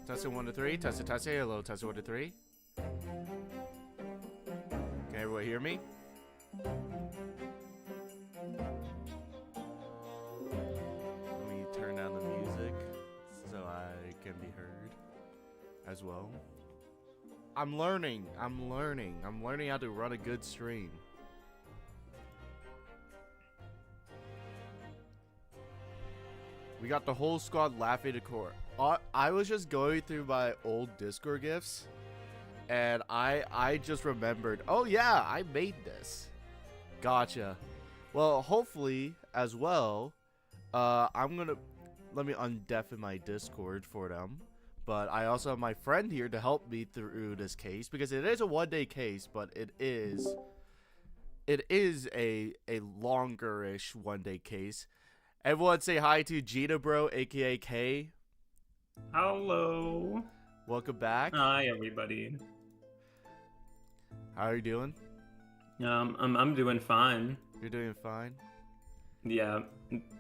Testing 1 to 3. Testing, testing. Hello, testing 1 to 3. Can everyone hear me? Let me turn down the music so I can be heard as well. I'm learning how to run a good stream. We got the whole squad laughing to court. I was just going through my old Discord gifs, and I just remembered, oh yeah, I made this. Gotcha. Well, hopefully, as well, let me undeafen my Discord for them. But I also have my friend here to help me through this case, because it is a one-day case, but it is a longer-ish one-day case. Everyone say hi to Gina Bro, aka K. Hello. Welcome back. Hi, everybody. How are you doing? I'm doing fine. You're doing fine? Yeah,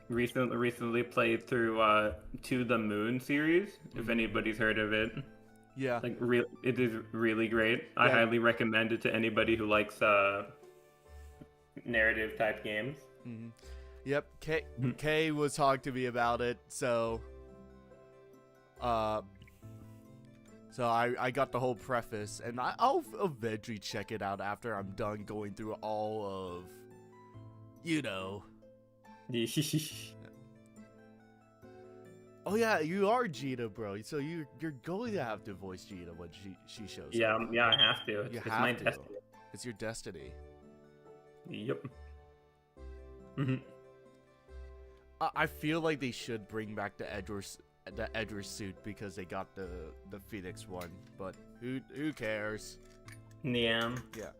recently played through To the Moon series, if anybody's heard of it. Yeah. Like, it is really great. Yeah. I highly recommend it to anybody who likes narrative type games. Mm-hmm. Yep, Kay was talking to me about it, so I got the whole preface, and I'll eventually check it out after I'm done going through all of, you know. Oh yeah, you are Gina, bro. So you're going to have to voice Gina when she shows Yeah, up. yeah, I have to. It's my destiny. It's your destiny. Yep. I feel like they should bring back the Edward suit because they got the Phoenix one, but who cares? Yeah. Yeah.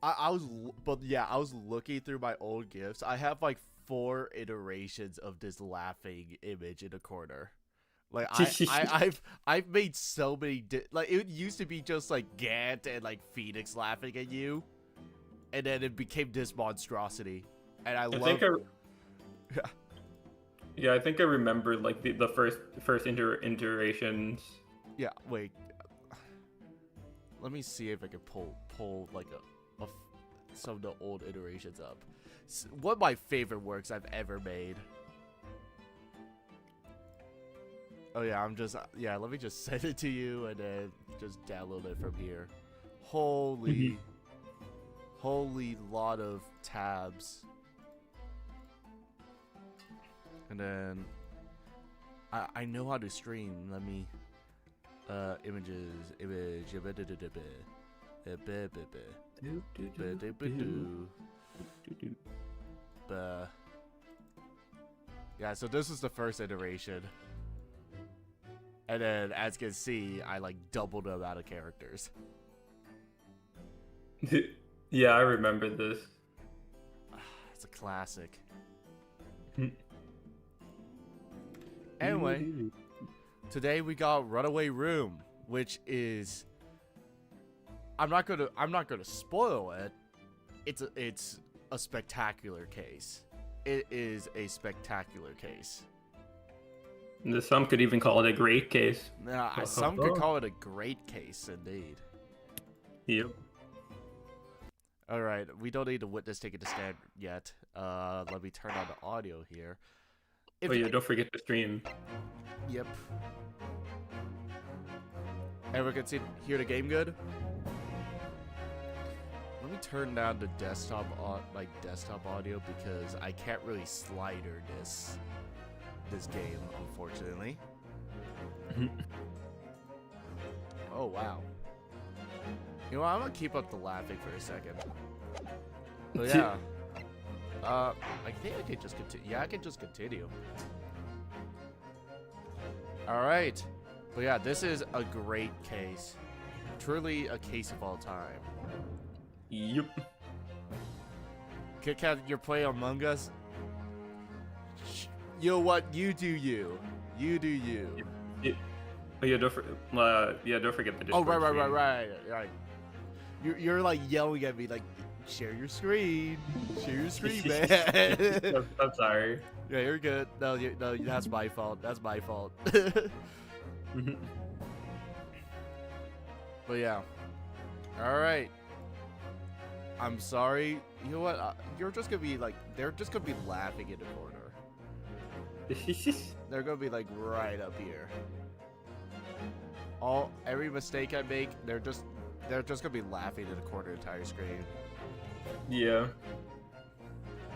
I was looking through my old gifs. I have like 4 iterations of this laughing image in a corner. Like I've made so many like it used to be just like Gant and like Phoenix laughing at you, and then it became this monstrosity, and I love. Yeah, I think I remember like the first iterations. Yeah, wait. Let me see if I can pull like some of the old iterations up. One of my favorite works I've ever made. Oh yeah, let me just send it to you and then just download it from here. Holy lot of tabs. And then I know how to stream. Let me images. Yeah, so this is the first iteration. And then as you can see, I like doubled the amount of characters. Yeah, I remember this. It's a classic. Anyway, today we got Runaway Room, which is I'm not gonna spoil it. It's a spectacular case. It is a spectacular case. Some could even call it a great case. Some could call it a great case indeed. Yep. All right, we don't need the witness taking the stand yet. Let me turn on the audio here. Don't forget to stream. Yep. Everyone can see hear the game good. Let me turn down the desktop audio because I can't really slider this game, unfortunately. Oh wow. You know what, I'm gonna keep up the laughing for a second. So yeah. I think I can just continue. Yeah, I can just continue. Alright. But yeah, this is a great case. Truly a case of all time. Yep. Kit Kat, you're playing Among Us? You know what? You do you. You do you. Oh, yeah, don't forget the Discord. Oh, right. You're like yelling at me like, share your screen. Share your screen, man. I'm sorry. Yeah, you're good. No, that's my fault. That's my fault. But yeah. Alright. I'm sorry. You know what? You're just gonna be like, they're just gonna be laughing in the corner. They're gonna be like right up here. Every mistake I make, they're just gonna be laughing in the corner of the entire screen. Yeah.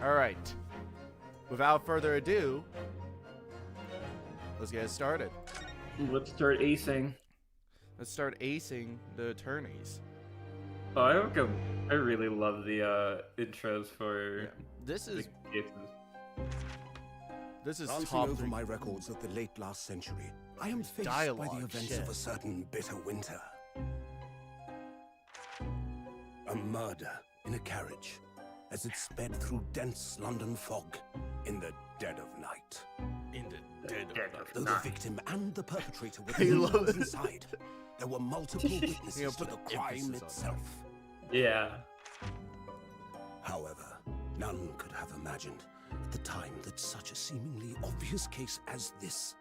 Alright. Without further ado, let's get started. Let's start acing. Let's start acing the attorneys. Oh, I really love the intros for This is the cases. This is Glancing top over three. my records of the late last century, I am faced by Dialogue, the events shit. of a certain bitter winter. A murder in a carriage as it sped through dense London fog in the dead of night. In the dead of night. Though the victim and the perpetrator were I the love ones it. inside, there were multiple witnesses Yeah, to put the the crime emphasis on itself. Yeah. However, none could have imagined at the time that such a seemingly obvious case as this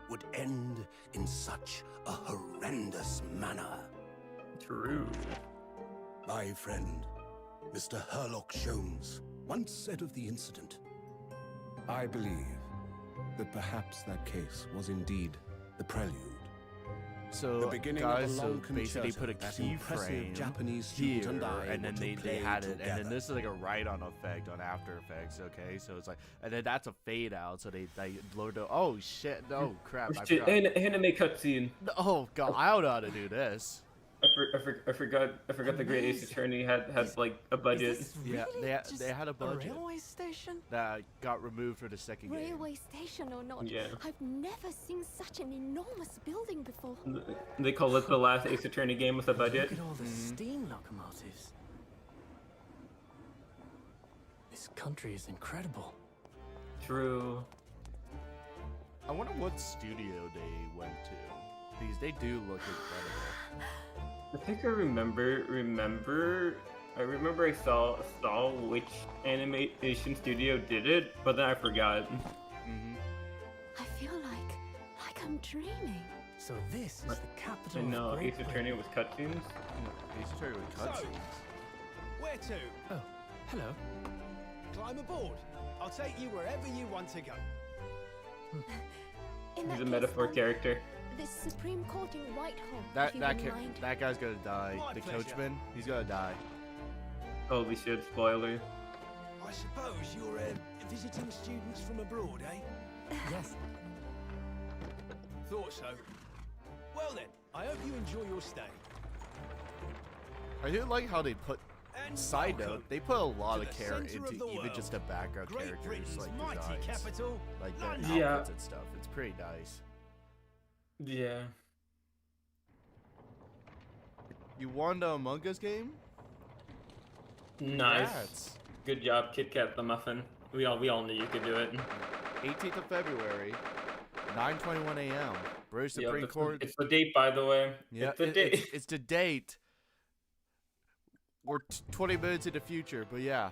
would end in such a horrendous manner. True. My friend, Mr. Herlock Sholmes, once said of the incident, I believe that perhaps that case was indeed the prelude. So The beginning guys, of a so long basically concerto put a that impressive keyframe Japanese here, student and I and then were to they play had it, and then together. this is like a write-on effect on After Effects. Okay, so it's like, and then that's a fade out. So they lowered the. Oh shit! No crap! I Shit, forgot. anime cutscene. Oh god! I don't know how to do this. I forgot the Great Ace Attorney had like a budget. Is this Yeah, really they just had a budget. railway station? That got removed for the second game. Railway station or not, Yeah. I've never seen such an enormous building before. They call it the last Ace Attorney game with a budget. Look at all the steam locomotives. This country is incredible. True. I wonder what studio they went to, because they do look incredible. I think I remember I saw which animation studio did it, but then I forgot. Mm-hmm. I feel like I'm dreaming. So this is the I capital know of Ace Great Attorney Britain. was cutscenes. Ace Attorney with cutscenes. Where to? Oh, hello. Climb aboard. I'll take you wherever you want to go. In He's that a case, metaphor character. The Supreme Court in Whitehall. That if you that wouldn't ca- mind. that guy's gonna die. My The pleasure. coachman, he's gonna die. Holy shit, spoiler. I suppose you're visiting students from abroad, eh? Yes. Thought so. Well then, I hope you enjoy your stay. I do like how they put. And Side welcome note, they put a lot to of the care center of into the even world. just the background Great characters, Britain's like mighty designs, capital, like their London. Yeah. outfits and stuff. It's pretty nice. Yeah. You won the Among Us game? Nice. Congrats. Good job, Kit Kat the Muffin. We all knew you could do it. 18th of February, 9:21 a.m. British Yeah, Supreme Court. it's the date, by the way. Yeah, it's the date. it's the date. We're 20 minutes in the future, but yeah.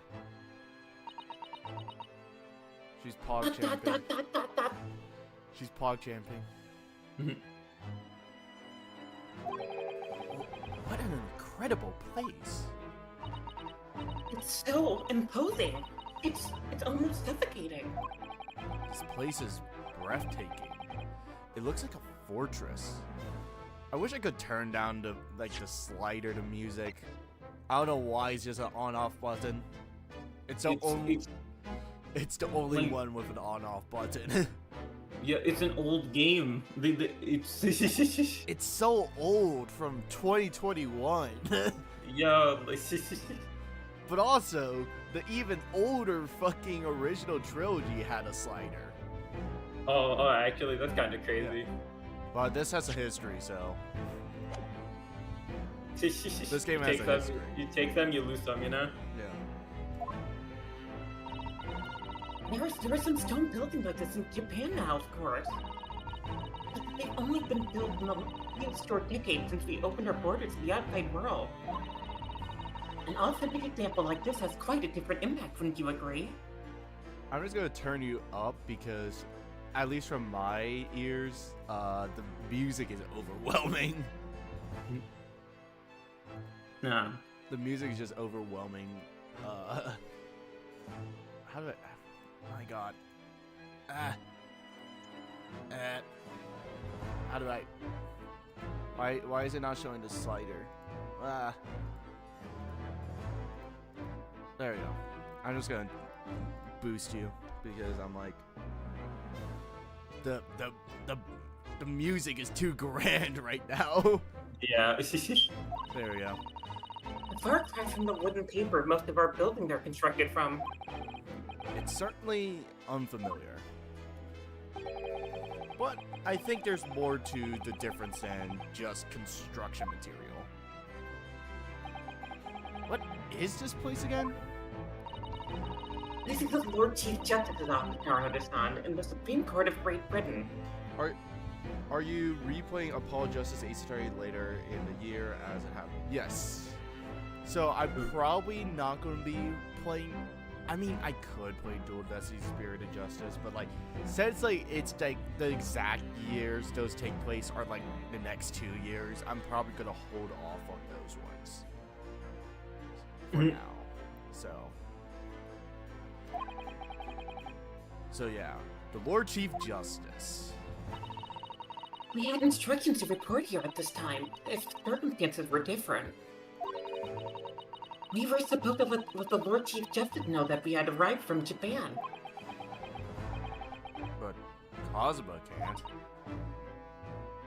She's pog champing. She's pog champing. What an incredible place. It's so imposing. It's almost suffocating. This place is breathtaking. It looks like a fortress. I wish I could turn down the the slider to music. I don't know why it's just an on-off button. It's the only like- one with an on-off button. Yeah, it's an old game. It's It's so old, from 2021. yeah. But also, the even older fucking original trilogy had a slider. Oh, actually, that's kind of crazy. But this has a history, so This game has a history. You take them, you lose them, you know? yeah. There are some stone buildings like this in Japan now, of course. But they've only been built in a few short decades since we opened our borders to the outside world. An authentic example like this has quite a different impact, wouldn't you agree? I'm just gonna turn you up because, at least from my ears, the music is overwhelming. Nah. The music is just overwhelming. How do I? Oh my god. How do I? Why is it not showing the slider? There we go. I'm just gonna boost you because I'm like the music is too grand right now. Yeah. There we go. A far cry from the wooden paper most of our buildings are constructed from. It's certainly unfamiliar. But I think there's more to the difference than just construction material. What is this place again? This is the Lord Chief Justice's office, Naruto-san, in the Supreme Court of Great Britain. Are you replaying Apollo Justice Ace Attorney later in the year as it happened? Yes. So I'm probably not going to be playing. I mean, I could play Dual Destiny Spirit of Justice, but like, since like it's like the exact years those take place are like the next 2 years, I'm probably gonna hold off on those ones for now. So yeah, the Lord Chief Justice. We had instructions to report here at this time, if circumstances were different. We were supposed to let the Lord Chief Justice know that we had arrived from Japan. But Kazuma can't.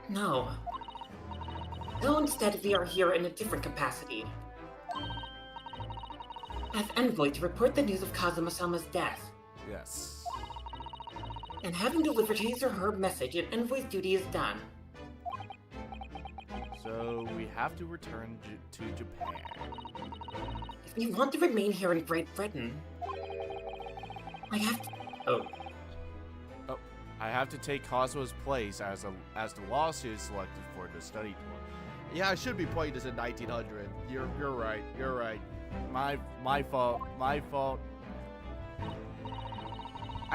No. So instead, we are here in a different capacity. As envoy to report the news of Kazuma-sama's death. Yes. And having delivered his or her message, an envoy's duty is done. So we have to return to Japan. If we want to remain here in Great Britain, I have to... Oh, I have to take Kazua's place as the lawsuit is selected for the study tour. Yeah, I should be playing this in 1900. You're right. You're right. My fault. My fault.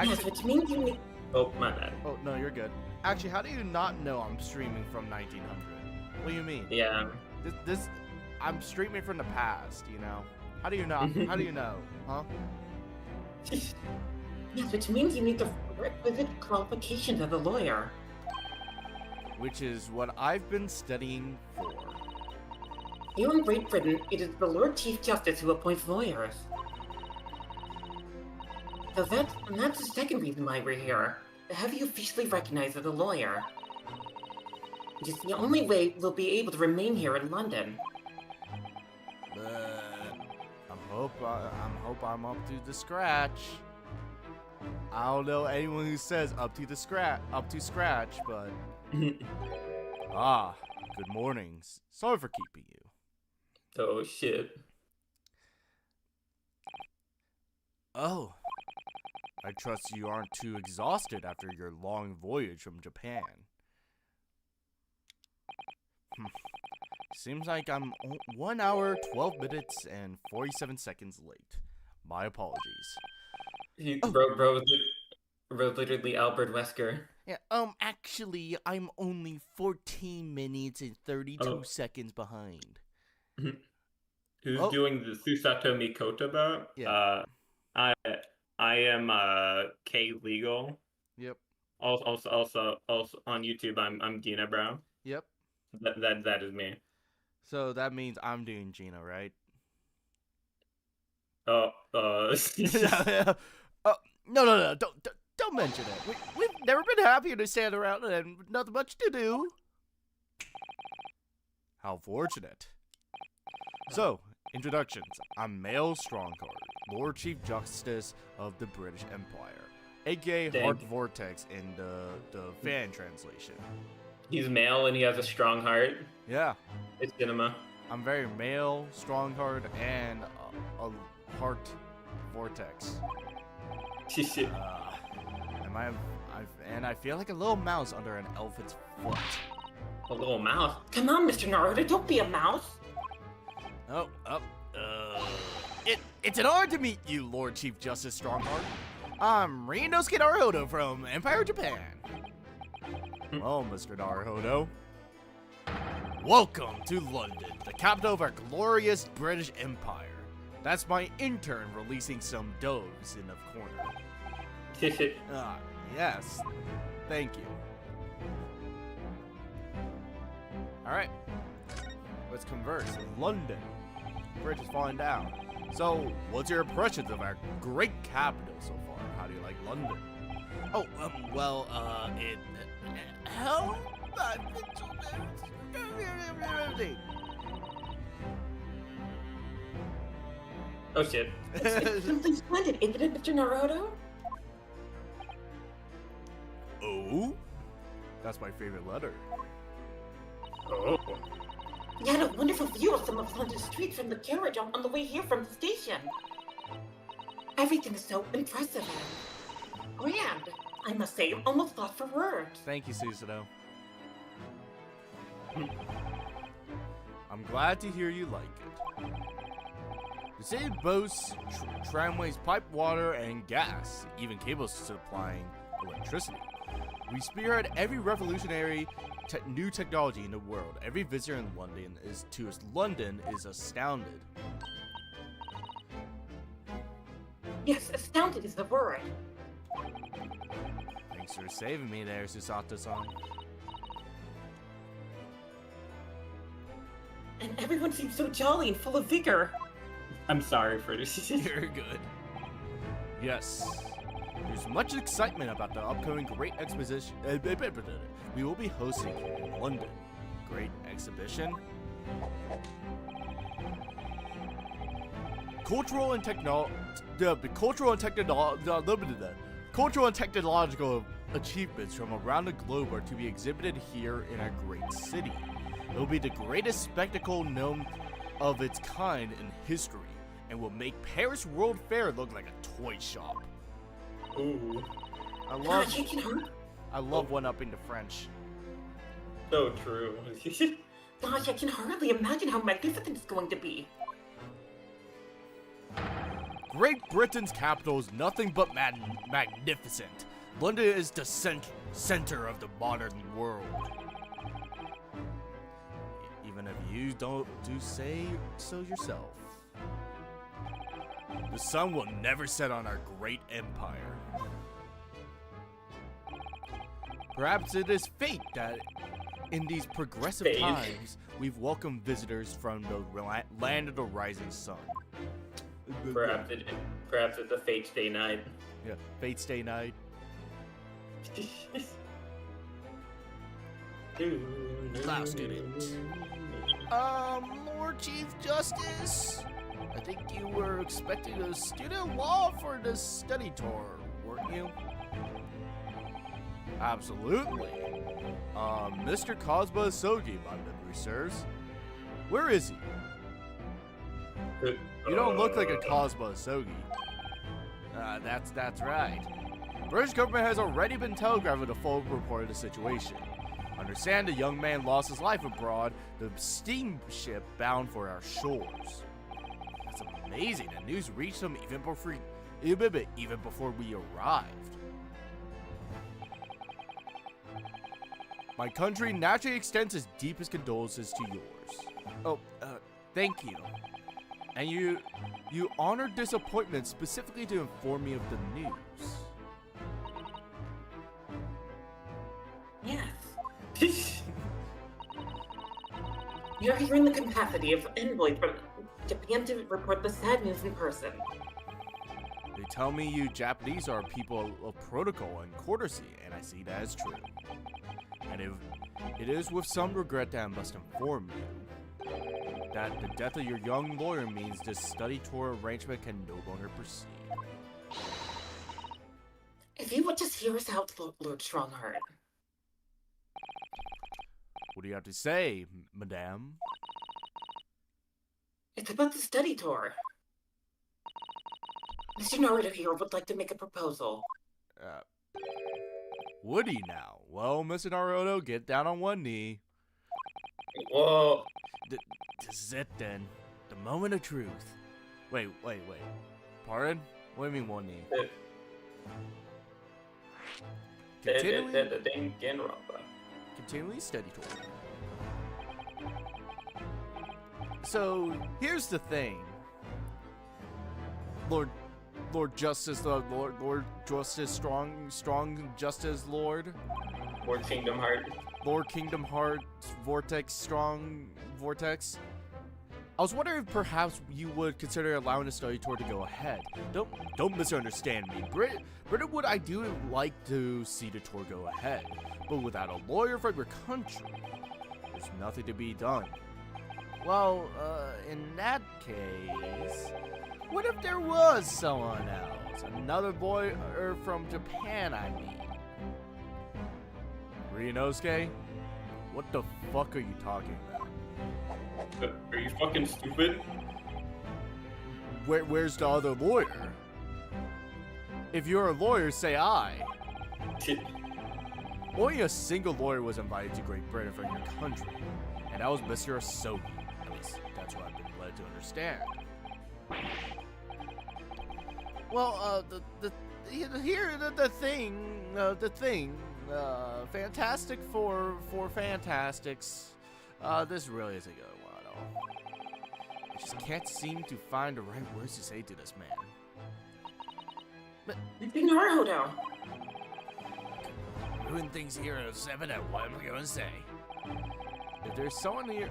Yes, which means you need... Oh, my bad. Oh no, you're good. Actually, how do you not know I'm streaming from 1900? What do you mean? Yeah. This I'm streaming from the past. You know. How do you not? How do you know? Huh? Yes, which means you need the requisite qualifications as a lawyer. Which is what I've been studying for. Here in Great Britain, it is the Lord Chief Justice who appoints lawyers. So that's the second reason why we're here. To have you officially recognized as a lawyer. It is the only way we'll be able to remain here in London. I hope I'm up to the scratch. I don't know anyone who says up to scratch, but good mornings. Sorry for keeping you. Oh, shit. Oh, I trust you aren't too exhausted after your long voyage from Japan. Seems like I'm 1 hour, 12 minutes, and 47 seconds late. My apologies. Bro was literally Albert Wesker. Yeah, actually, I'm only 14 minutes and 32 seconds behind. Who's doing the Susato Mikoto about? Yeah. I am K Legal. Yep. Also on YouTube, I'm Dina Brown. Yep. That is me. So that means I'm doing Gina, right? Oh, Yeah. Oh, no, don't mention it. We've never been happier to stand around and nothing much to do. How fortunate. So, introductions. I'm Mael Strongcard, Lord Chief Justice of the British Empire, aka Dang. Heart Vortex in the fan translation. he's male and he has a strong heart. Yeah, It's cinema. I'm very Mael Strongcard and a Heart Vortex. And I feel like a little mouse under an elephant's foot. A little mouse. Come on, Mr. Naruto, don't be a mouse. It's an honor to meet you, Lord Chief Justice Strongheart. I'm Rinosuke Naruhodo from Empire Japan. Well, Mr. Naruhodo, welcome to London, the capital of our glorious British Empire. That's my intern releasing some doves in the corner. Yes. Thank you. Alright. Let's converse. London. Bridge is falling down. So, what's your impressions of our great capital so far? How do you like London? Oh, hell? Oh shit. Something splendid, isn't it, Mr. Naruto? Oh? That's my favorite letter. Oh. We had a wonderful view of some of London's streets from the carriage on the way here from the station. Everything is so impressive and grand. I must say, almost lost for words. Thank you, Susanoo. I'm glad to hear you like it. The city boasts tramways, pipe water, and gas, even cables supplying electricity. We spearhead every revolutionary new technology in the world. Every visitor in London is astounded. Yes, astounded is the word. Thanks for saving me there, Susato-san. And everyone seems so jolly and full of vigor. I'm sorry for this. You're good. Yes. There's much excitement about the upcoming Great Exposition. We will be hosting in London. Great Exhibition? Cultural and technological achievements from around the globe are to be exhibited here in our great city. It will be the greatest spectacle known of its kind in history, and will make Paris World Fair look like a toy shop. Ooh. I love one-upping the French. So true. Gosh, I can hardly imagine how magnificent it's going to be. Great Britain's capital is nothing but magnificent. London is the center of the modern world. Even if you don't say so yourself. The sun will never set on our great empire. Perhaps it is fate that in these progressive times, we've welcomed visitors from the land of the rising sun. Perhaps it's a fate stay night. Yeah, fate stay night. Class student. Lord Chief Justice, I think you were expecting a student law for this study tour, weren't you? Absolutely. Mr. Cosmo Sogi, my memory serves. Where is he? You don't look like a Cosmo Sogi. That's right. British government has already been telegraphed with a full report of the situation. Understand the young man lost his life abroad, the steamship bound for our shores. That's amazing. The news reached him even before we arrived. My country naturally extends its deepest condolences to yours. Oh, thank you. And you honored disappointment specifically to inform me of the news. Yes. We are here in the capacity of envoy from Japan to report the sad news in person. They tell me you Japanese are people of protocol and courtesy, and I see that as true. And it is with some regret that I must inform you that the death of your young lawyer means this study tour arrangement can no longer proceed. If you would just hear us out, Lord Strongheart. What do you have to say, madame? It's about the study tour. Mr. Naruto here would like to make a proposal. Would he now? Well, Mr. Naruto, get down on one knee. Whoa. This is it then. The moment of truth. Wait. Pardon? What do you mean one knee? Continually steady tour. So, here's the thing. Lord Justice, Lord Justice, strong Justice Lord. Lord Kingdom Heart. Lord Kingdom Heart, Vortex, strong Vortex. I was wondering if perhaps you would consider allowing the study tour to go ahead. Don't misunderstand me. Britta would I do like to see the tour go ahead, but without a lawyer from your country, there's nothing to be done. Well, in that case, what if there was someone else? Another lawyer from Japan, I mean. Ryunosuke? What the fuck are you talking about? Are you fucking stupid? Where's the other lawyer? If you're a lawyer, say I. Only a single lawyer was invited to Great Britain from your country, and that was Mr. Asogi. At least, that's what I've been led to understand. Well, the thing, Fantastic for Fantastics, this really isn't going well at all. I just can't seem to find the right words to say to this man. But Naruto! doing things here at 7 at what am I going to say? If there's someone here...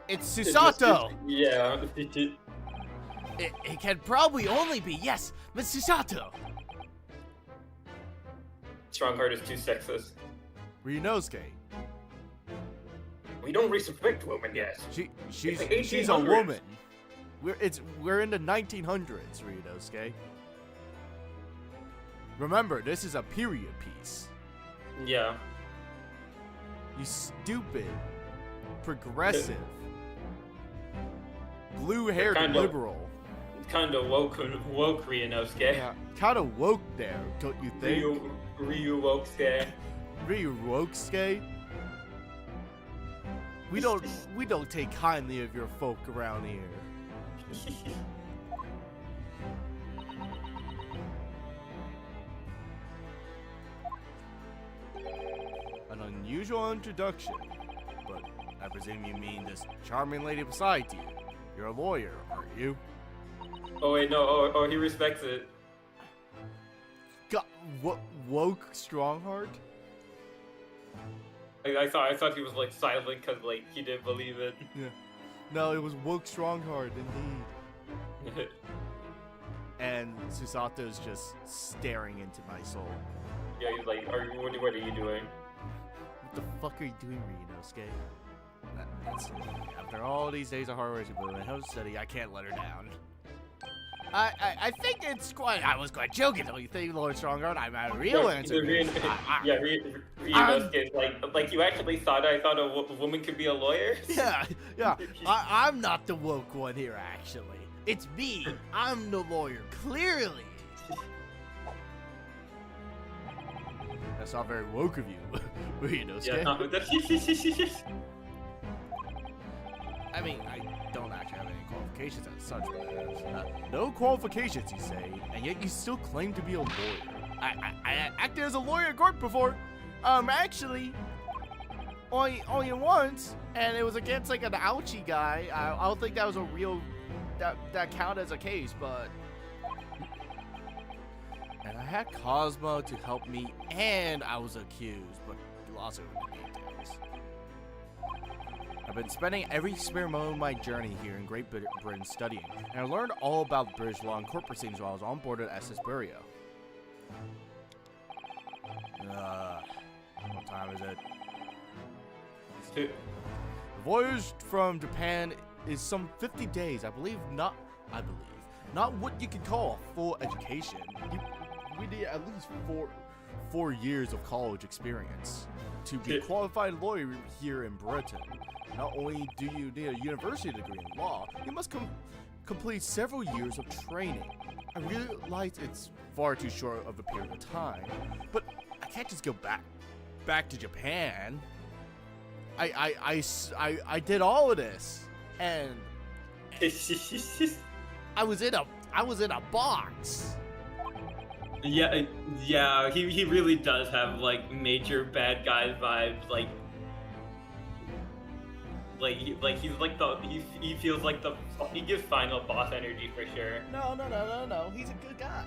It's Susato! Yeah. It can probably only be, yes, Miss Susato! Strongheart is too sexist. Ryunosuke. We don't respect women, yes. She's It's the she's a 1800s. woman. We're in the 1900s, Ryunosuke. Remember, this is a period piece. Yeah. You stupid, progressive, blue-haired Kinda- liberal. Kind of woke Ryunosuke. Yeah, kind of woke there, don't you think? Ryunosuke. Ryunosuke? We don't take kindly of your folk around here. An unusual introduction, but I presume you mean this charming lady beside you. You're a lawyer, aren't you? Oh wait, no. Oh, he respects it. God, what woke Strongheart? I thought he was like silent because like he didn't believe it. Yeah. No, it was woke Strongheart, indeed. And Susato's just staring into my soul. Yeah, he's like, what are you doing? What the fuck are you doing, Ryunosuke? After all these days of hard work and home study, I can't let her down. I think it's quite. I was quite joking, don't you think, Lord Strongheart? I'm a real answer. Ryunosuke, like you actually thought I thought a woman could be a lawyer? Yeah. I'm not the woke one here, actually. It's me. I'm the lawyer, clearly. That's not very woke of you, Ryunosuke. Yeah, no, I mean, I don't actually have any qualifications as such. But, no qualifications, you say, and yet you still claim to be a lawyer. I acted as a lawyer at court before. Actually, only once, and it was against like an ouchie guy. I don't think that was a real that counted as a case, but. And I had Cosmo to help me, and I was accused, but lawsuit in details. I've been spending every spare moment of my journey here in Great Britain studying, and I learned all about British law and court proceedings while I was on board at SS Burio. What time is it? The voyage from Japan is some 50 days. I believe not what you could call a full education. We need at least four years of college experience to be a qualified lawyer here in Britain. Not only do you need a university degree in law, you must complete several years of training. I realize it's far too short of a period of time, but I can't just go back to Japan. I did all of this, and I was in a box. Yeah, he really does have like major bad guy vibes, he's like he feels like he gives final boss energy for sure. No, he's a good guy.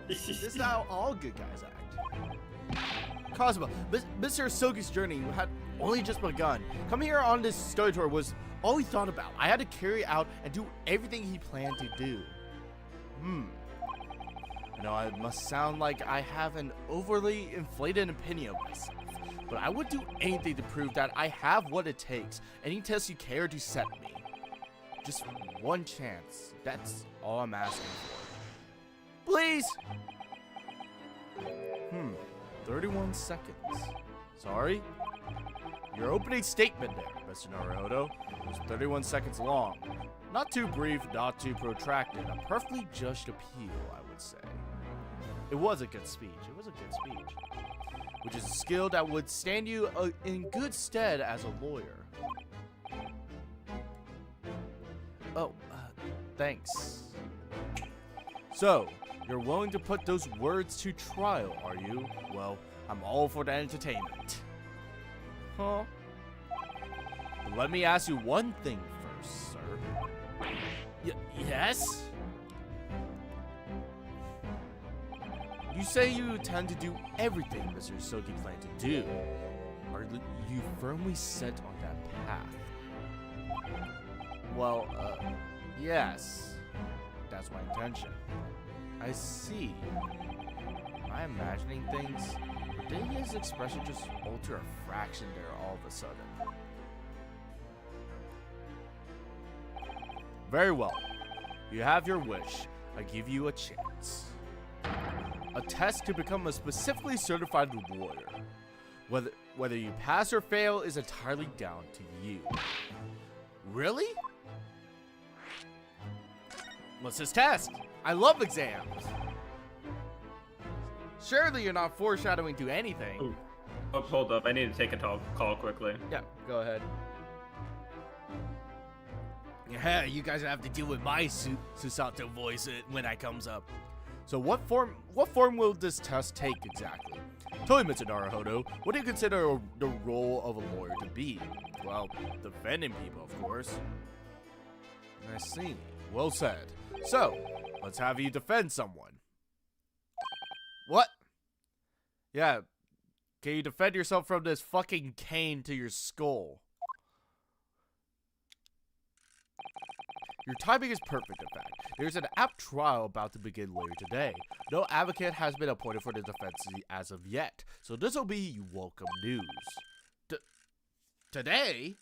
This is how all good guys act. Cosmo, Mr. Sogi's journey had only just begun. Coming here on this study tour was all he thought about. I had to carry out and do everything he planned to do. I know I must sound like I have an overly inflated opinion of myself, but I would do anything to prove that I have what it takes. Any test you care to set me. Just one chance. That's all I'm asking for. Please! 31 seconds. Sorry? Your opening statement there, Mr. Naruhodo, was 31 seconds long. Not too brief, not too protracted. A perfectly judged appeal, I would say. It was a good speech. Which is a skill that would stand you in good stead as a lawyer. Oh, thanks. So, you're willing to put those words to trial, are you? Well, I'm all for the entertainment. Huh? But let me ask you one thing first, sir. Yes? You say you intend to do everything Mr. Sogi planned to do. Are you firmly set on that path? Well, yes. That's my intention. I see. Am I imagining things? Or did his expression just alter a fraction there all of a sudden? Very well. You have your wish. I give you a chance. A test to become a specifically certified lawyer. Whether you pass or fail is entirely down to you. Really? What's this test? I love exams. Surely you're not foreshadowing to anything. Ooh. Oh, hold up. I need to take a call quickly. Yeah, go ahead. Yeah, you guys have to deal with my Susato voice when I comes up. So what form will this test take exactly? Tell me, Mr. Naruhodo, what do you consider the role of a lawyer to be? Well, defending people, of course. I see. Well said. So, let's have you defend someone. What? Yeah. Can you defend yourself from this fucking cane to your skull? Your timing is perfect, in fact. There's an apt trial about to begin later today. No advocate has been appointed for the defense as of yet, so this will be welcome news. Today?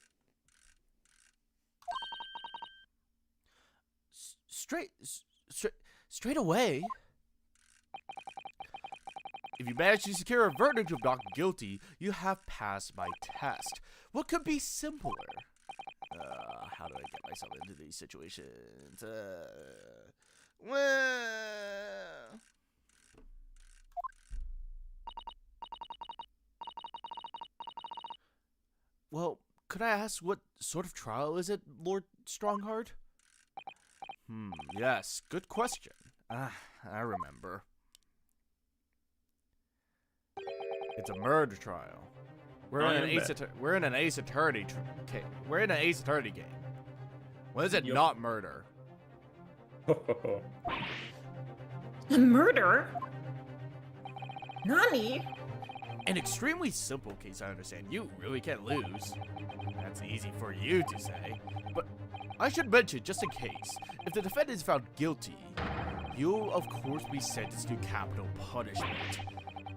Straight away? If you manage to secure a verdict of not guilty, you have passed my test. What could be simpler? How do I get myself into these situations? Well, could I ask what sort of trial is it, Lord Strongheart? Yes, good question. I remember. It's a murder trial. We're in an Ace Attorney game. When is it not murder? A murder? Nani? An extremely simple case, I understand. You really can't lose. That's easy for you to say. But I should mention, just in case, if the defendant is found guilty, you'll of course be sentenced to capital punishment.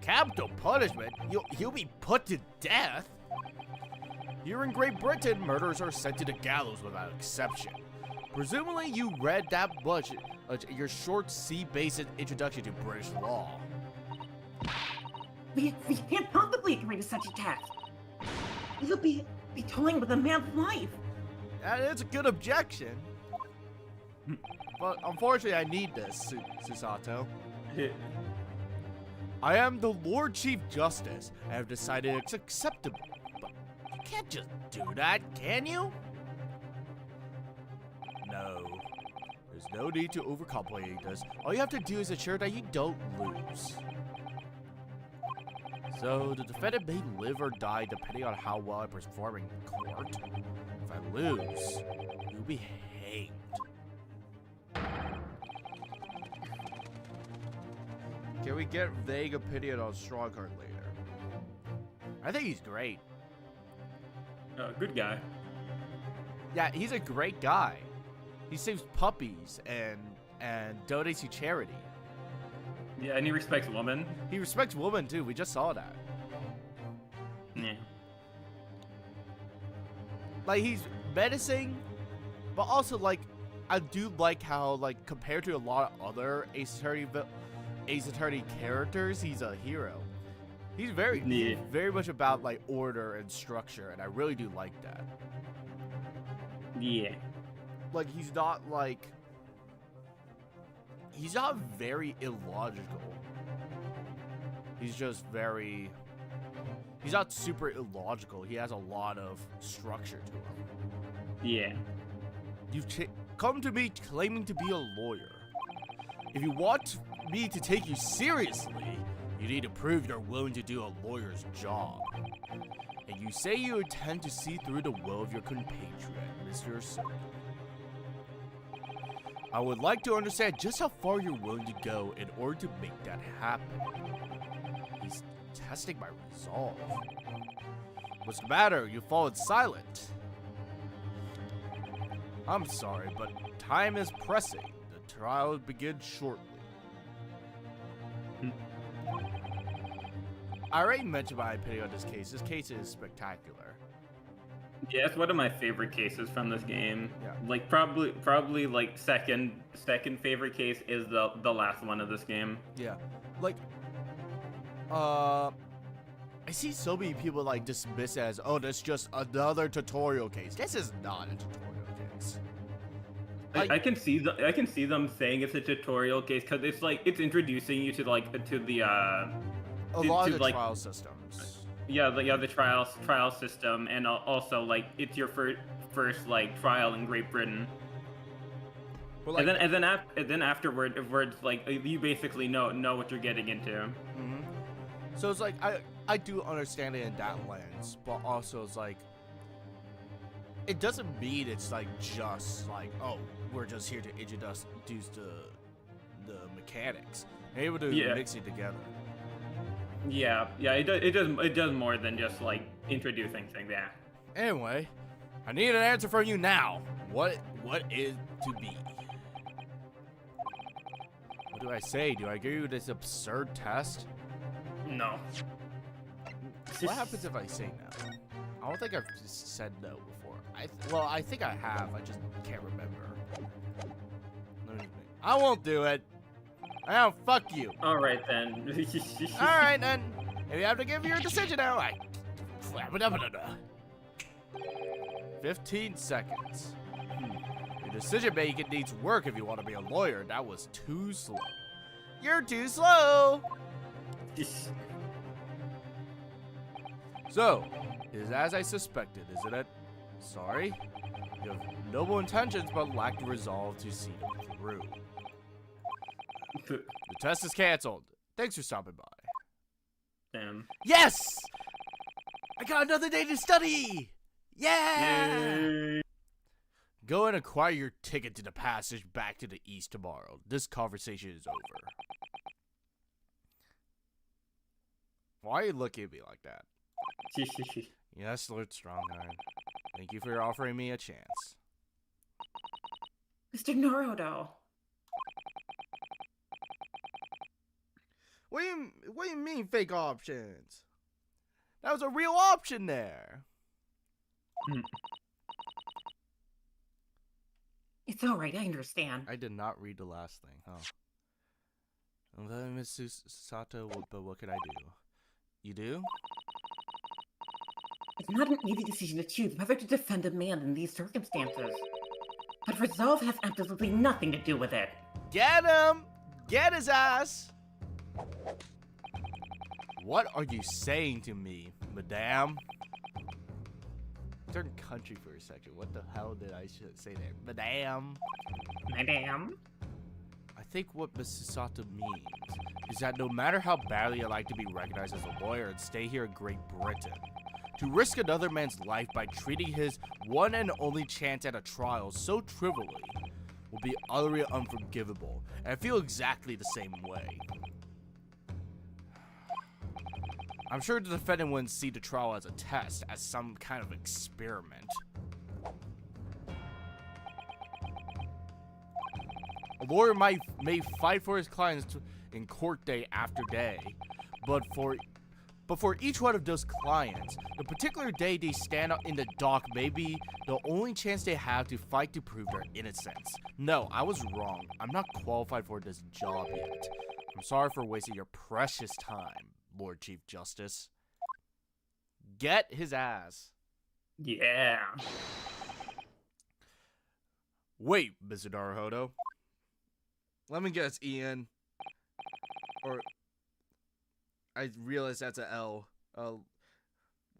Capital punishment? He'll be put to death? Here in Great Britain, murderers are sent to the gallows without exception. Presumably you read that much your short C-based introduction to British law. We can't possibly agree to such a task. We'll be toying with a man's life. That is a good objection. But unfortunately, I need this, Susato. I am the Lord Chief Justice. I have decided it's acceptable. But you can't just do that, can you? No. There's no need to overcomplicate this. All you have to do is ensure that you don't lose. So, the defendant may live or die depending on how well I perform in court. If I lose, you'll be hanged. Can we get vague opinion on Strongheart later? I think he's great. Good guy. Yeah, he's a great guy. He saves puppies and donates to charity. Yeah, and he respects women. He respects women too. We just saw that. Yeah. Like, he's menacing, but also, like, I do like how, like, compared to a lot of other Ace Attorney characters, he's a hero. He's very much about, like, order and structure, and I really do like that. Yeah. Like, he's not very illogical. He's just very... He's not super illogical. He has a lot of structure to him. Yeah. You've come to me claiming to be a lawyer. If you want me to take you seriously, you need to prove you're willing to do a lawyer's job. And you say you intend to see through the will of your compatriot, Mr. Sir. I would like to understand just how far you're willing to go in order to make that happen. He's testing my resolve. What's the matter? You've fallen silent. I'm sorry, but time is pressing. The trial begins shortly. I already mentioned my opinion on this case. This case is spectacular. Yeah, it's one of my favorite cases from this game. Yeah. Like probably like second favorite case is the last one of this game. Yeah. Like, I see so many people like dismiss it as, oh, that's just another tutorial case. This is not a tutorial case. I can see them saying it's a tutorial case because it's like it's introducing you to the a lot of the trial systems. Yeah, the trial system, and also like it's your first like trial in Great Britain. But, like, and then afterwards, like you basically know what you're getting into. Mm-hmm. So it's like I do understand it in that lens, but also it's like it doesn't mean it's like just like, oh, we're just here to introduce the mechanics. You're able to mix it together. Yeah, it does more than just like introducing things. Yeah. Anyway, I need an answer from you now. What is to be? What do I say? Do I give you this absurd test? No. What happens if I say no? I don't think I've just said no before. I think I have. I just can't remember. Let me think. I won't do it. Oh, fuck you. All right then. All right then. If you have to give your decision now, 15 seconds. Your decision making needs work if you want to be a lawyer. That was too slow. You're too slow. So, it is as I suspected, isn't it? Sorry. You have noble intentions, but lack the resolve to see them through. The test is canceled. Thanks for stopping by. Damn. Yes! I got another day to study! Yeah! Yay. Go and acquire your ticket to the passage back to the east tomorrow. This conversation is over. Why are you looking at me like that? Yes, Lord Stronghorn. Thank you for offering me a chance. Mr. Naruto. What do you mean fake options? That was a real option there. It's alright, I understand. I did not read the last thing, huh? Well, Miss Sato, but what could I do? You do? It's not an easy decision to choose whether to defend a man in these circumstances. But resolve has absolutely nothing to do with it. Get him! Get his ass! What are you saying to me, madame? Turn country for a second. What the hell did I say there? Madame? Madame? I think what Mrs. Sato means is that no matter how badly I like to be recognized as a lawyer and stay here in Great Britain, to risk another man's life by treating his one and only chance at a trial so trivially will be utterly unforgivable, and I feel exactly the same way. I'm sure the defendant wouldn't see the trial as a test, as some kind of experiment. A lawyer may fight for his clients in court day after day, but for each one of those clients, the particular day they stand up in the dock may be the only chance they have to fight to prove their innocence. No, I was wrong. I'm not qualified for this job yet. I'm sorry for wasting your precious time, Lord Chief Justice. Get his ass. Yeah. Wait, Mr. Naruhodo. Let me guess, Ian. Or I realize that's a L.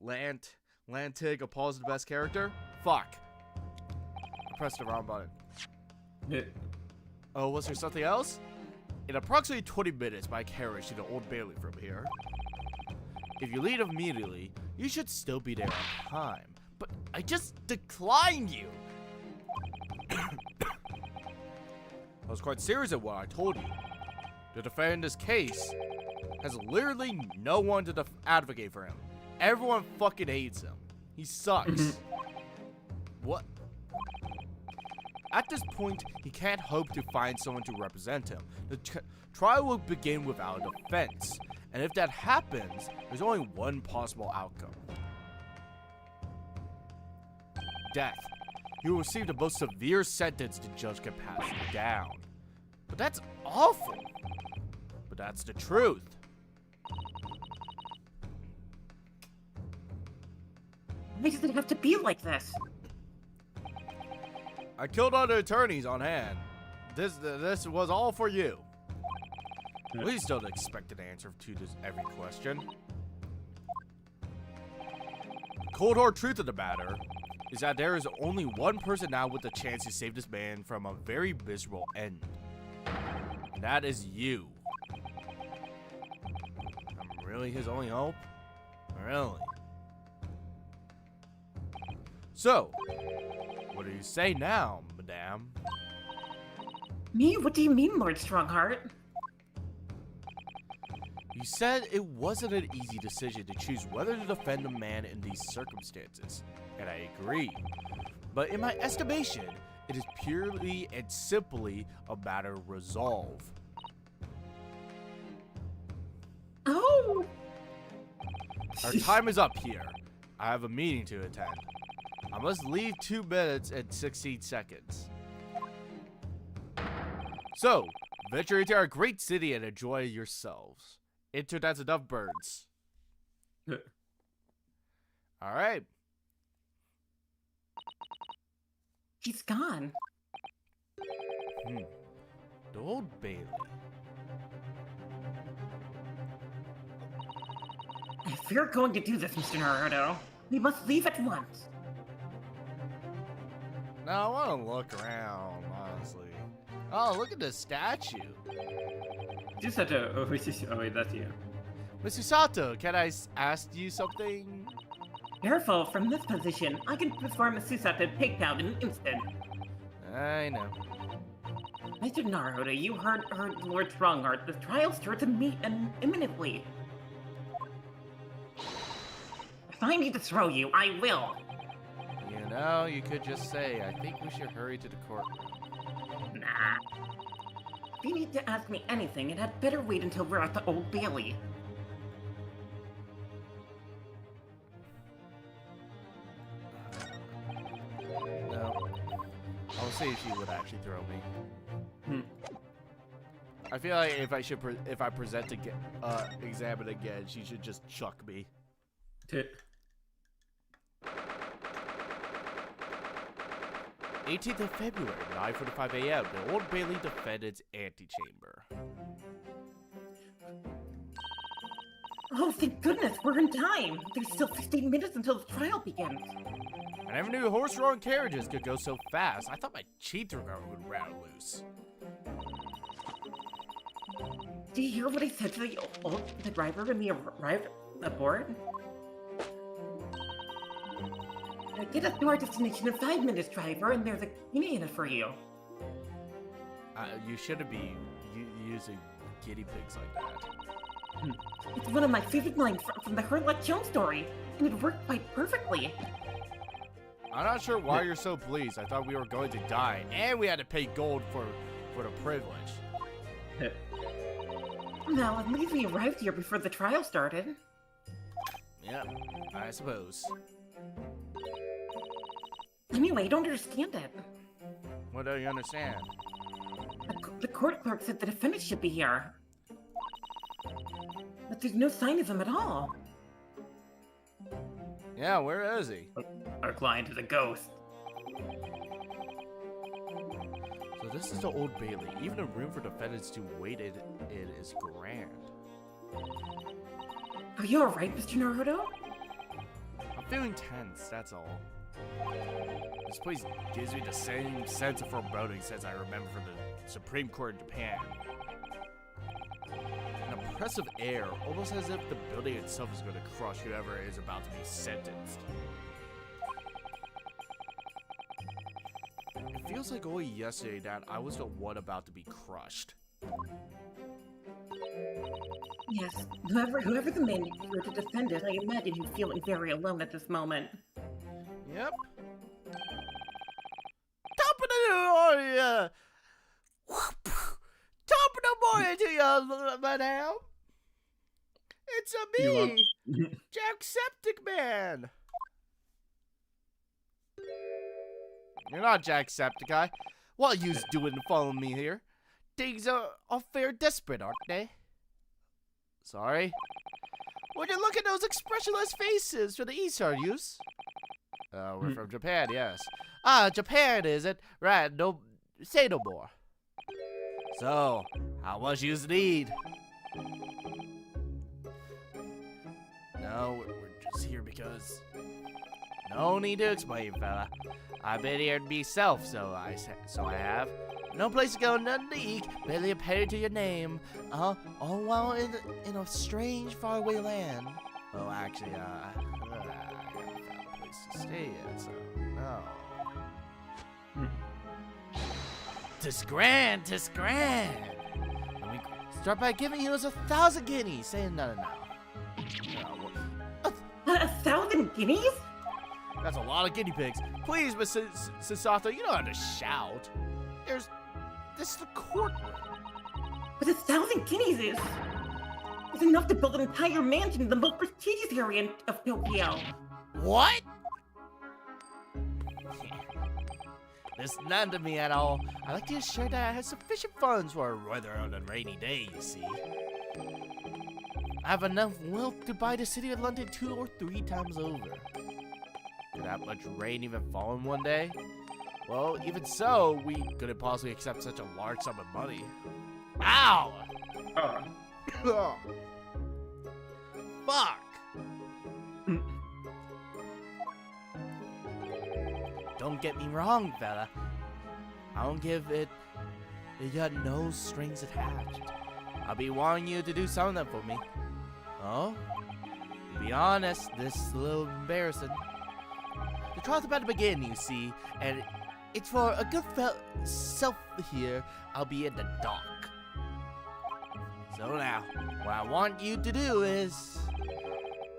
Lantig, Apollo's the best character? Fuck. I pressed the wrong button. Yeah. Oh, was there something else? In approximately 20 minutes by carriage to the Old Bailey from here. If you leave immediately, you should still be there on time. But I just declined you! I was quite serious at what I told you. The defendant in this case has literally no one to advocate for him. Everyone fucking hates him. He sucks. What? At this point, he can't hope to find someone to represent him. The trial will begin without a defense. And if that happens, there's only one possible outcome. Death. He will receive the most severe sentence the judge can pass down. But that's awful. But that's the truth. Why does it have to be like this? I killed all the attorneys on hand. This was all for you. Please don't expect an answer to every question. The cold hard truth of the matter is that there is only one person now with the chance to save this man from a very miserable end. And that is you. I'm really his only hope? Really? So, what do you say now, madame? Me? What do you mean, Lord Strongheart? You said it wasn't an easy decision to choose whether to defend a man in these circumstances, and I agree. But in my estimation, it is purely and simply a matter of resolve. Oh! Our time is up here. I have a meeting to attend. I must leave 2 minutes and 16 seconds. So, venture into our great city and enjoy yourselves. Enter, that's enough birds. Alright. He's gone. The Old Bailey. If you're going to do this, Mr. Naruto, we must leave at once. Now, I want to look around, honestly. Oh, look at this statue. Just had to. Oh, wait, that's you. Mr. Sato, can I ask you something? Careful, from this position, I can perform a Susato takedown in an instant. I know. Mr. Naruto, you heard Lord Strongheart. The trial starts imminently. If I need to throw you, I will. You know, you could just say, I think we should hurry to the courtroom. Nah. If you need to ask me anything, it had better wait until we're at the Old Bailey. No. I'll see if she would actually throw me. I feel like if I present to exam it again, she should just chuck me. 18th of February, 9:45 a.m. The Old Bailey Defendant's Antechamber. Oh, thank goodness, we're in time. There's still 15 minutes until the trial begins. I never knew horse-drawn carriages could go so fast. I thought my cheetah would run loose. Do you hear what I said to the driver when we arrived aboard? Get us to our destination in 5 minutes, driver, and there's a guinea in it for you. You shouldn't be using guinea pigs like that. It's one of my favorite lines from the Herlock Jones story, and it worked quite perfectly. I'm not sure why you're so pleased. I thought we were going to die, and we had to pay gold for the privilege. Well, at least we arrived here before the trial started. Yeah, I suppose. Anyway, I don't understand it. What don't you understand? The court clerk said the defendant should be here. But there's no sign of him at all. Yeah, where is he? Our client is a ghost. So this is the Old Bailey. Even a room for defendants to wait in is grand. Are you alright, Mr. Naruto? I'm feeling tense, that's all. This place gives me the same sense of foreboding as I remember from the Supreme Court in Japan. An oppressive air, almost as if the building itself is going to crush whoever is about to be sentenced. It feels like only yesterday that I was the one about to be crushed. Yes, whoever the man here to defend it, I imagine he's feeling very alone at this moment. Yep. Top of the morning, top of the morning to you, madam. It's me, Jacksepticeye. You're not Jacksepticeye. What you's doing following me here? Things are fair desperate, aren't they? Sorry. Would you look at those expressionless faces for the East, are yous? We're from Japan, yes. Ah, Japan, is it? Right, no, say no more. So, how much you need? No, we're just here because... No need to explain, fella. I've been here myself, so I have. No place to go, nothing to eat, barely a penny to your name. All while in a strange, faraway land. Oh, actually, I haven't found a place to stay yet, so no. Tis grand, tis grand. Let me start by giving you 1,000 guineas, saying no. 1,000 guineas? That's a lot of guinea pigs. Please, Miss Sasato, you don't have to shout. This is the courtroom. But 1,000 guineas is enough to build an entire mansion in the most prestigious area of Tokyo. What? This is none to me at all. I like to assure that I have sufficient funds for a weather on a rainy day, you see. I have enough wealth to buy the city of London 2 or 3 times over. Did that much rain even fall in one day? Well, even so, we couldn't possibly accept such a large sum of money. Ow! Fuck! Don't get me wrong, fella. I don't give it got no strings attached. I'll be wanting you to do something for me. Oh? To be honest, this is a little embarrassing. The trial's about to begin, you see, and it's for a good self here. I'll be in the dock. So now, what I want you to do is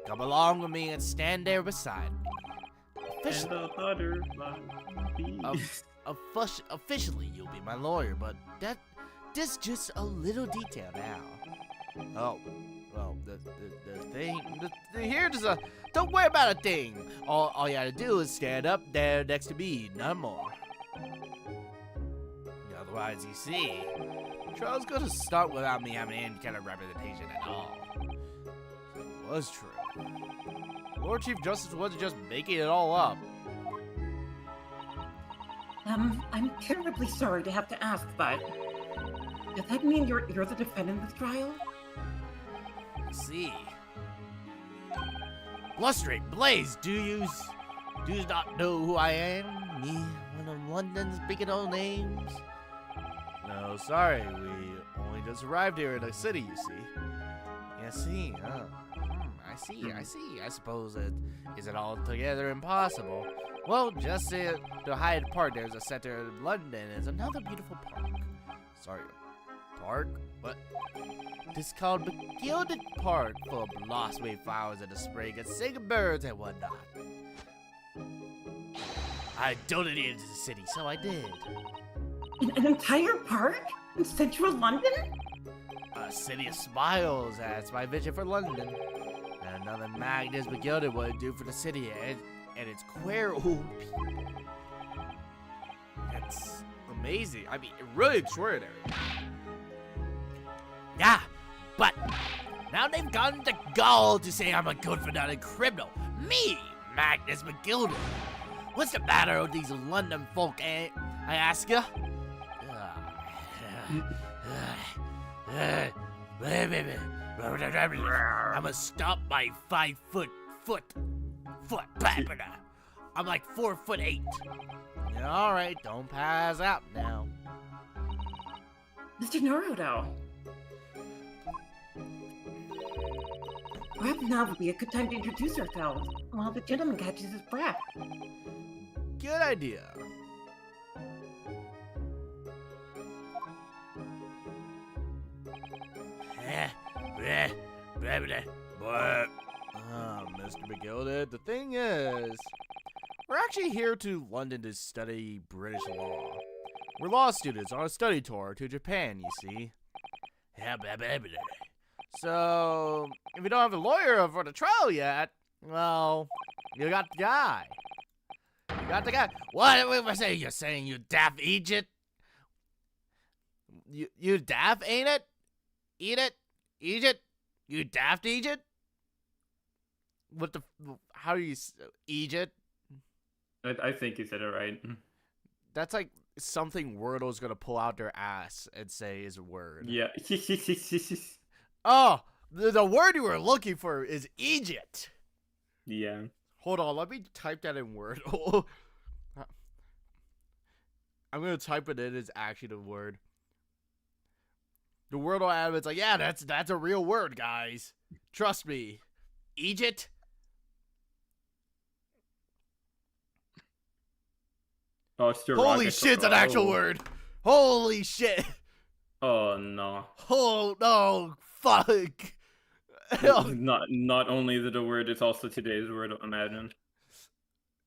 Come along with me and stand there beside me. And the butterflies. Officially, you'll be my lawyer, but this just a little detail now. Oh, well, the thing, here's a, don't worry about a thing. All you gotta do is stand up there next to me, none more. Otherwise, you see, the trial's gonna start without me having any kind of representation at all. So it was true. Lord Chief Justice wasn't just making it all up. I'm terribly sorry to have to ask, but does that mean you're the defendant in this trial? I see. Blustrate Blaze, do you not know who I am? Me, one of London's biggest old names? No, sorry, we only just arrived here in the city, you see. Yeah, see, I see. I suppose it isn't altogether impossible. Well, just to Hyde Park, there's a center in London. There's another beautiful park. Sorry, park? What? This is called Gilded Park, full of blossoming flowers in the spring and singing birds and whatnot. I donated to the city, so I did. An entire park in central London? A city of smiles, that's my vision for London. And another Magnus McGilded would do for the city and its queer old people. That's amazing. I mean, really extraordinary. Yeah, but now they've gotten the gall to say I'm a good-for-nothing criminal. Me, Magnus McGilded. What's the matter with these London folk, eh? I ask ya? I'ma stop my 5 foot. I'm like 4'8". Yeah, all right, don't pass out now. Mr. Naruto. Perhaps now would be a good time to introduce ourselves while the gentleman catches his breath. Good idea. Mr. McGilded, the thing is, we're actually here to London to study British law. We're law students on a study tour to Japan, you see. So, if you don't have a lawyer for the trial yet, well, you got the guy. You got the guy. What am I saying? You're saying you daft Egypt? You daft, ain't it? Eat it? Egypt? You daft Egypt? What the? How do you Egypt? I think you said it right. That's like something Wordle's gonna pull out their ass and say is a word. Yeah. Oh, the word you were looking for is Egypt. Yeah. Hold on, let me type that in Word. I'm gonna type it in as actually the word. The Wordle admin's like, yeah, that's a real word, guys. Trust me. Egypt. Oh, it's holy shit, it's an actual word. Holy shit. Oh no. Oh no, fuck. Not only is it a word, it's also today's word, imagine.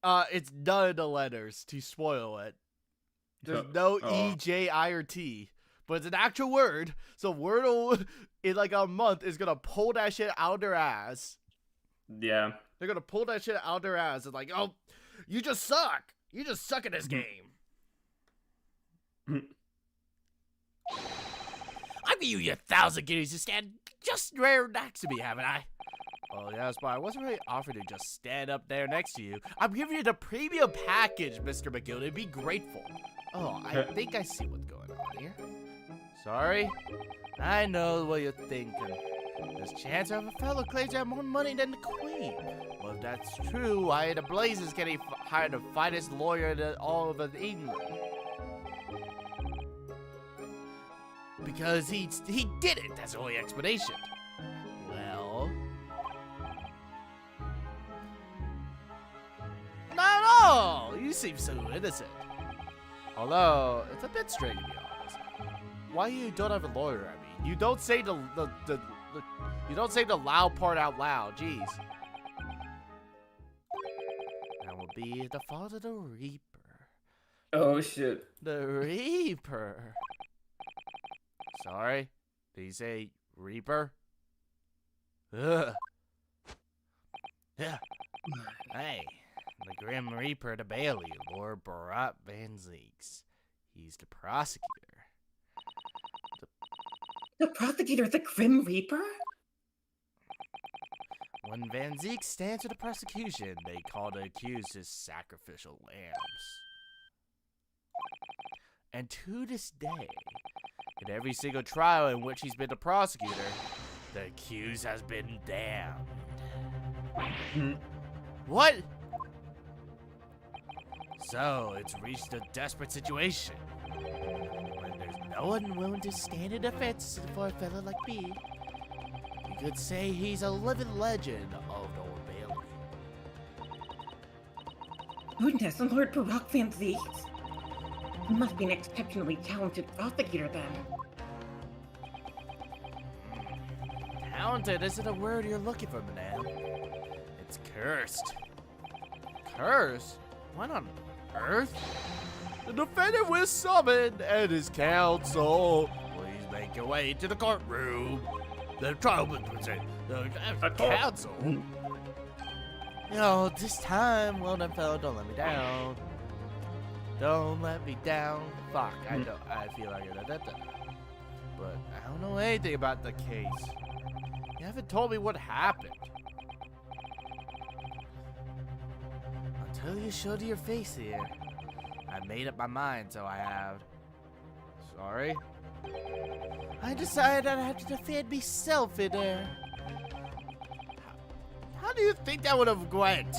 It's none of the letters to spoil it. There's no E, J, I, or T. But it's an actual word, so Wordle in like a month is gonna pull that shit out their ass. Yeah. They're gonna pull that shit out their ass and like, oh, you just suck. You just suck at this game. I give you 1,000 guineas to stand just right next to me, haven't I? Oh, yes, but I wasn't really offered to just stand up there next to you. I'm giving you the premium package, Mr. McGilded. Be grateful. Oh, I think I see what's going on here. Sorry. I know what you're thinking. There's chance of a fellow claims to have more money than the queen. Well, if that's true, why the blazes can he hire the finest lawyer in all of England? Because he did it. That's the only explanation. Well, not at all. You seem so innocent. Although it's a bit strange to be honest. Why you don't have a lawyer? I mean, you don't say the loud part out loud. Jeez. be the fault of the Reaper. Oh shit. The Reaper. Sorry? Did you say Reaper? Ugh. Yeah. Hey, the Grim Reaper to Bailey, Lord Barat Van Zeeks. He's the prosecutor. The prosecutor, the Grim Reaper? When Van Zeek stands for the prosecution, they call the accused his sacrificial lambs. And to this day, in every single trial in which he's been the prosecutor, the accused has been damned. What? So, it's reached a desperate situation. When there's no one willing to stand in defense for a fella like me, you could say he's a living legend of the Old Bailey. Goodness, Lord Barak Van Zeeks. He must be an exceptionally talented prosecutor then. Talented isn't a word you're looking for, madame. It's cursed. Cursed? What on earth? The defendant was summoned and his counsel. Please make your way to the courtroom. The trial was the counsel. You know, this time, well done, fellow, don't let me down. Don't let me down. Fuck, I feel like it. But I don't know anything about the case. You haven't told me what happened. Until you showed your face here, I made up my mind, so I have. Sorry? I decided I'd have to defend myself in there. How do you think that would have went?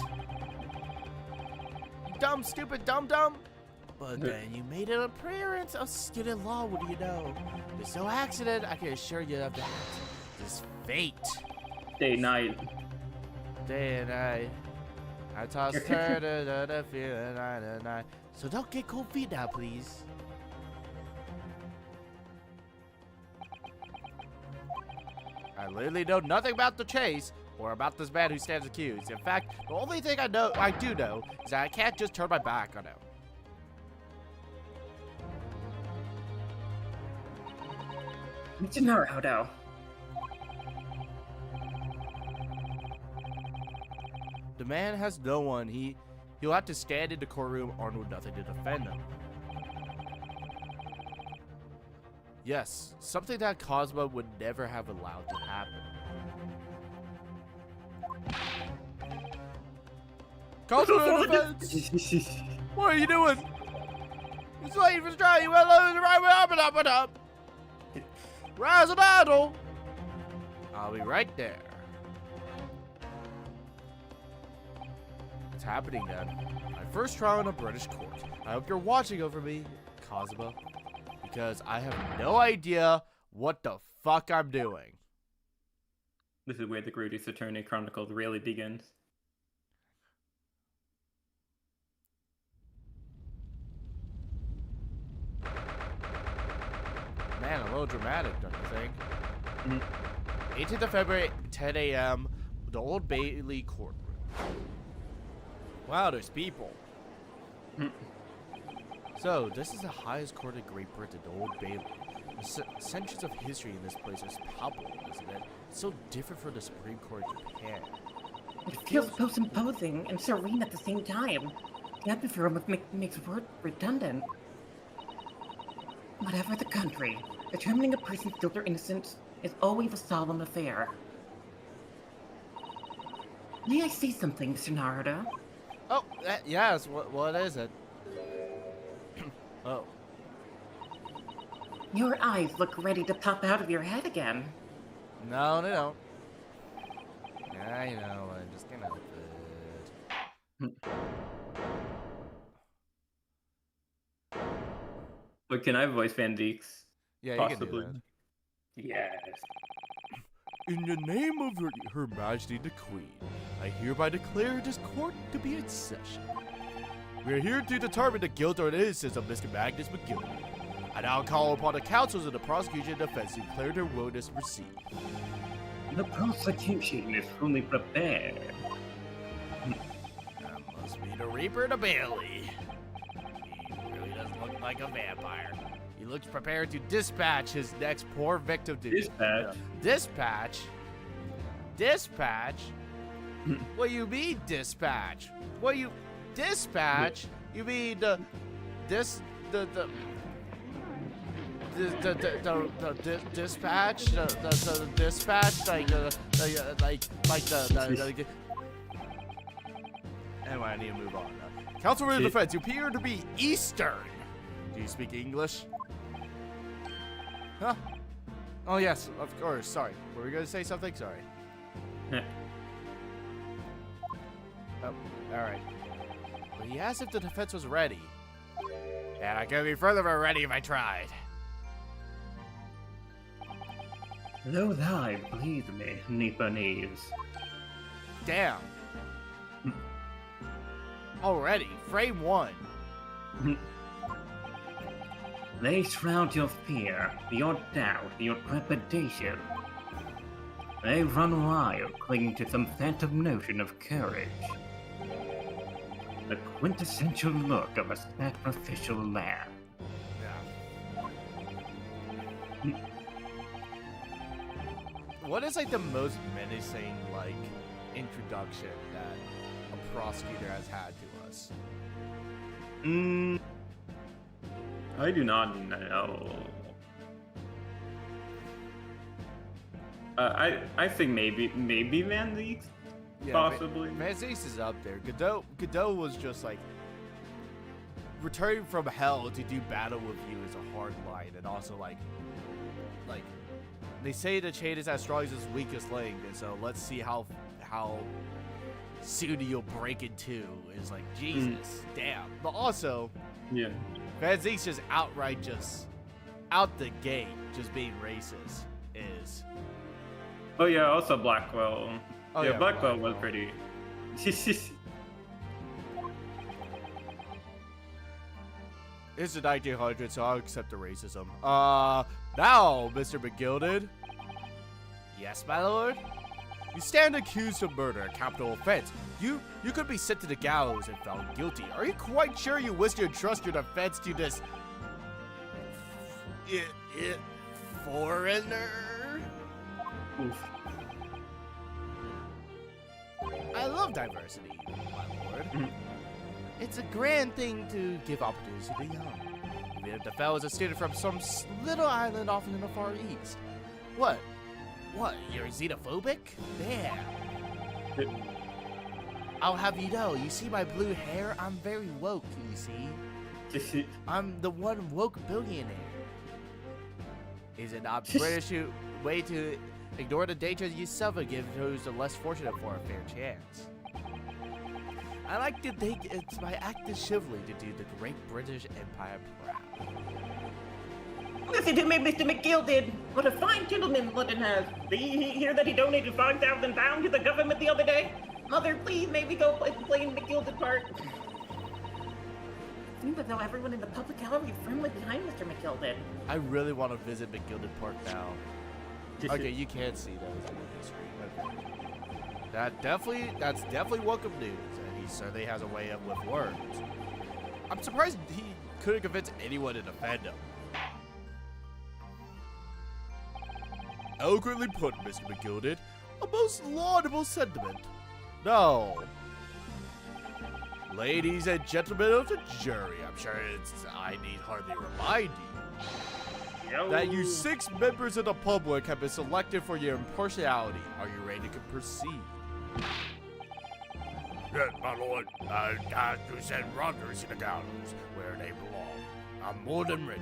Dumb, stupid, dumb? But then you made an appearance of student law, what do you know? There's no accident, I can assure you of that. This fate. Day night. Day and night. I toss her to feeling night and night. So don't get cold feet now, please. I literally know nothing about the chase or about this man who stands accused. In fact, the only thing I do know is that I can't just turn my back on him. Mr. Naruto. The man has no one. He'll have to stand in the courtroom armed with nothing to defend him. Yes, something that Cosmo would never have allowed to happen. Cosmo defense! What are you doing? He's waiting for his trial. You went lose right way up and up and up. Rise and battle. I'll be right there. What's happening then? My first trial in a British court. I hope you're watching over me, Cosmo, because I have no idea what the fuck I'm doing. This is where the Greatest Attorney Chronicles really begins. Man, a little dramatic, don't you think? Mm-hmm. 18th of February, 10 a.m., the Old Bailey courtroom. Wow, there's people. So, this is the highest court in Great Britain, the Old Bailey. The centuries of history in this place is palpable, isn't it? It's so different from the Supreme Court of Japan. It feels both imposing and serene at the same time. The atmosphere almost makes word redundant. Whatever the country, determining a person's guilt or innocence is always a solemn affair. May I say something, Mr. Naruto? Oh, yes, what is it? Oh. Your eyes look ready to pop out of your head again. No, they don't. I know, I'm just gonna But can I voice Van Deeks? Yeah, Possibly. you can do Yes. that. In the name of Her Majesty the Queen, I hereby declare this court to be in session. We are here to determine the guilt or innocence of Mr. Magnus McGill. I now call upon the counsels of the prosecution and defense to declare their willingness to proceed. The prosecution is fully prepared. That must be the Reaper to Bailey. He really does look like a vampire. He looks prepared to dispatch his next poor victim to Dispatch? Dispatch? Dispatch? What you mean dispatch? What you dispatch? You mean the dispatch the dispatch like anyway, I need to move on. Councilman of Defense, you appear to be Eastern. Do you speak English? Huh? Oh yes, of course. Sorry. Were we gonna say something? Sorry. Oh, alright. But he asked if the defense was ready. And I could be further ready if I tried. Though thy please me, Nipponese. Damn. Already, frame 1. They shroud your fear, your doubt, your trepidation. They run wild, clinging to some phantom notion of courage. The quintessential look of a sacrificial lamb. Yeah. What is like the most menacing like introduction that a prosecutor has had to us? I do not know. I think maybe Van Leek, possibly. Van Zeus is up there. Godot was just like returning from hell to do battle with you is a hard line, and also like they say the chain is as strong as its weakest link, and so let's see how soon you'll break it too. Is like Jesus, damn. But also, Yeah. Van Zeke's just outright just out the gate just being racist is. Oh yeah, also Blackwell. Oh, yeah, yeah, Blackwell was Blackwell. pretty. It's the 1900s, so I'll accept the racism. Now, Mr. McGilded. Yes, my lord? You stand accused of murder, a capital offense. You could be sent to the gallows if found guilty. Are you quite sure you wish to entrust your defense to this foreigner? Oof. I love diversity, my lord. It's a grand thing to give opportunities to the young. Even if the fellow is a student from some little island off in the Far East. What? What? You're xenophobic? Damn. I'll have you know, you see my blue hair? I'm very woke, you see. I'm the one woke billionaire. Is it not British way to ignore the dangers you suffer and give those the less fortunate for a fair chance? I like to think it's my act of chivalry to do the great British Empire proud. Listen to me, Mr. McGilded. What a fine gentleman London has. Did you hear that he donated £5,000 to the government the other day? Mother, please, maybe go play in the McGilded part. It seems as though everyone in the public gallery is firmly behind Mr. McGilded. I really want to visit McGilded Park now. Okay, you can't see those on the screen. Okay. That's definitely welcome news, and he certainly has a way of with words. I'm surprised he couldn't convince anyone to defend him. Eloquently put, Mr. McGilded. A most laudable sentiment. No. Ladies and gentlemen of the jury, I'm sure I need hardly remind you that you 6 members of the public have been selected for your impartiality. Are you ready to proceed? Yes, my lord. I have to send robbers to the gallows where they belong. I'm more than ready.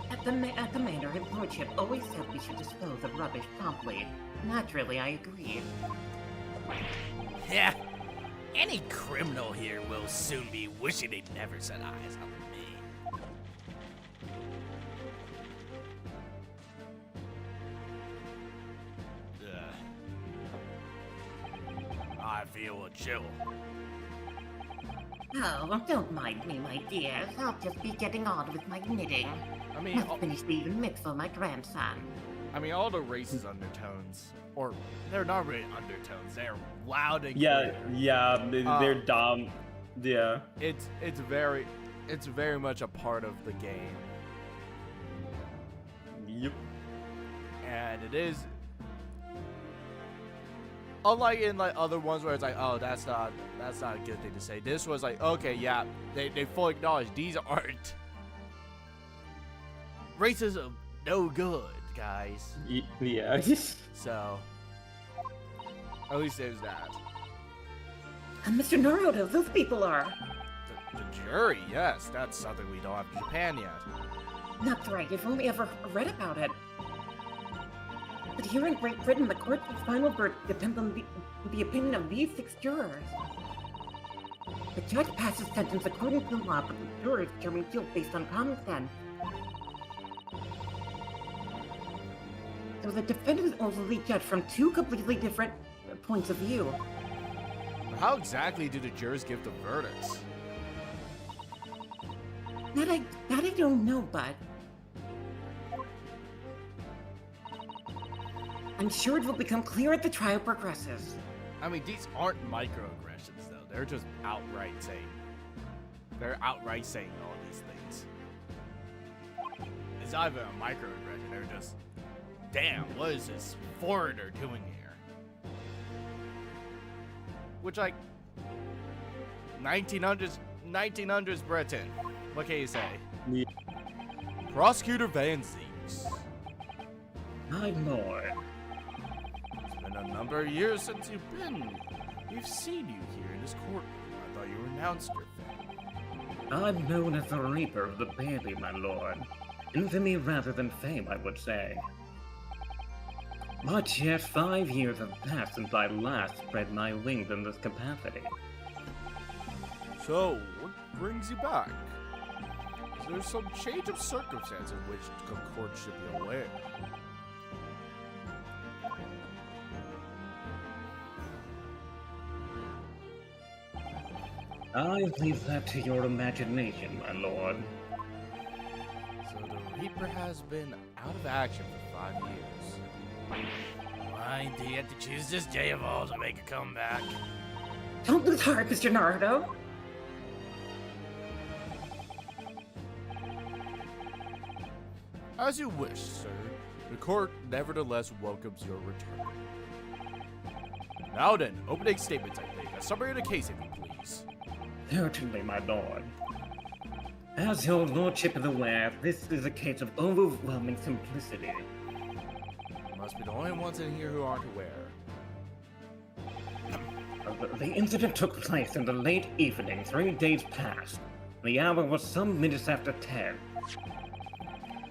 At the manor, his lordship always said we should dispose of rubbish promptly. Naturally, I agree. Yeah. Any criminal here will soon be wishing they'd never set eyes on me. I feel a chill. Oh, don't mind me, my dears. I'll just be getting on with my knitting. I mean, Must finish the mix for my grandson. all the racist undertones, or they're not really undertones. They're loud and Yeah, clear. yeah, they're dumb. Yeah. It's very much a part of the game, Yep. and it is. Unlike in like other ones where it's like, oh, that's not a good thing to say. This was like, okay, yeah, they fully acknowledge these aren't racism, no good, guys. Yeah. So at least there's that. And Mr. Naruto, those people are. The jury, yes, that's something we don't have in Japan yet. That's right, you've only ever read about it. But here in Great Britain, the court's final verdict depends on the opinion of these 6 jurors. The judge passes sentence according to law, but the jurors determine guilt based on common sense. So the defendant is ultimately judged from 2 completely different points of view. How exactly do the jurors give the verdicts? That I don't know, bud. I'm sure it will become clear as the trial progresses. I mean, these aren't microaggressions, though. They're just outright saying. They're outright saying all these things. It's not even a microaggression. They're just, damn, what is this foreigner doing here? Which, like, 1900s Britain. What can you say? Yeah. Prosecutor Van Zeeks. My lord. It's been a number of years since you've been. We've seen you here in this courtroom. I thought you renounced your faith. I'm known as the Reaper of the Baby, my lord. Infamy rather than fame, I would say. But yet 5 years have passed since I last spread my wings in this capacity. So, what brings you back? Is there some change of circumstance in which the court should be aware? I leave that to your imagination, my lord. So the Reaper has been out of action for 5 years. Why do you have to choose this day of all to make a comeback? Don't lose heart, Mr. Naruto! As you wish, sir. The court nevertheless welcomes your return. Now then, opening statements, I think. A summary of the case, if you please. Certainly, my lord. As your lordship is aware, this is a case of overwhelming simplicity. You must be the only ones in here who aren't aware. The incident took place in the late evening, 3 days past. The hour was some minutes after 10.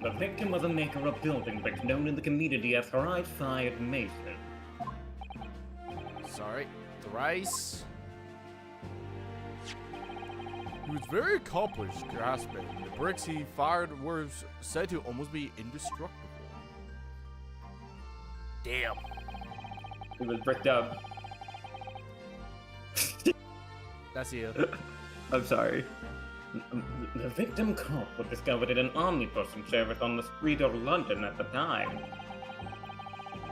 The victim was a maker of building bricks known in the community as Fried Mason. Sorry, thrice. He was very accomplished craftsman. The bricks he fired were said to almost be indestructible. Damn. It was bricked up. That's you. I'm sorry. The victim cop was discovered in an omnibus in service on the street of London at the time.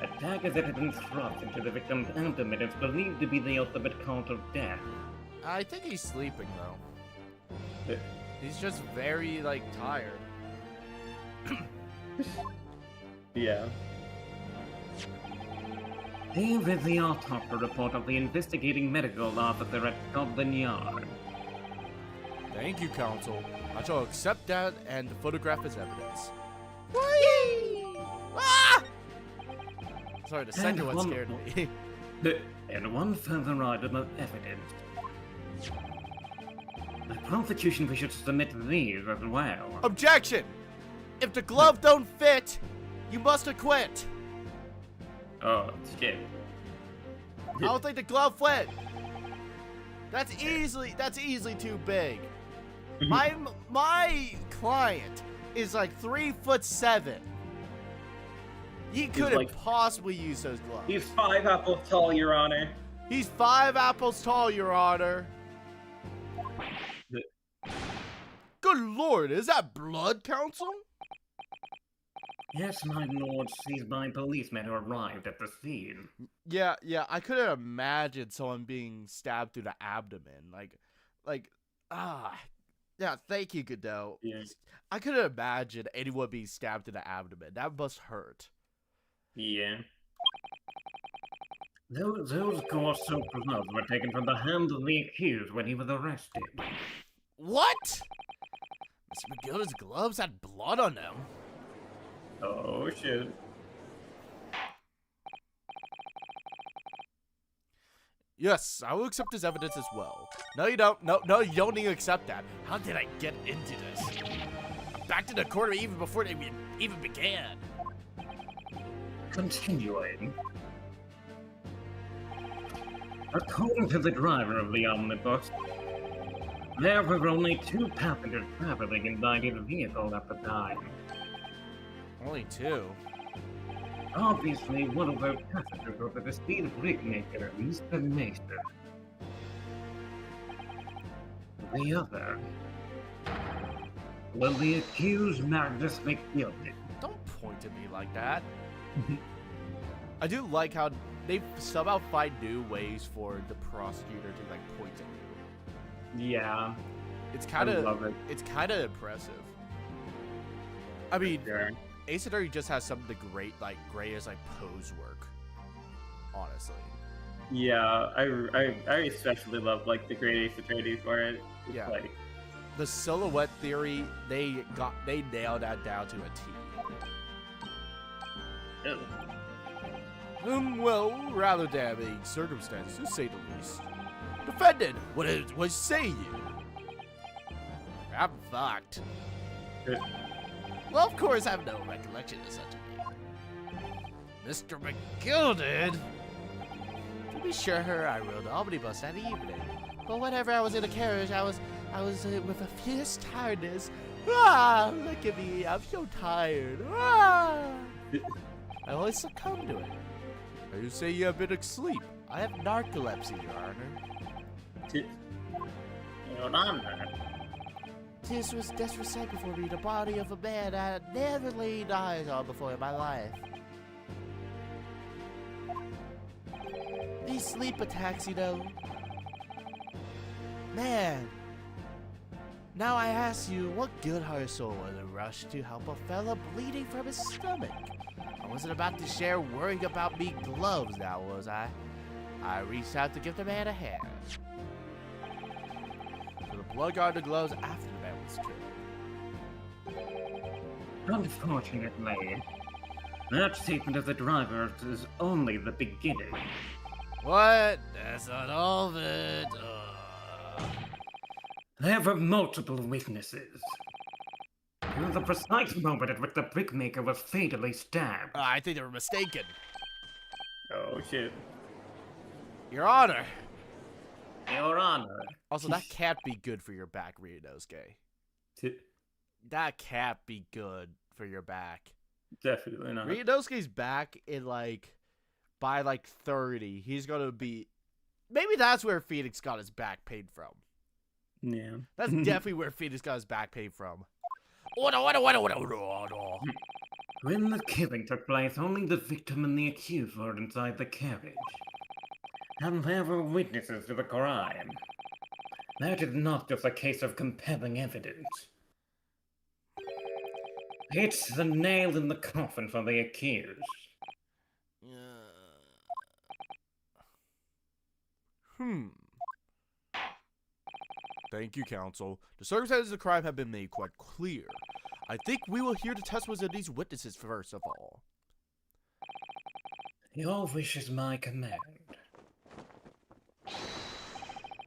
A dagger that had been thrust into the victim's abdomen is believed to be the ultimate cause of death. I think he's sleeping though. Yeah. He's just very like tired. Yeah. Here is the autopsy report of the investigating medical officer at Scotland Yard. Thank you, counsel. I shall accept that and photograph as evidence. Whee! Ah! Sorry, the second one scared me. And one further item of evidence. The prosecution wishes to submit these as well. Objection! If the glove don't fit, you must acquit. Oh, shit. I don't think the glove fit. That's easily too big. My client is like 3'7". He couldn't like- possibly use those gloves. He's 5 apples tall, Your Honor. He's 5 apples tall, Your Honor. Good Lord, is that blood, counsel? Yes, my lord, seized by policemen who arrived at the scene. Yeah, I couldn't imagine someone being stabbed through the abdomen. Like, Like, ah. Yeah, thank you, Godot. Yeah. I couldn't imagine anyone being stabbed in the abdomen. That must hurt. Yeah. Those gore soaked gloves were taken from the hand of the accused when he was arrested. What? Mr. McGilda's gloves had blood on them. Oh shit. Yes, I will accept this evidence as well. No, you don't. No, you don't need to accept that. How did I get into this? Back to the corner even before they even began. Continuing. According to the driver of the omnibus, there were only 2 passengers traveling inside his vehicle at the time. Only 2. Obviously, one of those passengers was the deceased brickmaker, Mr. Mason. The other was the accused Magnus McGilden. Don't point at me like that. I do like how they somehow find new ways for the prosecutor to like point at you. Yeah, It's I kind of love it. it's kind of impressive. I mean, Sure. Ace Attorney just has some of the greatest like pose work. Honestly. Yeah, I especially love like the Great Ace Attorney for it. It's Yeah. like, The silhouette theory, they nailed that down to a T. Well, rather damning circumstances, to say the least. Defendant, what say you? I'm fucked. Well, of course, I have no recollection of such a thing. Mr. McGilden! To be sure, I rode the omnibus that evening. But whenever I was in a carriage, I was with a fierce tiredness. Ah, look at me, I'm so tired. Ah! I always succumb to it. You say you have been asleep. I have narcolepsy, Your Honor. Your Honor. This was desperate before me, the body of a man I had never laid eyes on before in my life. These sleep attacks, you know. Man. Now I ask you, what good-hearted soul was a rush to help a fella bleeding from his stomach? I wasn't about to share worrying about me gloves now, was I? I reached out to give the man a hand. So the blood got on the gloves after the man was killed. Unfortunately, that statement of the driver is only the beginning. What? That's not all of it. There were multiple witnesses. To the precise moment at which the brickmaker was fatally stabbed. I think they were mistaken. Oh shit. Your Honor. Your Honor. Also, that can't be good for your back, Ryunosuke. That can't be good for your back. Definitely not. Ryunosuke's back in by 30. He's gonna be. Maybe that's where Phoenix got his back pain from. Yeah. That's definitely where Phoenix got his back pain from. When the killing took place, only the victim and the accused were inside the carriage. And there were witnesses to the crime. That is not just a case of compelling evidence. It's the nail in the coffin for the accused. Thank you, counsel. The circumstances of the crime have been made quite clear. I think we will hear the testimonies of these witnesses first of all. Your wish is my command.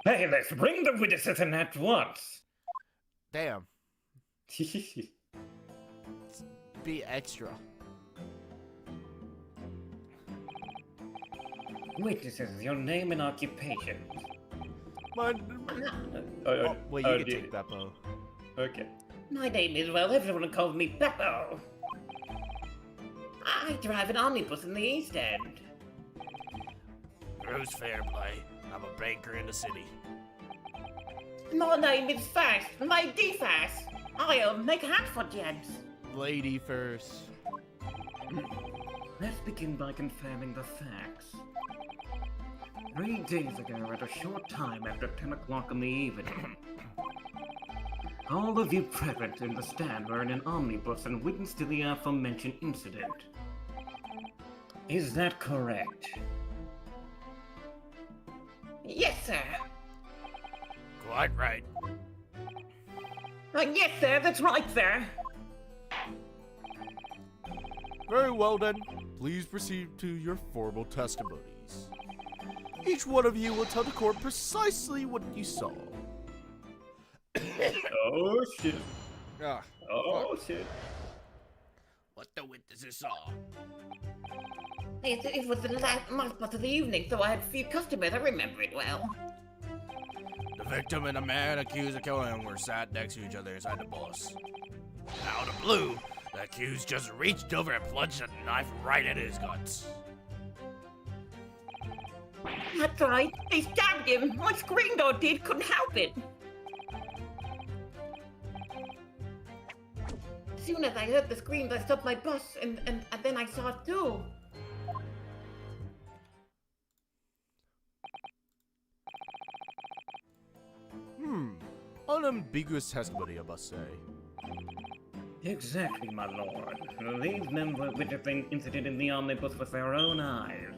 Hey, let's bring the witnesses in at once! Damn. Be extra. Witnesses, your name and occupation. Wait, you can take that, Bo. Okay. My name is, well, everyone calls me Beppo. I drive an omnibus in the East End. Rose Fairplay. I'm a banker in the city. My name is Fast, my D-Fast. I'll make hats for gents. Lady first. Let's begin by confirming the facts. 3 days ago, at a short time after 10 o'clock in the evening, all of you present in the stand were in an omnibus and witnessed to the aforementioned incident. Is that correct? Yes, sir. Quite right. Yes, sir, that's right, sir. Very well then, please proceed to your formal testimonies. Each one of you will tell the court precisely what you saw. Oh shit. Ah, Oh shit. what the witnesses saw. It was the last part of the evening, so I had a few customers. I remember it well. The victim and a man accused of killing him were sat next to each other inside the bus. Out of the blue, the accused just reached over and plunged a knife right in his guts. That's right. They stabbed him. I screamed or did. Couldn't help it. As soon as I heard the screams, I stopped my bus, and then I saw it too. Unambiguous testimony, I must say. Exactly, my lord. These men were witnessing the incident in the omnibus with their own eyes.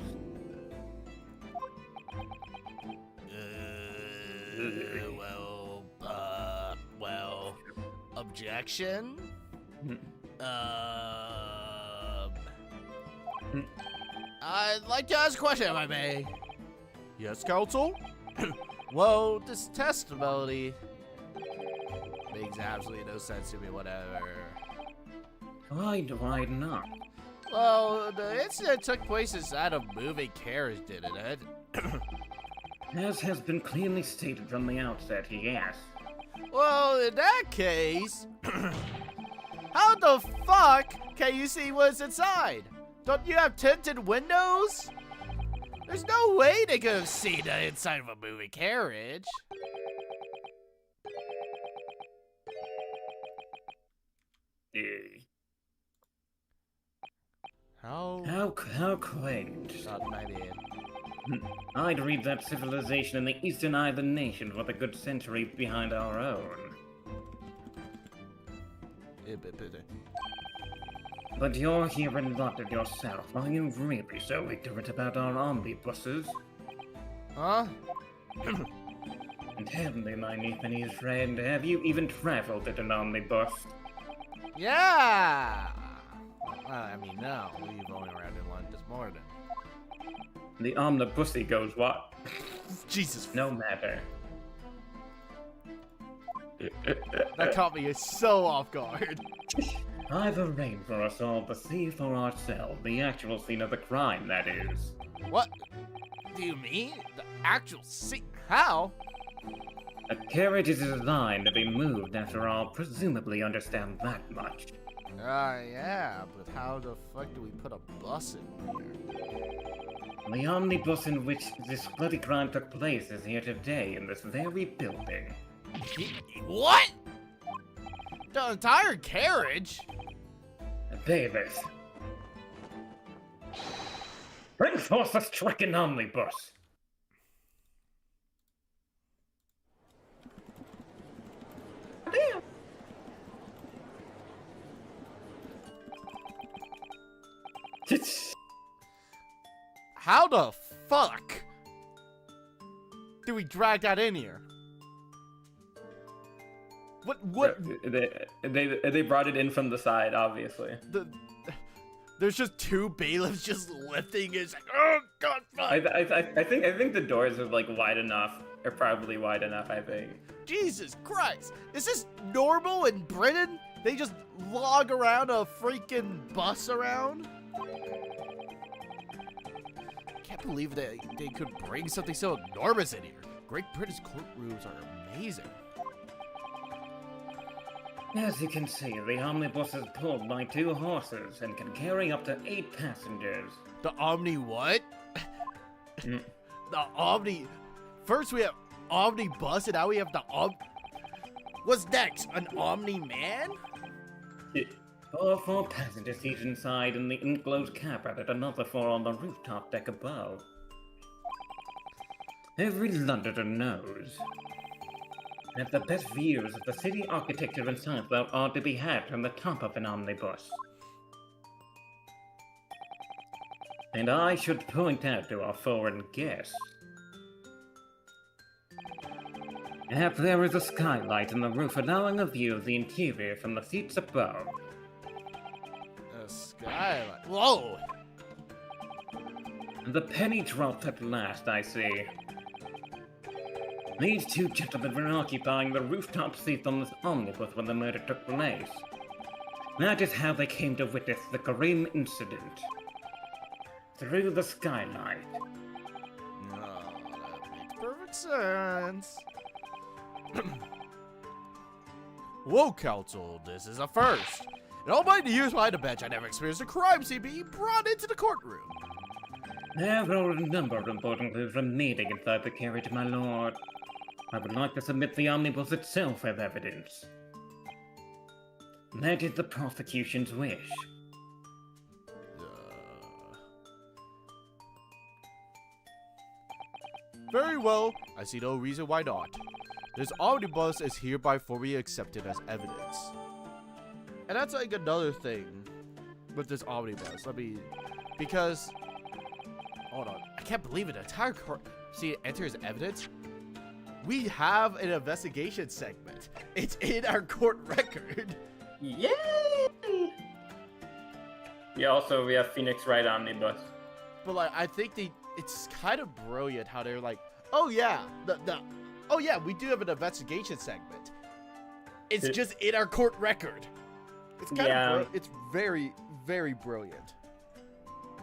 Well, objection? I'd like to ask a question, if I may. Yes, counsel? Well, this testimony makes absolutely no sense to me, whatever. Why not? Well, the incident took place inside a moving carriage, didn't it? As has been clearly stated from the outset, yes. Well, in that case, how the fuck can you see what's inside? Don't you have tinted windows? There's no way they could have seen the inside of a moving carriage. How How quaint. not my bad. I'd read that civilization in the Eastern Island nations with a good century behind our own. But you're here in London yourself. Are you really so ignorant about our omnibuses? Huh? And tell me, my Nephanese friend, have you even traveled in an omnibus? Yeah! Well, I mean, no. We've only around in London this morning. The omnibusy goes what? Jesus. No matter. That caught me so off guard. I've arranged for us all to see for ourselves the actual scene of the crime, that is. What do you mean? The actual scene? How? A carriage is designed to be moved, after all, presumably understand that much. Yeah, but how the fuck do we put a bus in here? The omnibus in which this bloody crime took place is here today in this very building. What? The entire carriage? Davis. Bring forth the stricken omnibus! Damn. How the fuck do we drag that in here? What? They brought it in from the side, obviously. There's just two bailiffs just lifting it. It's like, oh god, fuck. I think the doors are like wide enough. They're probably wide enough, I think. Jesus Christ. Is this normal in Britain? They just log around a freaking bus around? I can't believe they could bring something so enormous in here. Great British courtrooms are amazing. As you can see, the omnibus is pulled by 2 horses and can carry up to 8 passengers. The Omni what? The Omni... First we have Omnibus and now we have the What's next? An Omni-Man? 4 passenger seats inside and the enclosed cabin and another 4 on the rooftop deck above. Every Londoner knows that the best views of the city architecture and science are to be had from the top of an omnibus. And I should point out to our foreign guests that there is a skylight in the roof allowing a view of the interior from the seats above. A skylight. Whoa! The penny drops at last, I see. These two gentlemen were occupying the rooftop seats on this omnibus when the murder took place. That is how they came to witness the Kareem incident. Through the skylight. Oh, that makes perfect sense. Whoa, Counsel, this is a first. In all my years behind a bench, I never experienced a crime scene being brought into the courtroom. There are a number of important clues remaining inside the carriage, my lord. I would like to submit the omnibus itself as evidence. That is the prosecution's wish. Very well, I see no reason why not. This omnibus is hereby formally accepted as evidence. And that's like another thing with this omnibus. Because, hold on, I can't believe it. The entire court, see, it enters evidence. We have an investigation segment. It's in our court record. Yay! Yeah, also we have Phoenix Wright Omnibus. But like, I think it's kind of brilliant how they're like, oh yeah, oh yeah, we do have an investigation segment. It's just in our court record. It's kind of it's very, very brilliant.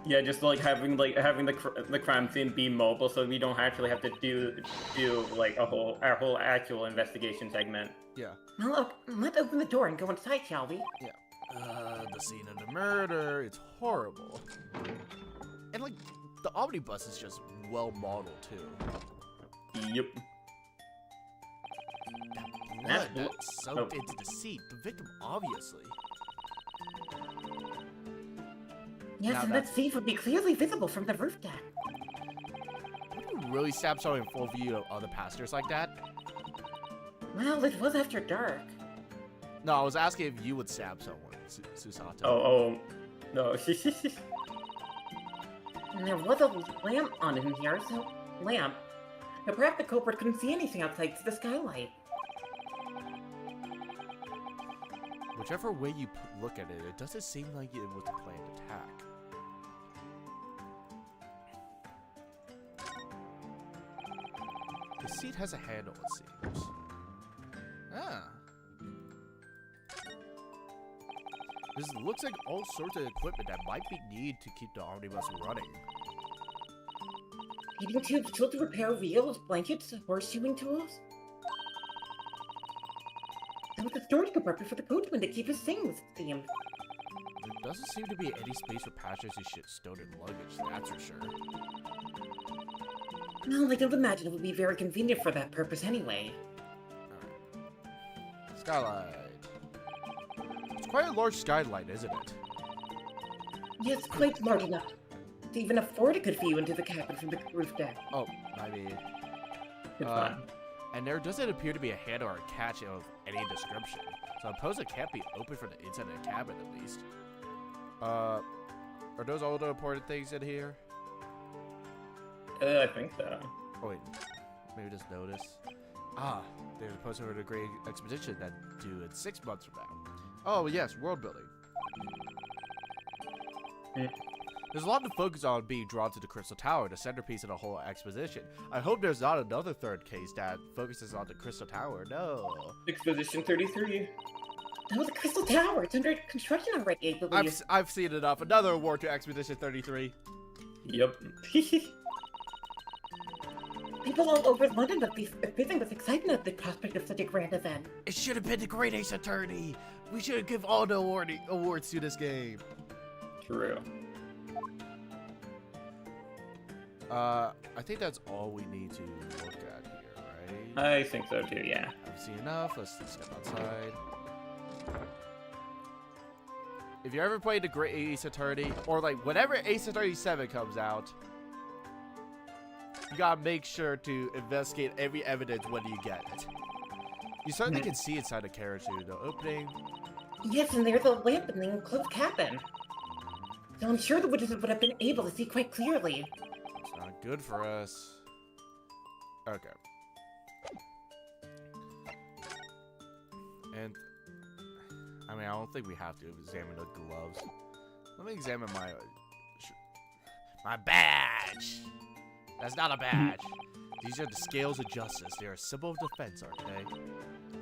Yeah, just like having the crime scene be mobile, so we don't actually have to do like our whole actual investigation segment. Yeah. Now look, let's open the door and go inside, shall we? Yeah. The scene of the murder, it's horrible. And like, the omnibus is just well modeled too. Yep. That blood that soaked into the seat, the victim obviously. Yes, Now and that thief would be clearly visible from the roof deck. Would you really stab someone in full view of other passengers like that? Well, it was after dark. No, I was asking if you would stab someone, Susato. Oh, no. And there was a lamp on in here, so but perhaps the culprit couldn't see anything outside the skylight. Whichever way you look at it, it doesn't seem like it was a planned attack. The seat has a handle, it seems. Ah. This looks like all sorts of equipment that might be needed to keep the omnibus running. Heating tubes tool to repair wheels, blankets, horseshoeing tools. There was a storage compartment for the coachman to keep his things, it seemed. There doesn't seem to be any space for passengers who should stowed in luggage, that's for sure. No, I don't imagine it would be very convenient for that purpose anyway. Alright. Skylight. It's quite a large skylight, isn't it? Yes, quite large enough to even afford a good view into the cabin from the roof deck. Oh, I mean... It's fine. And there doesn't appear to be a handle or a catch of any description. So I suppose it can't be open from the inside of the cabin, at least. Are those all the important things in here? I think so. Oh wait, maybe just notice. Ah, there's a poster for the Great Expedition that due in 6 months from now. Oh yes, world building. There's a lot to focus on being drawn to the Crystal Tower, the centerpiece of the whole exposition. I hope there's not another third case that focuses on the Crystal Tower. No. Exposition 33. That was the Crystal Tower. It's under construction already, I believe. I've seen enough. Another award to Expedition 33. Yep. People all over London must be fizzing with excitement at the prospect of such a grand event. It should have been the Great Ace Attorney. We should give all the awards to this game. True. I think that's all we need to look at here, right? I think so too, yeah. I've seen enough. Let's step outside. If you ever played the Great Ace Attorney, or like whenever Ace Attorney 7 comes out, You gotta make sure to investigate every evidence when you get it. You certainly can see inside the carriage through the opening. Yes, and there's a lamp in the enclosed cabin. So I'm sure the witnesses would have been able to see quite clearly. It's not good for us. Okay. And I mean, I don't think we have to examine the gloves. Let me examine my badge. That's not a badge. These are the scales of justice. They're a symbol of defense, aren't they?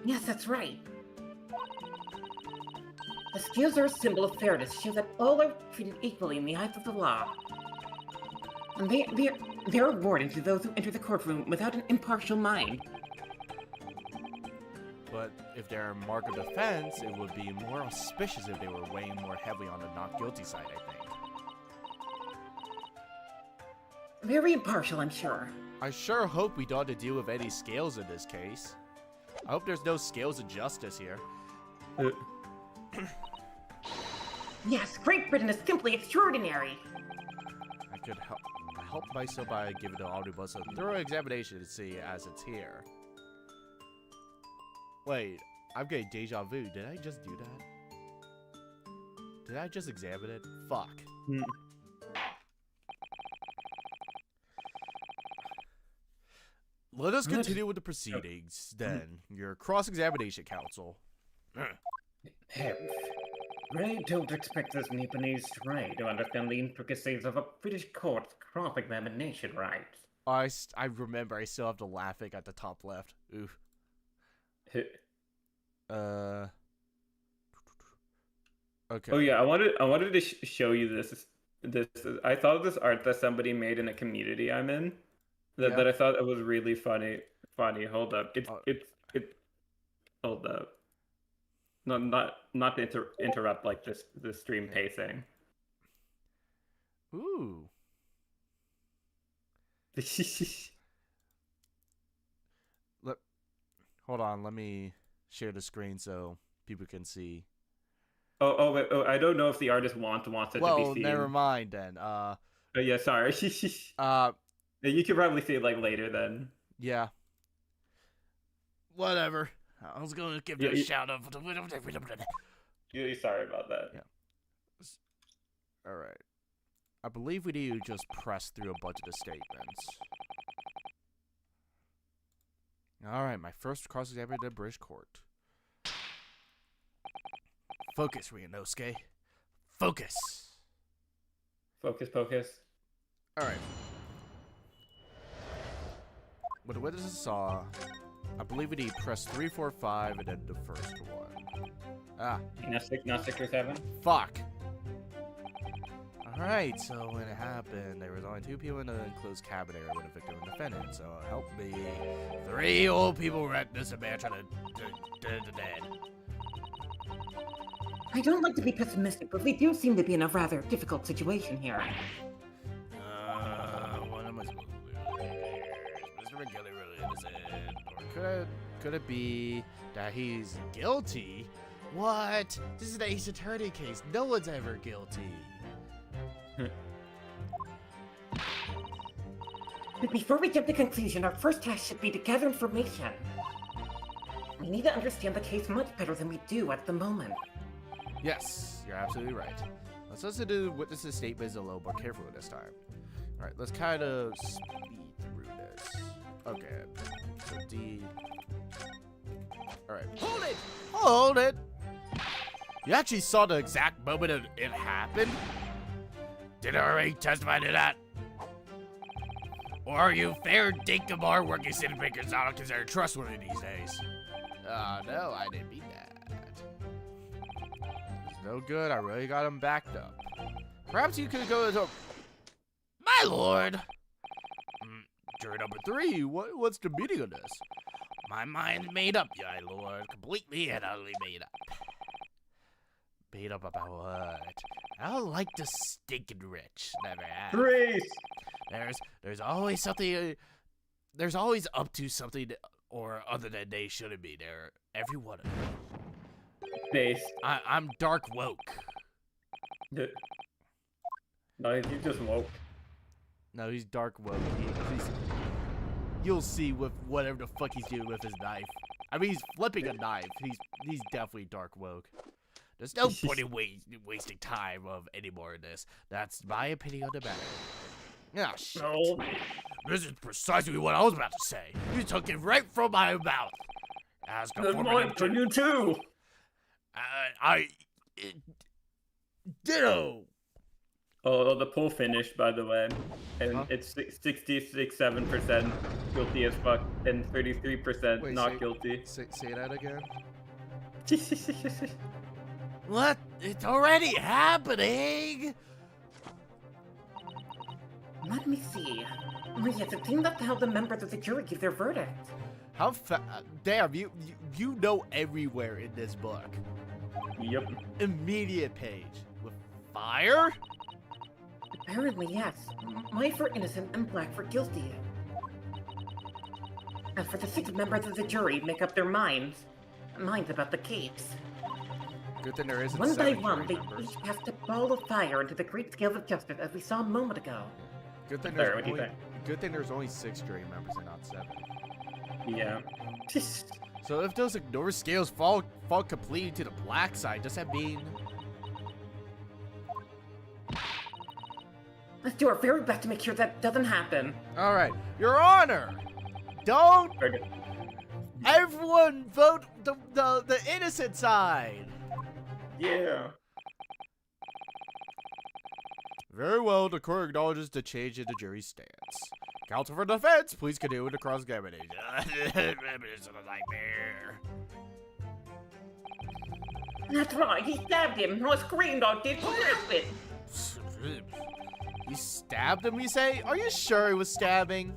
Yes, that's right. The scales are a symbol of fairness, show that all are treated equally in the eyes of the law. And they're rewarding to those who enter the courtroom without an impartial mind. But if they're a mark of defense, it would be more auspicious if they were weighing more heavily on the not guilty side, I think. Very impartial, I'm sure. I sure hope we don't have to deal with any scales in this case. I hope there's no scales of justice here. Yes, Great Britain is simply extraordinary. I could help myself by giving the omnibus a thorough examination to see as it's here. Wait, I'm getting deja vu. Did I just do that? Did I just examine it? Fuck. Let us continue with the proceedings, then. Your cross-examination, counsel. Ray don't expect this Nipponese Ray to understand the intricacies of a British court's cross-examination rights. I remember I still have the laughing at the top left. Oof. Okay. Oh yeah, I wanted to show you this. I thought of this art that somebody made in a community I'm in. That I thought it was really funny. Hold up. Hold up. No, not to interrupt like this stream pacing. Ooh. Hold on, let me share the screen so people can see. Wait, I don't know if the artist wants it to be seen. Well, never mind then. Oh yeah, sorry. You could probably see it like later then. Yeah. Whatever. I was going to give it a shout out. Really sorry about that. Yeah. All right. I believe we need to just press through a bunch of the statements. All right, my first cross-examination in the British court. Focus, Ryunosuke. Focus. Focus. All right. What the witnesses saw, I believe we need to press 3, 4, 5, and then the first one. Not 6 or 7? Fuck. Alright, so when it happened, there was only 2 people in the enclosed cabin area with a victim and defendant, so help me. 3 old people were at this man trying to dead. I don't like to be pessimistic, but we do seem to be in a rather difficult situation here. What am I supposed to do? Is Mr. McGilly really innocent? Or could it be that he's guilty? What? This is the Ace Attorney case. No one's ever guilty. But before we jump to conclusion, our first task should be to gather information. We need to understand the case much better than we do at the moment. Yes, you're absolutely right. Let's listen to witnesses' statements a little more carefully this time. Alright, let's kind of speed through this. Okay, so D. Alright. Hold it! Hold it! You actually saw the exact moment it happened? Did I already testify to that? Or are you fair dinkum working city makers not considered trustworthy these days? No, I didn't mean that. It's no good, I really got him backed up. Perhaps you could go to... My lord! Jury number 3, what's the meaning of this? My mind's made up, my lord. Completely and utterly made up. Made up about what? I don't like the stinking rich. Never have. Grace! There's always something. There's always up to something or other than they shouldn't be there. Every one of them. Base. I'm dark woke. No, he's just woke. No, he's dark woke. you'll see with whatever the fuck he's doing with his knife. I mean, he's flipping a knife. He's definitely dark woke. There's no point in wasting time of any more of this. That's my opinion on the matter. Ah, shit. No. This is precisely what I was about to say. You took it right from my mouth. As Good morning to you too. Ditto. Oh, the poll finished, by the way, and it's 66.7% guilty as fuck, and 33% not guilty. Say that again. What? It's already happening. Let me see. Oh, yes, it seems that's how the members of the jury give their verdict. How damn, you know everywhere in this book. Yep. Immediate page. With fire? Apparently, yes. White for innocent and black for guilty. As for the 6 members of the jury make up their minds about the case. Good thing there isn't One by 7 one, jury they members. each cast a ball of fire into the great scales of justice as we saw a moment ago. Good thing Sorry, what do you there's only 6 jury members and not 7. Yeah. So if those ignored scales fall completely to the black side, does that mean? Let's do our very best to make sure that doesn't happen. All right, Your Honor, don't everyone vote the innocent side. Yeah. Very well, the court acknowledges the change in the jury's stance. Counsel for defense, please continue with the cross-examination. Evidence of a nightmare. That's right, he stabbed him. I screamed, I did. What happened? You stabbed him, you say? Are you sure he was stabbing?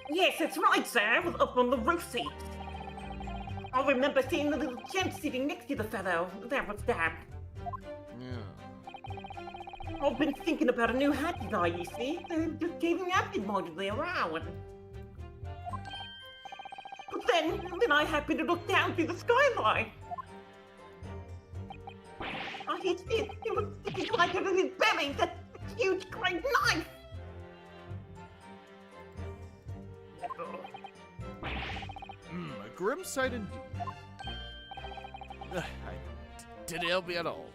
Yes, that's right, sir. I was up on the roof seat. I remember seeing the little gent sitting next to the fellow that was stabbed. Yeah. I've been thinking about a new hat design, you see. Just giving absent-mindedly around. But then I happened to look down through the skylight. It was sticking right out of his belly, that huge great knife. A grim sight indeed. I didn't help me at all.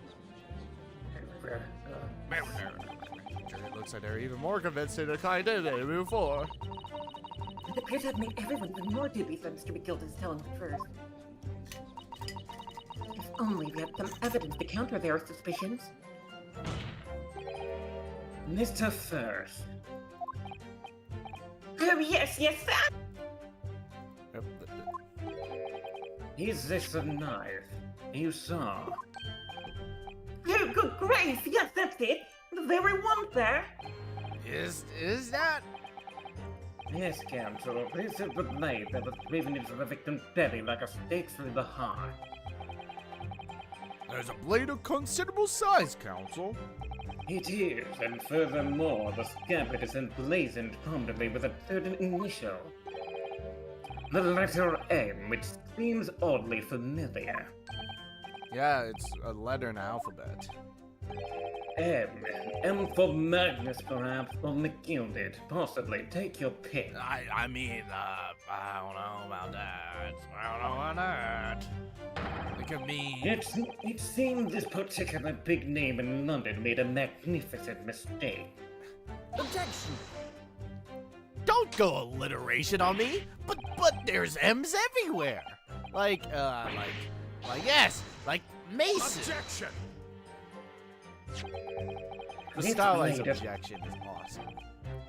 It looks like they're even more convincing than I did before. It appears to have made everyone even more dubious that Mr. McGill is telling the truth. If only we had some evidence to counter their suspicions. Mr. First. Oh, yes, sir. Yep. Is this a knife you saw? Oh, good grief. Yes, that's it. The very one, sir. Is that? Yes, Counsel. This is the blade that was driven into the victim's belly like a stake through the heart. There's a blade of considerable size, Counsel. It is, and furthermore, the scabbard is emblazoned prominently with a certain initial. The letter M, which seems oddly familiar. Yeah, it's a letter in the alphabet. M for Magnus, perhaps, or McGilded, possibly. Take your pick. I mean, I don't know about that. I don't know about that. It could mean... It seems this particular big name in London made a magnificent mistake. Objection! Don't go alliteration on me! But there's M's everywhere! Like yes! Like Mason! Objection! The This stylized blade of- objection is awesome.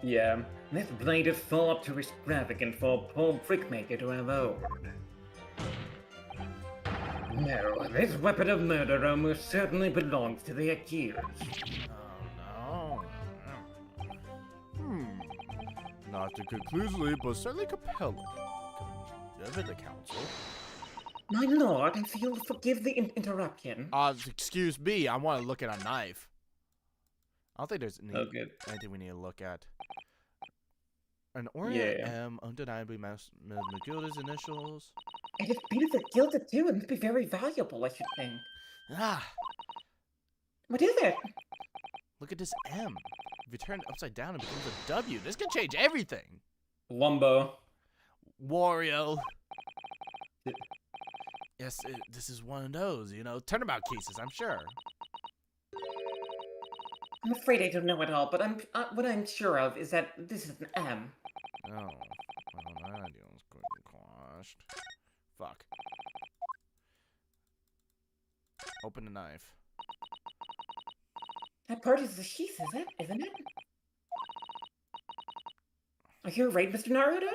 Yeah. This blade is far too extravagant for a poor brickmaker to have owned. No, this weapon of murder almost certainly belongs to the accused. Oh no. Not too conclusively, but certainly compelling. Give it the counsel. My lord, if you'll forgive the interruption. Excuse me, I want to look at a knife. I don't think there's anything we need to look at. An Orient M, undeniably McGilda's initials. It is beautifully gilded too, and must be very valuable, I should think. Ah, What is it? look at this M. If you turn it upside down, it becomes a W. This can change everything. Lumbo. Wario. Yes, this is one of those, you know, turnabout cases, I'm sure. I'm afraid I don't know it all, but what I'm sure of is that this is an M. Oh, well, that deal's good and quashed. Fuck. Open the knife. That part is the sheath, isn't it? Are you right, Mr. Naruto?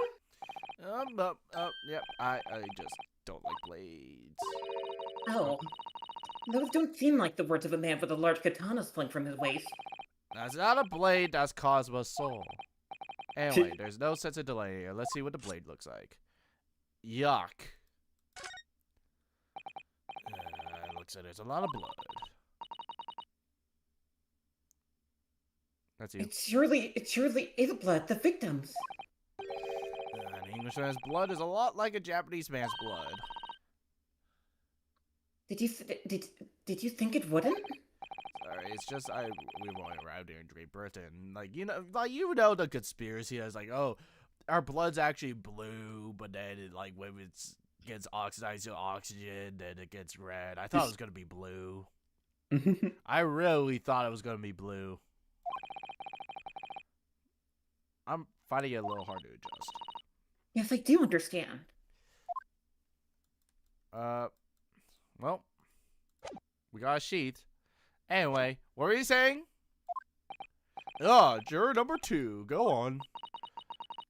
Yep, I just don't like blades. Oh. Those don't seem like the words of a man with a large katana slung from his waist. That's not a blade, that's Cosmo's soul. Anyway, there's no sense of delay here. Let's see what the blade looks like. Yuck. Looks like there's a lot of blood. That's you. It surely is blood, the victim's. An Englishman's blood is a lot like a Japanese man's blood. Did you think it wouldn't? Sorry, it's just we were going around here in Great Britain, like you know the conspiracy is like, oh, our blood's actually blue, but then it, like when it gets oxidized to oxygen, then it gets red. I thought it was gonna be blue. I really thought it was gonna be blue. I'm finding it a little hard to adjust. Yes, I do understand. Well, we got a sheet. Anyway, what were you saying? Juror number 2, go on.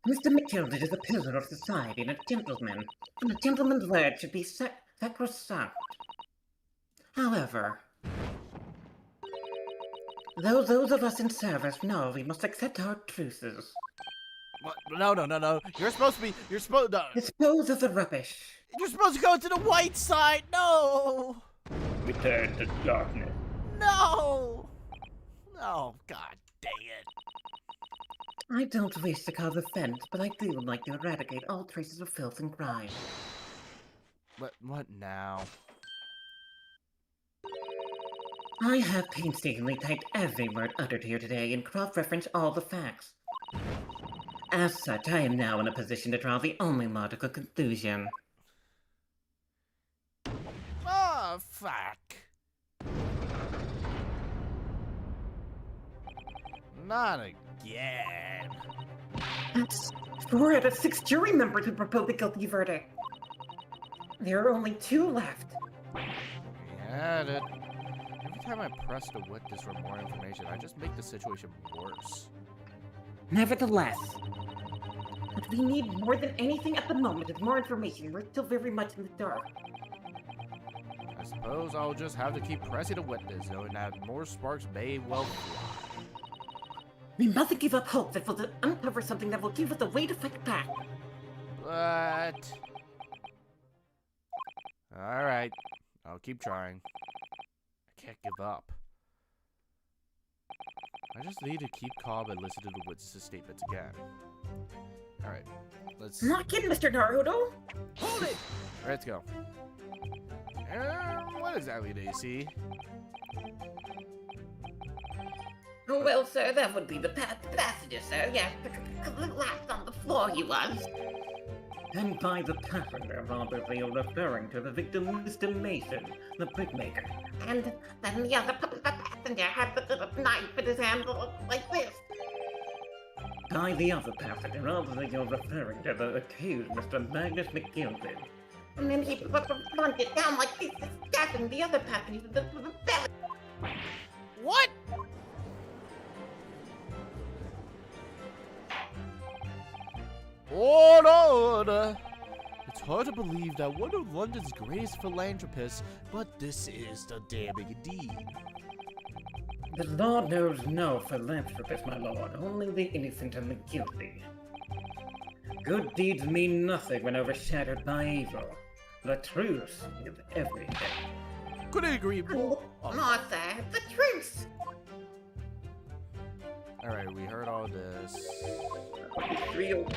Mr. McKildred is a pillar of society and a gentleman, and a gentleman's word should be sacrosanct. However, those of us in service know we must accept our truces. What? No. You're supposed to Dispose of the rubbish. You're supposed to go to the white side. No. Return to darkness. No. Oh, god dang it. I don't wish to cause offense, but I do like to eradicate all traces of filth and crime. What now? I have painstakingly typed every word uttered here today and cross-referenced all the facts. As such, I am now in a position to draw the only logical conclusion. Oh, fuck. Not again. That's 4 out of 6 jury members who proposed the guilty verdict. There are only 2 left. Yeah, every time I press the witness for more information, I just make the situation worse. Nevertheless, what we need more than anything at the moment is more information. We're still very much in the dark. I suppose I'll just have to keep pressing the witness, knowing that more sparks may well fly. We mustn't give up hope that we'll uncover something that will give us a way to fight back. But... Alright, I'll keep trying. I can't give up. I just need to keep calm and listen to the witness's statements again. Alright, let's... Lock in, Mr. Naruto! Hold it! Alright, let's go. What exactly do you see? Oh, well, sir, that would be the passenger, sir. Yeah, collapsed on the floor he was. And by the passenger, obviously you're referring to the victim, Mr. Mason, the brickmaker. And then the other passenger had the knife in his hand like this. By the other passenger, obviously you're referring to the accused, Mr. Magnus McGilded. And then he plunged it down like this, stabbing the other passenger with the belly. What? Order! It's hard to believe that one of London's greatest philanthropists, but this is the damning deed. The law knows no philanthropist, my lord, only the innocent and the guilty. Good deeds mean nothing when overshadowed by evil. The truth is everything. Couldn't agree more. Martha, the truth! Alright, we heard all this. Did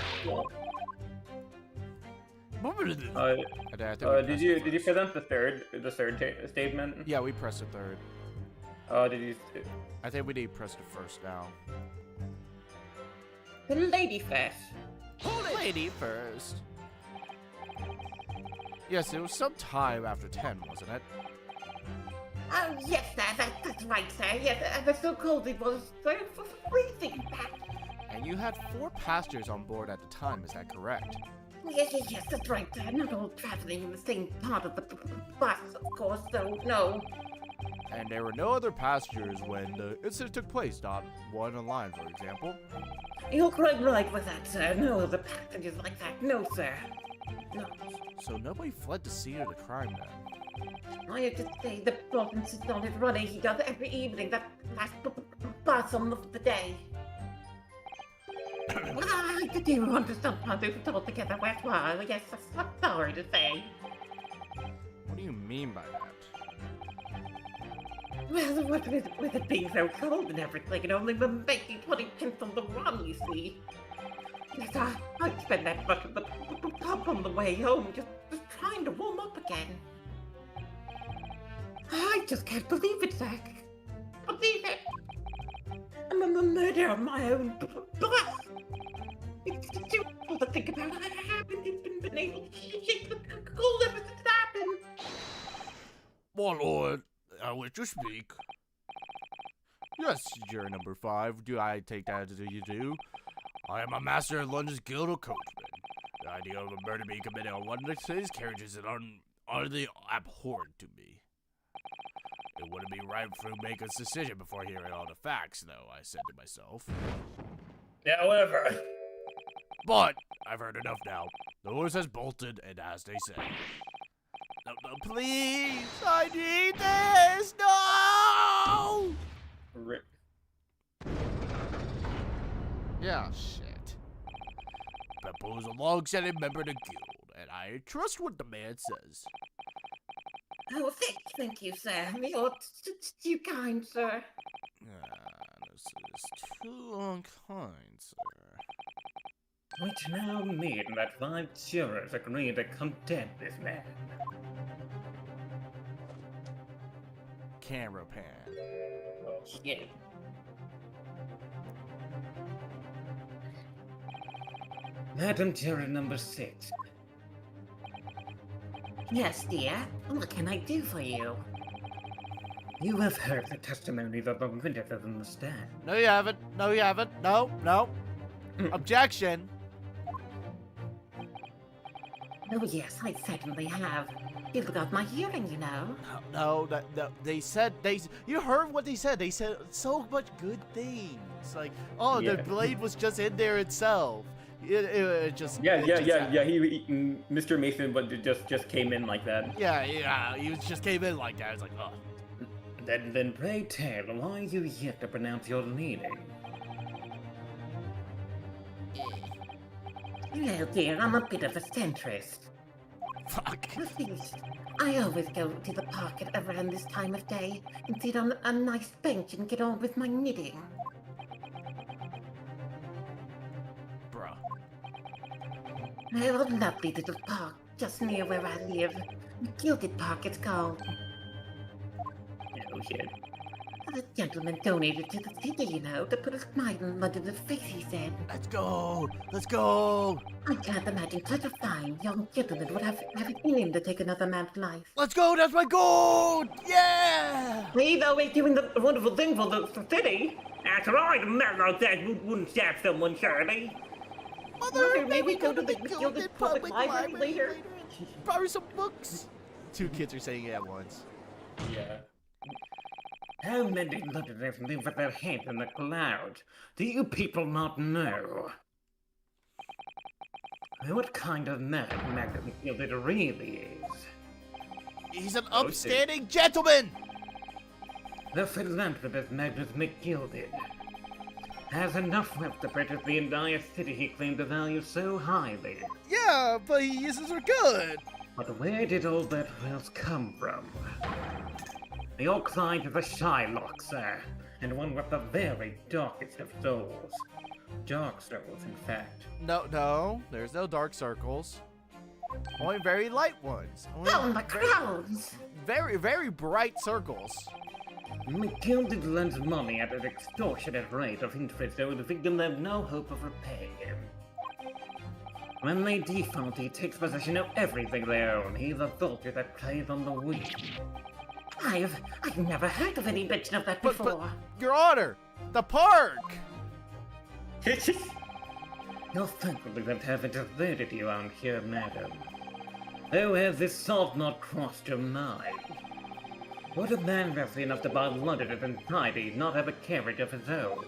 you present the third statement? Yeah, we pressed the third. Did you? I think we need to press the first now. The lady first. Lady first. Yes, it was some time after 10, wasn't it? Oh, yes, sir, that's right, sir. Yes, the so cold it was, sir, freezing, in fact. And you had 4 passengers on board at the time, is that correct? Yes, that's right, sir. Not all traveling in the same part of the bus, of course, so no. And there were no other passengers when the incident took place, not one on line, for example. You're quite right with that, sir. No other passengers like that, no, sir. No. So nobody fled the scene of the crime then? I have to say the boss insists on his running. He does it every evening, that last bus on the day. I do understand how this is altogether worthwhile. Yes, I'm sorry to say. What do you mean by that? Well, with it being so cold and everything, it only been making 20 pence on the run, you see. Yes, I'd spend that much of the pub on the way home, just trying to warm up again. I just can't believe it, Zach. Believe it. I'm a murder on my own bus. It's too awful to think about. I haven't even been able to shake the cold ever since it happened. My lord, I wish to speak. Yes, you're number 5. Do I take that as you do? I am a master of London's Guild of Coachmen. The idea of a murder being committed on one of the city's carriages is utterly abhorrent to me. It wouldn't be right to make a decision before hearing all the facts, though, I said to myself. Yeah, whatever. But I've heard enough now. The horse has bolted, and as they say. No, please! I need this! No! Rip. Yeah, shit. Beppo's a long-standing member of the guild, and I trust what the man says. Oh, thank you, sir. You're too kind, sir. This is too unkind, sir. Which now mean that 5 jurors agree to condemn this man. Camera pan. Oh, shit. Madam Juror number 6. Yes, dear. What can I do for you? You have heard the testimony of the witnesses in the stand. No, you haven't. No, you haven't. No, no. Objection. Oh, yes, I certainly have. You've got my hearing, you know. No, they said, you heard what they said. They said so much good things. Like, oh, Yeah. the blade was just in there itself. It just... Yeah. It just Mr. Mason just came in like that. Yeah, he just came in like that. It's like, oh. Then pray tell, why are you yet to pronounce your leaning? Well, dear, I'm a bit of a centrist. Fuck. At least, I always go to the park at around this time of day and sit on a nice bench and get on with my knitting. Bruh. Well, a lovely little park just near where I live. Gilded Park, it's called. Oh shit. The gentleman donated to the city, you know, to put a smile on London's face, he said. Let's go. Let's go. I can't imagine such a fine young gentleman would have it in him to take another man's life. Let's go. That's my goal. Yeah. He's always doing the wonderful thing for the city. After all, a man like that wouldn't stab someone, surely. Mother, may we go to the Gilded Public Library later? Borrow some books. 2 kids are saying it at once. Yeah. How many Londoners live with their head in the clouds? Do you people not know? What kind of man Magnus Gilded really is? He's an upstanding gentleman. The philanthropist Magnus McGilded has enough wealth to purchase the entire city he claimed to value so highly. Yeah, but he uses are good. But where did all that wealth come from? The Oak Side is a Shylock, sir, and one with the very darkest of souls. Dark souls, in fact. No, there's no dark circles. Only very light ones. Only Oh, my crowds! very, very bright circles. McGilded lends money at an extortionate rate of interest so the victim have no hope of repaying him. When they default, he takes possession of everything they own. He's a vulture that preys on the weak. I've never heard of any mention of that before. But, Your Honor, the park! You'll thankfully that haven't deserted you out here, madam. Though has this thought not crossed your mind? Would a man wealthy enough to buy London of entirety not have a carriage of his own?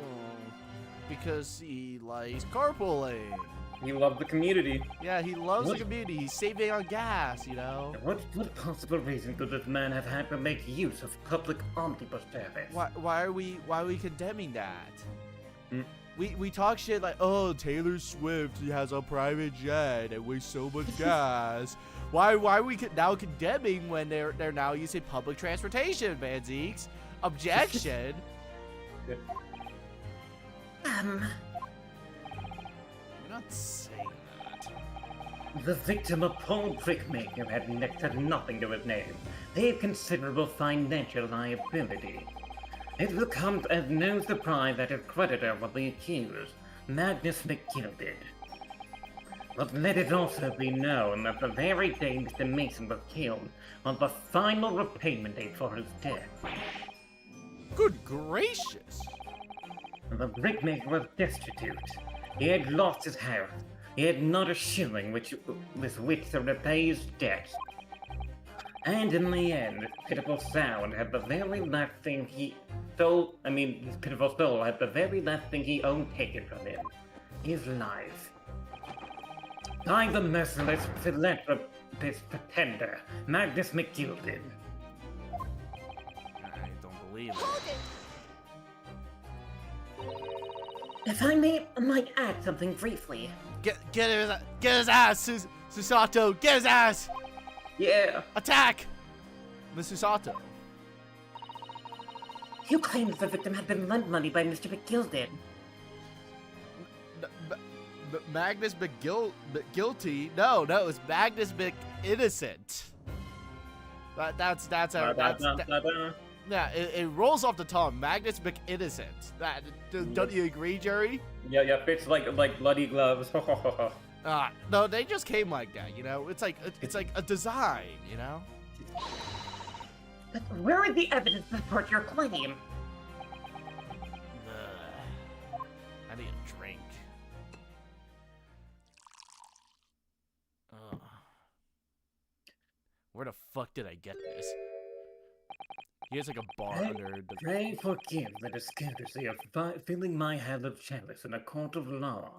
Well, because he likes carpooling. You love the community. Yeah, he loves What? the community. He's saving on gas, you know? What possible reason could this man have had to make use of public omnibus service? Why are we condemning that? Hmm. We talk shit like, oh, Taylor Swift has a private jet and wastes so much gas. Why are we now condemning when they're now using public transportation, Van Zeeks? Objection. You're not saying that. The victim, a Paul Brickmaker, had next to nothing to his name. They had considerable financial liability. It will come as no surprise that his creditor was the accused, Magnus McGill did. But let it also be known that the very day Mr. Mason was killed was the final repayment date for his death. Good gracious. The brickmaker was destitute. He had lost his house. He had not a shilling with which to repay his debt. And in the end, this pitiful sound had the very last thing he stole. This pitiful soul had the very last thing he owned taken from him: his life. By the merciless philanthropist pretender, Magnus McGill did. I don't believe it. Hold it! If I might add something briefly. Get his ass, Susato. Get his ass. Yeah. Attack, Mr. Sato. You claimed the victim had been lent money by Mr. McGilden. Magnus McGuilty? No, it's Magnus McInnocent. Yeah, it rolls off the tongue. Magnus McInnocent. Don't you agree, Jerry? Yeah, fits like bloody gloves. No, they just came like that, you know? It's like a design, you know? But where is the evidence to support your claim? I need a drink. Where the fuck did I get this? Here's like a bar under the... Pray forgive the discourtesy of filling my hallowed chalice in a court of law.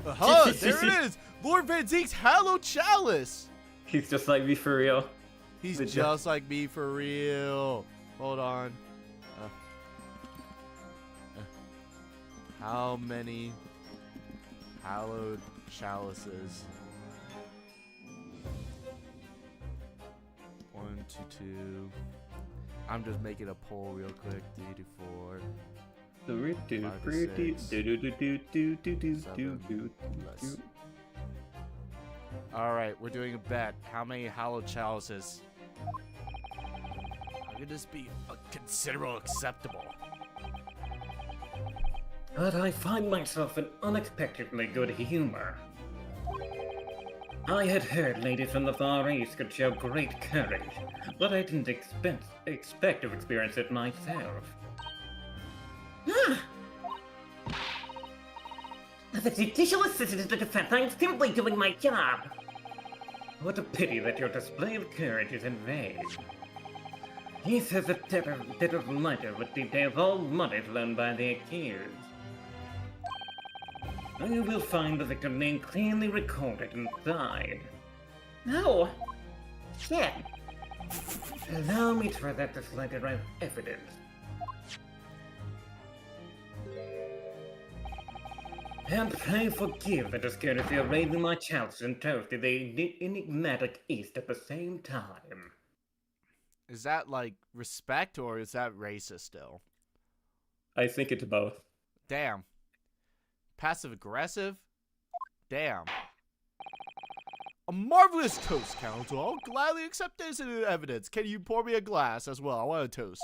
Aha! There it is! Lord Van Zeke's hallowed chalice! He's just like me for real. He's Good just like me for real. Hold on. How many hallowed chalices? 1, 2, 2. I'm just making a poll real quick. 3 to 4. 7. Alright, we're doing a bet. How many hallowed chalices? How could this be considerable acceptable? But I find myself in unexpectedly good humor. I had heard ladies from the Far East could show great courage, but I didn't expect to experience it myself. As a judicial assistant to the defense, I'm simply doing my job. What a pity that your display of courage is in vain. He says a debtor's ledger which details all monies loaned by the accused. You will find the victim name clearly recorded inside. No. Shit. Allow me to present this ledger as evidence. And pray forgive the discourtesy of raising my chalice and toast to the enigmatic East at the same time. Is that like respect or is that racist still? I think it's both. Damn. Passive aggressive? Damn. A marvelous toast, Counsel. I'll gladly accept this into evidence. Can you pour me a glass as well? I want a toast.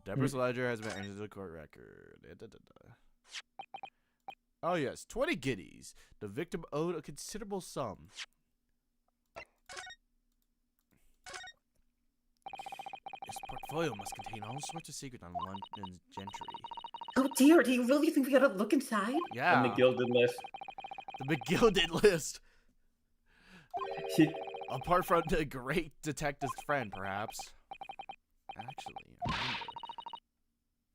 The Deborah's ledger has been entered to the court record. Oh yes, 20 guineas. The victim owed a considerable sum. This portfolio must contain all sorts of secrets on London's gentry. Oh dear, do you really think we gotta look inside? Yeah. On the gilded list. The McGilded list. Apart from the great detective's friend, perhaps. Actually, I wonder.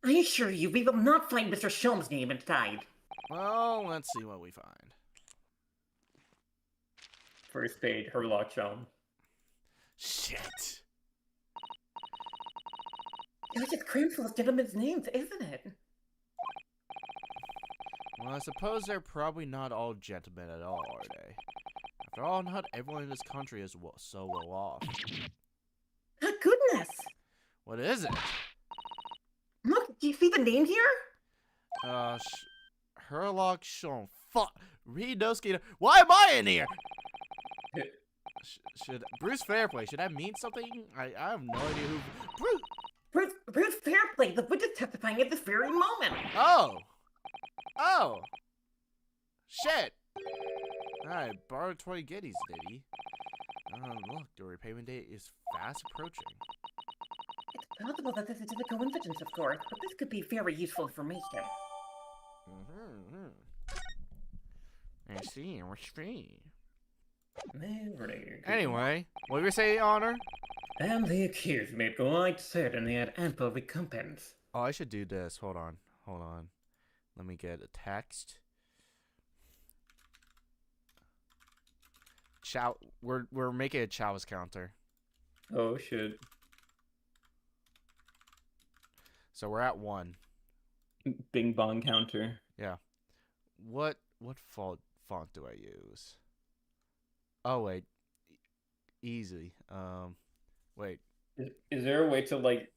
I assure you, we will not find Mr. Sholmes' name inside. Well, let's see what we find. First page, Herlock Sholmes. Shit. It's just crammed full of gentlemen's names, isn't it? Well, I suppose they're probably not all gentlemen at all, are they? After all, not everyone in this country is so well off. Oh, goodness! What is it? Look, do you see the name here? Herlock Sholmes. Fuck. Read no skater. Why am I in here? Should Bruce Fairplay? Should that mean something? I have no idea who. Bruce Fairplay, the witness testifying at this very moment. Oh. Oh. Shit. Alright, borrowed 20 guineas, did he? Look, the repayment date is fast approaching. It's possible that this is just a coincidence, of course, but this could be very useful information. I see, we're free. Very good. Anyway, what were you saying, Honor? And the accused made quite certain he had ample recompense. Oh, I should do this. Hold on. Hold on. Let me get a text. Chow. We're making a Chow's counter. Oh shit. So we're at 1. Bing bong counter. Yeah. What font do I use? Oh wait. Easy. Wait. Is there a way to like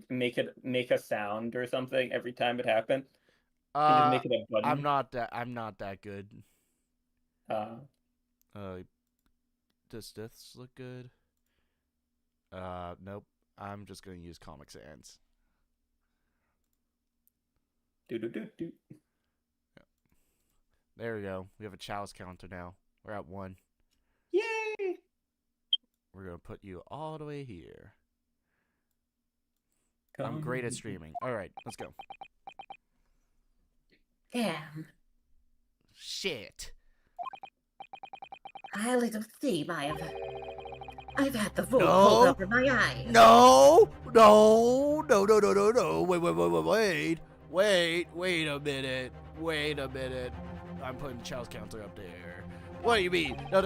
make a sound or something every time it happens? And just make it a button? I'm not that good. Does this look good? Nope. I'm just gonna use Comic Sans. Do. Yeah. There we go. We have a Chow's counter now. We're at 1. Yay! We're gonna put you all the way here. I'm great at streaming. Alright, let's go. Damn. Shit. I little Steve, I've had the wool No. pulled over my eyes. No! No! No, no, no, no, no. Wait a minute. Wait a minute. I'm putting Chow's counter up there. What do you mean? No.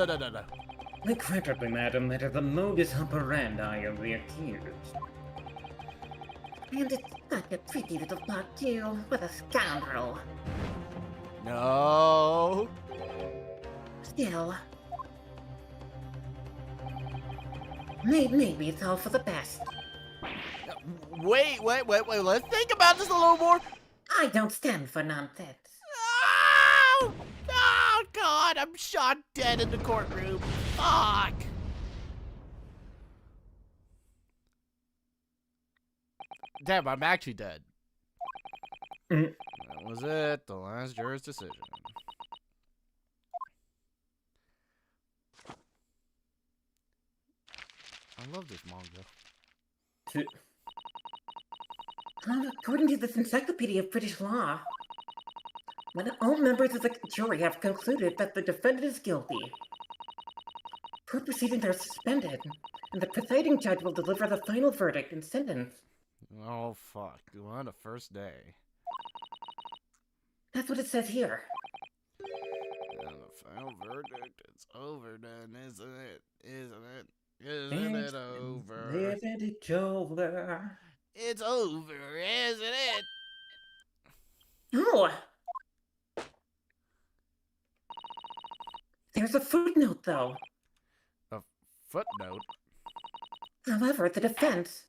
Regrettably, madam, that is the modus operandi of the accused. And it's such a pretty little plot, too. What a scoundrel. No. Still. Maybe it's all for the best. Wait. Let's think about this a little more. I don't stand for nonsense. Oh, God, I'm shot dead in the courtroom. Fuck. Damn, I'm actually dead. That was it. The last juror's decision. I love this manga. According to this Encyclopedia of British Law, when all members of the jury have concluded that the defendant is guilty, court proceedings are suspended, and the presiding judge will deliver the final verdict and sentence. Oh, fuck. What a first day. That's what it says here. And the final verdict, it's over then, isn't it? Isn't it over? Isn't it over? It's over, isn't it? No! There's a footnote, though. A footnote? However, the defense...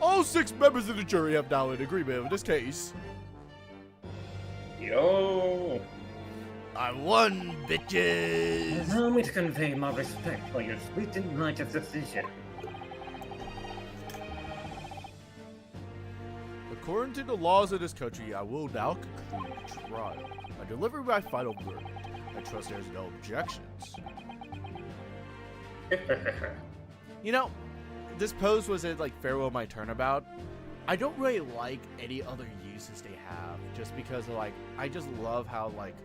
All 6 members of the jury have now in agreement with this case. Yo! I won, bitches! Allow me to convey my respect for your sweet and righteous decision. According to the laws of this country, I will now conclude the trial. I deliver my final verdict. I trust there's no objections. You know, this pose was it like Farewell My Turnabout. I don't really like any other uses they have, just because like I just love how like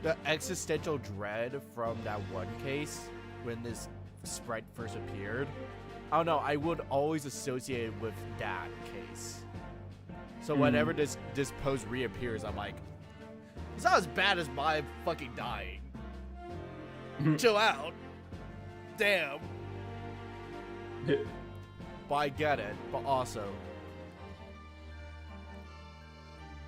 the existential dread from that one case when this sprite first appeared. I don't know, I would always associate it with that case. So whenever this pose reappears, I'm like, it's not as bad as my fucking dying. Chill out. Damn. But I get it, but also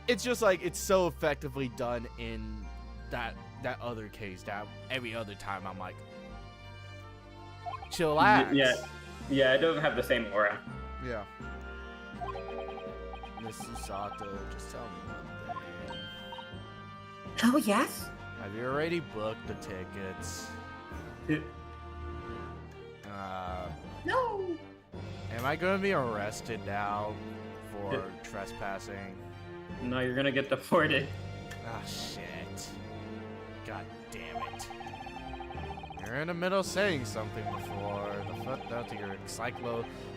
it's just like it's so effectively done in that other case that every other time I'm like, chillax. Yeah, it doesn't have the same aura. Yeah. Miss Susato, just tell me one thing. Oh, yes? Have you already booked the tickets? No! Am I gonna be arrested now for trespassing? No, you're gonna get deported. Ah, shit. God damn it. You're in the middle of saying something before the footnote to your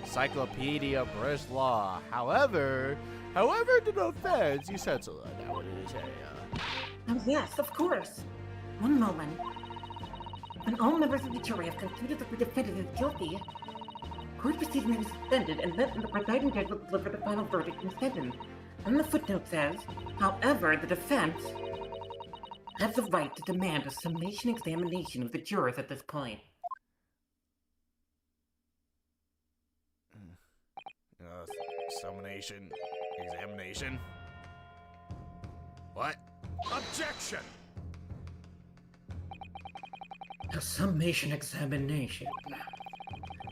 encyclopedia British law. However, to no offense, you said so. Now what did you say? Oh, yes, of course. One moment. When all members of the jury have concluded that the defendant is guilty, court proceedings may be suspended, and then the presiding judge will deliver the final verdict in sentence. And the footnote says, however, the defense has the right to demand a summation examination of the jurors at this point. Summation, examination. What? Objection! A summation examination.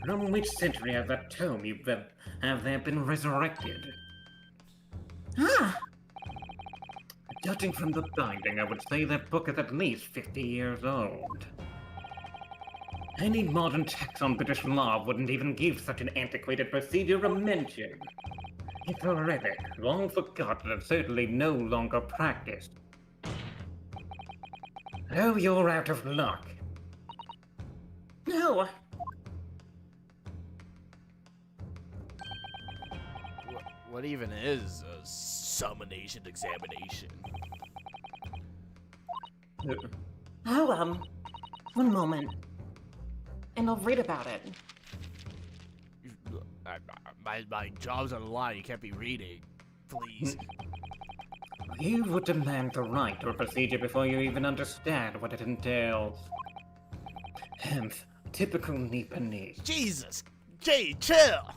From which century of that tome have they been resurrected? Ah! Judging from the binding, I would say that book is at least 50 years old. Any modern text on British law wouldn't even give such an antiquated procedure a mention. It's a relic, long forgotten and certainly no longer practiced. Oh, you're out of luck. No! What even is a summonation examination? Oh, one moment. And I'll read about it. My job's on the line. You can't be reading. Please. You would demand the right to a procedure before you even understand what it entails. Hence, typical Nipponese. Jesus! Jay, chill!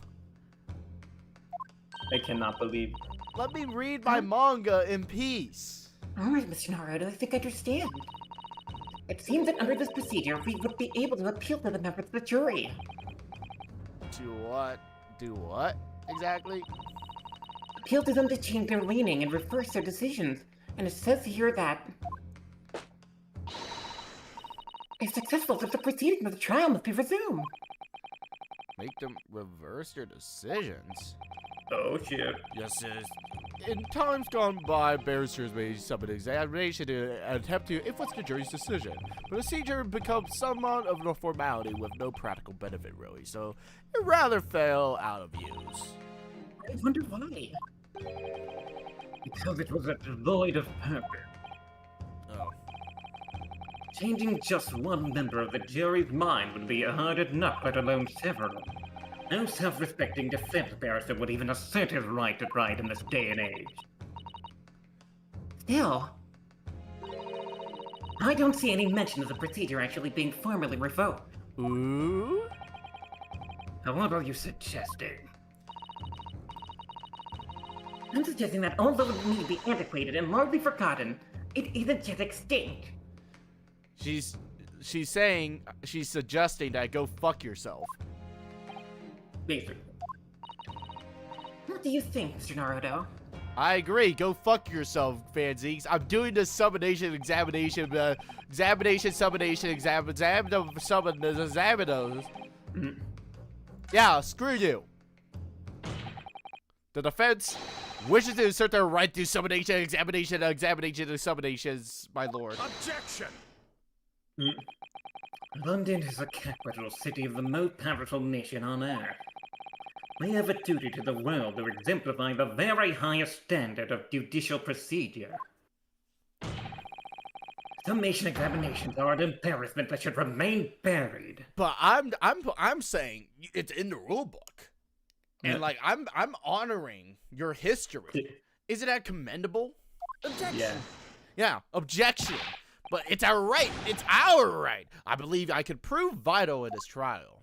I cannot believe. Let me read my manga in peace. Alright, Mr. Naruto, I think I understand. It seems that under this procedure, we would be able to appeal to the members of the jury. To what? Do what? Exactly? Appeal to them to change their leaning and reverse their decisions. And it says here that if successful, that the proceedings of the trial must be resumed. Make them reverse their decisions? Oh shit. Yes, yes. In times gone by, barristers may summon an examination to attempt to influence the jury's decision. The procedure becomes somewhat of a formality with no practical benefit, really, so it rather fell out of use. I wonder why. Because it was devoid of purpose. Oh. Changing just one member of the jury's mind would be hard enough, let alone several. No self-respecting defense barrister would even assert his right to trial in this day and age. Still, I don't see any mention of the procedure actually being formally revoked. Ooh? What are you suggesting? I'm suggesting that although it may be antiquated and largely forgotten, it isn't yet extinct. She's suggesting that go fuck yourself. Basically. What do you think, Mr. Naruto? I agree. Go fuck yourself, fansies. I'm doing the summonation examination, Yeah, screw you. The defense wishes to assert their right to examinations, my lord. Objection! London is the capital city of the most powerful nation on earth. We have a duty to the world to exemplify the very highest standard of judicial procedure. Summation examinations are an embarrassment that should remain buried. But I'm saying it's in the rule book, and like I'm honoring your history. Isn't that commendable? Objection. Yeah, objection. But it's our right. It's our right. I believe I could prove vital in this trial.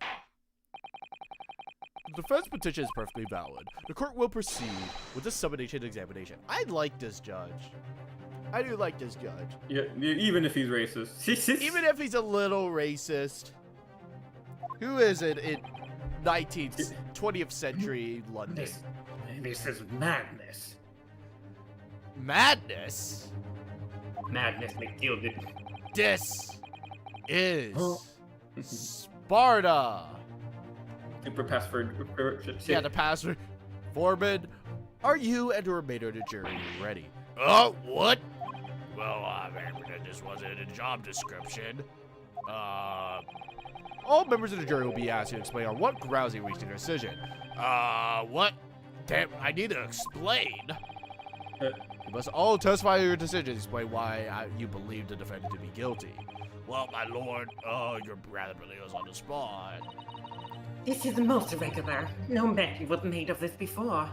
The defense petition is perfectly valid. The court will proceed with the summation examination. I like this judge. I do like this judge. Yeah, even if he's racist. Even if he's a little racist. Who is it in 20th century London? This is madness. Madness? Madness McGilded. This is Sparta. Super password. Yeah, the password. Foreman, are you and the remainder of the jury ready? Oh, what? Well, this wasn't a job description. All members of the jury will be asked to explain on what grounds they reached their decision. What? Damn, I need to explain. You must all testify to your decisions. Explain why you believe the defendant to be guilty. Well, my lord, your brother really was on the spot. This is most irregular. No mention was made of this before.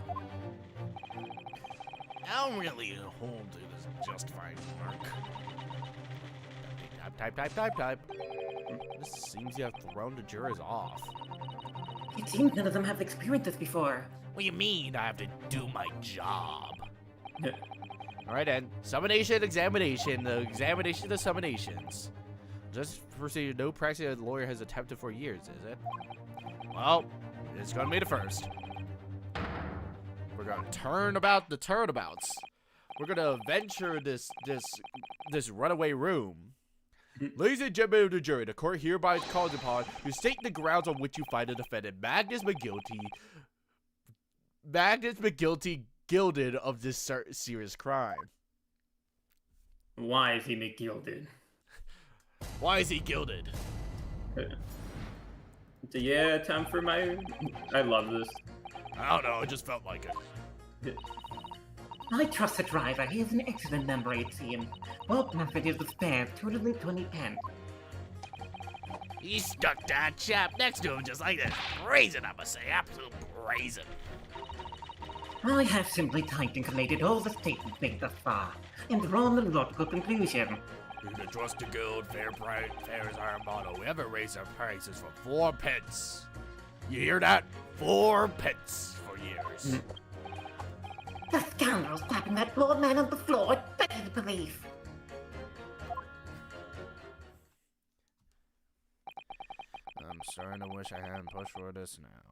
I don't really hold to this justifying mark. Type. This seems to have thrown the jurors off. It seems none of them have experienced this before. What do you mean I have to do my job? Alright then, summation examination, the examination of summations. Just procedure no practice a lawyer has attempted for years, is it? Well, it's gonna be the first. We're gonna turn about the turnabouts. We're gonna venture this runaway room. Ladies and gentlemen of the jury, the court hereby calls upon to state the grounds on which you find the defendant Magnus McGilty gilded of this serious crime. Why is he McGilded? Why is he gilded? Yeah, time for my... I love this. I don't know, it just felt like it. I trust the driver. He is an excellent member, it seems. Well, nothing is the spare. Totally 2010. He stuck that chap next to him just like this. Brazen, I must say. Absolute brazen. I have simply typed and collated all the statements made thus far, and drawn a logical conclusion. Due to trust to gold, fair is our motto. We ever raise our prices for 4 pence. You hear that? 4 pence for years. The scoundrel slapping that poor man on the floor begged belief. I'm starting to wish I hadn't pushed for this now.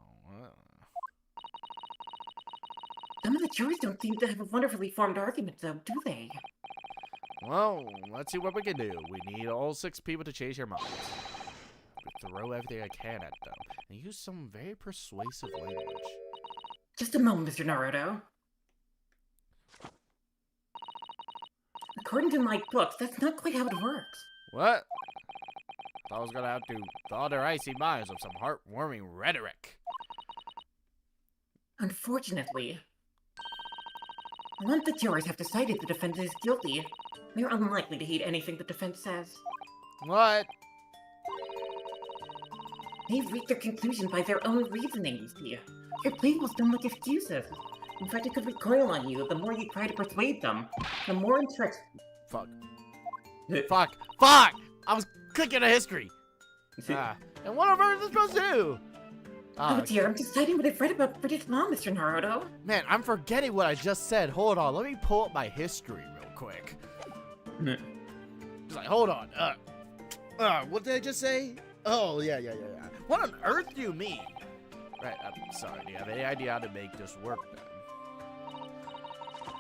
Some of the jurors don't seem to have a wonderfully formed argument, though, do they? Well, let's see what we can do. We need all 6 people to change their minds. Throw everything I can at them, and use some very persuasive language. Just a moment, Mr. Naruto. According to my books, that's not quite how it works. What? I was gonna have to thaw their icy minds with some heartwarming rhetoric. Unfortunately, once the jurors have decided the defendant is guilty, they're unlikely to heed anything the defense says. What? They've reached their conclusion by their own reasoning, you see. Your plea will sound like excuses. In fact, it could recoil on you the more you try to persuade them. The more interest... Fuck. Fuck! I was clicking a history. And what on earth is supposed to do? Oh dear, I'm deciding what I've read about British law, Mr. Naruto. Man, I'm forgetting what I just said. Hold on, let me pull up my history real quick. Just like, hold on. What did I just say? Oh, yeah. What on earth do you mean? Right, I'm sorry. Do you have any idea how to make this work then?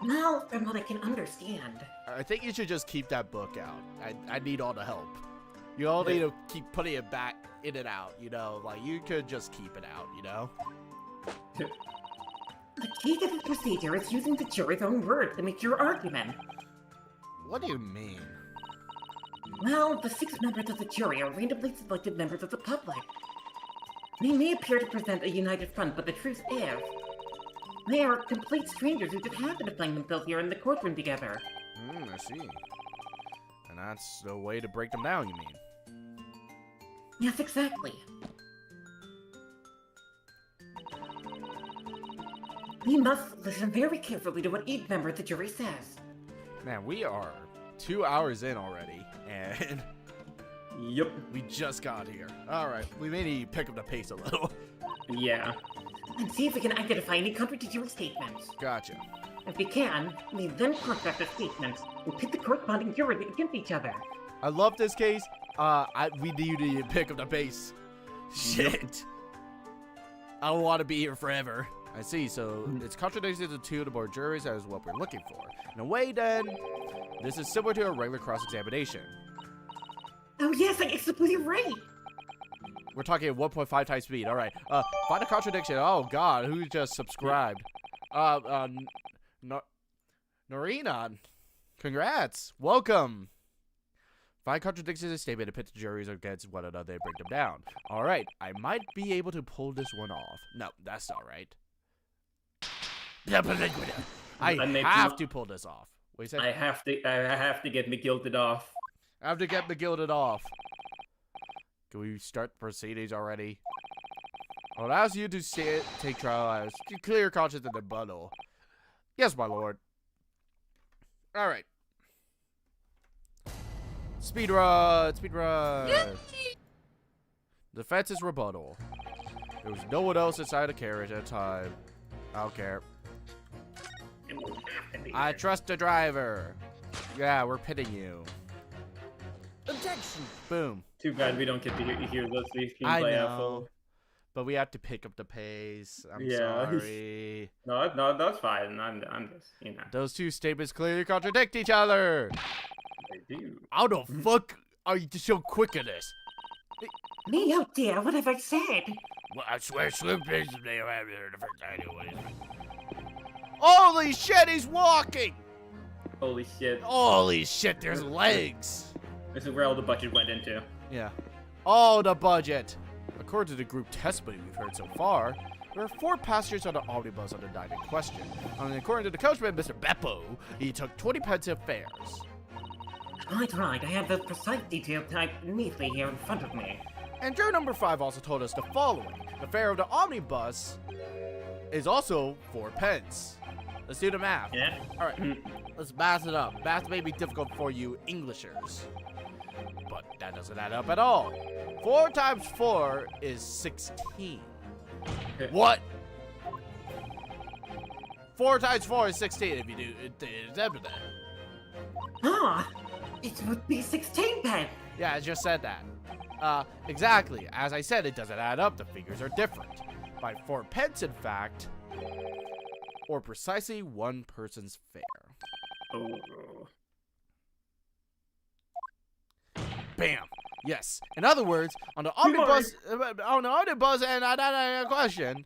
Well, from what I can understand. I think you should just keep that book out. I need all the help. You all need to keep putting it back in and out, you know? Like, you could just keep it out, you know? The key to the procedure is using the jury's own words to make your argument. What do you mean? Well, the 6 members of the jury are randomly selected members of the public. They may appear to present a united front, but the truth is, they are complete strangers who just happen to find themselves here in the courtroom together. I see. And that's the way to break them down, you mean? Yes, exactly. We must listen very carefully to what each member of the jury says. Man, we are 2 hours in already, and Yep. we just got here. Alright, we may need to pick up the pace a little. Yeah. And see if we can identify any contradictory statements. Gotcha. If we can, we then contrast the statements and pit the corresponding jurors against each other. I love this case. We need to pick up the pace. Shit. I don't want to be here forever. I see, so it's contradicting to 2 of the board juries. That is what we're looking for. In a way, then, this is similar to a regular cross-examination. Oh yes, I guess you're right. We're talking at 1.5 times speed. All right. Find a contradiction. Oh God, who just subscribed? Norina, congrats. Welcome. Find contradictions in a statement and pit the juries against one another and break them down. All right. I might be able to pull this one off. No, that's all right. I have to pull this off. What do you say? I have to get me guilted off. I have to get the gilded off. Can we start the proceedings already? I'll ask you to take trial as to clear your conscience in the bundle. Yes, my lord. Alright. Speed run! Speed run! Defense is rebuttal. There was no one else inside the carriage at the time. I don't care. I trust the driver. Yeah, we're pitting you. Objection! Boom. Too bad we don't get to hear those screams I play out know. full. But we have to pick up the pace. I'm Yeah. sorry. No, that's fine. I'm just, you know. Those 2 statements clearly contradict each other. They do. How the fuck are you so quick at this? Me, oh dear, what have I said? Well, I swear Slim Pigs may have had the first idea what it is. Holy shit, he's walking! Holy shit. Holy shit, there's legs. This is where all the budget went into. Yeah. Oh, the budget. According to the group testimony we've heard so far, there are 4 passengers on the omnibus on the night in question. And according to the coachman, Mr. Beppo, he took 20 pence of fares. Right, I have the precise detail typed neatly here in front of me. And juror number 5 also told us the following. The fare of the omnibus is also 4 pence. Let's do the math. Yeah. All right, let's math it up. Math may be difficult for you Englishers, but that doesn't add up at all. 4 times 4 is 16. What? 4 times 4 is 16 if you do it. Ah, it would be 16 pence. Yeah, I just said that. Exactly. As I said, it doesn't add up. The figures are different. By 4 pence, in fact, or precisely 1 person's fare. Oh. Bam. Yes. In other words, on the omnibus, and another question,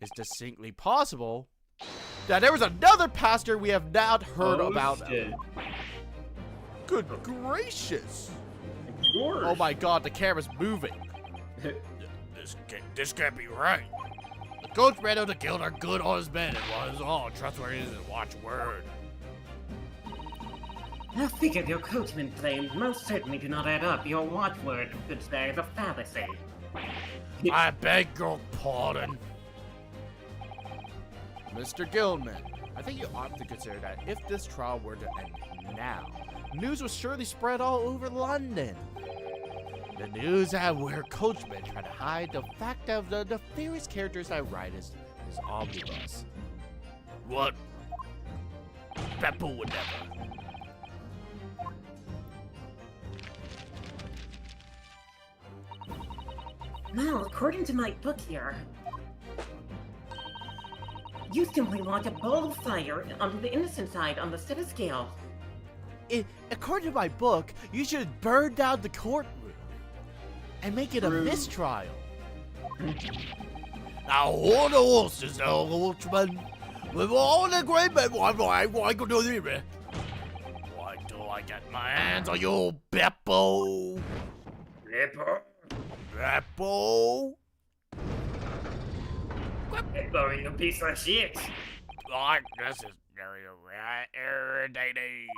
it's distinctly possible that there was another pastor we have not heard about. Shit. Good gracious! Yours. Oh my God, the camera's moving. This can't be right. The coachman of the guild are good honest men, and one is all trustworthy and watch word. The figure your coachman claims most certainly do not add up. Your watchword, good sir, is a fallacy. I beg your pardon. Mr. Gilman, I think you ought to consider that if this trial were to end now, news would surely spread all over London. The news that we're coachmen trying to hide the fact of the nefarious characters that ride his omnibus. What? Beppo would never. Well, according to my book here, you simply want a ball of fire onto the innocent side on the set of scales. According to my book, you should burn down the courtroom and make it a mistrial. Now, hold the horses, coachman. With all the great men, why go do this? Why do I get my hands on you, Beppo? Beppo? Beppo, you piece of shit. This is very irritating.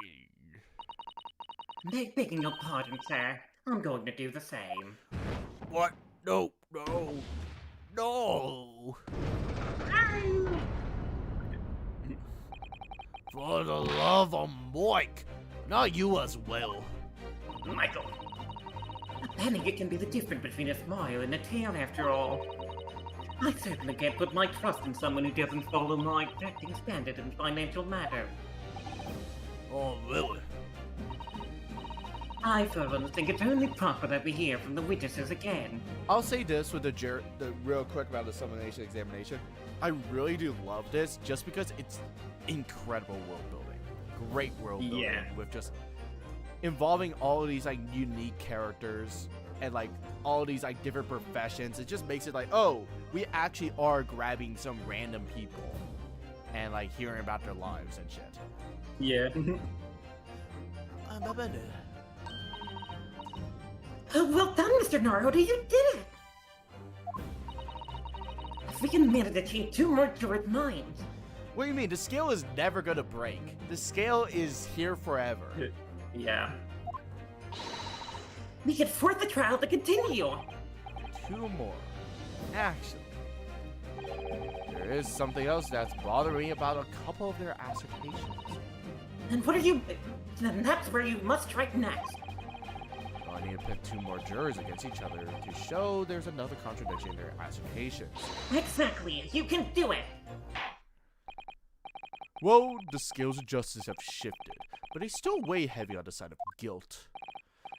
Begging your pardon, sir. I'm going to do the same. What? No. For the love of Mike, not you as well. Michael. Penny, it can be the difference between a smile and a tail, after all. I certainly can't put my trust in someone who doesn't follow my acting standard in financial matters. Oh, really? I, for one, think it's only proper that we hear from the witnesses again. I'll say this with the real quick about the summonation examination. I really do love this just because it's incredible world building. Great world building with just involving all of these like unique characters and like all these like different professions. It just makes it like, oh, we actually are grabbing some random people and like hearing about their lives and shit. Yeah. Oh, well done, Mr. Naruto, you did it! If we can manage to change 2 more George minds. What do you mean? The scale is never gonna break. The scale is here forever. Yeah. We can force the trial to continue. 2 more. Actually, there is something else that's bothering me about a couple of their assertions. And what are you... Then that's where you must strike next. I need to pit 2 more jurors against each other to show there's another contradiction in their assertions. Exactly, you can do it. Well, the scales of justice have shifted, but they still weigh heavy on the side of guilt.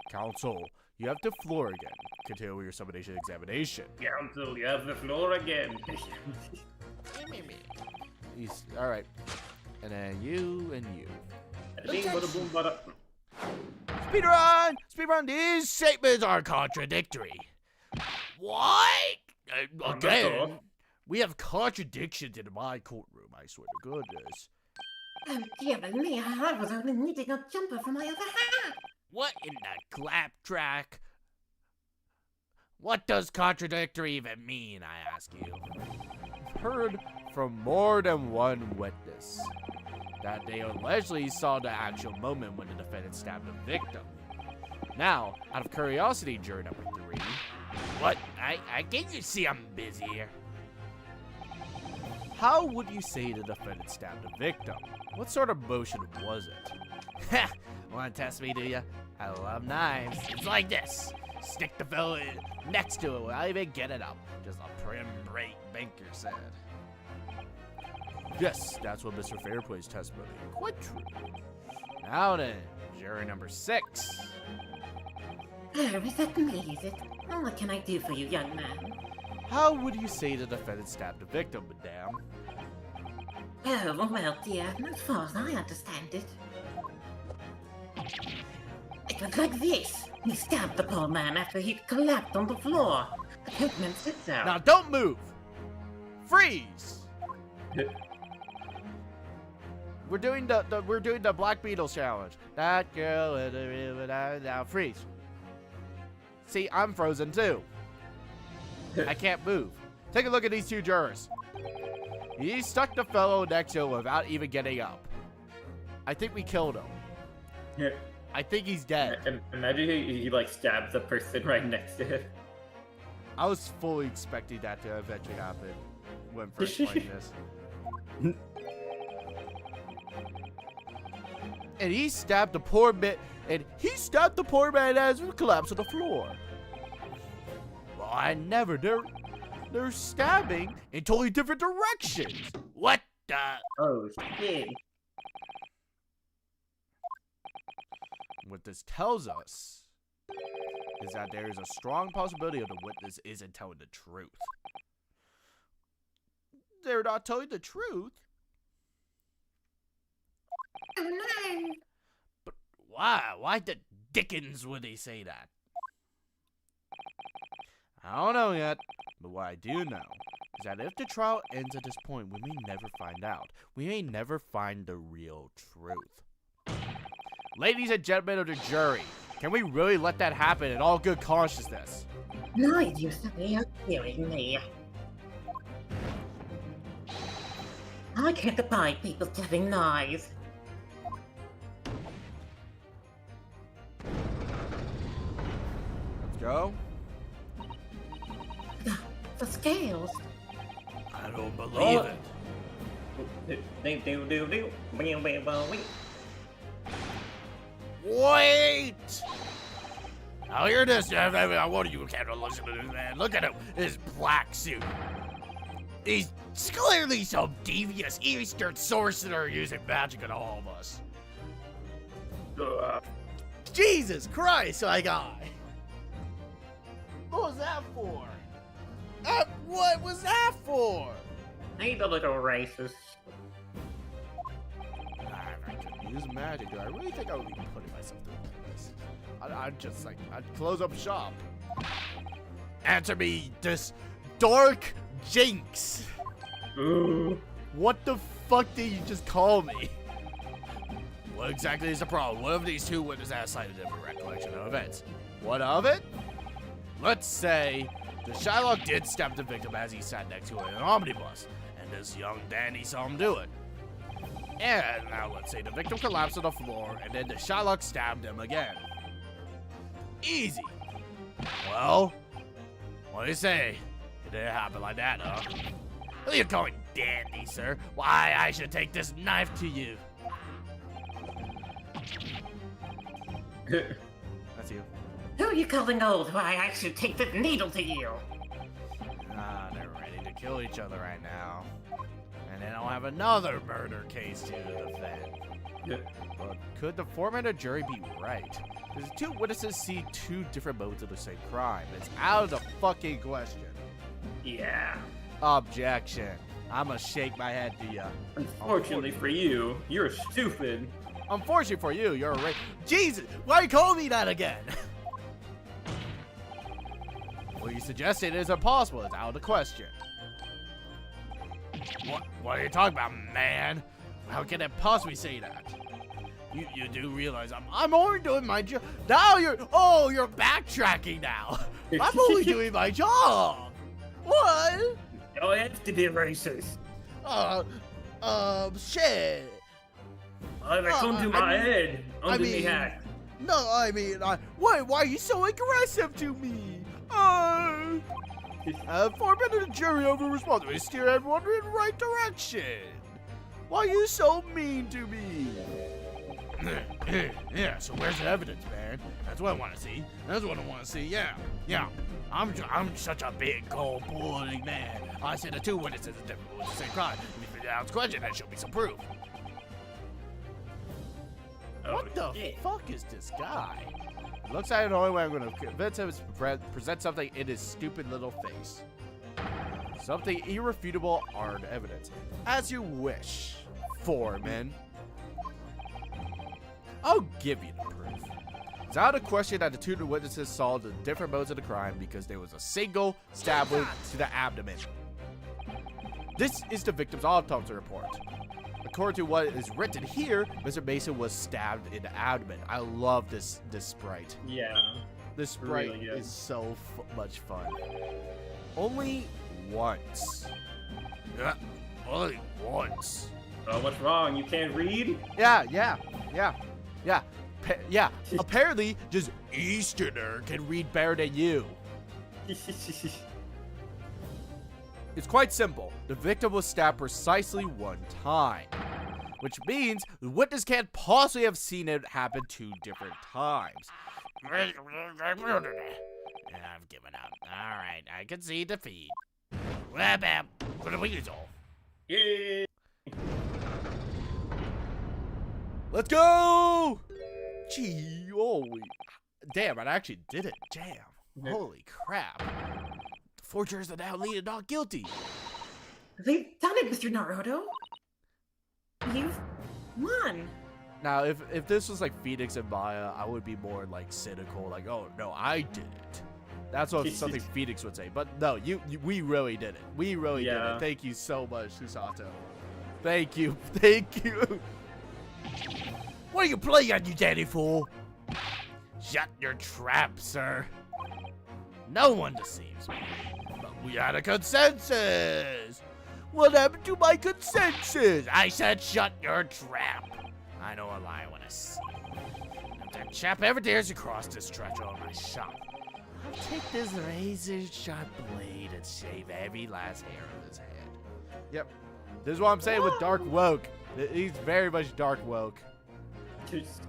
Counsel, you have the floor again. Continue with your summonation examination. Counsel, you have the floor again. Alright. And then you and you. Speedrun! Speedrun, these statements are contradictory. What? Again? We have contradictions in my courtroom, I swear to goodness. Oh, dear me, I was only needing a jumper for my other hat. What in the claptrap? What does contradictory even mean, I ask you? I've heard from more than one witness that they allegedly saw the actual moment when the defendant stabbed the victim. Now, out of curiosity, jury number 3, what? I can't you see I'm busy here? How would you say the defendant stabbed the victim? What sort of motion was it? Ha! Wanna test me, do ya? I love knives. It's like this. Stick the fellow next to it without even get it up. Just a prim break banker said. Yes, that's what Mr. Fairplay's testimony. Quite true. Now then, jury number 6. Oh, is that me, is it? Oh, what can I do for you, young man? How would you say the defendant stabbed the victim, madame? Oh, well, dear, as far as I understand it. It was like this. He stabbed the poor man after he collapsed on the floor. The coachman said so. Now don't move! Freeze! We're doing the Black Beatles challenge. That girl in the river now freeze. See, I'm frozen too. I can't move. Take a look at these 2 jurors. He stuck the fellow next to him without even getting up. I think we killed him. Yeah. I think he's dead. Imagine he like stabs the person right next to him. I was fully expecting that to eventually happen when first playing this. And he stabbed the poor man, as he collapsed on the floor. Well, I never. They're stabbing in totally different directions. What the? Oh shit. What this tells us is that there is a strong possibility of the witness isn't telling the truth. They're not telling the truth? Oh, no. But why? Why the dickens would they say that? I don't know yet, but what I do know is that if the trial ends at this point, we may never find out. We may never find the real truth. Ladies and gentlemen of the jury, can we really let that happen in all good consciousness? No, you certainly are killing me. I can't abide people telling lies. Let's go. The scales. I don't believe it. Wait! Now hear this. I want you to listen to this man. Look at him. His black suit. He's clearly some devious Eastern sorcerer using magic on all of us. Jesus Christ, my guy. What was that for? What was that for? He's a little racist. I could use magic. Do I really think I would be putting myself through this? I'd just like, I'd close up shop. Answer me this dark jinx. Ooh. What the fuck did you just call me? What exactly is the problem? One of these two witnesses has cited different recollection of events. What of it? Let's say the Shylock did stab the victim as he sat next to an omnibus, and this young dandy saw him do it. And now let's say the victim collapsed on the floor, and then the Shylock stabbed him again. Easy. Well, what do you say? It didn't happen like that, huh? Who are you calling dandy, sir? Why, I should take this knife to you. That's you. Who are you calling old? Why, I should take the needle to you. They're ready to kill each other right now. And then I'll have another murder case to defend. But could the foreman of jury be right? Because two witnesses see two different modes of the same crime. It's out of the fucking question. Yeah. Objection. I'ma shake my head to ya. Unfortunately for you, you're stupid. Unfortunately for you, you're a Jesus! Why you call me that again? What you suggested is impossible. It's out of the question. What are you talking about, man? How can it possibly say that? You do realize I'm only doing my job. Now you're backtracking now. I'm only doing my job. What? Oh, I have to be racist. Shit. That come to my head. Under me hat. No, I mean, why are you so aggressive to me? Foreman of the jury over responsibility to steer everyone in the right direction. Why are you so mean to me? Yeah, so where's the evidence, man? That's what I want to see. That's what I want to see. Yeah. I'm such a big, cold-blooded man. I said the two witnesses are different with the same crime. If you ask a question, there should be some proof. What the fuck is this guy? It looks like the only way I'm going to convince him is to present something in his stupid little face. Something irrefutable hard evidence. As you wish, foreman. I'll give you the proof. It's out of question that the two witnesses saw the different modes of the crime because there was a single stab wound to the abdomen. This is the victim's autopsy report. According to what is written here, Mr. Mason was stabbed in the abdomen. I love this sprite. Yeah. This sprite really is so much fun. Only once. Yeah, only once. Oh, what's wrong? You can't read? Yeah. Apparently, just Easterner can read better than you. It's quite simple. The victim was stabbed precisely one time, which means the witness can't possibly have seen it happen 2 different times. I've given up. All right, I can see defeat. Yay! Let's go! Gee, holy. Damn, I actually did it. Damn. Holy crap. The forgers are now leading not guilty. They've done it, Mr. Naruto. You've won. Now, if this was like Phoenix and Maya, I would be more like cynical, like, oh no, I did it. That's what something Phoenix would say. But no, we really did it. We really did it. Thank you so much, Susato. Thank you. Thank you. What are you playing at, you daddy fool? Shut your trap, sir. No one deceives me. But we had a consensus. What happened to my consensus? I said shut your trap. I know a lie when I see it. If that chap ever dares to cross this threshold of my shop, I'll take this razor-sharp blade and shave every last hair of his head. Yep. This is what I'm saying with Dark Woke. He's very much Dark Woke. Please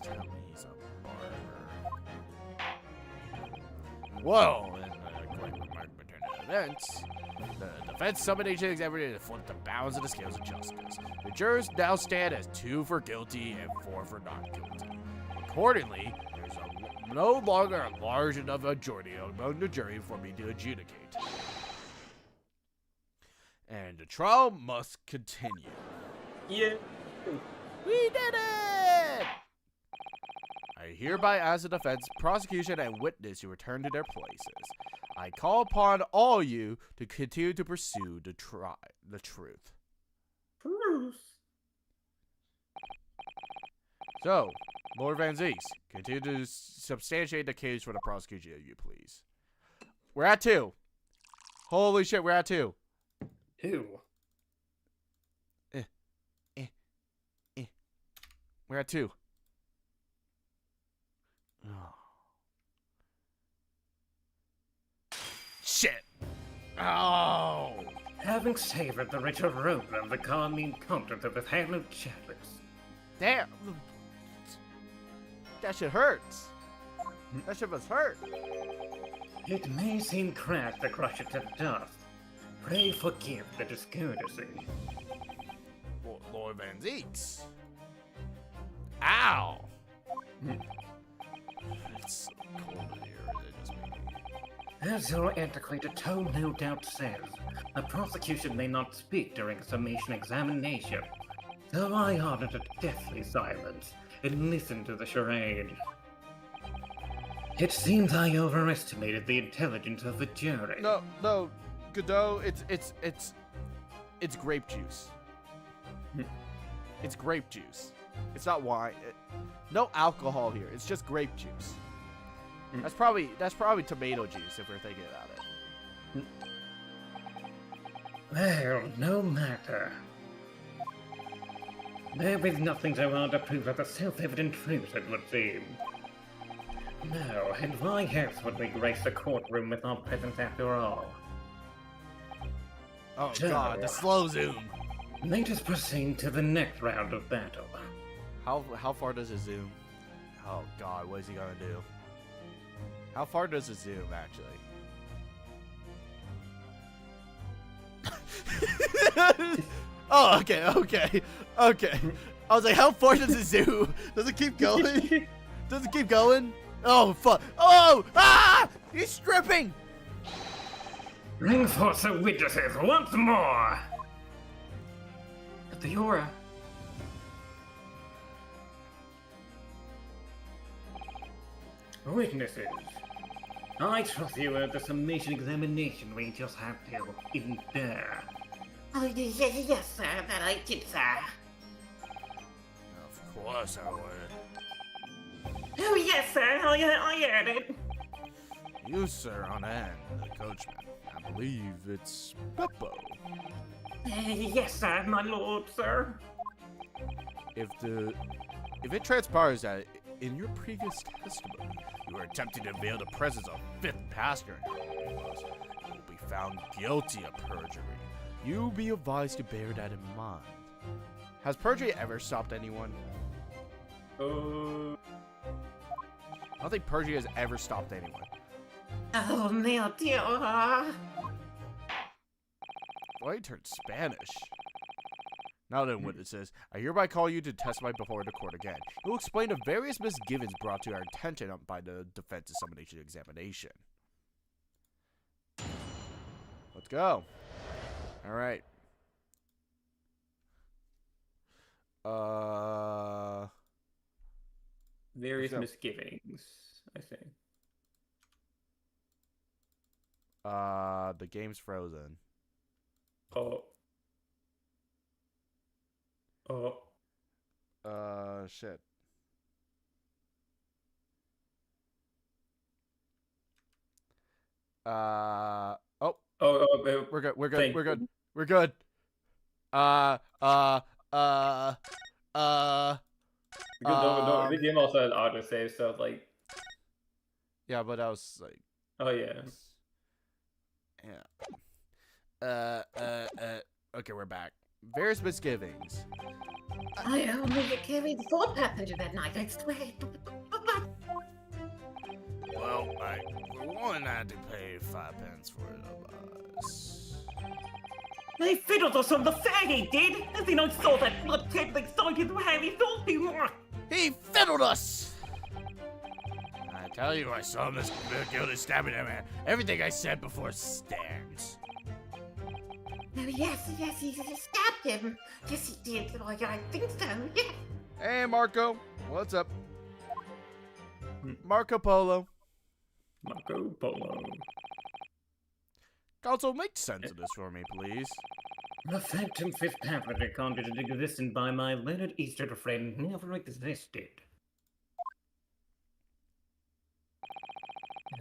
tell me he's a barber. Whoa! In the quite remarkable turn of events, the defense summoned agent examiner to flip the balance of the scales of justice. The jurors now stand as 2 for guilty and 4 for not guilty. Accordingly, there's no longer a large enough majority among the jury for me to adjudicate. And the trial must continue. Yeah. We did it! I hereby ask the defense, prosecution, and witness to return to their places. I call upon all you to continue to pursue the truth. Bruce. So, Lord Van Zeeks, continue to substantiate the case for the prosecution, if you please. We're at 2. Holy shit, we're at 2. Who? We're at 2. Oh. Shit. Oh. Having savored the rich aroma of the calming contents of the hand of chalice. Damn. That shit hurts. That shit must hurt. It may seem crass to crush it to dust. Pray forgive the discourtesy. Lord Van Zeeks. Ow! It's so cold in here. It just made me... As your antiquated tone no doubt says, the prosecution may not speak during summation examination. So I ordered a deathly silence and listened to the charade. It seems I overestimated the intelligence of the jury. No, Godot, it's grape juice. It's grape juice. It's not wine. No alcohol here. It's just grape juice. That's probably tomato juice if we're thinking about it. Well, no matter. There is nothing so hard to prove as a self-evident truth, it would seem. No, and why else would we grace the courtroom with our presence after all? Oh So, god, the slow zoom. Let us proceed to the next round of battle. How far does it zoom? Oh god, what is he gonna do? How far does it zoom actually? Oh, okay. I was like, how far does it zoom? Does it keep going? Does it keep going? Oh fuck! Oh! Ah! He's stripping! Bring forth the witnesses once more! But the aura. Witnesses, I trust you at the summation examination we just had to endure. Oh, yes, sir, that I did, sir. Of course I would. Oh, yes, sir, I heard it. You, sir, on end, the coachman. I believe it's Beppo. Yes, sir, my lord, sir. If it transpires that in your previous testimony you were attempting to veil the presence of fifth passenger in your vehicles, you will be found guilty of perjury. You be advised to bear that in mind. Has perjury ever stopped anyone? I don't think perjury has ever stopped anyone. Oh, meu Deus. Why you turned Spanish? Now then, witnesses, I hereby call you to testify before the court again. You will explain the various misgivings brought to our attention by the defense's summation examination. Let's go. All right. Various misgivings, I think. The game's frozen. Oh. Shit. Oh. We're good. We're good. We're good. We're good. The game also has autosave, so like. Yeah, but I was like. Oh yeah. Yeah. Okay, we're back. Various misgivings. I only carried 4 passengers that night, I swear. Well, for one, I had to pay 5 pence for the bus. They fiddled us on the ferry, did? As in I saw that blood-curdling sight in the Harry thought he were. He fiddled us! I tell you, I saw Miss Gilda stabbing that man. Everything I said before stands. Oh, yes, he stabbed him. Yes, he did. Oh, yeah, I think so, yes. Hey, Marco. What's up? Marco Polo. Marco Polo. Council, make sense of this for me, please. The Phantom Fifth Pamphlet conjured existed by my learned Eastern friend never existed.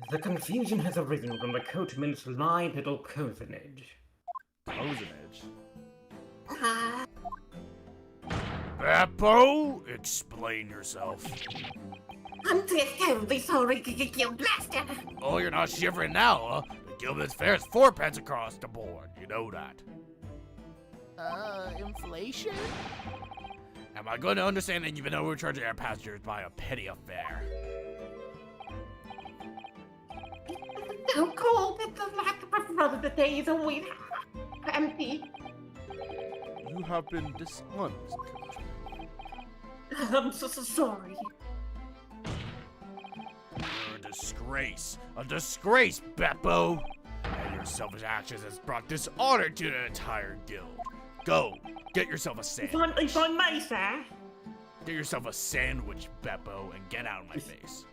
The confusion has arisen from the coachman's sly little cozenage. Cozenage? Ah, Beppo, explain yourself. I'm terribly sorry, you blaster. Oh, you're not shivering now, huh? The Gilman's fare is 4 pence across the board. You know that. Inflation? Am I going to understand that you've been overcharging our passengers by a penny a fare? Don't call it the lack of brother. The day is always empty. You have been dishonest, coachman. I'm so sorry. You're a disgrace. A disgrace, Beppo! And your selfish actions has brought dishonor to the entire guild. Go, get yourself a sandwich. If I may, sir. Get yourself a sandwich, Beppo, and get out of my face.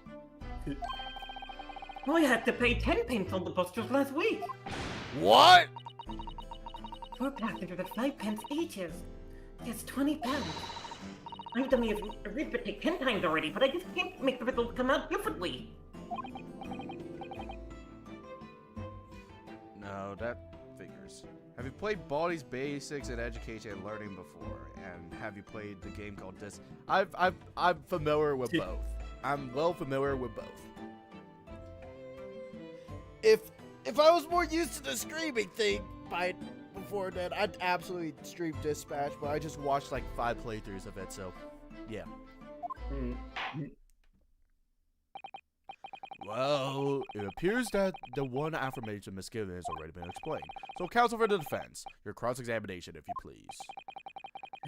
I had to pay 10 pence on the bus just last week. What? 4 passengers at 5 pence each is. That's 20 pounds. I've done the arithmetic 10 times already, but I just can't make the results come out differently. No, that figures. Have you played Baldi's Basics in Education and Learning before? And have you played the game called Dis? I'm familiar with both. I'm well familiar with both. If I was more used to the streaming thing before that, I'd absolutely stream Dispatch, but I just watched like 5 playthroughs of it, so yeah. Well, it appears that the one affirmation misgiven has already been explained. So, counsel for the defense, your cross-examination, if you please.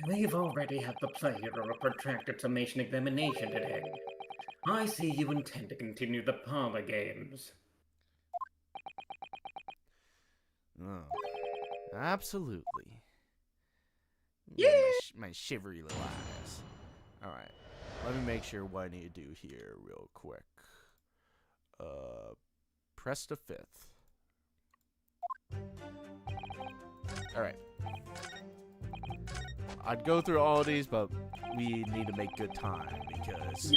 We've already had the pleasure of a protracted summation examination today. I see you intend to continue the parlor games. Oh, absolutely. Yeah. My shivery little eyes. Alright, let me make sure what I need to do here real quick. Press the 5th. Alright. I'd go through all of these, but we need to make good time because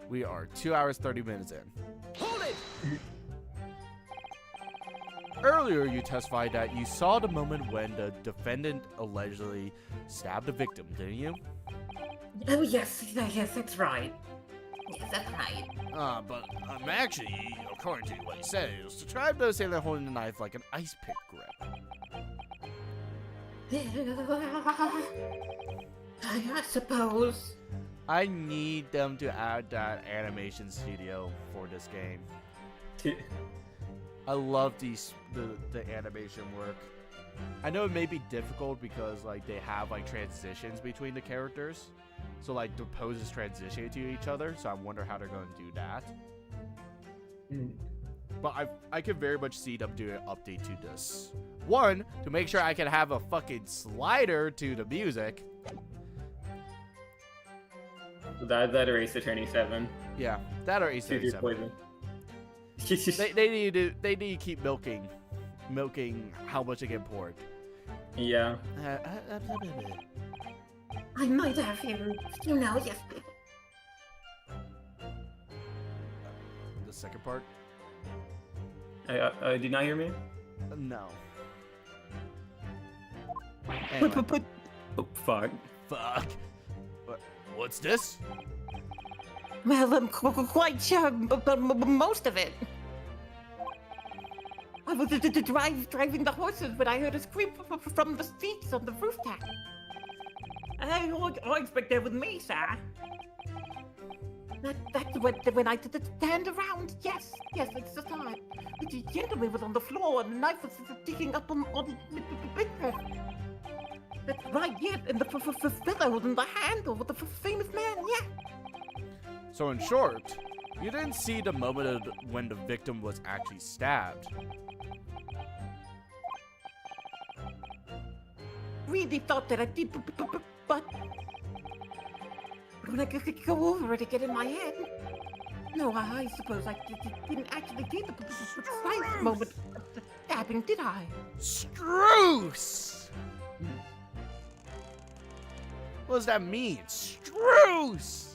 we are 2 hours 30 minutes in. Hold it! Earlier, you testified that you saw the moment when the defendant allegedly stabbed the victim, didn't you? Oh, yes, that's right. Yes, that's right. But actually, according to what he said, it was to try to say they're holding the knife like an ice pick grip. I suppose. I need them to add that animation studio for this game. I love the animation work. I know it may be difficult because like they have like transitions between the characters, so like the poses transition to each other. So I wonder how they're going to do that. But I could very much see them doing an update to this. One, to make sure I can have a fucking slider to the music. That or Ace Attorney 7. Yeah, that or Ace Attorney 7. They need to keep milking milking how much they get poured. Yeah. I might have him, yes. The second part? Did not hear me? No. Anyway. Oh, fuck. Fuck. What's this? Well, I'm quite sure, but most of it. I was driving the horses when I heard a scream from the seats on the rooftop. I expect that was me, sir. That's when I turned around. Yes, it's the time. The gentleman was on the floor and the knife was sticking up on the bed. That's right, yeah, and the fellow in the handle with the famous man, yeah. So in short, you didn't see the moment when the victim was actually stabbed. Really thought that I did, but when I go over it, it get in my head. No, I suppose I didn't actually see the precise moment of the stabbing, did I? Struce! What does that mean? Struce!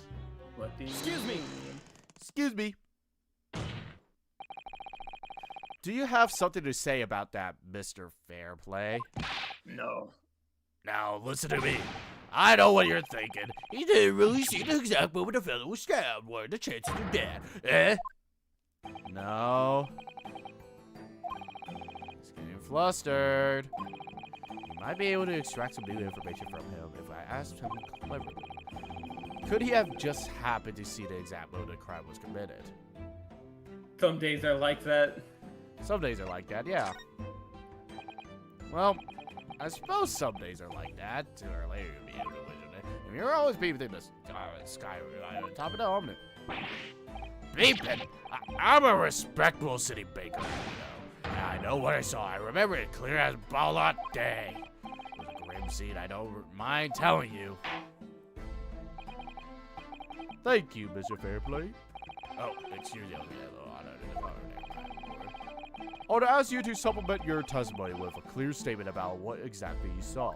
What do you Excuse me. mean? Excuse me. Do you have something to say about that, Mr. Fairplay? No. Now, listen to me. I know what you're thinking. He didn't really see the exact moment the fellow was stabbed. What are the chances of death? Eh? No. He's getting flustered. You might be able to extract some new information from him if I asked him cleverly. Could he have just happened to see the exact moment the crime was committed? Some days are like that. Some days are like that, yeah. Well, I suppose some days are like that. Sooner or later you'll be able to vision it. And you're always beeping through the sky on top of the home. Beeping! I'm a respectable city baker, you know. I know what I saw. I remember it clear as ballot day. It was a grim scene, I don't mind telling you. Thank you, Mr. Fairplay. Oh, excuse me. I want to ask you to supplement your testimony with a clear statement about what exactly you saw.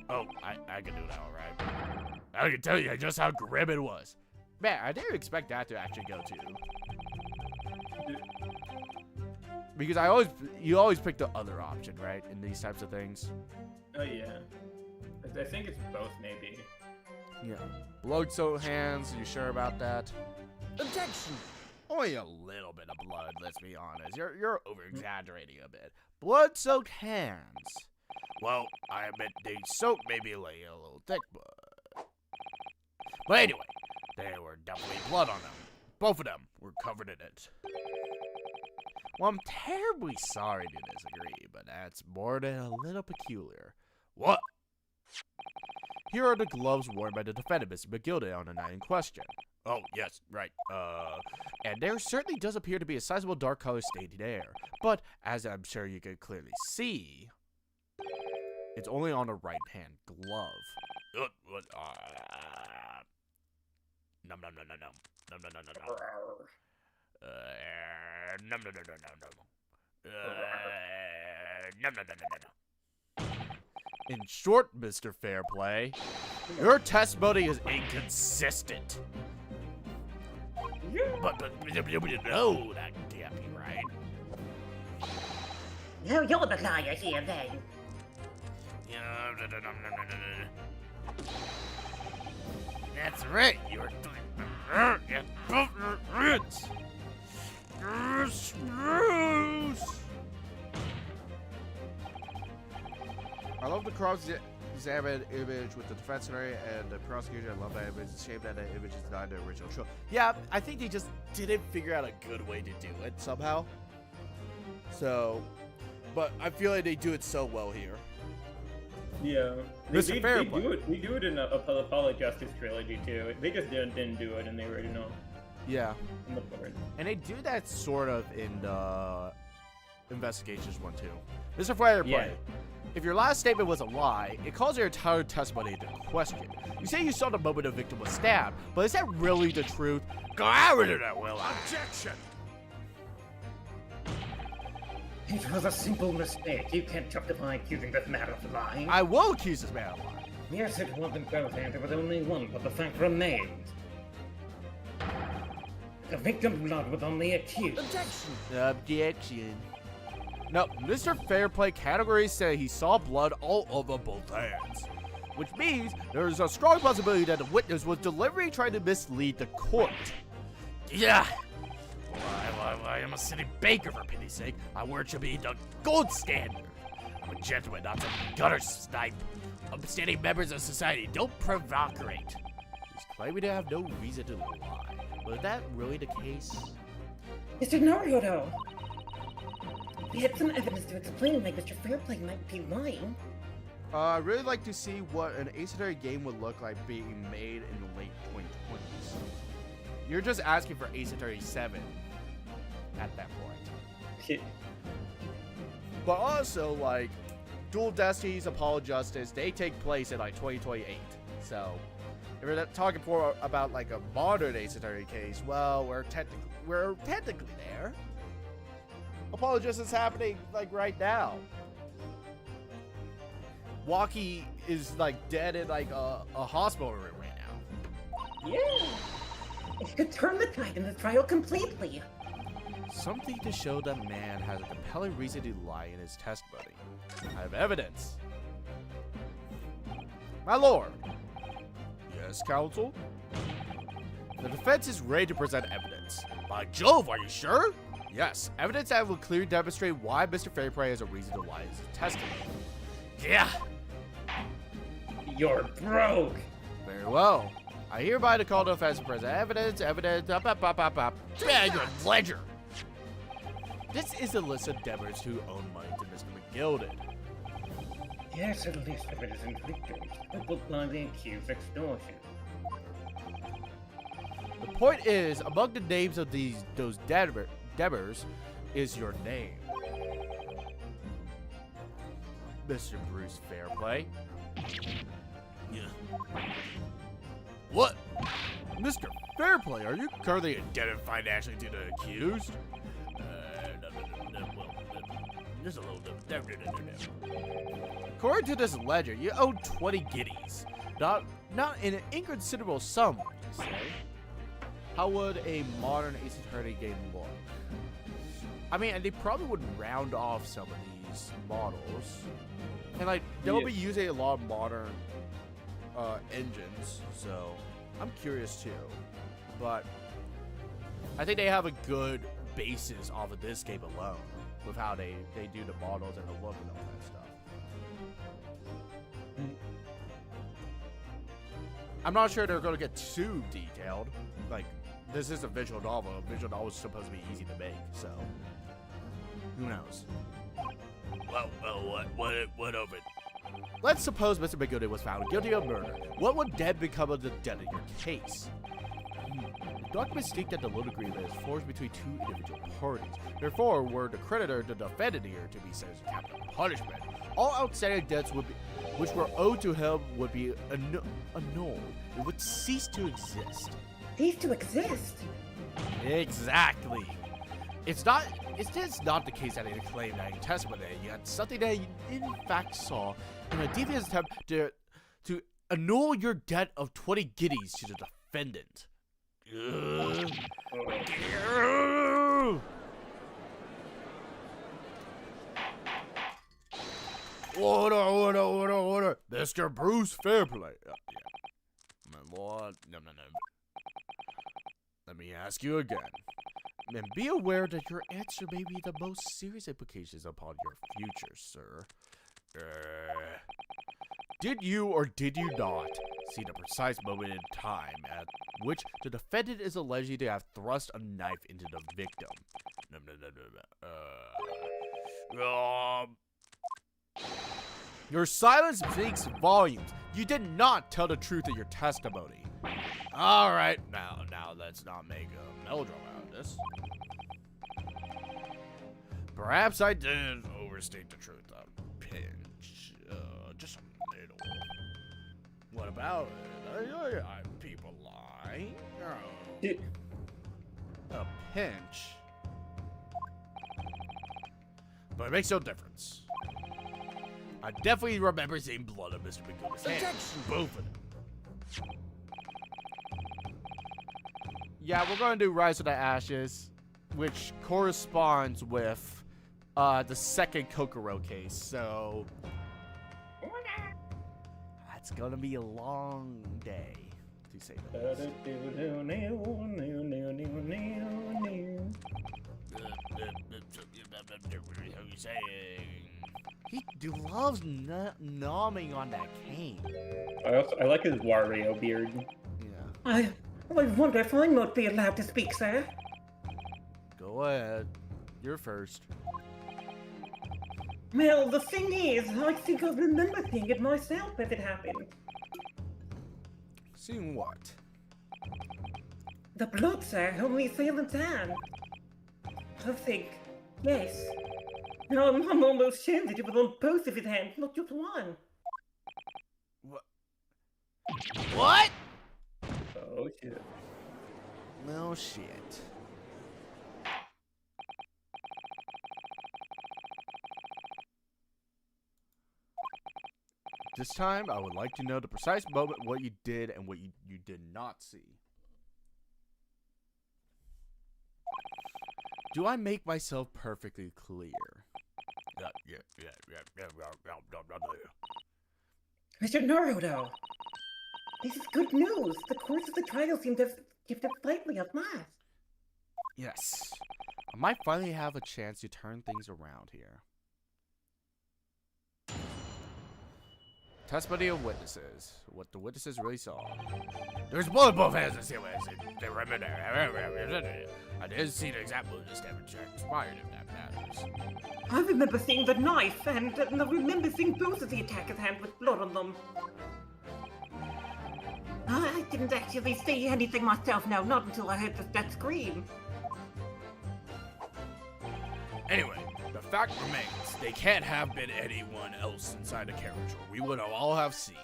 Oh, I can do that, alright. I can tell you just how grim it was. Man, I didn't expect that to actually go to. Because you always pick the other option, right? In these types of things. Oh, yeah. I think it's both, maybe. Yeah. Blood-soaked hands, you sure about that? Objection! Only a little bit of blood, let's be honest. You're over-exaggerating a bit. Blood-soaked hands. Well, I admit they soaked maybe like a little thick, but anyway, there were definitely blood on them. Both of them were covered in it. Well, I'm terribly sorry to disagree, but that's more than a little peculiar. What? Here are the gloves worn by the defendant, Mr. McGilda, on the night in question. Oh, yes, right. And there certainly does appear to be a sizable dark color stain there. But, as I'm sure you can clearly see, it's only on the right-hand glove. Nom nom nom nom nom. Nom nom nom nom nom. Nom nom nom nom nom. Nom nom nom nom nom. In short, Mr. Fairplay, your testimony is inconsistent. But no, that can't be right. No, you're the liar here, then. That's right, you're doing both your roots. I love the cross-examined image with the defense attorney and the prosecutor. I love that image. It's a shame that the image is not the original show. Yeah, I think they just didn't figure out a good way to do it somehow. So, but I feel like they do it so well here. Yeah. Mr. Fairplay. They do it in a Apollo Justice trilogy too. They just didn't do it in the original. Yeah. In the third. And they do that sort of in the Investigations one too. Mr. Fairplay. Yeah. If your last statement was a lie, it calls your entire testimony into question. You say you saw the moment the victim was stabbed, but is that really the truth? Go out with it, Will. Objection! It was a simple mistake. You can't justify accusing this man of lying. I will accuse this man of lying. Yes, it wasn't both hands. There was only one, but the fact remains. The victim's blood was on the accused. Objection! Objection. No, Mr. Fairplay categories say he saw blood all over both hands, which means there is a strong possibility that the witness was deliberately trying to mislead the court. Yeah. I am a city baker, for pity's sake. My word should be the gold standard. I'm a gentleman, not some gutter snipe. Upstanding members of society don't provocate. He's claiming to have no reason to lie. Was that really the case? Mr. Naruto! We had some evidence to explain why Mr. Fairplay might be lying. I'd really like to see what an asymmetric game would look like being made in the late 2020s. You're just asking for Ace Attorney 7 at that point. But also, like, Dual Destinies, Apollo Justice, they take place in like 2028. So, if we're talking about like a modern Ace Attorney case, well, we're technically there. Apollo Justice is happening like right now. Waki is like dead in like a hospital room right now. Yeah! It could turn the tide in the trial completely. Something to show that man has a compelling reason to lie in his testimony. I have evidence. My lord. Yes, counsel? The defense is ready to present evidence. By Jove, are you sure? Yes, evidence that will clearly demonstrate why Mr. Fairplay has a reason to lie in his testimony. Yeah. You're broke. Very well. I hereby declare the offense to present evidence, Yeah, your ledger. This is a list of debtors who owe money to Mr. McGilded. Yes, at least if it isn't victims, crippled by the accused extortion. The point is, among the names of those debtors is your name. Mr. Bruce Fairplay. Yeah. What? Mr. Fairplay, are you currently indebted financially to the accused? Just a little According to this ledger, you owe 20 guineas. Not in an inconsiderable sum, you say? How would a modern Ace Attorney game look? I mean, they probably would round off some of these models. And like, they'll be using a lot of modern engines, so I'm curious too. But I think they have a good basis off of this game alone, with how they do the models and the look and all that stuff. I'm not sure they're going to get too detailed. Like, this is a visual novel. A visual novel is supposed to be easy to make, so who knows? Well, what of it? Let's suppose Mr. McGilded was found guilty of murder. What would then become of the debt in your case? The documents state that the loan agreement is forged between two individual parties. Therefore, were the creditor, the defendant here, to be sentenced to capital punishment, all outstanding debts which were owed to him would be annulled. It would cease to exist. Cease to exist? Exactly. It's not the case that he claimed that he testimony, yet something that he in fact saw in a devious attempt to annul your debt of 20 guineas to the defendant. Order. Mr. Bruce Fairplay. Yeah. My lord. No. Let me ask you again. And be aware that your answer may be the most serious implications upon your future, sir. Did you or did you not see the precise moment in time at which the defendant is alleged to have thrust a knife into the victim? Your silence speaks volumes. You did not tell the truth in your testimony. All right, now let's not make a melodrama out of this. Perhaps I did overstate the truth a pinch, just a little. What about it? People lie. A pinch. But it makes no difference. I definitely remember seeing blood on Mr. McGood's hand. Objection. Both of them. Yeah, we're going to do Rise of the Ashes, which corresponds with the second Kokoro case, so that's going to be a long day, to say the least. He loves nomming on that cane. I like his Wario beard. Yeah. I wonder if I might be allowed to speak, sir. Go ahead. You're first. Well, the thing is, I think I remember seeing it myself as it happened. Seeing what? The blood, sir, on the assailant's hand. I think, yes. No, I'm almost sure that it was on both of his hands, not just one. What? What? Oh shit. No shit. This time, I would like to know the precise moment, what you did and what you did not see. Do I make myself perfectly clear? Yeah. Mr. Naruto, this is good news. The course of the trial seemed to have shifted slightly at last. Yes. I might finally have a chance to turn things around here. Testimony of witnesses. What the witnesses really saw. There's blood in both hands. They were in there. I didn't see the exact blood just transpired if that matters. I remember seeing the knife, and I remember seeing both of the attacker's hands with blood on them. I didn't actually see anything myself, no, not until I heard that scream. Anyway, the fact remains, they can't have been anyone else inside the carriage, or we would all have seen.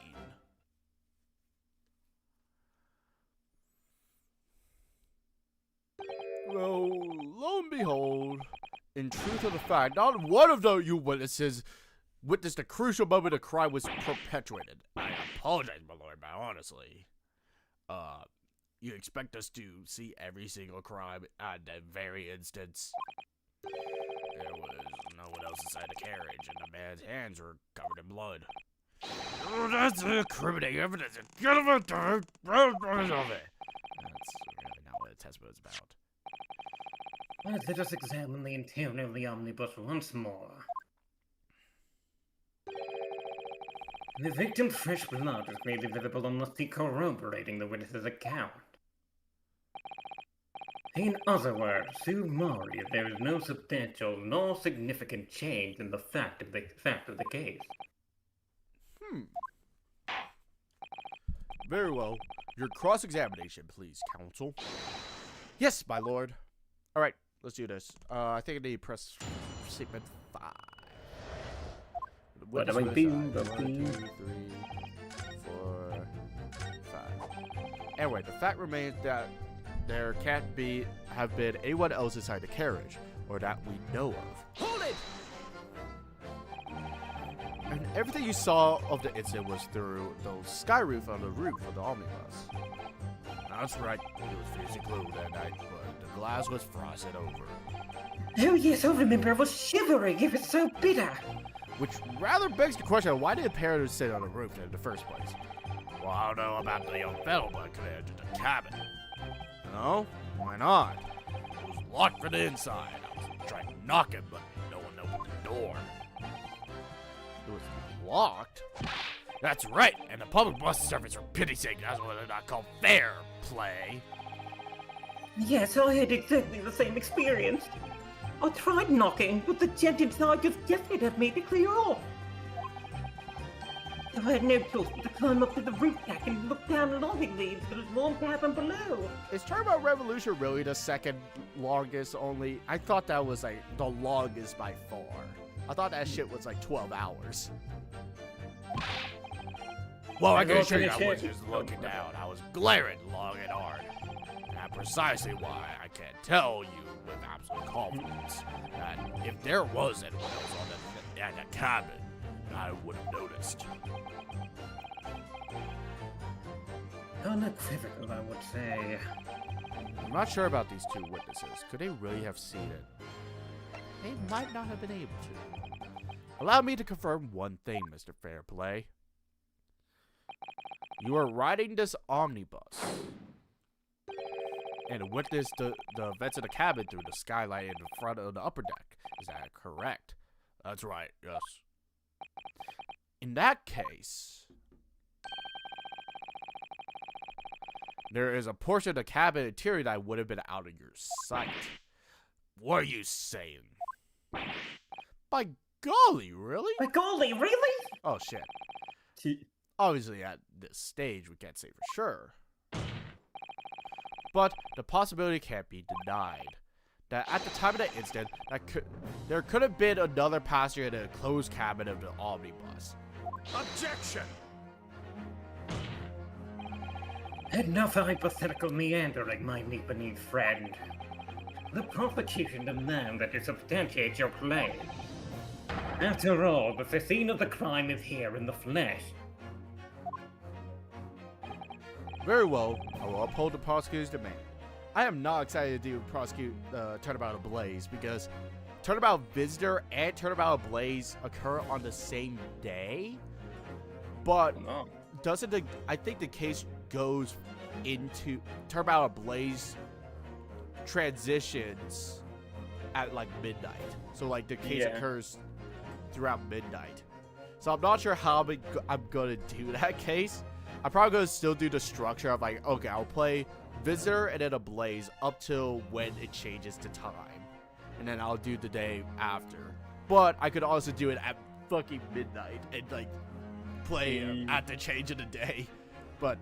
Well, lo and behold, in truth of the fact, not one of you witnesses witnessed a crucial moment of crime was perpetuated. I apologize, my lord, but honestly, you expect us to see every single crime at that very instance? There was no one else inside the carriage, and the man's hands were covered in blood. Oh, that's incriminating evidence. Get him out there. That's really not what the testament is about. Let us examine the interior of the omnibus once more. The victim's fresh blood was made visible unless corroborating the witness's account. In other words, summarily, there is no substantial nor significant change in the fact of the case. Very well. Your cross-examination, please, counsel. Yes, my lord. All right, let's do this. I think I need to press statement 5. What do I Witness do? 1, 2, 3, 4, 5. Anyway, the fact remains that there can't have been anyone else inside the carriage, or that we know of. Hold it! And everything you saw of the incident was through the sky roof on the roof of the omnibus. That's right, it was freezing cold that night, but the glass was frosted over. Oh yes, I remember I was shivering. It was so bitter. Which rather begs the question of why did the parents sit on the roof in the first place? Well, I don't know about the young fellow, but could have entered the cabin. No? Why not? It was locked from the inside. I was trying to knock it, but no one opened the door. It was locked? That's right, and the public bus service, for pity's sake, that's what they're not called fair play. Yes, I had exactly the same experience. I tried knocking, but the gent inside just gestured at me to clear off. I had no choice but to climb up to the roof deck and look down longingly into the warm cabin below. Is Turbo Revolution really the second longest only? I thought that was like the longest by far. I thought that shit was like 12 hours. Well, I can assure you I wasn't just looking down. I was glaring long and hard. And precisely why I can't tell you with absolute confidence that if there was anyone else in that cabin, I would have noticed. Unequivocal, I would say. I'm not sure about these two witnesses. Could they really have seen it? They might not have been able to. Allow me to confirm one thing, Mr. Fairplay. You are riding this omnibus and witnessed the events of the cabin through the skylight in the front of the upper deck. Is that correct? That's right, yes. In that case, there is a portion of the cabin interior that would have been out of your sight. What are you saying? By golly, really? By golly, really? Oh, shit. Obviously, at this stage, we can't say for sure. But the possibility can't be denied that at the time of the incident, there could have been another passenger in a closed cabin of the omnibus. Objection! Enough hypothetical meandering, my Nipponese friend. The prosecution demand that you substantiate your claim. After all, the scene of the crime is here in the flesh. Very well, I will uphold the prosecutor's demand. I am not excited to do Turnabout Ablaze because Turnabout Visitor and Turnabout Ablaze occur on the same day. But doesn't I think the case goes into Turnabout Ablaze transitions at like midnight. So like the case occurs throughout midnight. So I'm not sure how I'm gonna do that case. I'm probably gonna still do the structure of like, okay, I'll play Visitor and then Ablaze up till when it changes to time. And then I'll do the day after. But I could also do it at fucking midnight and like play at the change of the day. But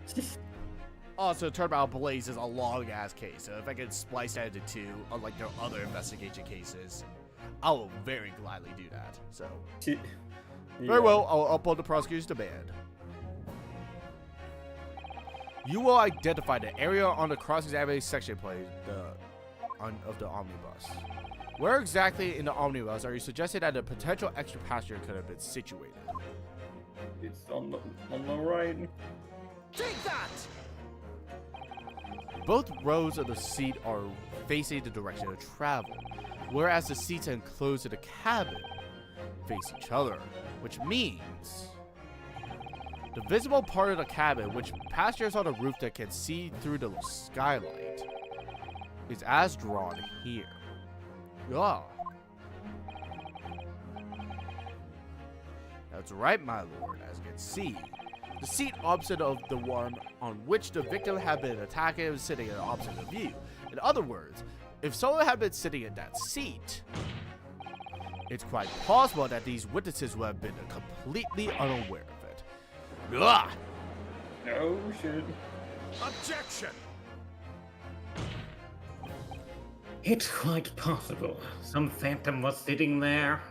also Turnabout Ablaze is a long ass case. So if I can splice that into two, unlike their other investigation cases, I will very gladly do that. So very well, I'll uphold the prosecutor's demand. You will identify the area on the cross-examination section plate of the omnibus. Where exactly in the omnibus are you suggesting that a potential extra passenger could have been situated? It's on the right. Take that! Both rows of the seat are facing the direction of travel, whereas the seats enclosed to the cabin face each other, which means the visible part of the cabin, which passengers on the roof that can see through the skylight, is as drawn here. Yeah. That's right, my lord, as you can see. The seat opposite of the one on which the victim had been attacked was sitting in opposite of you. In other words, if someone had been sitting in that seat, it's quite possible that these witnesses would have been completely unaware of it. Ugh! Oh shit. Objection! It's quite possible. Some phantom was sitting there.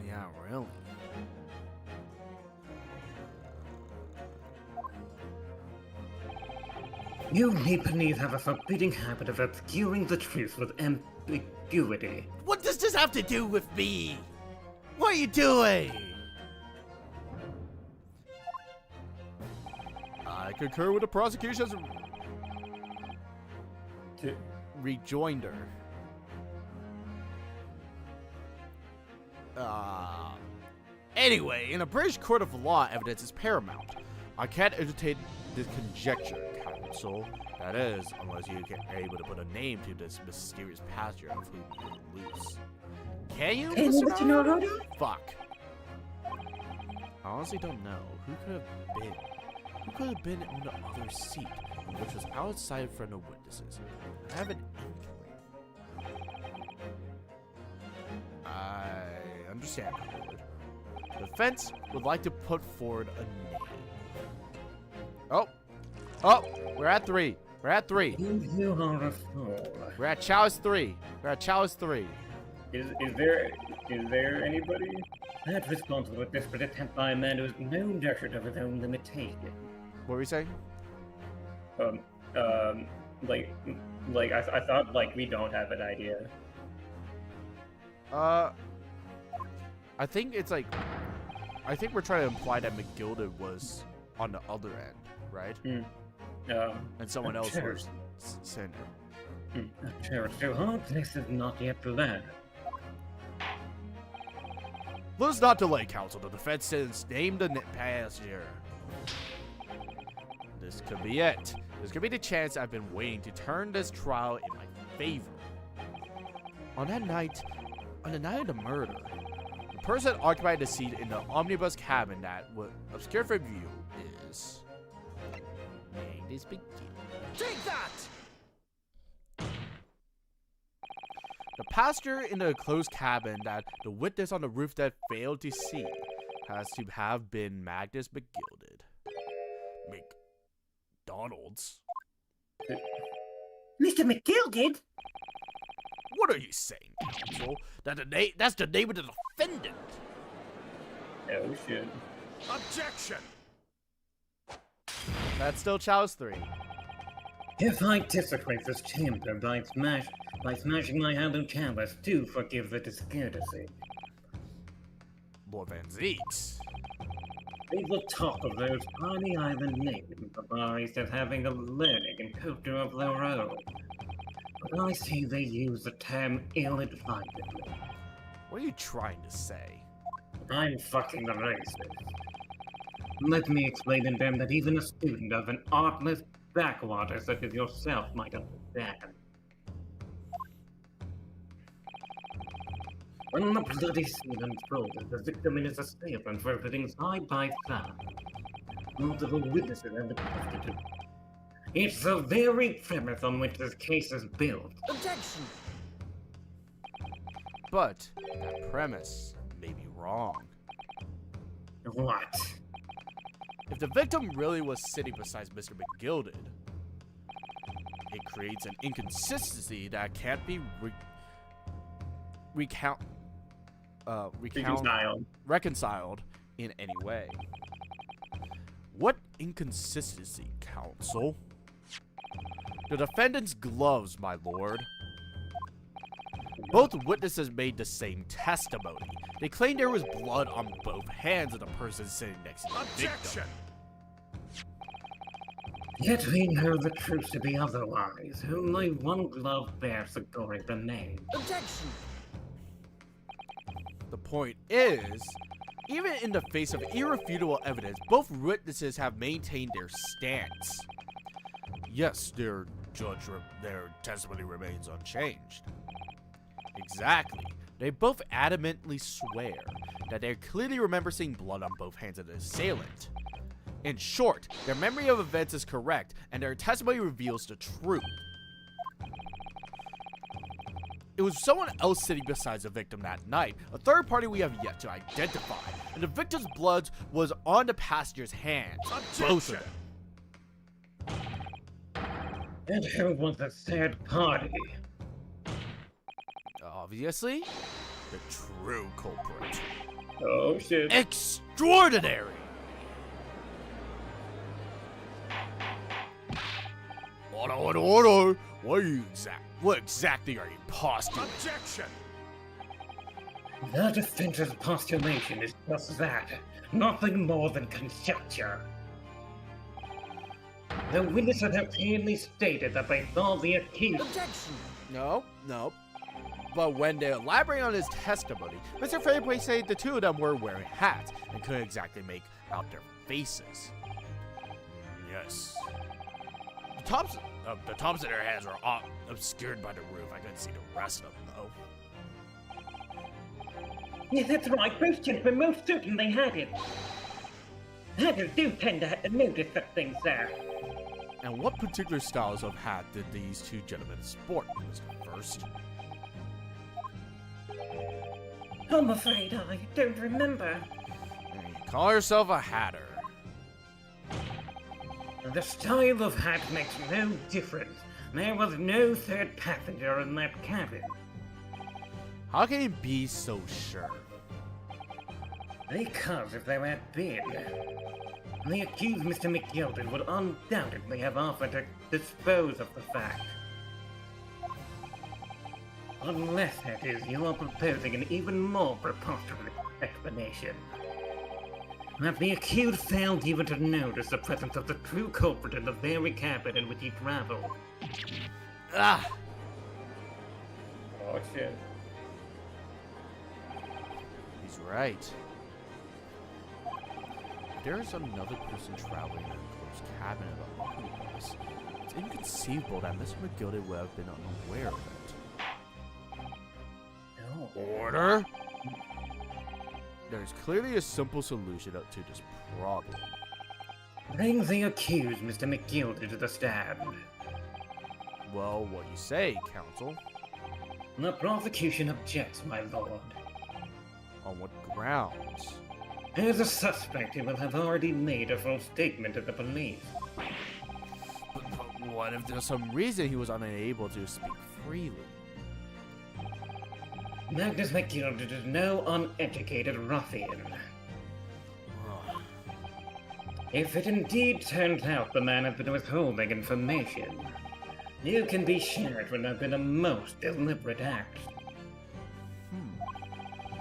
Yeah, really. You Nipponese have a forbidding habit of obscuring the truth with ambiguity. What does this have to do with me? What are you doing? I concur with the prosecution's rejoinder. Anyway, in a British court of law, evidence is paramount. I can't entertain this conjecture, counsel. That is, unless you are able to put a name to this mysterious passenger of whom you're loose. Can you, Mr. Naruto? Fuck. I honestly don't know. Who could have been? Who could have been on the other seat, which was outside from the witnesses? I have an inkling. I understand, my lord. The defense would like to put forward a name. Oh, we're at 3. We're at 3. You are a fool. We're at Chalice 3. We're at Chalice 3. Is there anybody? That responsible with desperate attempt by a man who has no notion of his own limitation. What were you saying? Like, I thought like we don't have an idea. I think it's like, I think we're trying to imply that McGilded was on the other end, right? And someone else was center. A chair so hard, this is not yet led. Let's not delay, counsel. The defense sentence named the passenger. This could be it. This could be the chance I've been waiting to turn this trial in my favor. On the night of the murder, the person occupied the seat in the omnibus cabin that was obscured from view is named as McGill. Take that! The passenger in the closed cabin that the witness on the roof that failed to see has to have been Magnus McGilded. McDonald's? Mr. McGilded? What are you saying, counsel? That's the name of the defendant. Oh shit. Objection! That's still Chow's 3. If I desecrate this chamber by smashing my hand of chalice, do forgive the discourtesy. Lord Van Zeeks. They will talk of those tiny island names of ours as having a learning and culture of their own. But I see they use the term ill-advisedly. What are you trying to say? I'm fucking the racist. Let me explain in them that even a student of an artless backwater such as yourself might understand. When the bloody scene unfolded, the victim and his assailant were sitting side by side. Multiple witnesses have attested to it. It's the very premise on which this case is built. Objection! But that premise may be wrong. What? If the victim really was sitting beside Mr. McGilded, it creates an inconsistency that can't be reconciled in any way. What inconsistency, counsel? The defendant's gloves, my lord. Both witnesses made the same testimony. They claimed there was blood on both hands of the person sitting next to the victim. Yet we know the truth to be otherwise. Only one glove bears securing the name. Objection! The point is, even in the face of irrefutable evidence, both witnesses have maintained their stance. Yes, their testimony remains unchanged. Exactly. They both adamantly swear that they clearly remember seeing blood on both hands of the assailant. In short, their memory of events is correct, and their testimony reveals the truth. It was someone else sitting beside the victim that night, a third party we have yet to identify, and the victim's blood was on the passenger's hands. Both of them. And who was the third party? Obviously, the true culprit. Oh shit. Extraordinary! Order! What exactly are you postulating? Objection! The defense's postulation is just that. Nothing more than conjecture. The witnesses have clearly stated that they saw the accused. Objection! No. But when they elaborate on his testimony, Mr. Fairplay said the two of them were wearing hats and couldn't exactly make out their faces. Yes. The tops of their heads were obscured by the roof. I couldn't see the rest of them, though. Yeah, that's right. Both gentlemen most certainly had it. Hatters do tend to notice such things, sir. And what particular styles of hat did these two gentlemen sport, Mr. First? I'm afraid I don't remember. You call yourself a hatter. The style of hat makes no difference. There was no third passenger in that cabin. How can you be so sure? Because if there had been, The accused Mr. McGilded would undoubtedly have offered to dispose of the fact. Unless, that is, you are proposing an even more preposterous explanation. That the accused failed even to notice the presence of the true culprit in the very cabin in which he traveled. Ah! Oh shit. He's right. There's another person traveling in a close cabin of the omnibus. It's inconceivable that Mr. McGilded would have been unaware of it. No. Order? There's clearly a simple solution to this problem. Bring the accused Mr. McGilded to the stand. Well, what you say, counsel? The prosecution objects, my lord. On what grounds? As a suspect, he will have already made a full statement to the police. But what if there's some reason he was unable to speak freely? Magnus McGilded is no uneducated ruffian. Ugh. If it indeed turns out the man has been withholding information, you can be sure it would have been a most deliberate act.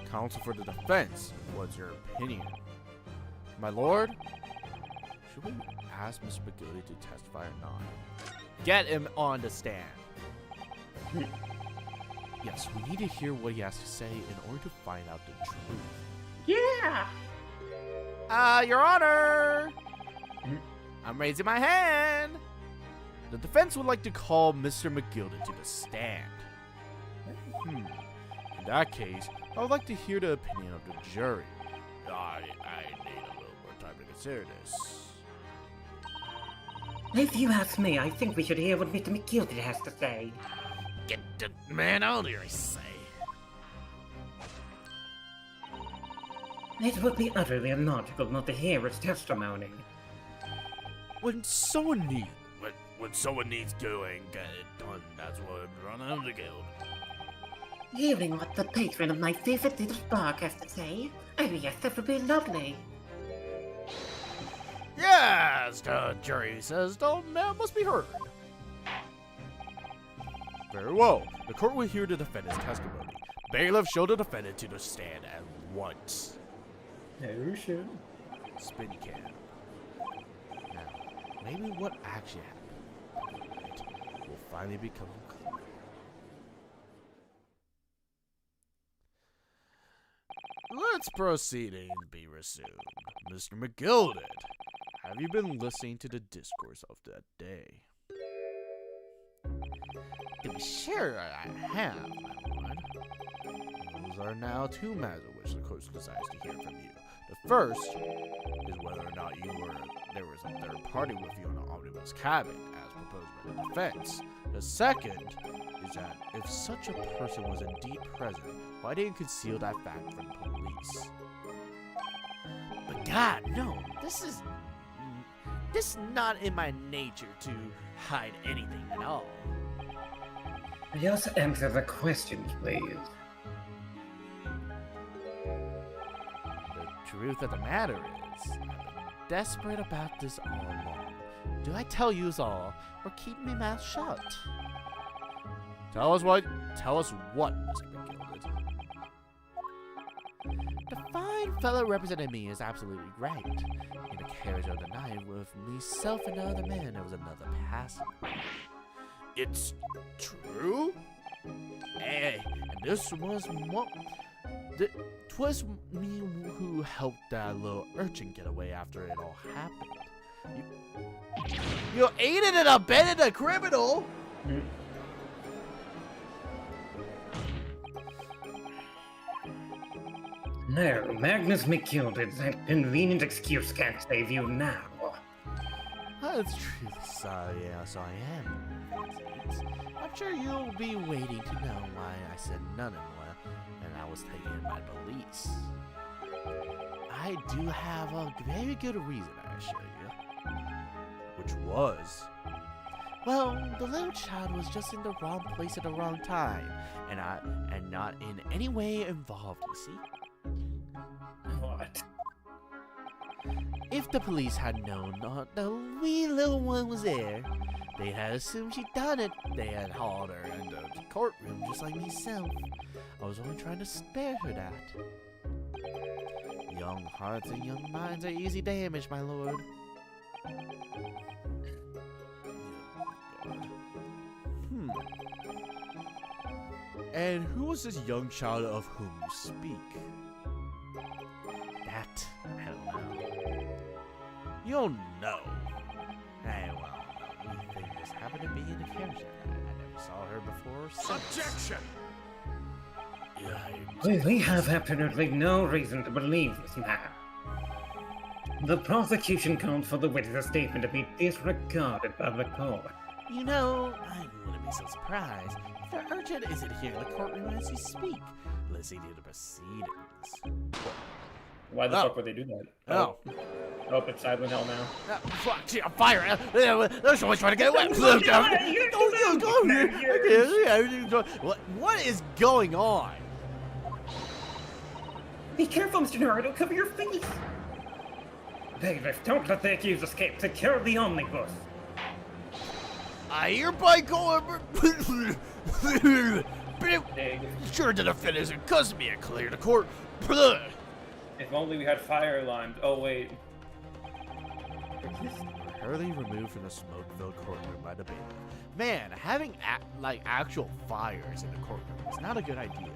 Counsel for the defense, what's your opinion? My lord? Should we ask Mr. McGilded to testify or not? Get him on the stand. Yes, we need to hear what he has to say in order to find out the truth. Yeah! Your Honor! I'm raising my hand! The defense would like to call Mr. McGilded to the stand. In that case, I would like to hear the opinion of the jury. I need a little more time to consider this. If you ask me, I think we should hear what Mr. McGilded has to say. Get the man out here, I say. It would be utterly illogical not to hear his testimony. When someone needs doing, get it done. That's what I'm running the guild. Hearing what the patron of my favorite little park has to say, oh yes, that would be lovely. Yes, the jury says the man must be heard. Very well. The court will hear the defendant's testimony. Bailiff, show the defendant to the stand at once. Oh shit. Spin can. Now, maybe what actually happened will finally become clear. Let's proceedings be resumed. Mr. McGilded, have you been listening to the discourse of that day? To be sure I have, my lord. Those are now two matters which the court desires to hear from you. The first is whether or not there was a third party with you in the omnibus cabin, as proposed by the defense. The second is that if such a person was indeed present, why didn't you conceal that fact from the police? But God, no, this is not in my nature to hide anything at all. Just answer the questions, please. The truth of the matter is, I've been desperate about this all along. Do I tell you all, or keep my mouth shut? Tell us what, Mr. McGilded. The fine fellow representing me is absolutely right. In the carriage of the night with myself and the other man, there was another passenger. It's true? Hey, and this was what... Twas me who helped that little urchin get away after it all happened. You aided and abetted a criminal? No, Magnus McGilded, that convenient excuse can't save you now. That's truly sorry, yes I am. I'm sure you'll be waiting to know why I said none and I was taken by police. I do have a very good reason, I assure you. Which was... Well, the little child was just in the wrong place at the wrong time, and not in any way involved, you see? What? If the police had known the wee little one was there, they had assumed she'd done it. They had hauled her into the courtroom just like myself. I was only trying to spare her that. Young hearts and young minds are easy damaged, my lord. And who was this young child of whom you speak? That, I don't know. You don't know. Hey, well, we think this happened to be in the carriage. I never saw her before or since. Objection! We have absolutely no reason to believe this man. The prosecution called for the witness' statement to be disregarded by the court. You know, I wouldn't be so surprised if the urchin isn't here in the courtroom as you speak, listening to the proceedings. Why the fuck would they do that? Oh. Oh, it's Silent Hill now. Fuck, gee, I'm fire! There's someone trying to get away! What is going on? Be careful, Mr. Naruto. Cover your face. Bailiff, don't let the accused escape. Secure the omnibus. I hereby call sure to the finish and cause me a clear to court. If only we had fire alarms. Oh, wait. Hurriedly removed from the smoke-filled courtroom by the bailiff. Man, having actual fires in the courtroom is not a good idea.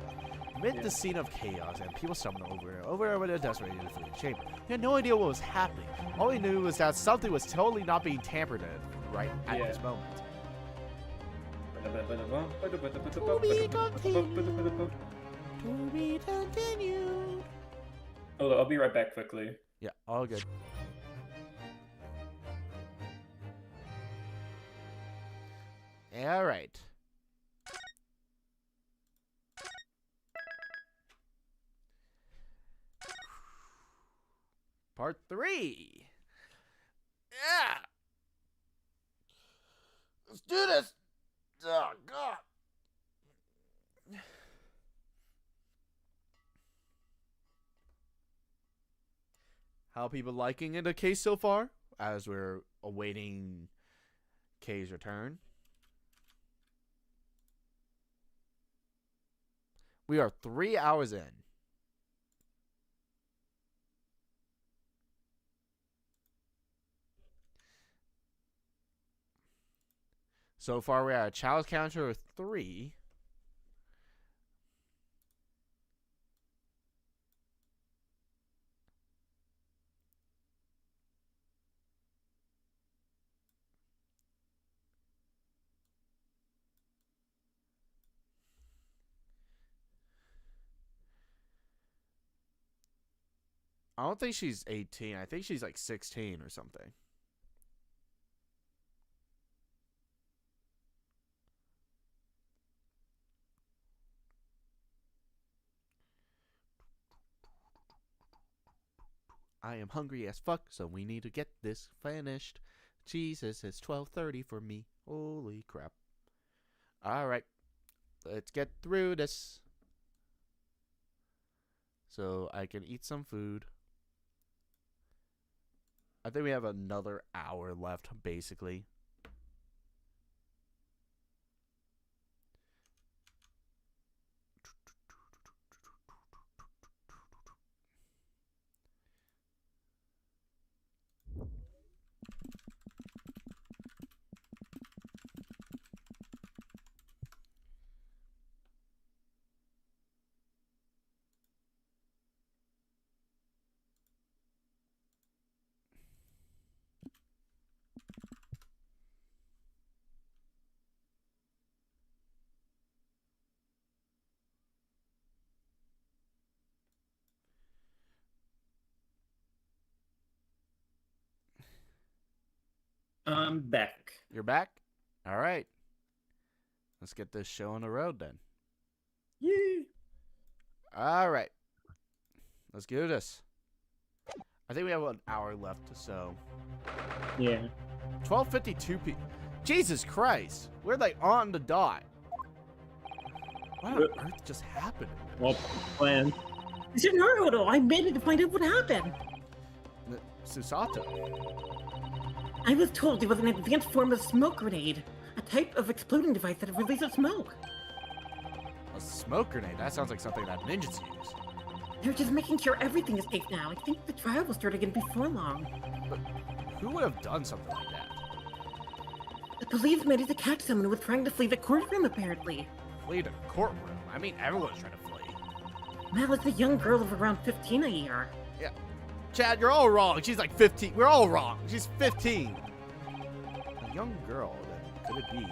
Amid the scene of chaos and people stumbling over their desks ready to flee the chamber, we had no idea what was happening. All we knew was that something was totally not being tampered in right at this moment. To be continued. Oh, I'll be right back quickly. Yeah, all good. All right. Part 3. Yeah. Let's do this. Oh, God. How are people liking the case so far as we're awaiting Kay's return? We are 3 hours in. So far, we're at a challenge counter of 3. I don't think she's 18. I think she's like 16 or something. I am hungry as fuck, so we need to get this finished. Jesus, it's 12:30 for me. Holy crap. Alright. Let's get through this. So I can eat some food. I think we have another hour left, basically. I'm back. You're back? All right. Let's get this show on the road then. Yay! All right. Let's do this. I think we have an hour left, so. Yeah. 12:52 p. Jesus Christ. We're like on the dot. What on earth just happened? Well, plan. Mr. Naruto, I made it to find out what happened. Susato. I was told it was an advanced form of smoke grenade, a type of exploding device that releases smoke. A smoke grenade? That sounds like something that ninjas use. They're just making sure everything is safe now. I think the trial will start again before long. But who would have done something like that? The police managed to catch someone who was trying to flee the courtroom, apparently. Flee the courtroom? I mean, everyone's trying to flee. Well, it's a young girl of around 15 a year. Yeah. Chad, you're all wrong. She's like 15. We're all wrong. She's 15. A young girl, then could it be?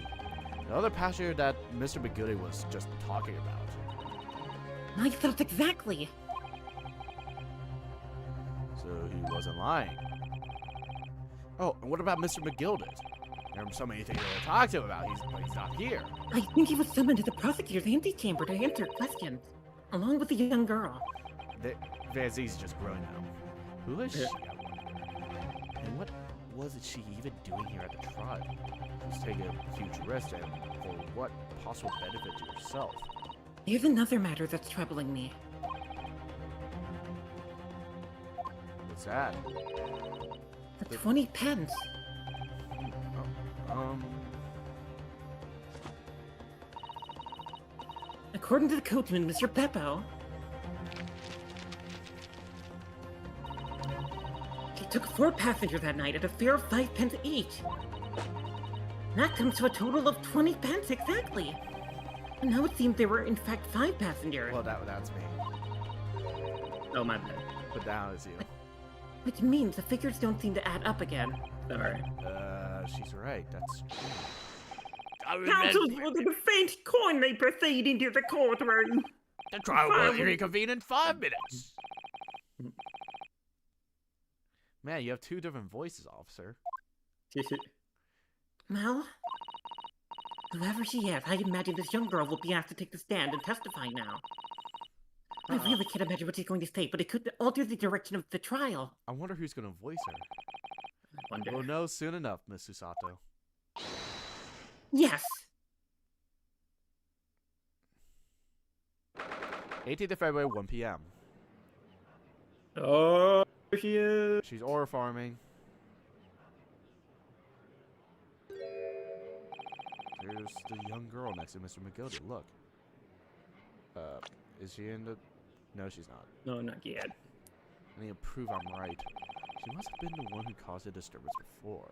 The other passenger that Mr. McGilly was just talking about. I thought exactly. So he wasn't lying. Oh, and what about Mr. McGilded? There are so many things to talk to him about, but he's not here. I think he was summoned to the prosecutor's antechamber to answer questions, along with the young girl. Van Z's just grown now. Who is she, I wonder? And what wasn't she even doing here at the trial? She's taking a huge risk, and for what possible benefit to yourself? Here's another matter that's troubling me. What's that? The 20 pence. According to the coachman, Mr. Beppo, he took 4 passengers that night at a fare of 5 pence each. That comes to a total of 20 pence exactly. And now it seems there were in fact 5 passengers. Well, that's me. Oh, my bad. Put down is you. Which means the figures don't seem to add up again. Sorry. She's right. That's true. Counsel for the defense coin may proceed into the courtroom. The trial will reconvene in 5 minutes. Man, you have 2 different voices, officer. Well, whoever she is, I imagine this young girl will be asked to take the stand and testify now. I really can't imagine what she's going to say, but it could alter the direction of the trial. I wonder who's going to voice her. Wonder. We'll know soon enough, Miss Susato. Yes. 18th of February, 1 p.m. Oh, here she is. She's ore farming. There's the young girl next to Mr. McGildy. Look. Is she in the... No, she's not. No, not yet. I need to prove I'm right. She must have been the one who caused the disturbance before.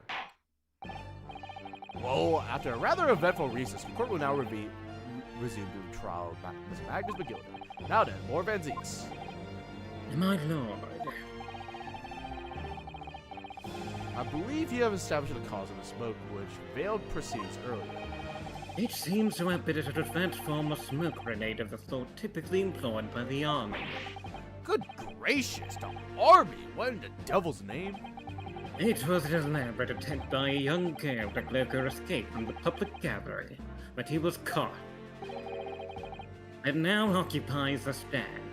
Whoa, after a rather eventful recess, the court will now resume the trial of Mr. Magnus McGilder. Now then, more Van Zeeks. My lord. I believe you have established the cause of the smoke which veiled proceedings earlier. It seems to have been a advanced form of smoke grenade of the sort typically employed by the army. Good gracious, the army! What in the devil's name? It was an elaborate attempt by a young girl to cloak her escape from the public gathering, but he was caught. And now occupies the stand.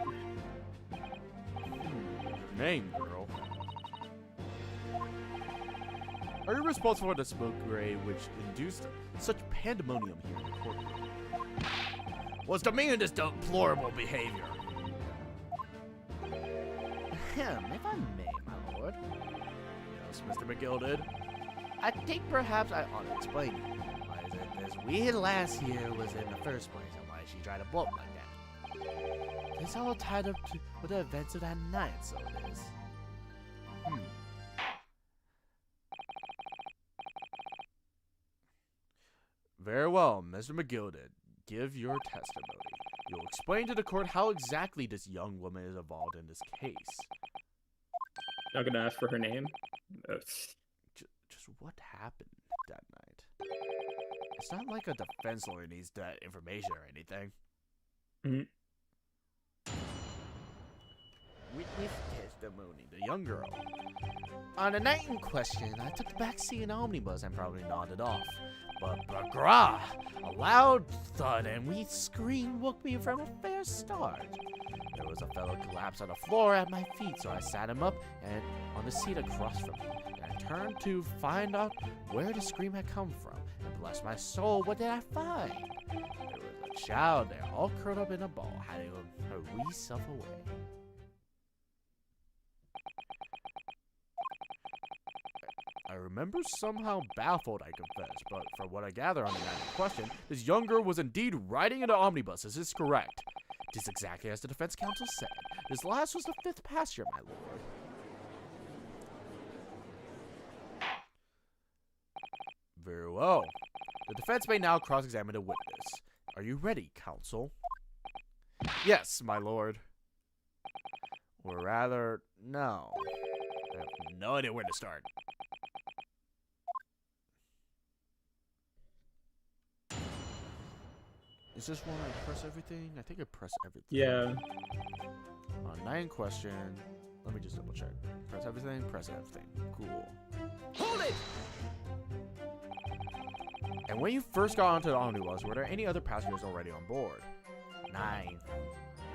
Your name, girl. Are you responsible for the smoke grenade which induced such pandemonium here in the courtroom? What's the meaning of this deplorable behavior? If I may, my lord. Yes, Mr. McGilded. I think perhaps I ought to explain to you why is it this weird lass here was in the first place and why she tried to blow up like that. It's all tied up with the events of that night, so it is. Very well, Mr. McGilded. Give your testimony. You'll explain to the court how exactly this young woman is involved in this case. Not gonna ask for her name. Just what happened that night? It's not like a defense lawyer needs that information or anything. Witness testimony. The young girl. On the night in question, I took the back seat in the omnibus and probably nodded off. But bagra! A loud thud and we screamed woke me from a fair start. There was a fellow collapsed on the floor at my feet, so I sat him up and on the seat across from me. And I turned to find out where the scream had come from. And bless my soul, what did I find? There was a child there, all curled up in a ball, hiding her wee self away. I remember somehow baffled, I confess, but from what I gather on the matter in question, this young girl was indeed riding in an omnibus. This is correct. It is exactly as the defense counsel said. This last was the 5th passenger, my lord. Very well. The defense may now cross-examine the witness. Are you ready, counsel? Yes, my lord. Or rather, no. I have no idea where to start. Is this one I press everything? I think I press everything. Yeah. 9 question. Let me just double check. Press everything, press everything. Cool. Hold it! And when you first got onto the omnibus, were there any other passengers already on board? 9.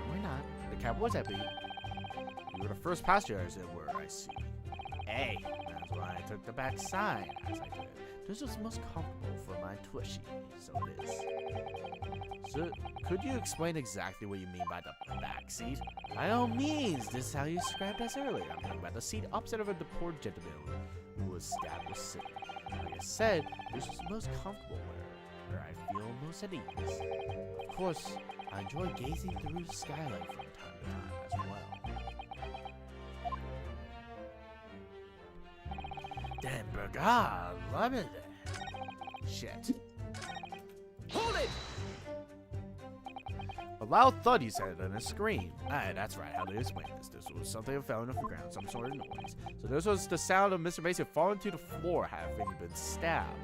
Why not? The cab was empty. You were the first passenger, as it were, I see. Hey, that's why I took the back side, as I did. This was most comfortable for my tushy, so it is. So, could you explain exactly what you mean by the back seat? By all means, this is how you described us earlier. I'm talking about the seat opposite of the poor gentleman who was stabbed with sitting. Like I said, this was the most comfortable where I feel most at ease. Of course, I enjoy gazing through the skylight from time to time as well. Damn burger, I love it. Shit. Hold it! A loud thud, you said, and a scream. Aye, that's right. How do you explain this? This was something that fell on the ground, some sort of noise. So this was the sound of Mr. Mason falling to the floor, having been stabbed.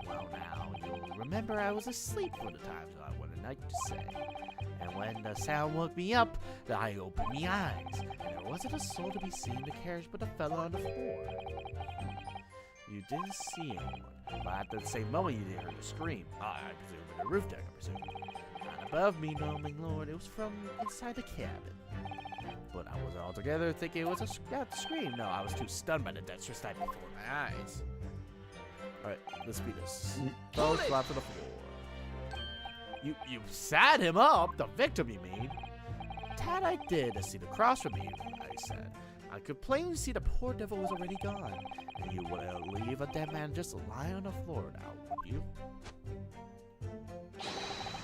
Well, now, you'll remember I was asleep for the time, so I wouldn't like to say. And when the sound woke me up, I opened my eyes, and there wasn't a soul to be seen in the carriage but a fellow on the floor. You didn't see anyone, but at the same moment you did hear the scream. I presume from the roof deck, I presume. Not above me, no, my lord. It was from inside the cabin. But I wasn't altogether thinking it was a scream. No, I was too stunned by the dexterous sight before my eyes. Alright, let's beat this. Both flat to the floor. You sat him up? The victim, you mean? That I did to see the cross from me, I said. I could plainly see the poor devil was already gone. And you wouldn't leave a dead man just lying on the floor now, would you?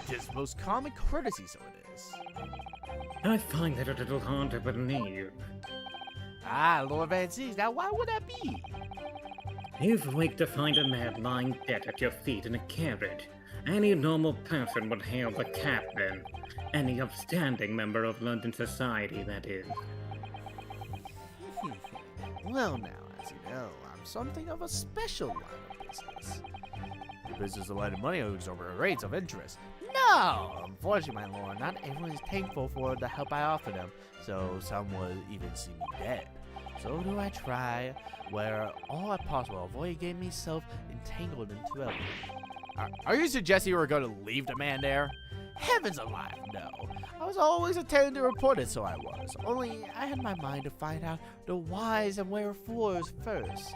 Tis most common courtesy, so it is. I find that a little hard to believe. Ah, Lord Van Zee, now why would that be? You've waked to find a man lying dead at your feet in a carriage. Any normal person would hail the captain. Any upstanding member of London society, that is. Well now, as you know, I'm something of a special line of business. The business of lending money at exorbitant rates of interest. No! Unfortunately, my lord, not everyone is thankful for the help I offer them, so some would even see me dead. So do I try, where all possible, avoid getting myself entangled into it. Are you suggesting you were going to leave the man there? Heavens alive, no. I was always intending to report it, so I was. Only I had my mind to find out the whys and wherefores first.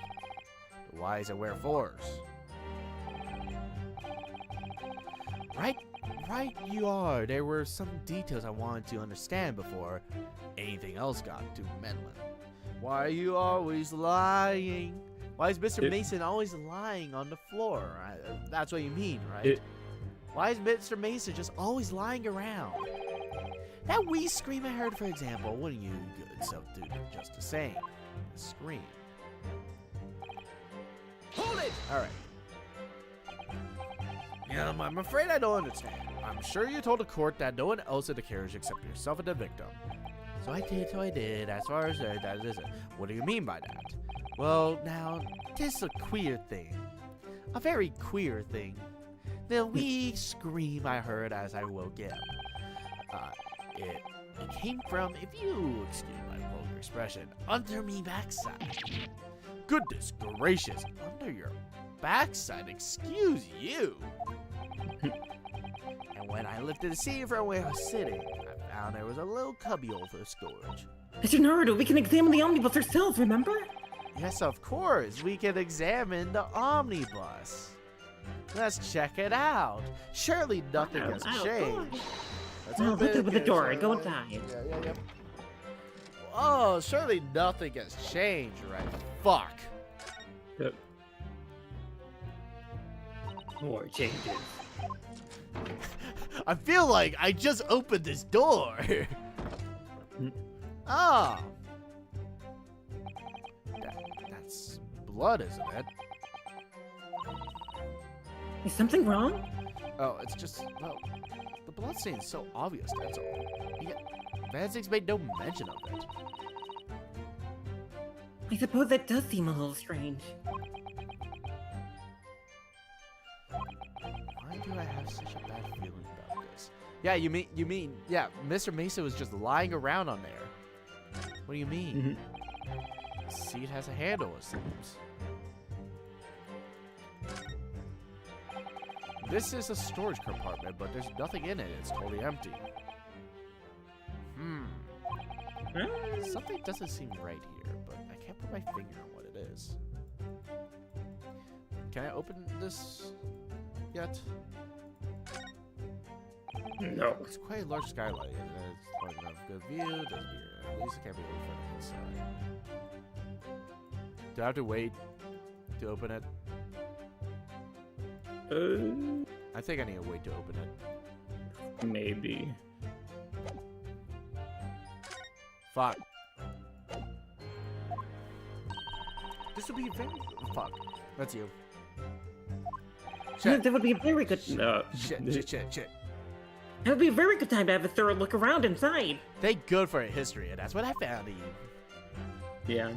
The whys and wherefores. Right you are. There were some details I wanted to understand before anything else got too meddling. Why are you always lying? Why is Mr. Mason always lying on the floor? That's what you mean, right? Why is Mr. Mason just always lying around? That wee scream I heard, for example, wouldn't you good self do just the same? A scream. Hold it! Alright. Yeah, I'm afraid I don't understand. I'm sure you told the court that no one else in the carriage except yourself and the victim. So I did. As far as that is it. What do you mean by that? Well, now, this is a queer thing. A very queer thing. The wee scream I heard as I woke up. It came from, if you excuse my vulgar expression, under me backside. Goodness gracious, under your backside, excuse you. And when I lifted the seat from where I was sitting, I found there was a little cubbyhole for storage. Mr. Naruto, we can examine the omnibus ourselves, remember? Yes, of course, we can examine the omnibus. Let's check it out. Surely nothing has changed. Well, let's open the door and go inside. Yeah. Oh, surely nothing has changed, right? Fuck. Yep. More changes. I feel like I just opened this door. Ah. That's blood, isn't it? Is something wrong? Oh, it's just, well, the blood stain's so obvious, that's all. Yet, Vanzig's made no mention of it. I suppose that does seem a little strange. Why do I have such a bad feeling about this? Yeah, you mean, yeah, Mr. Mesa was just lying around on there. What do you mean? The seat has a handle, it seems. This is a storage compartment, but there's nothing in it. It's totally empty. Something doesn't seem right here, but I can't put my finger on what it is. Can I open this yet? No. It's quite a large skylight, and it's large enough good view. Doesn't mean at least it can't be open from the inside. Do I have to wait to open it? I think I need to wait to open it. Maybe. Fuck. This would be very... Fuck. That's you. Shit. That would be a very good. No. Shit. That would be a very good time to have a thorough look around inside. Thank good for a history, and that's what I found in you. Yeah.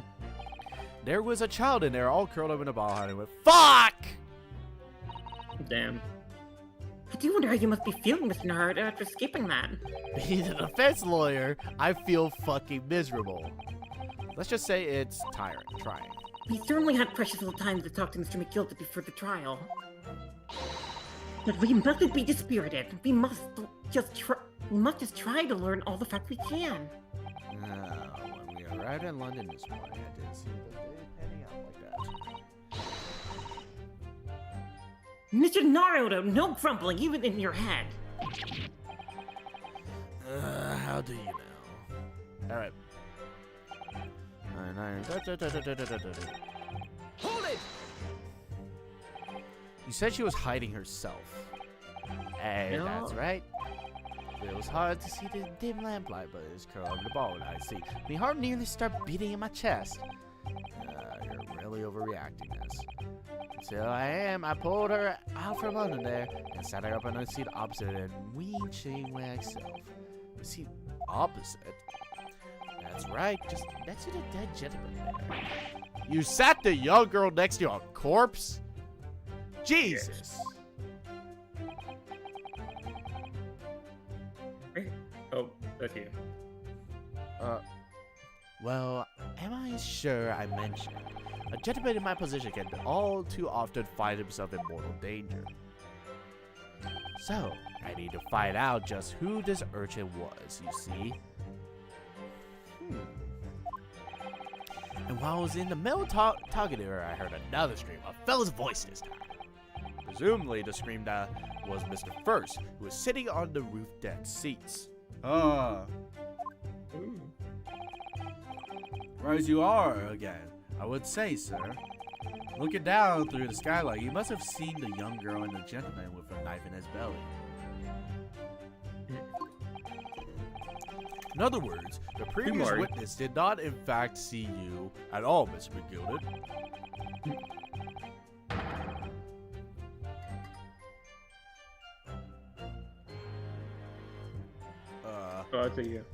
There was a child in there all curled up in a ball and went, fuck! Damn. I do wonder how you must be feeling, Mr. Nard, after escaping that. Being a defense lawyer, I feel fucking miserable. Let's just say it's trying. We certainly had precious little time to talk to Mr. McGilda before the trial. But we mustn't be dispirited. We must just try to learn all the facts we can. When we arrived in London this morning, I didn't see the day panning out like that. Mr. Naruto, no grumbling, even in your head. How do you know? Alright. Hold it! You said she was hiding herself. Hey, No. that's right. It was hard to see the dim lamplight, but it's curled on the ball, and I see. My heart nearly started beating in my chest. You're really overreacting this. So I pulled her out from under there and sat her up on the seat opposite and weanching myself. The seat opposite? That's right, just next to the dead gentleman there. You sat the young girl next to a corpse? Jesus! Oh, that's you. Well, am I sure I mentioned? A gentleman in my position can all too often find himself in mortal danger. So, I need to find out just who this urchin was, you see? And while I was in the middle talking to her, I heard another scream, a fella's voice this time. Presumably, the scream that was Mr. First, who was sitting on the roof deck seats. Rise you are again, I would say, sir. Looking down through the skylight, you must have seen the young girl and the gentleman with a knife in his belly. In other words, the previous witness did not in fact see you at all, Mr. McGilded. Oh, that's you.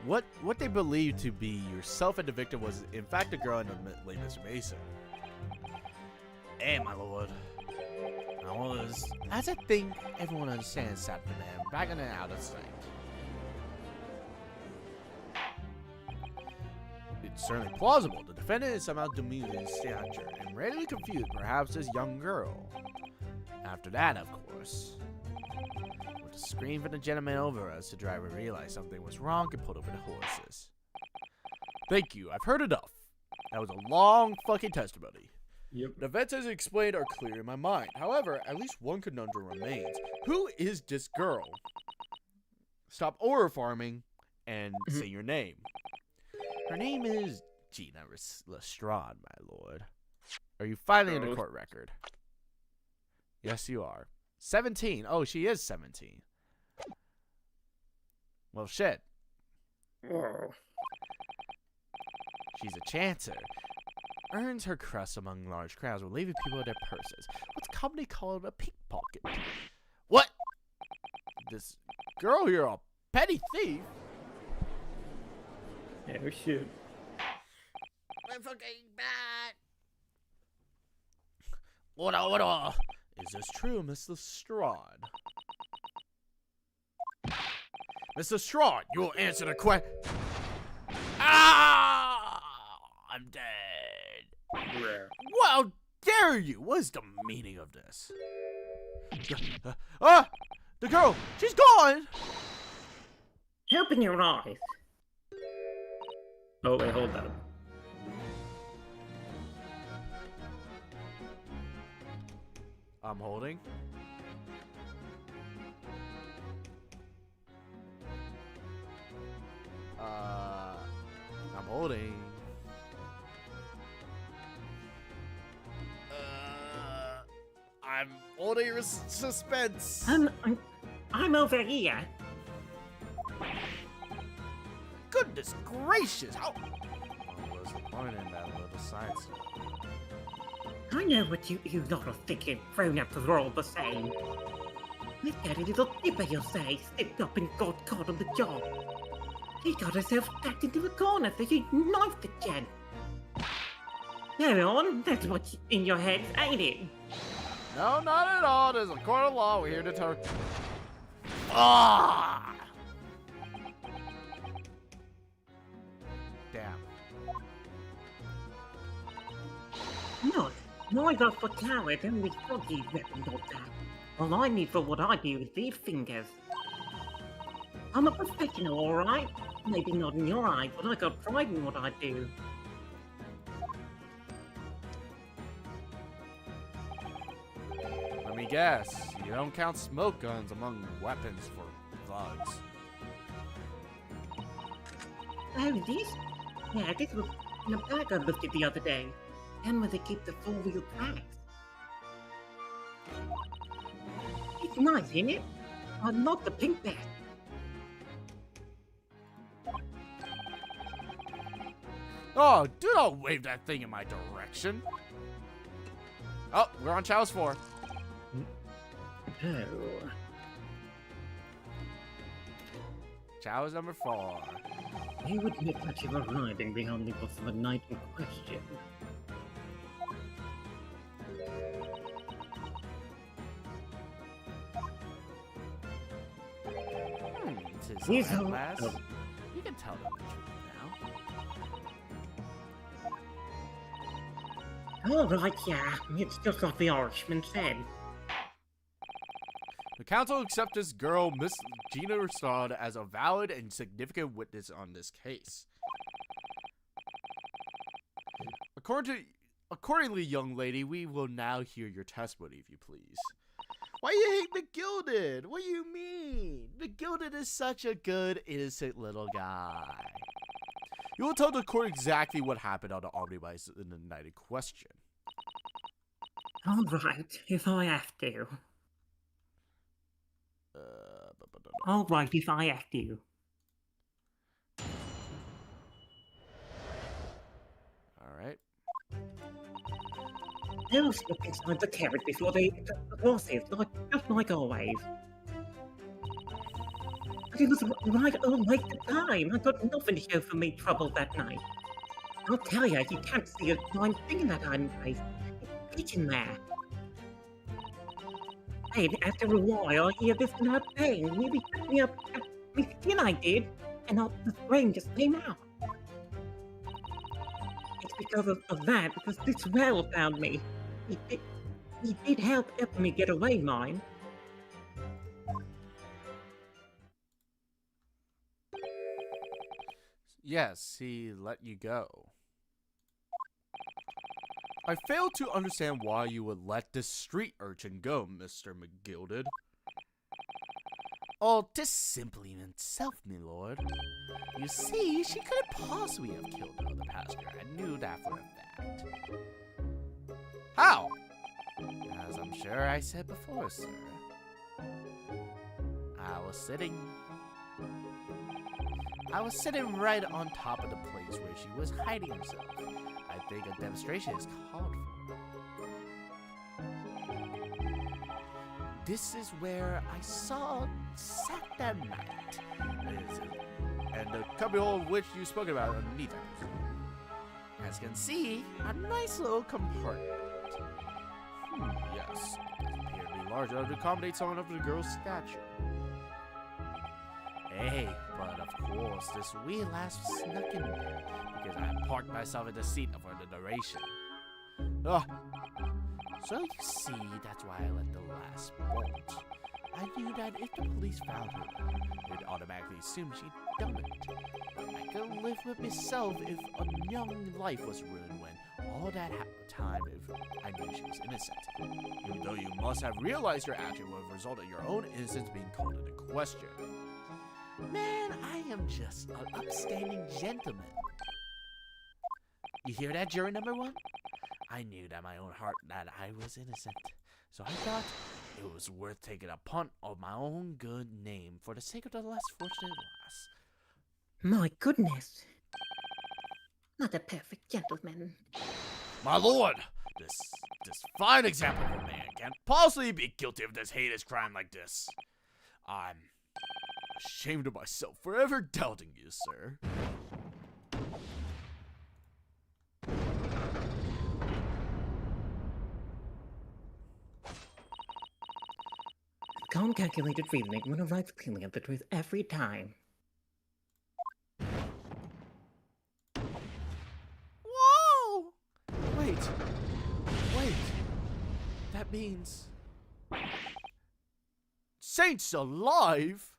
What they believed to be yourself and the victim was in fact a girl and the late Mr. Mason. And my lord, I was, as I think everyone understands, sat for them back in and out of sight. It's certainly plausible. The defendant is somehow diminutive in stature and readily confused perhaps this young girl. After that, of course, with a scream from the gentleman over us, the driver realized something was wrong and pulled over the horses. Thank you, I've heard enough. That was a long fucking testimony. Yep. The events as explained are clear in my mind. However, at least one conundrum remains. Who is this girl? Stop aura farming and say your name. Her name is Gina Lestrade, my lord. Are you filing in the court record? Yes, you are. 17. Oh, she is 17. Well, shit. Whoa. She's a chancer. Earns her crust among large crowds while leaving people in their purses. What's commonly called a pickpocket. What? This girl, you're a petty thief. Oh shit. We're fucking bad. What? Is this true, Mr. Strahd? Mr. Strahd, you will answer the question. Ah! I'm dead. Rare. How dare you? What is the meaning of this? The girl, she's gone. Open your eyes. Oh wait, hold up. I'm holding. I'm holding. I'm holding suspense. I'm over here. Goodness gracious! How was the point in that little side story? I know what you lot are thinking. Grown-ups are all the same. Look at a little dipper, you'll say, slipped up and got caught on the job. He got herself backed into a corner so she knifed the gent. Carry on, that's what's in your head, ain't it? No, not at all. There's a court of law. We're here to talk. Ah! Damn. No, neither for coward, only foggy weapon or that. All I need for what I do is these fingers. I'm a professional, alright? Maybe not in your eyes, but I got pride in what I do. Let me guess. You don't count smoke guns among weapons for thugs. Oh, this? Yeah, this was in a bag I lifted the other day. And where they keep the four-wheel tracks. It's nice, isn't it? I love the pink bag. Oh, do not wave that thing in my direction. Oh, we're on Chow's 4. Oh. Chow is number 4. They would admit that you were riding behind the bus of the night in question. This is last. You can tell them the truth now. Alright, yeah, it's just what the Irishman said. The council accepts this girl, Miss Gina Strahd, as a valid and significant witness on this case. Accordingly, young lady, we will now hear your testimony, if you please. Why you hate McGilded? What do you mean? McGilded is such a good, innocent little guy. You will tell the court exactly what happened on the omnibus in the night in question. Alright, if I have to. Alright, if I have to. Alright. They'll slip inside the carriage before they took the horses, just like always. But it was right all like the time. I got nothing to show for me trouble that night. I'll tell you can't see a blind thing in that iron place. It's pitching there. Then, after a while, I hear this loud pain. Nearly took me up my skin, I did. And the brain just came out. It's because of that, because this rail found me. He did help me get away, mine. Yes, he let you go. I fail to understand why you would let this street urchin go, Mr. McGilded. Oh, 'tis simply himself, my lord. You see, she couldn't possibly have killed the other passenger. I knew that for a fact. How? As a I'm sure I said before, sir. I was sitting right on top of the place where she was hiding herself. I think a demonstration is called for. This is where I sat that night. And the cubbyhole which you spoke about underneath it. As you can see, a nice little compartment. Yes, it does appear to be large enough to accommodate someone of the girl's stature. Hey, but of course, this wee lass snuck in there because I parked myself in the seat for the duration. Oh, so you see, that's why I let the lass bolt. I knew that if the police found her, they'd automatically assume she'd done it. But I could live with myself if a young life was ruined when all that time if I knew she was innocent. Even though you must have realized your action would have resulted in your own innocence being called into question. Man, I am just an upstanding gentleman. You hear that, jury number one? I knew that my own heart that I was innocent. So I thought it was worth taking a punt on my own good name for the sake of the less fortunate lass. My goodness. Not a perfect gentleman. My lord, this fine example of a man can't possibly be guilty of this heinous crime like this. I'm ashamed of myself for ever doubting you, sir. Calm, calculated reasoning will arrive clearly at the truth every time. Whoa! Wait. That means... Saints alive!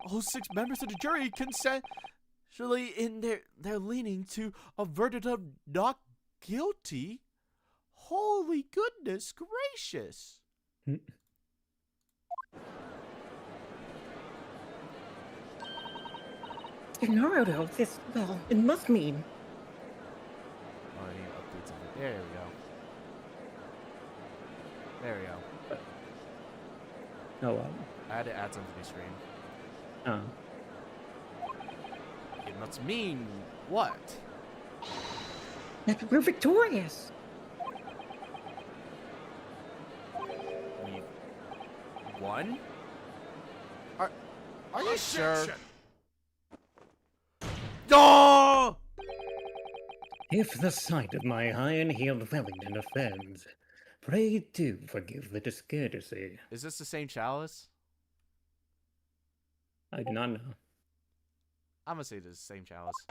All 6 members of the jury consensually in their leaning to a verdict of not guilty? Holy goodness gracious! Naruto, this, well, it must mean. Oh, I need to update something. There we go. There we go. Oh, wow. I had to add something to my screen. Oh. It must mean what? That we're victorious. We won? Are you sure? Oh! If the sight of my iron-heeled Wellington offends, pray do forgive the discourtesy. Is this the same chalice? I do not know. I'm gonna say this is the same chalice.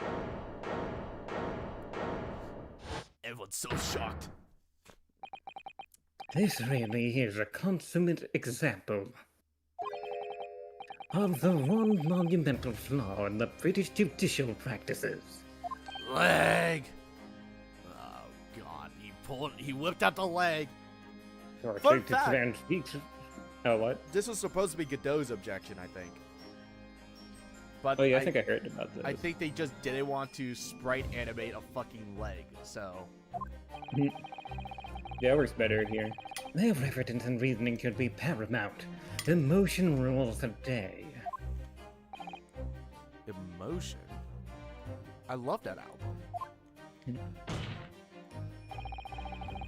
Everyone's so shocked. This really is a consummate example of the one monumental flaw in the British judicial practices. Leg! Oh god, he whipped out the leg. Or Fun to fact. stand speech. Oh, what? This was supposed to be Godot's objection, I think. But Oh, yeah, I think I heard about this. I think they just didn't want to sprite animate a fucking leg, so... Yeah, it works better here. Their evidence and reasoning should be paramount. Emotion rules the day. Emotion? I love that album.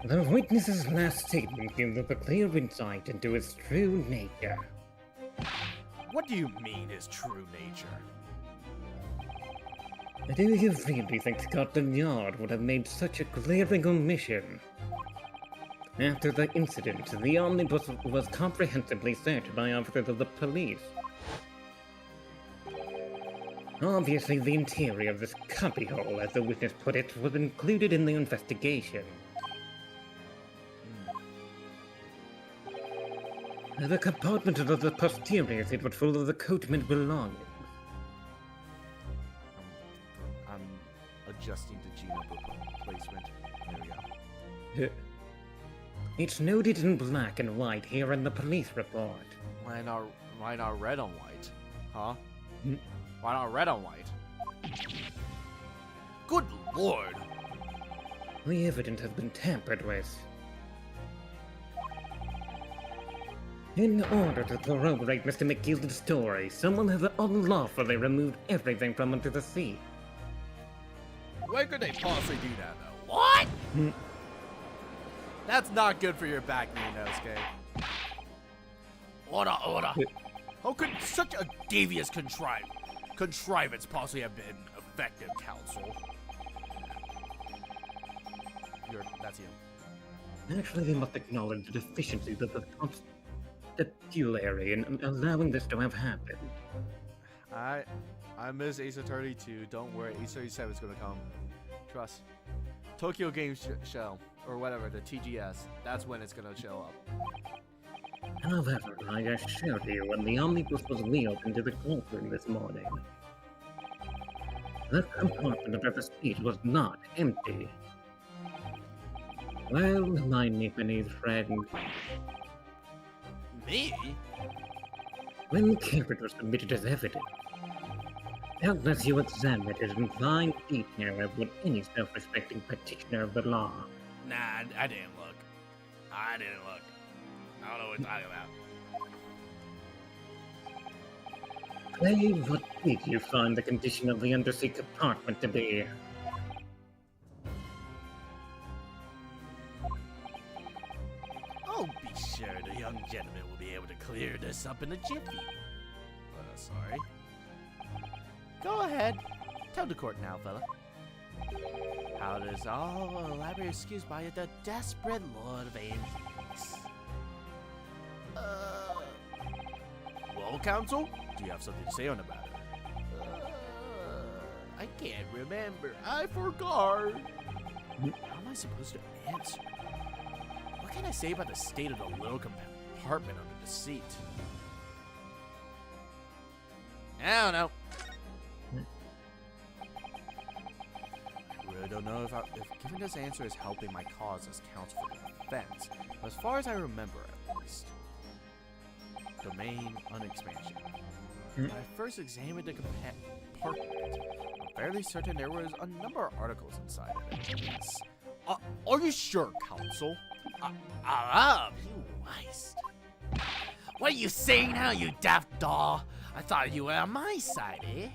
The witness's last statement gives us a clear insight into his true nature. What do you mean his true nature? Do you really think Scotland Yard would have made such a glaring omission? After the incident, the omnibus was comprehensively searched by officers of the police. Obviously, the interior of this cubbyhole, as the witness put it, was included in the investigation. The compartment of the posterior seat was full of the coachman's belongings. I'm adjusting to Gina placement. There we go. It's noted in black and white here in the police report. Why not red on white? Huh? Hmm? Why not red on white? Good lord! The evidence has been tampered with. In order to corroborate Mr. McGilden's story, someone has unlawfully removed everything from under the sea. When could they possibly do that, though? What? Hmm. That's not good for your back, Inosuke. Order, order. How could such a devious contrivance possibly have been effective, Council? That's you. Naturally, they must acknowledge the deficiencies of the constabulary in allowing this to have happened. I miss Ace Attorney 2. Don't worry, Ace 37 is gonna come. Trust. Tokyo Game Show, or whatever, the TGS. That's when it's gonna show up. However, I assure you, when the omnibus was wheeled into the courtroom this morning, the compartment of the seat was not empty. Well, my Nipponese friend, Me? when the carpet was submitted as evidence, doubtless you examined it in fine detail as would any self-respecting practitioner of the law. Nah, I didn't look. I don't know what you're talking about. Clay, what did you find the condition of the undersea compartment to be? Oh, be sure the young gentleman will be able to clear this up in a jiffy. Sorry. Go ahead. Tell the court now, fella. How does all elaborate excuse by the desperate Lord of Antiques? Well, Counsel? Do you have something to say on the matter? I can't remember. I forgot. How am I supposed to answer? What can I say about the state of the little compartment under the seat? I don't know. I really don't know if giving this answer is helping my cause as counsel for the defense. But as far as I remember, at least. Domain unexpansion. When I first examined the compartment, I'm fairly certain there was a number of articles inside of it. Yes. Are you sure, Counsel? You waste. What are you saying now, you daft doll? I thought you were on my side, eh?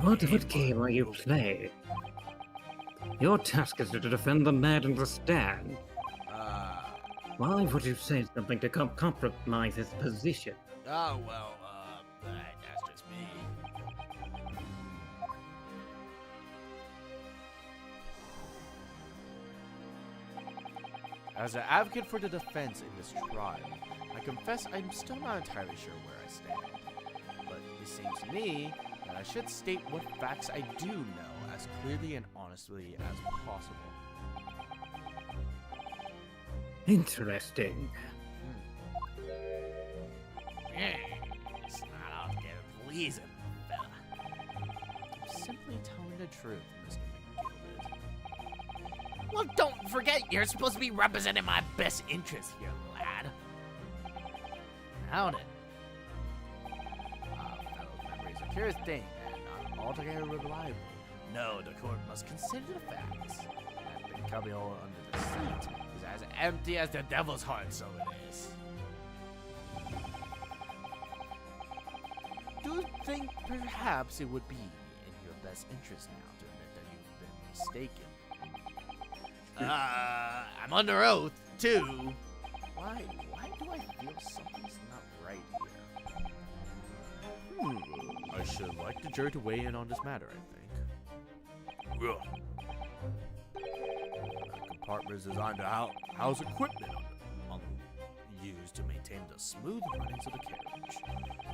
What game are you playing? Your task is to defend the man in the stand. Why would you say something to compromise his position? Oh, well, that's just me. As an advocate for the defense in this trial, I confess I'm still not entirely sure where I stand. But it seems to me that I should state what facts I do know as clearly and honestly as possible. Interesting. It's not altogether pleasing, fella. I'm simply telling the truth, Mr. McGilden. Well, don't forget, you're supposed to be representing my best interests here, lad. Now then. Fellow memory is a curious thing, and not altogether reliable. No, the court must consider the facts. That big cubbyhole under the seat is as empty as the devil's heart, so it is. Do you think perhaps it would be in your best interest now to admit that you've been mistaken? I'm under oath, too. Why do I feel something's not right here? I should like the jury to weigh in on this matter, I think. The compartment is designed to house equipment used to maintain the smooth runnings of the carriage.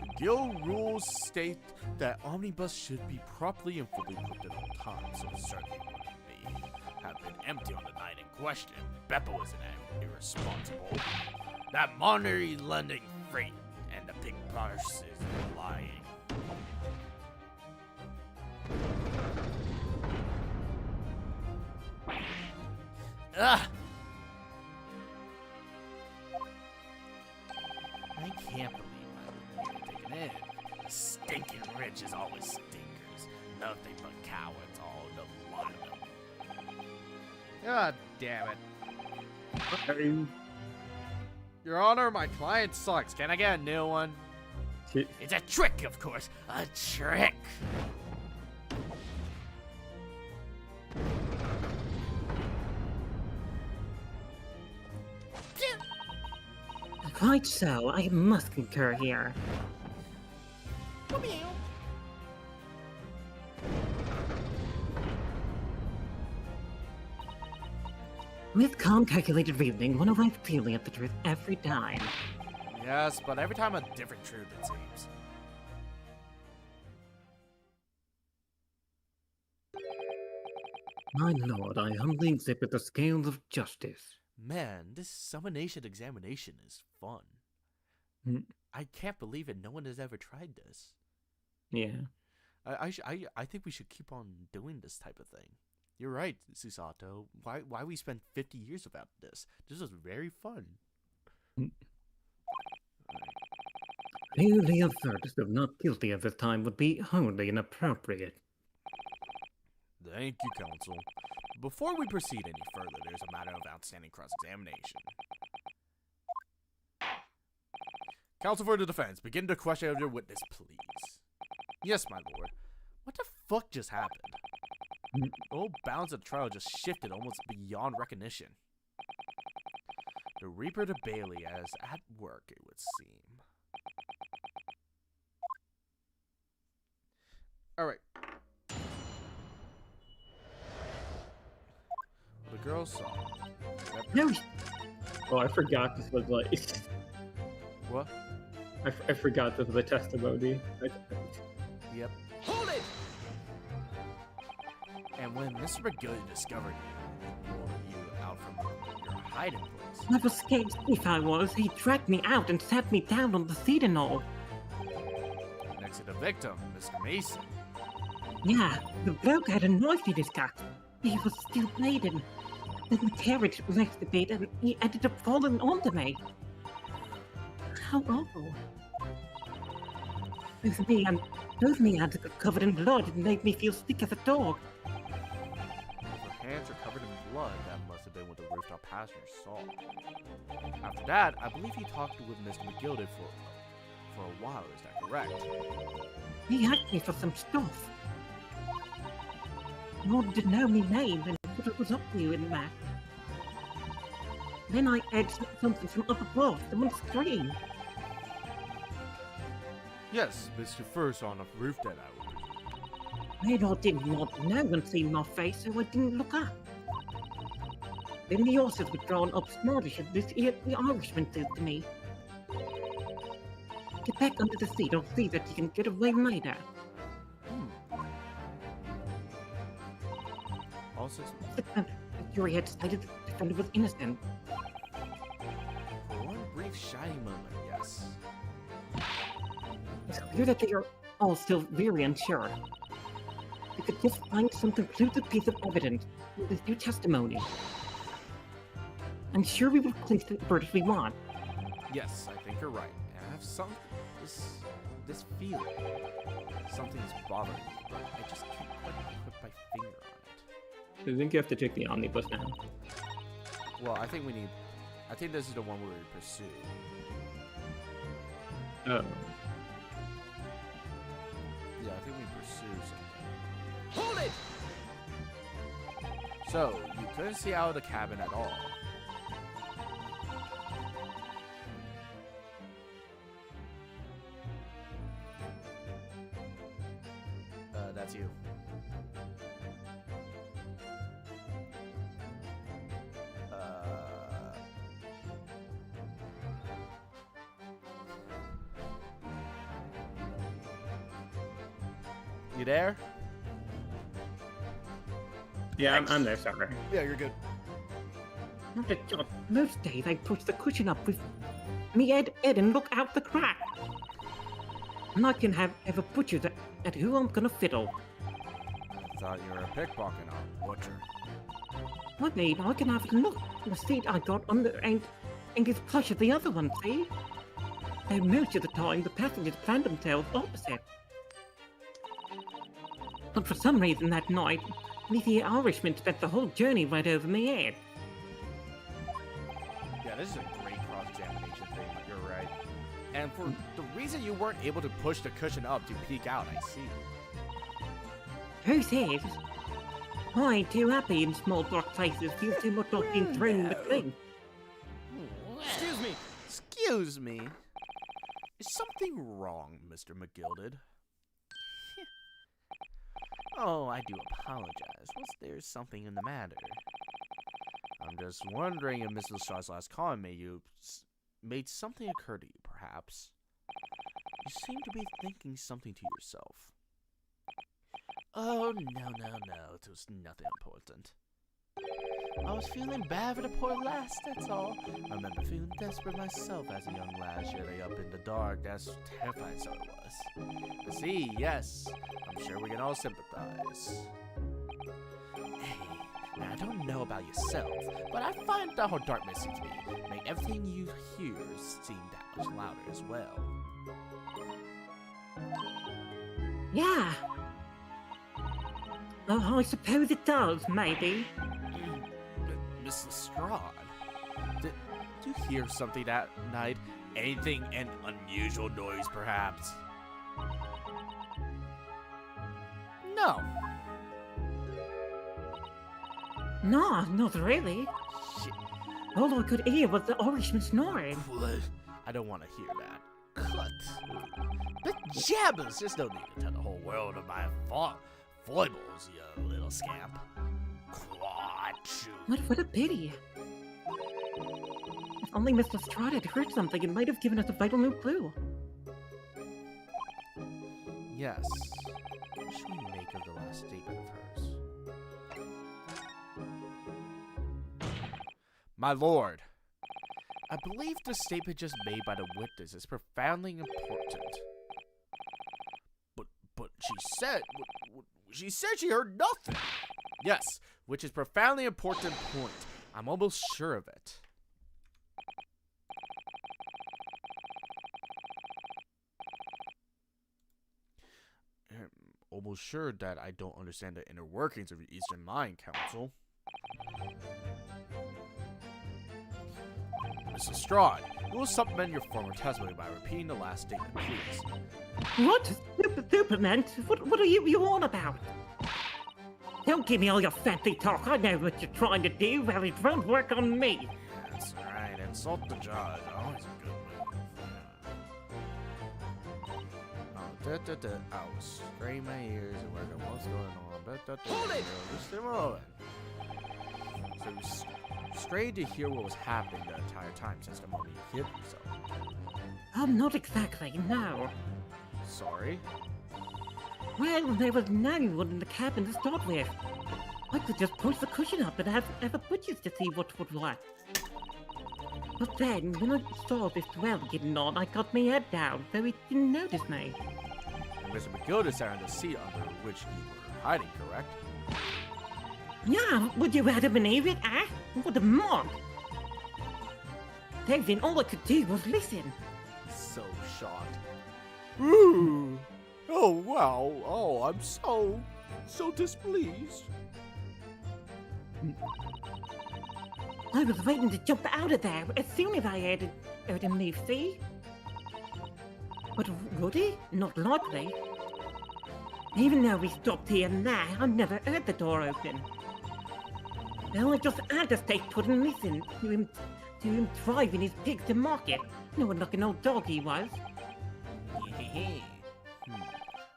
The guild rules state that omnibus should be properly and fully equipped at all times, so it certainly wouldn't have been empty on the night in question. Beppo was an irresponsible. That monetary lending freight and the pig purse is lying. Ugh! I can't believe I was taken in. Stinking rich is always stinkers. Nothing but cowards, all the lot of them. God damn it. Um, Your Honor, my client sucks. Can I get a new one? It's a trick, of course. A trick. Quite so, I must concur here. With calm, calculated reasoning, one arrives clearly at the truth every time. Yes, but every time a different truth, it seems. My lord, I humbly exhibit the scales of justice. Man, this summonation examination is fun. Hmm. I can't believe it. No one has ever tried this. Yeah. I think we should keep on doing this type of thing. You're right, Susato. Why we spend 50 years about this? This was very fun. Clearly assert if not guilty at this time would be wholly inappropriate. Thank you, counsel. Before we proceed any further, there's a matter of outstanding cross-examination. Counsel for the defense, begin the question of your witness, please. Yes, my lord. What the fuck just happened? The whole balance of the trial just shifted almost beyond recognition. The Reaper to Bailey as at work, it would seem. Alright. The girl saw. No, oh, I forgot this was like. What? I forgot this was a testimony. Yep. Hold it! And when Mr. McGilly discovered you, pulled you out from your hiding place. I was scared if I was. He dragged me out and sat me down on the seat and all. Next to the victim, Mr. Mason. Yeah, the bloke had a knife in his gut. He was still bleeding. Then the carriage wrecked a bit and he ended up falling onto me. How awful. Both me hands got covered in blood and made me feel sick as a dog. Her hands are covered in blood. That must have been what the rooftop passenger saw. After that, I believe he talked with Mr. McGildy for a while. Is that correct? He asked me for some stuff. He wanted to know my name and what I was up to in that. Then I heard something from up above. Someone screamed. Yes, Mr. First on a roof that I would. I didn't want to know and see my face, so I didn't look up. Then the horses were drawn up smartish, and the Irishman said to me, "Get back under the seat, I'll see that you can get away later." All 6 months. The jury had decided the defendant was innocent. For one brief shiny moment, yes. It's clear that they are all still very unsure. We could just find some conclusive piece of evidence with this new testimony. I'm sure we will place the verdict we want. Yes, I think you're right. And I have this feeling. Something's bothering me, but I just can't quite put my finger on it. I think you have to take the omnibus now. Well, I think this is the one we would pursue. Oh. Yeah, I think we pursue something. Hold it! So, you couldn't see out of the cabin at all. That's you. You there? Yeah, I'm there, sorry. Yeah, you're good. Not a job. Most days I push the cushion up with me head and look out the crack. And I can have a butcher at who I'm gonna fiddle. Thought you were a pickpocket or butcher. I mean, I can have a look. The seat I got on the ain't as plush as the other one, see? Though most of the time the passengers planned themselves opposite. But for some reason that night, The Irishman spent the whole journey right over my head. Yeah, this is a great cross-examination thing. You're right. And for the reason you weren't able to push the cushion up to peek out, I see. Who says? I ain't too happy in small dark places. Feel too much like being thrown in the thing. Excuse me. Excuse me. Is something wrong, Mr. McGilded? Oh, I do apologize. Was there something in the matter? I'm just wondering if Mrs. Shaw's last comment made something occur to you, perhaps. You seem to be thinking something to yourself. Oh, no. It was nothing important. I was feeling bad for the poor lass, that's all. I remember feeling desperate myself as a young lad, shutting up in the dark. That's terrified, so it was. I see, yes. I'm sure we can all sympathize. Hey, now I don't know about yourself, but I find out how darkness seems to be. Make everything you hear seem that much louder as well. Yeah. Oh, I suppose it does, maybe. Miss Lestrade, did you hear something that night? Anything, an unusual noise, perhaps? No. No, not really. Shit. All I could hear was the Irishman snoring. I don't want to hear that. Cut. The jabbers just don't need to tell the whole world of my foibles, you little scamp. What a pity. If only Miss Lestrade had heard something, it might have given us a vital new clue. Yes. What should we make of the last statement of hers? My lord, I believe the statement just made by the witness is profoundly important. But she said she heard nothing. Yes, which is profoundly important point. I'm almost sure of it. I'm almost sure that I don't understand the inner workings of your Eastern Mind, Council. Miss Lestrade, you will supplement your former testimony by repeating the last statement, please. What? Superman? What are you on about? Don't give me all your fancy talk. I know what you're trying to do. Well, it won't work on me. That's right. Insult the judge. Always a good move. I was straining my ears and working on what's going on. Hold it! Just a moment. So it was strange to hear what was happening the entire time since the moment you hit yourself. Not exactly, no. Sorry? Well, there was no one in the cabin to start with. I could just push the cushion up and have a butchers to see what would what. But then, when I saw this well getting on, I got my head down, so he didn't notice me. And Mr. McGill sat on the seat under which you were hiding, correct? Yeah, would you rather believe it, eh? What a mug! Then all I could do was listen. So shocked. Ooh. Oh, wow. Oh, I'm so displeased. I was waiting to jump out of there as soon as I heard him leave, see? But would he? Not likely. Even though we stopped here and there, I never heard the door open. Well, I just had to stay put and listen to him driving his pigs to market. Knowing like an old dog he was.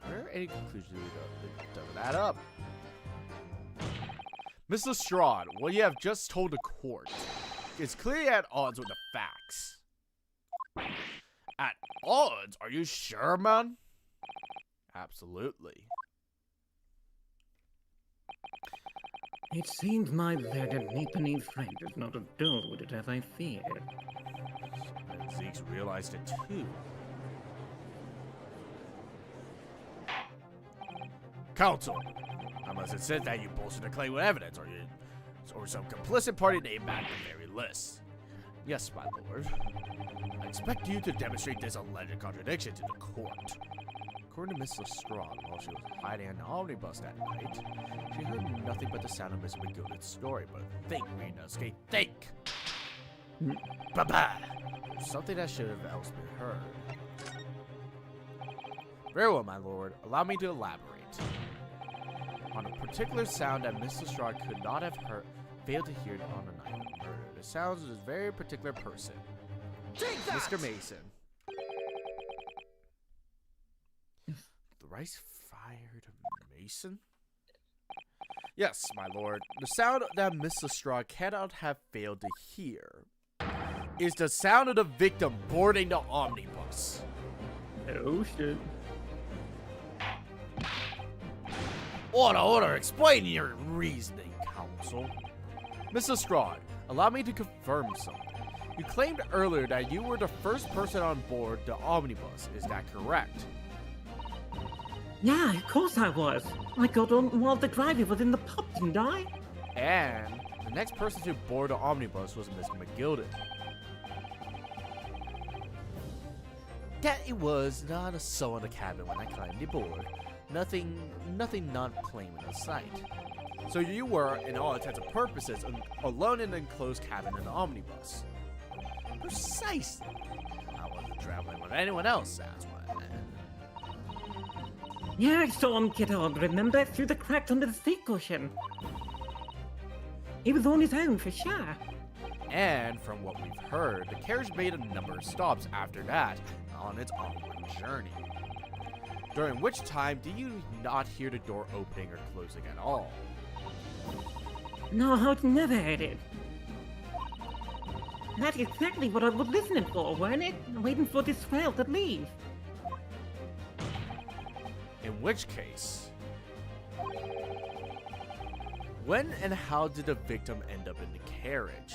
Are there any conclusions that doesn't add up? Miss Lestrade, what you have just told the court is clearly at odds with the facts. At odds? Are you sure, man? Absolutely. It seems my learned Nipponese friend is not as dull with it as I feared. And Zeke's realized it too. Counsel, unless it says that you bolstered the claim with evidence, or some complicit party named at the very least. Yes, my lord. I expect you to demonstrate this alleged contradiction to the court. According to Miss Lestrade, while she was hiding in the omnibus that night, she heard nothing but the sound of Miss McGilded's story. But think, Rena, skate, think! Bye-bye! Something that should have else been heard. Very well, my lord. Allow me to elaborate. On a particular sound that Miss Lestrade could not have failed to hear on the night of the murder. The sounds of a very particular person. Mr. Mason. Thrice fired Mason? Yes, my lord. The sound that Miss Lestrade cannot have failed to hear is the sound of the victim boarding the omnibus. Oh shit. Order, explain your reasoning, counsel. Miss Lestrade, allow me to confirm something. You claimed earlier that you were the first person on board the omnibus. Is that correct? Yeah, of course I was. I got on while the driver was in the pub, didn't I? And the next person to board the omnibus was Miss McGilded. That it was not a soul in the cabin when I climbed aboard. Nothing not plain in sight. So you were, in all intents and purposes, alone in an enclosed cabin in the omnibus. Precisely. I wasn't traveling with anyone else, that's what I meant. Yeah, I saw him get on, remember? Through the cracks under the seat cushion. He was on his own, for sure. And from what we've heard, the carriage made a number of stops after that on its onward journey. During which time, did you not hear the door opening or closing at all? No, I'd never heard it. That's exactly what I was listening for, weren't it? Waiting for this trail to leave. In which case, when and how did the victim end up in the carriage?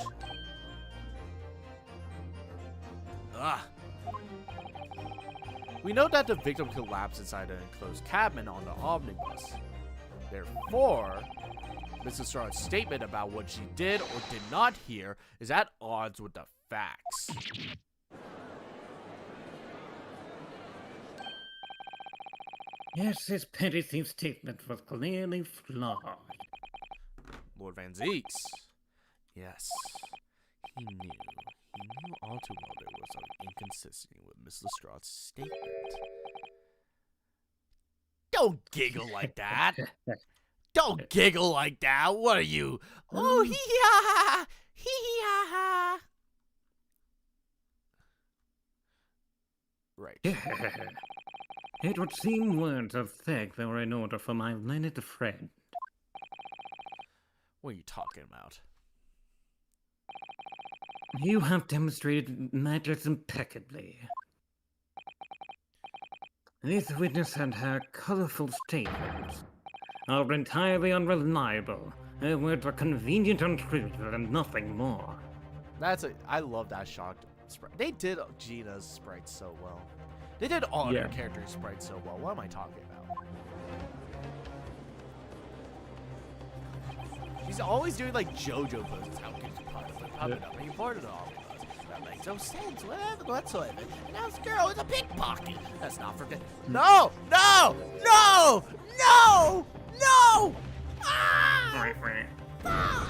We know that the victim collapsed inside an enclosed cabin on the omnibus. Therefore, Mrs. Lestrade's statement about what she did or did not hear is at odds with the facts. Yes, his petty thief statement was clearly flawed. Lord Van Zeeks. Yes, he knew. He knew all too well there was an inconsistency with Miss Lestrade's statement. Don't giggle like that. Don't giggle like that. What are you? Oh, hee-ha-ha! Hee-ha-ha! Right. It would seem words of thanks were in order for my learned friend. What are you talking about? You have demonstrated matters impeccably. This witness and her colorful statements are entirely unreliable. Her words are convenient and truthful and nothing more. I love that shocked sprite. They did Gina's sprites so well. They did all their characters' sprites so well. What am I talking about? She's always doing like JoJo poses. How can you pop it up? And you boarded all of us. That makes no sense. Whatsoever. And now this girl is a pickpocket. That's not forget. No! No! No! No! No! Ah! Fuck!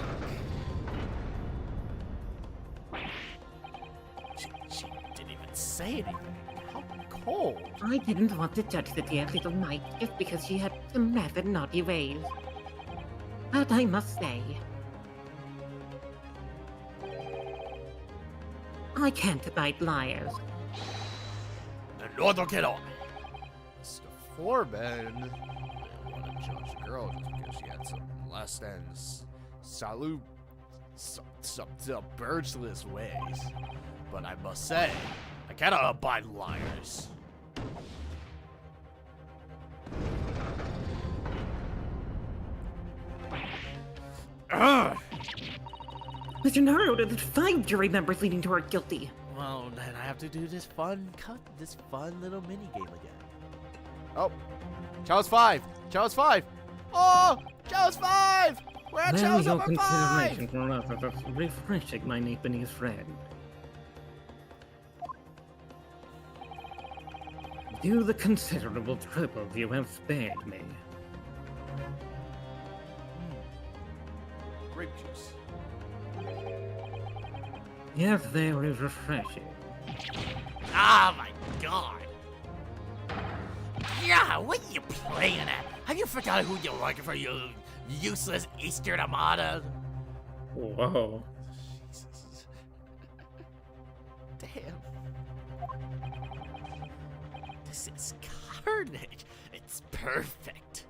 She didn't even say anything. How cold. I didn't want to judge the dear little mite just because she had some rather naughty ways. But I must say, I can't abide liars. And neither can I. Mr. Foreman didn't want to judge the girl just because she had some less than some birchless ways. But I must say, I cannot abide liars. Mr. Naruto, there's 5 jury members leading to her guilty. Well, then I have to do this fun little mini game again. Oh, Child's 5. Child's 5. Oh, Child's 5. We're at Child's your number 5. consideration for others of refreshing my Japanese friend. to the considerable trouble you have spared me. Grape juice. Yes, there is refreshing. Oh my god! Yeah, what are you playing at? Have you forgotten who you're working for, you useless Eastern Armada? Whoa. Jesus. Damn. This is carnage. It's perfect.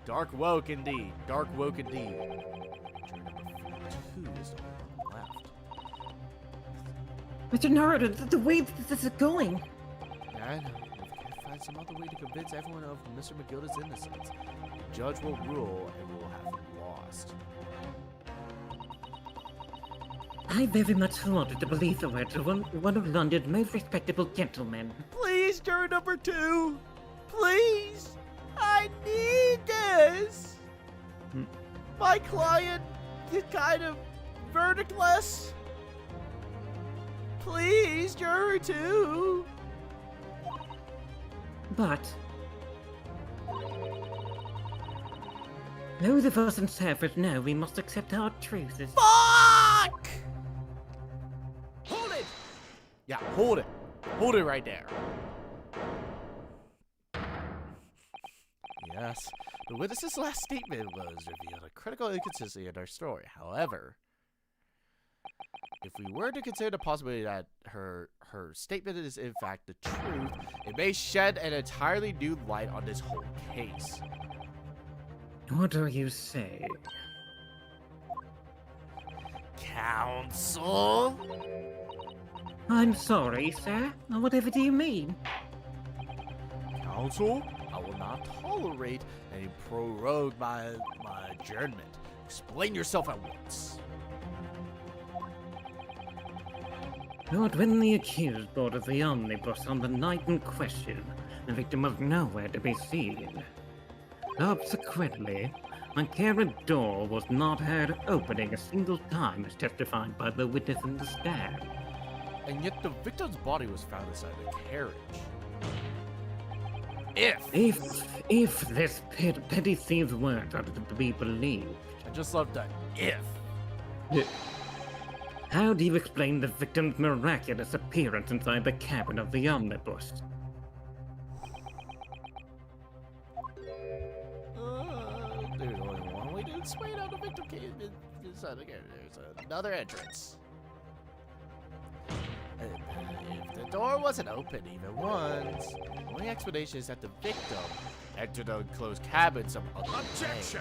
Dark woke indeed. Dark woke indeed. Jury number 42 is the one left. Mr. Naruto, the way this is going. Yeah, I know. If we can find some other way to convince everyone of Mr. McGilda's innocence, the judge will rule and we will have lost. I very much wanted to believe the words of one of London's most respectable gentlemen. Please, juror number 2! Please! I need this! My client is kind of verdictless. Please, juror 2! But those of us in Sanford know we must accept our truth as Fuck! Hold it! Yeah, hold it. Hold it right there. Yes, the witness's last statement was revealed a critical inconsistency in her story. However, if we were to consider the possibility that her statement is in fact the truth, it may shed an entirely new light on this whole case. What do you say? Counsel? I'm sorry, sir. Whatever do you mean? Counsel, I will not tolerate any prorogue my adjournment. Explain yourself at once. Lord, when the accused boarded the omnibus on the night in question, the victim was nowhere to be seen. Subsequently, a carriage door was not heard opening a single time as testified by the witness in the stand. And yet the victim's body was found inside the carriage. If this petty thief's words are to be believed, I just love that if. How do you explain the victim's miraculous appearance inside the cabin of the omnibus? There's only one way to explain how the victim came inside the carriage. There's another entrance. If the door wasn't open even once, the only explanation is that the victim entered the enclosed cabin some other Objection!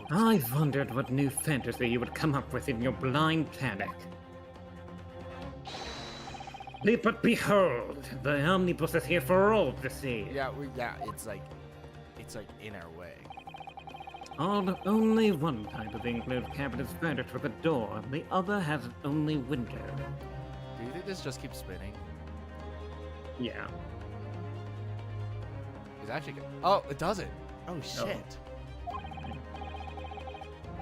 I wondered what new fantasy you would come up with in your blind panic. But behold, the omnibus is here for all to see. Yeah, it's like in our way. Only one type of the enclosed cabin is furnished with a door, the other has an only window. Do you think this just keeps spinning? Yeah. It's actually good. Oh, it doesn't. Oh shit.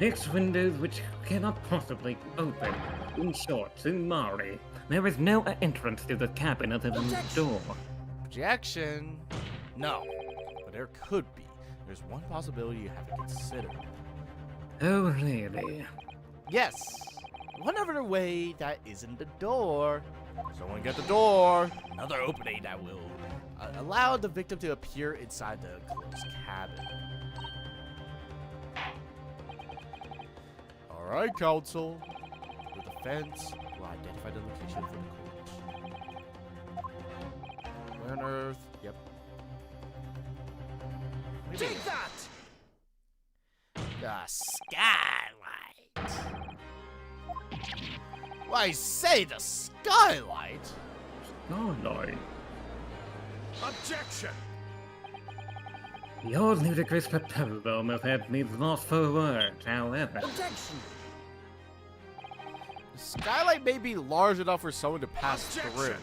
6 windows which cannot possibly open. In short, in Mari, there is no entrance to the cabin other than the door. Objection. No, but there could be. There's one possibility you haven't considered. Oh, really? Yes. One other way that isn't the door. Someone get the door. Another opening that will allow the victim to appear inside the closed cabin. All right, counsel. The defense will identify the location for the court. Where on earth? Yep. Take that! The skylight. Why say the skylight? Starlight. Objection! Your ludicrous proposal must have me lost for words, however. Objection! The skylight may be large enough for someone to pass through.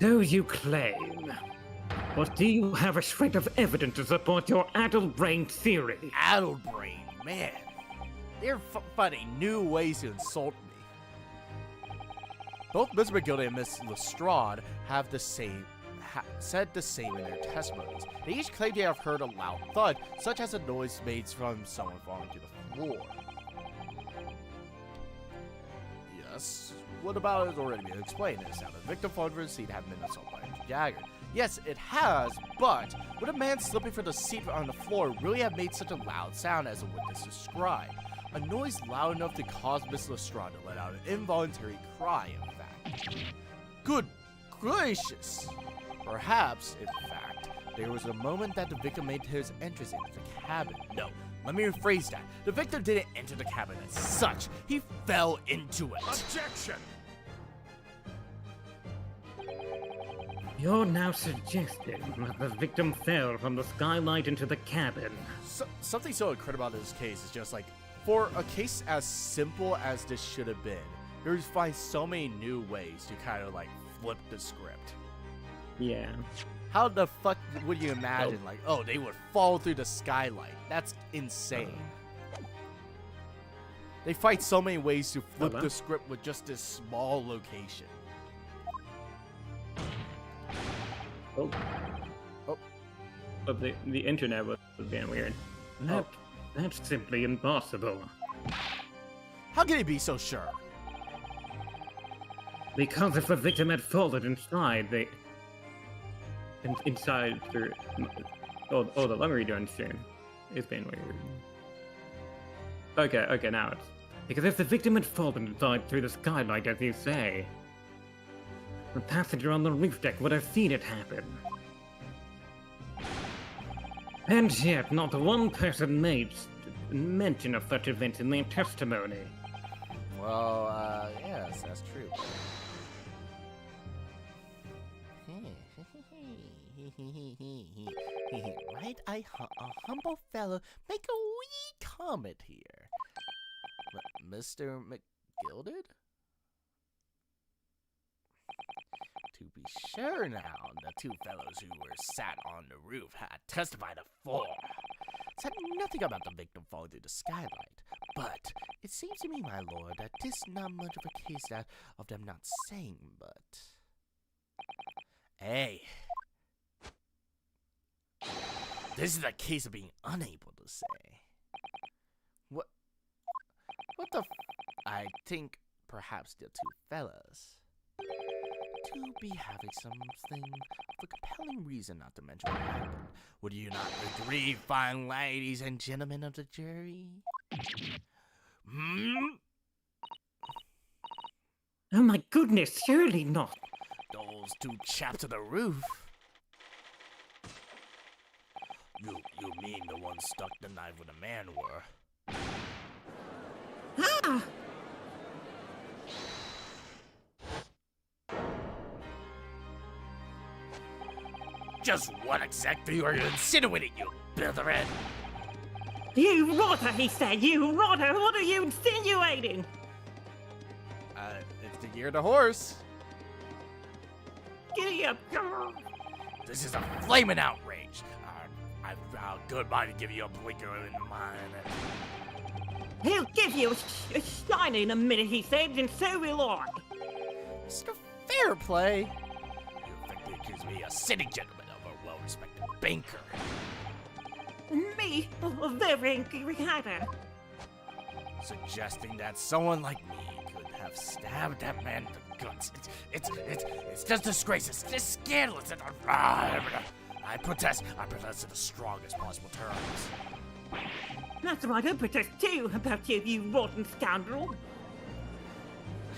So you claim. But do you have a shred of evidence to support your addle-brain theory? Addled brain, man. They're finding new ways to insult me. Both Mr. McGildy and Miss Lestrade have said the same in their testimonies. They each claim they have heard a loud thud, such as a noise made from someone falling to the floor. Yes, what about it has already been explained? It is now the victim falling from the seat have been assaulted by Andrew Jagger. Yes, it has, but would a man slipping from the seat on the floor really have made such a loud sound as the witness described? A noise loud enough to cause Miss Lestrade to let out an involuntary cry, in fact. Good gracious! Perhaps, in fact, there was a moment that the victim made his entrance into the cabin. No, let me rephrase that. The victim didn't enter the cabin as such. He fell into it. Objection! You're now suggesting that the victim fell from the skylight into the cabin. Something so incredible about this case is just like, for a case as simple as this should have been, you find so many new ways to kind of like flip the script. Yeah. How the fuck would you imagine, like, oh, they would fall through the skylight? That's insane. They find so many ways to flip the script with just this small location. Oh. But the internet was being weird. That's simply impossible. How can he be so sure? Because if the victim had fallen inside, inside through... Oh, the lumber downstream. It's been weird. Okay, now it's... Because if the victim had fallen inside through the skylight, as you say, the passenger on the roof deck would have seen it happen. And yet, not one person made mention of such events in their testimony. Well, yes, that's true. Might a humble fellow make a wee comment here? Mr. McGilded? To be sure now, the two fellows who were sat on the roof had testified afore. Said nothing about the victim falling through the skylight, but it seems to me, my lord, that 'tis not much of a case that of them not saying, but... Hey. This is a case of being unable to say. What the I think perhaps the two fellas to be having something of a compelling reason not to mention what happened. Would you not agree, fine ladies and gentlemen of the jury? Oh my goodness, surely not. Those two chaps on the roof. You mean the one stuck the knife where the man were? Ah! Just what exactly are you insinuating, you bilderhead? You rotter, he said, you rotter! What are you insinuating? It's the year of the horse. Giddy up! This is a flaming outrage. I've got a good mind to give you a blinker in mine. He'll give you a shine in a minute, he said, and so will I. Mr. Fair Play. You effectively accuse me, a city gentleman, of a well-respected banker. Me, a very angry hatter. Suggesting that someone like me could have stabbed that man in the guts. It's just disgrace. It's scandalous. I protest in the strongest possible terms. That's right, I protest too about you, you rotten scoundrel.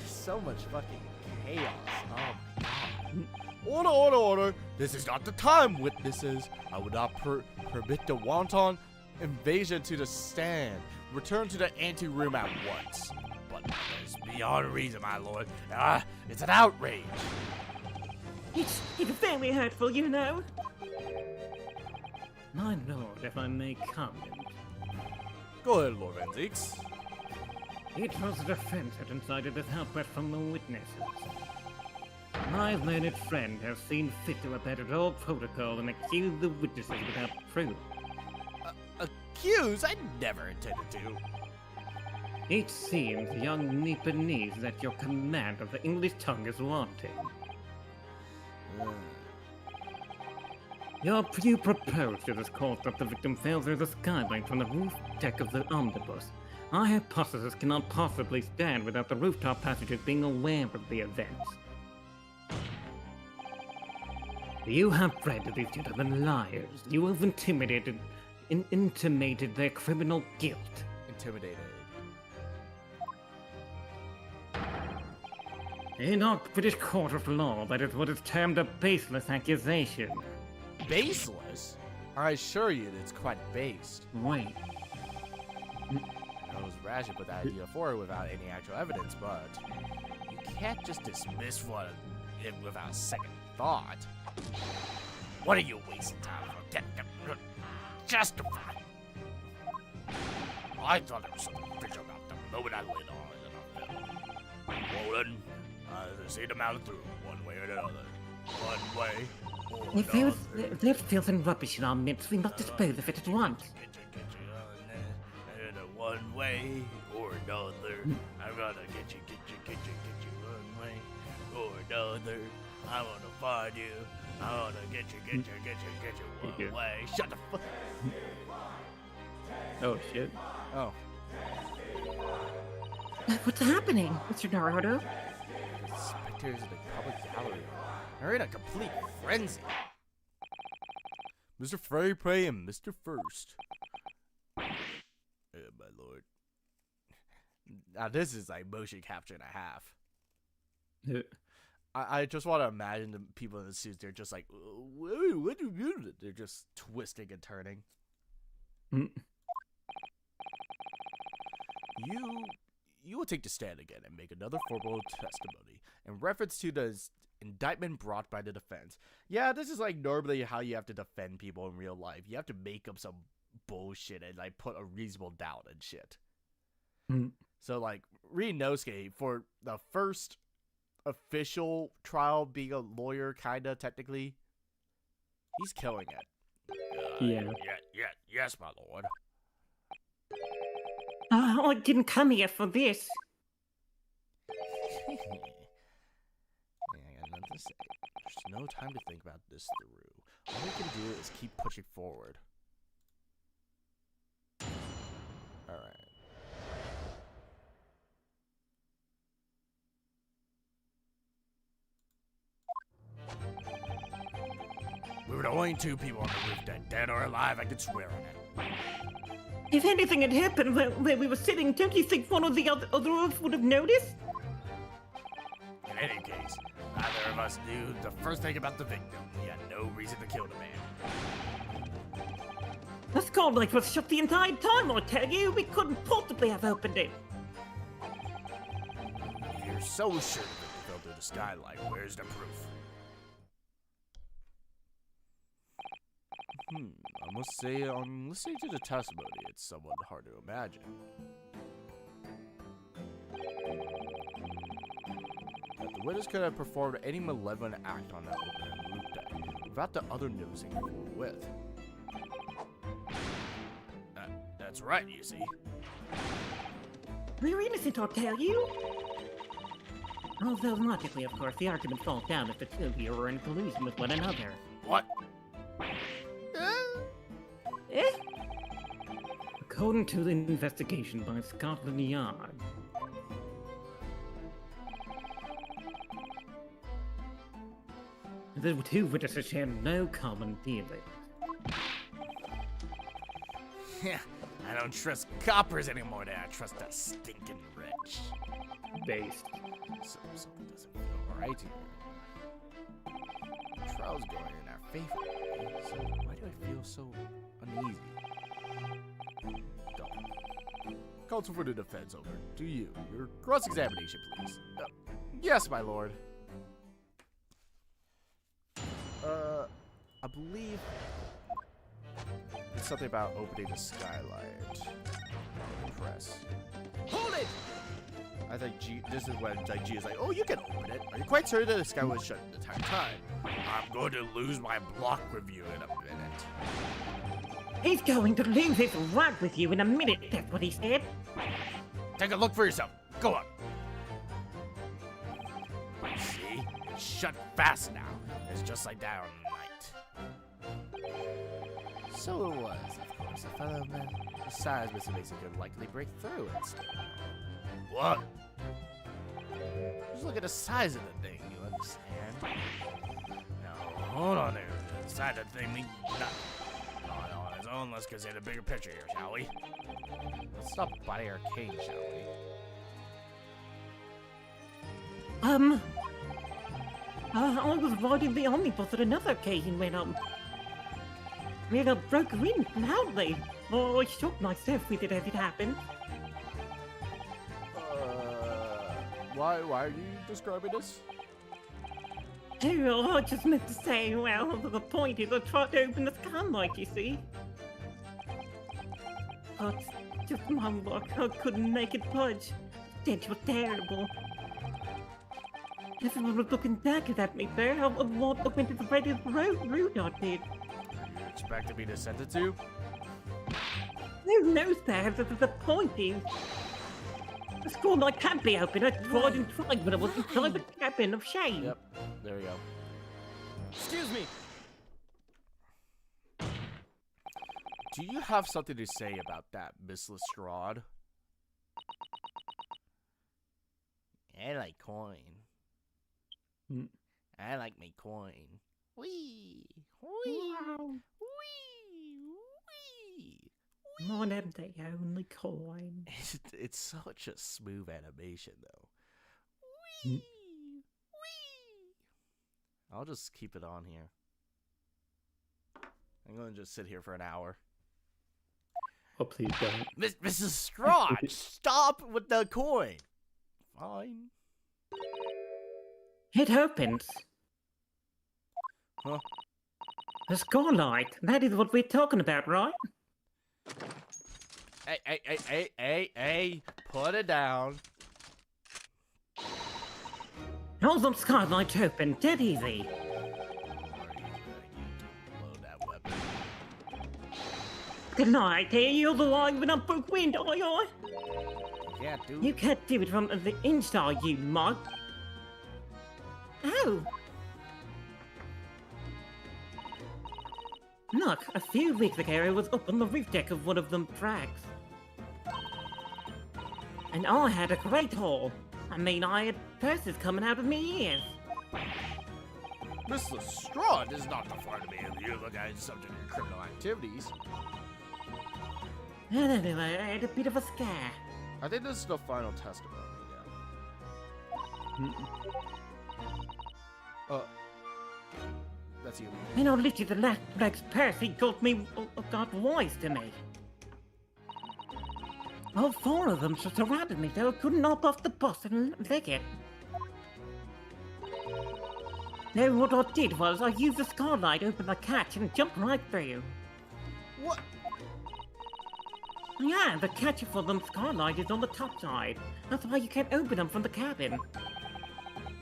So much fucking chaos. Oh my god. Order. This is not the time, witnesses. I would not permit the wanton invasion to the stand. Return to the anteroom at once. But it's beyond reason, my lord. It's an outrage. It's very hurtful, you know. My lord, if I may comment. Go ahead, Lord Van Zeeks. It was the defense that incited this outburst from the witnesses. My learned friend has seen fit to abandon all protocol and accuse the witnesses without proof. Accuse? I never intended to. It seems young Nipponese at your command of the English tongue is wanting. You propose to this court that the victim fell through the skylight from the roof deck of the omnibus. Our hypothesis cannot possibly stand without the rooftop passengers being aware of the events. You have bred these gentlemen liars. You have intimated their criminal guilt. Intimidated. In our British court of law, that is what is termed a baseless accusation. Baseless? I assure you it's quite based. Wait. It was rash to put that idea forward without any actual evidence, but you can't just dismiss one without second thought. What are you wasting time for? Get justified. I thought there was something official about them the moment I lit on it in a film. Well then, I see them out through one way or another. One way or another. If there's filth and rubbish in our midst, we must dispose of it at once. One way or another. I'm gonna get you one way or another. I wanna find you. I wanna get you one way. Shut the fuck. Oh shit. Oh. What's happening, Mr. Naruto? Spectators in the public gallery are in a complete frenzy. Mr. Furry Prey and Mr. First. My lord. Now this is like motion capture and a half. I just want to imagine the people in the suits. They're just like, what do you mean? They're just twisting and turning. You will take the stand again and make another formal testimony in reference to the indictment brought by the defense. Yeah, this is like normally how you have to defend people in real life. You have to make up some bullshit and like put a reasonable doubt and shit. So like Rinosuke, for the first official trial, being a lawyer kinda technically, he's killing it. Yes, my lord. Oh, I didn't come here for this. Yeah, I got nothing to say. There's no time to think about this through. All we can do is keep pushing forward. Alright. We were the only two people on the roof deck, dead or alive, I could swear on it. If anything had happened where we were sitting, don't you think one of the other of us would have noticed? In any case, neither of us knew the first thing about the victim. We had no reason to kill the man. That's called like was shut the entire time, I tell you. We couldn't possibly have opened it. If you're so sure that it fell through the skylight, where's the proof? I must say, on listening to the testimony, it's somewhat hard to imagine. That the witness could have performed any malevolent act on that open roof deck without the other noticing forthwith. That's right, you see. We're innocent, I'll tell you. Although logically, of course, the argument falls down if the two of you are in collusion with one another. What? According to the investigation by Scotland Yard, the two witnesses share no common dealings. Yeah, I don't trust coppers anymore than I trust that stinking rich. Based. Something doesn't feel right here. The trial's going in our favor, so why do I feel so uneasy? Counsel for the defense, over to you. Your cross-examination, please. Yes, my lord. I believe it's something about opening the skylight. Press. Hold it! I think this is when like G is like, oh, you can open it. Are you quite certain that the sky was shut the entire time? I'm going to lose my block review in a minute. He's going to lose his rug with you in a minute, that's what he said. Take a look for yourself. Go on. See? It's shut fast now. It's just like that on night. So it was, of course, a fellow man. Besides, Mr. Mason could likely break through it still. What? Just look at the size of the thing, you understand? Now, hold on there. The size of the thing means nothing. On its own, let's consider the bigger picture here, shall we? Let's stop by the arcade, shall we? I was riding the omnibus at another occasion when, I broke in loudly. Oh, I shocked myself with it as it happened. Why are you describing this? Oh, I just meant to say, well, the point is I tried to open the skylight, you see. But just my luck, I couldn't make it budge. The stench was terrible. Everyone was looking daggers at me there. I went into the radio route, I did. You expected me to send it to you? Who knows that? The point is, the skylight can't be open. I tried and tried, but I was inside the cabin of shame. Yep, there we go. Excuse me. Do you have something to say about that, Miss Lestrade? I like coin. I like my coin. Wee! Wee! Wee! Wee! Mine am the only coin. It's such a smooth animation, though. Wee! Wee! I'll just keep it on here. I'm going to just sit here for an hour. Oh, please don't. Mrs. Strauch, stop with the coin. Fine. It opens. Huh? The skylight. That is what we're talking about, right? Hey, put it down. Hold them skylights open, dead easy. Load that weapon. Good night, you're the one when I broke wind, oi. Can't do You can't do it from the inside, you mug. Oh. Look, a few weeks ago I was up on the roof deck of one of them tracks. And I had a great haul. I mean, I had purses coming out of my ears. Miss Lestrade is not the far to me if you look at subject to criminal activities. And anyway, I had a bit of a scare. I think this is the final testimony, yeah. That's you. And I lifted the last black's purse, he got wise to me. All four of them surrounded me, so I couldn't hop off the bus and lick it. Now what I did was I used the skylight, opened the catch, and jumped right through. What? Yeah, the catch for them skylight is on the top side. That's why you can't open them from the cabin.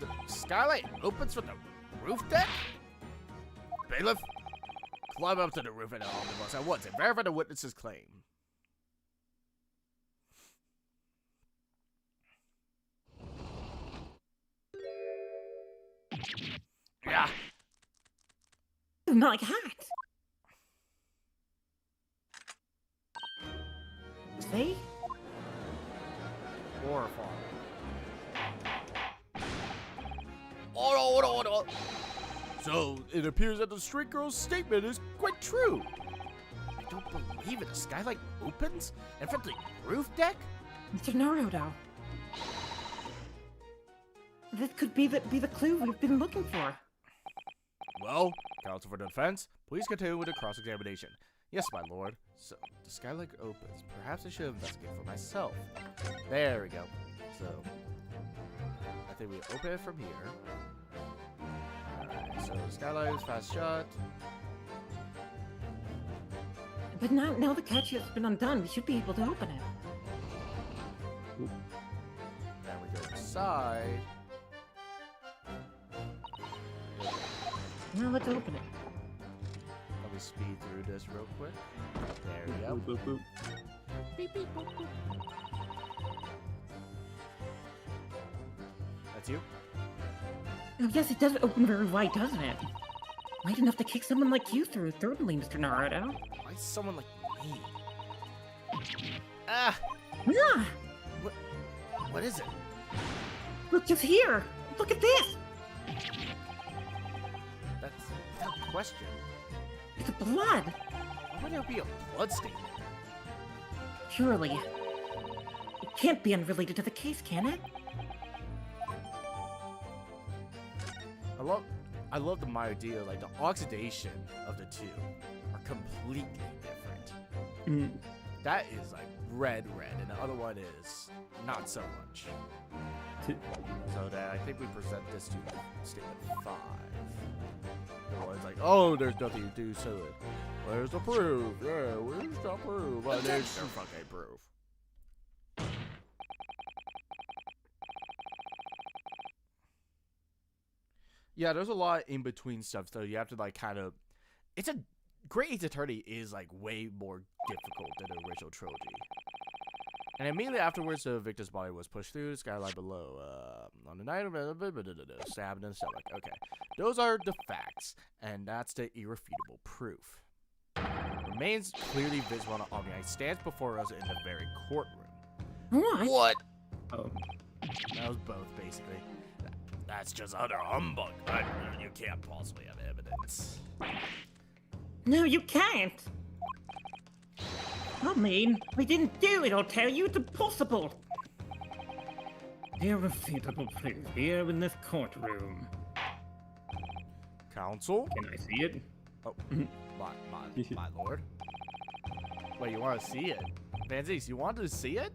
The skylight opens from the roof deck? Bailiff, climb up to the roof of the omnibus at once and verify the witness's claim. Yeah. My hat! See? Horrifying. Hold on. So, it appears that the street girl's statement is quite true. I don't believe it. The skylight opens in front of the roof deck? Mr. Naruto. This could be the clue we've been looking for. Well, counsel for the defense, please continue with the cross-examination. Yes, my lord. So, the skylight opens. Perhaps I should investigate for myself. There we go. So, I think we open it from here. Alright, so the skylight is fast shut. But now the catch has been undone, we should be able to open it. Then we go inside. Now let's open it. Let me speed through this real quick. There we go. Boop, boop, boop. Beep, beep, boop, boop. you? Oh, yes, it does open very wide, doesn't it? Wide enough to kick someone like you through, certainly, Mr. Naruto. Why someone like me? Ah! Ah! What is it? Look, just here! Look at this! That's without question. It's blood! Why would there be a blood stain? Surely. It can't be unrelated to the case, can it? I love the idea, like the oxidation of the two are completely different. That is like red, and the other one is not so much. So that I think we present this to statement 5. The one's like, oh, there's nothing to do to it. Where's the proof? Yeah, where's the proof? Well, there's no fucking proof. Yeah, there's a lot in between stuff, so you have to like kind of. It's a Great Ace Attorney is like way more difficult than the original trilogy. And immediately afterwards, the victim's body was pushed through the skylight below. On the night of stabbed in the stomach. Okay, those are the facts, and that's the irrefutable proof. Remains clearly visible on the Omni stands before us in the very courtroom. What? Oh. That was both, basically. That's just utter humbug. You can't possibly have evidence. No, you can't! I mean, we didn't do it, I'll tell you, it's impossible! Irrefutable proof here in this courtroom. Counsel? Can I see it? Oh, my lord. Wait, you want to see it? Vanzise, you wanted to see it?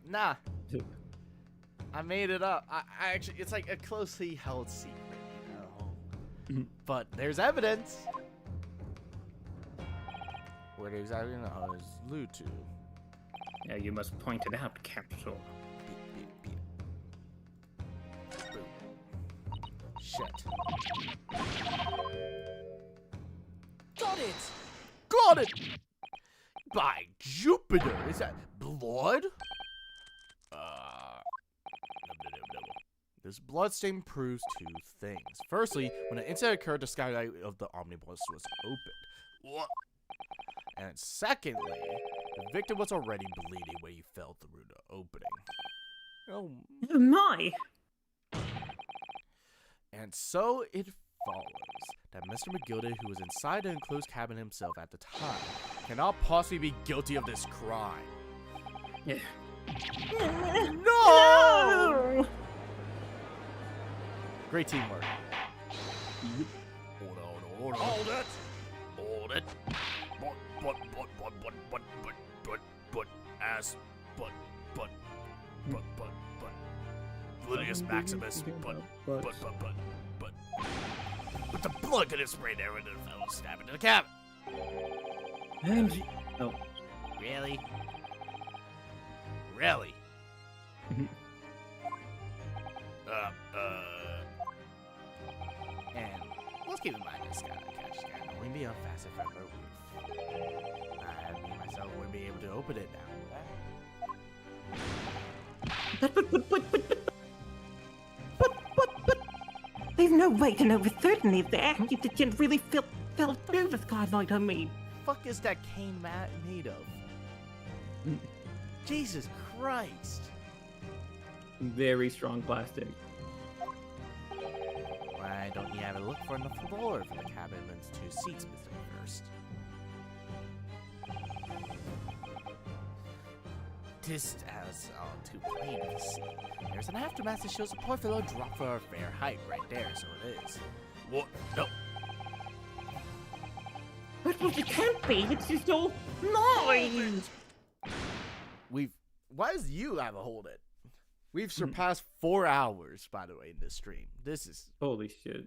Nah. I made it up. I actually, it's like a closely held secret, you know? But there's evidence. What exactly I was allude to? Yeah, you must point it out, Capsule. Boom. Shit. Got it! Got it! By Jupiter! Is that blood? This bloodstain proves 2 things. Firstly, when the incident occurred, the skylight of the omnibus was opened. What? And secondly, the victim was already bleeding when he fell through the opening. Oh my! And so it follows that Mr. McGilda, who was inside the enclosed cabin himself at the time, cannot possibly be guilty of this crime. Yeah. No! Great teamwork. Hold it! Hold it! Lydius Maximus, but the blood could have sprayed there and the fellow stabbed into the cabin. And oh, Really? Really? And let's keep in mind this guy catch can only be unfastened from her roof. I me myself wouldn't be able to open it now. But, there's no way to know with certainty that it didn't really fell through the skylight, I mean. Fuck is that cane mat made of? Jesus Christ! Very strong plastic. Why don't you have a look for the floor for the cabin and its 2 seats, Mr. First? This as too plain to see. There's an aftermath that shows a poor fellow drop for a fair height right there, so it is. What? No. But it can't be, it's just all noise! Why does you have a hold it? We've surpassed 4 hours, by the way, in this stream. This is... Holy shit.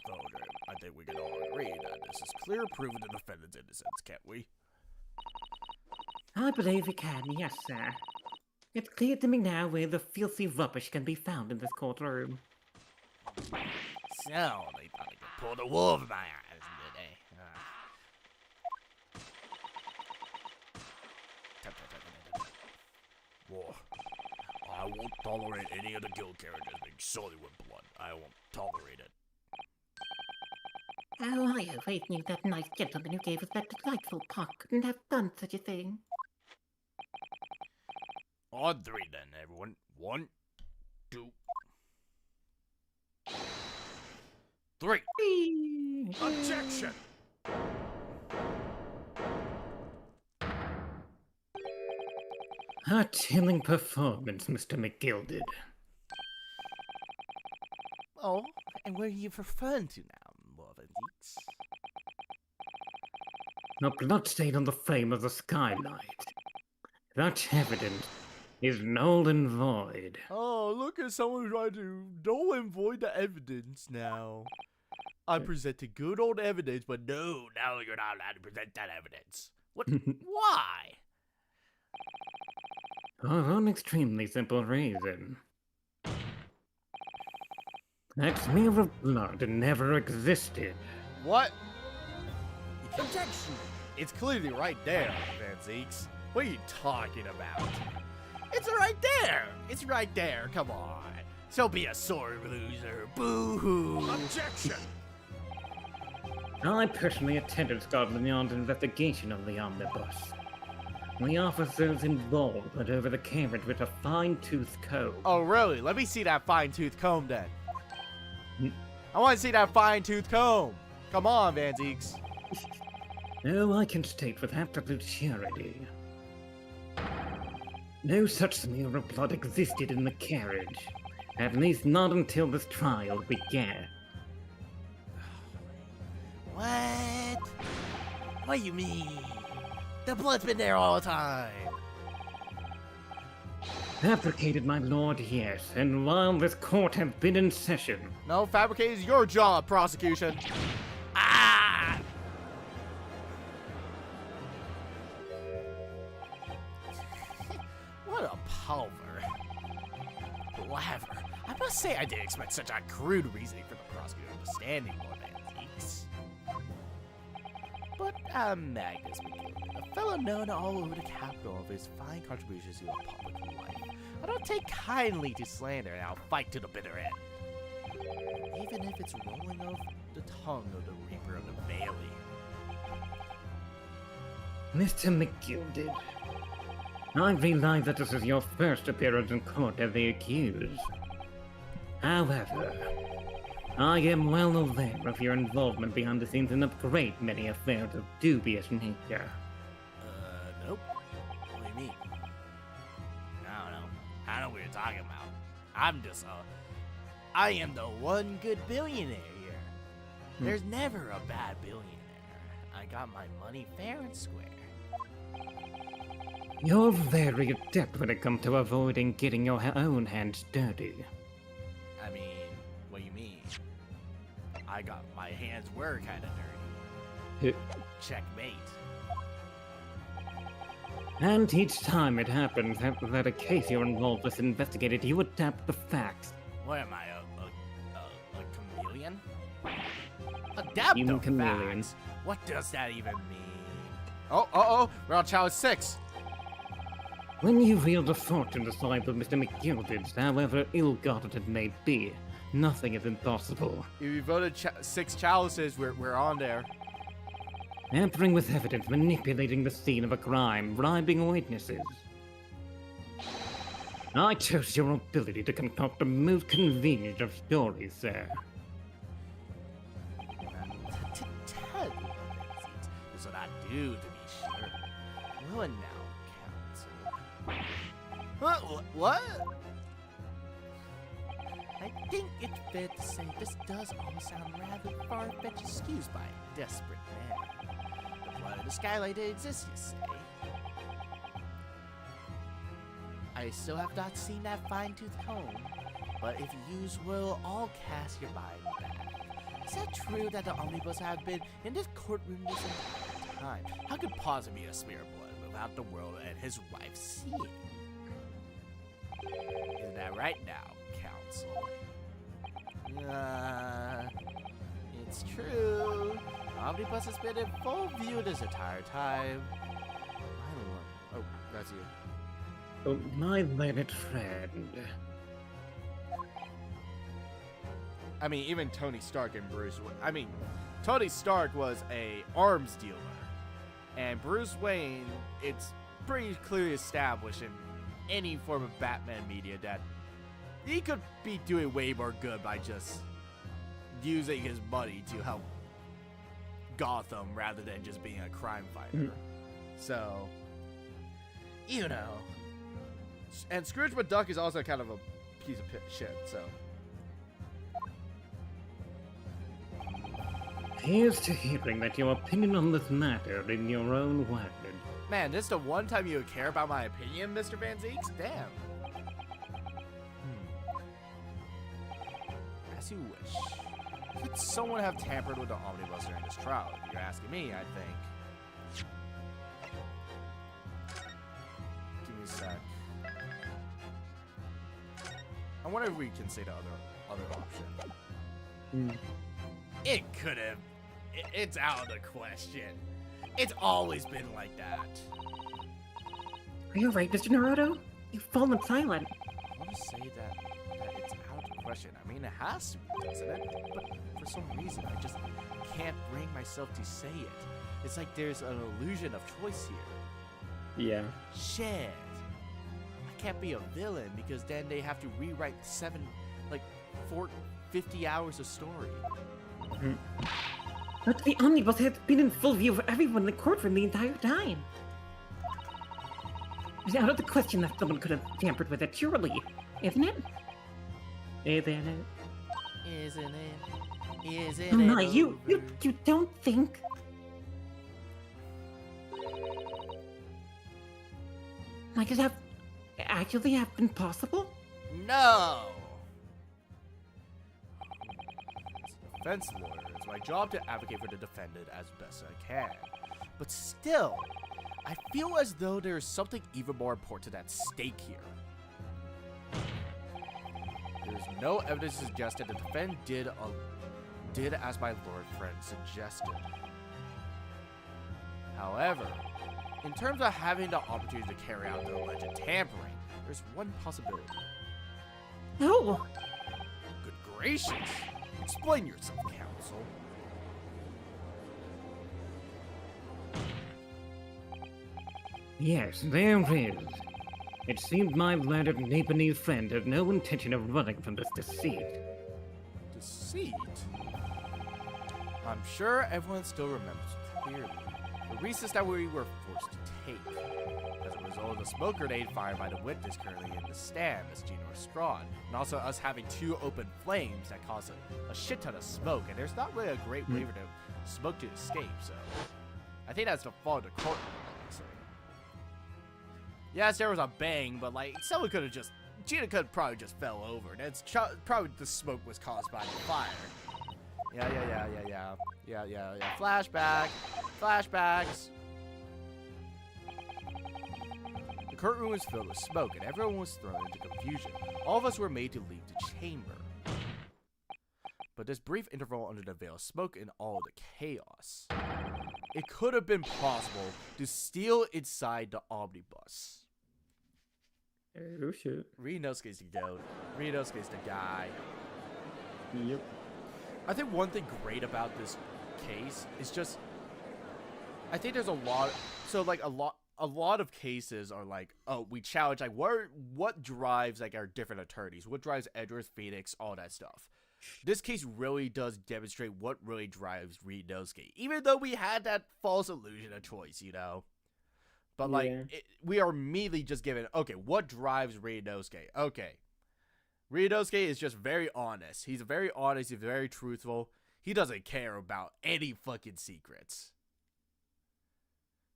Okay, I think we can all agree that this is clear proof of the defendant's innocence, can't we? I believe we can, yes, sir. It's clear to me now where the filthy rubbish can be found in this courtroom. So, they thought they could pull the wool over my eyes, did they? Whoa. I won't tolerate any of the guild characters being sullied with blood. I won't tolerate it. Oh, I always knew that nice gentleman who gave us that delightful park couldn't have done such a thing. On 3 then, everyone. 1, 2, 3. Objection! A chilling performance, Mr. McGilded. Oh, and where are you referring to now, Marvin Deeks? A bloodstain on the frame of the skylight. Such evidence is null and void. Oh, look at someone trying to null and void the evidence now. I presented good old evidence, but no, now you're not allowed to present that evidence. What? Why? For an extremely simple reason. That smear of blood never existed. What? Objection! It's clearly right there, Van Zeeks. What are you talking about? It's right there! It's right there, come on. So be a sore loser. Boo-hoo! Objection! I personally attended Scotland Yard's investigation of the omnibus. The officers involved went over the carriage with a fine-tooth comb. Oh, really? Let me see that fine-tooth comb, then. I want to see that fine-tooth comb. Come on, Van Zeeks. Oh, I can state with absolute surety. No such smear of blood existed in the carriage. At least not until this trial began. What? What do you mean? The blood's been there all the time. Fabricated, my lord, yes, and while this court has been in session. No, fabricate is your job, prosecution. Ah! What a pulver. Blaver. I must say I didn't expect such a crude reasoning for the prosecutor understanding more antiques. But, Magnus McGill, a fellow known all over the capital of his fine contributions to the public life, I don't take kindly to slander, and I'll fight to the bitter end. Even if it's rolling off the tongue of the Reaper of the Bailey. Mr. McGilded, I realize that this is your first appearance in court as the accused. However, I am well aware of your involvement behind the scenes in a great many affairs of dubious nature. Nope. What do you mean? I don't know. I know what you're talking about. I'm just, I am the one good billionaire here. There's never a bad billionaire. I got my money fair and square. You're very adept when it comes to avoiding getting your own hands dirty. I mean, what do you mean? I got my hands were kind of dirty. Checkmate. And each time it happens that a case you're involved with investigated, you adapt the facts. What am I, a chameleon? Adapt Human the chameleon. facts? What does that even mean? Oh, we're on challenge 6. When you wield a fortune the size of Mr. McGilded's, however ill-gotten it may be, nothing is impossible. If you voted 6 chalices, we're on there. Tampering with evidence, manipulating the scene of a crime, bribing witnesses. I trust your ability to concoct the most convenient of stories, sir. To tell you what what I do, to be sure. Well, and now, counsel. What? I think it's fair to say this does all sound rather far-fetched excuse by a desperate man. The blood of the skylight exists, you say? I still have not seen that fine-tooth comb, but if yous will, all cast your mind back. Is that true that the omnibus have been in this courtroom this entire time? How could possibly be a smear of blood without the world and his wife seeing? Isn't that right now, counsel? It's true. The omnibus has been in full view this entire time. Oh, that's you. Oh, my learned friend. I mean, even Tony Stark and Bruce Wayne. I mean, Tony Stark was a arms dealer. And Bruce Wayne, it's pretty clearly established in any form of Batman media that he could be doing way more good by just using his money to help Gotham rather than just being a crime fighter. So, you know. And Scrooge McDuck is also kind of a piece of shit, so. Here's to hearing that your opinion on this matter in your own word. Man, this is the one time you care about my opinion, Mr. Van Zeeks? Damn. As you wish. Could someone have tampered with the omnibus during this trial? If you're asking me, I think. Give me a sec. I wonder if we can say the other option. It could have. It's out of the question. It's always been like that. Are you right, Mr. Naruto? You've fallen silent. I want to say that it's out of the question. I mean, it has to be, doesn't it? But for some reason, I just can't bring myself to say it. It's like there's an illusion of choice here. Yeah. Shit. I can't be a villain because then they have to rewrite 50 hours of story. But the omnibus has been in full view of everyone in the courtroom the entire time. It's out of the question that someone could have tampered with it, surely, isn't it? Isn't it? Isn't it? Isn't Oh it? my, you don't think... Like, it actually have been possible? No! As a defense lawyer, it's my job to advocate for the defendant as best I can. But still, I feel as though there is something even more important at stake here. There is no evidence to suggest that the defendant did as my lord friend suggested. However, in terms of having the opportunity to carry out the alleged tampering, there's one possibility. No! Good gracious! Explain yourself, counsel. Yes, there is. It seemed my learned Japanese friend had no intention of running from this deceit. Deceit? I'm sure everyone still remembers clearly the recess that we were forced to take. As a result of the smoke grenade fired by the witness currently in the stand, Miss Gina Strahd, and also us having two open flames that caused a shit ton of smoke, and there's not really a great way for the smoke to escape, so I think that's the fault of the court. So. Yes, there was a bang, but like someone could have just Gina could have probably just fell over. That's probably the smoke was caused by the fire. Yeah. Flashbacks. The courtroom was filled with smoke, and everyone was thrown into confusion. All of us were made to leave the chamber. But this brief interval under the veil of smoke and all the chaos, it could have been possible to steal inside the omnibus. Oh shit. Ryunosuke's the goat. Ryunosuke's the guy. Yep. I think one thing great about this case is just, I think there's a lot. So like a lot of cases are like, oh, we challenge like what drives like our different attorneys, what drives Edward, Phoenix, all that stuff. This case really does demonstrate what really drives Ryunosuke, even though we had that false illusion of choice, you know. But like, we are immediately just given, okay, what drives Ryunosuke? Okay, Ryunosuke is just very honest. He's very honest. He's very truthful. He doesn't care about any fucking secrets.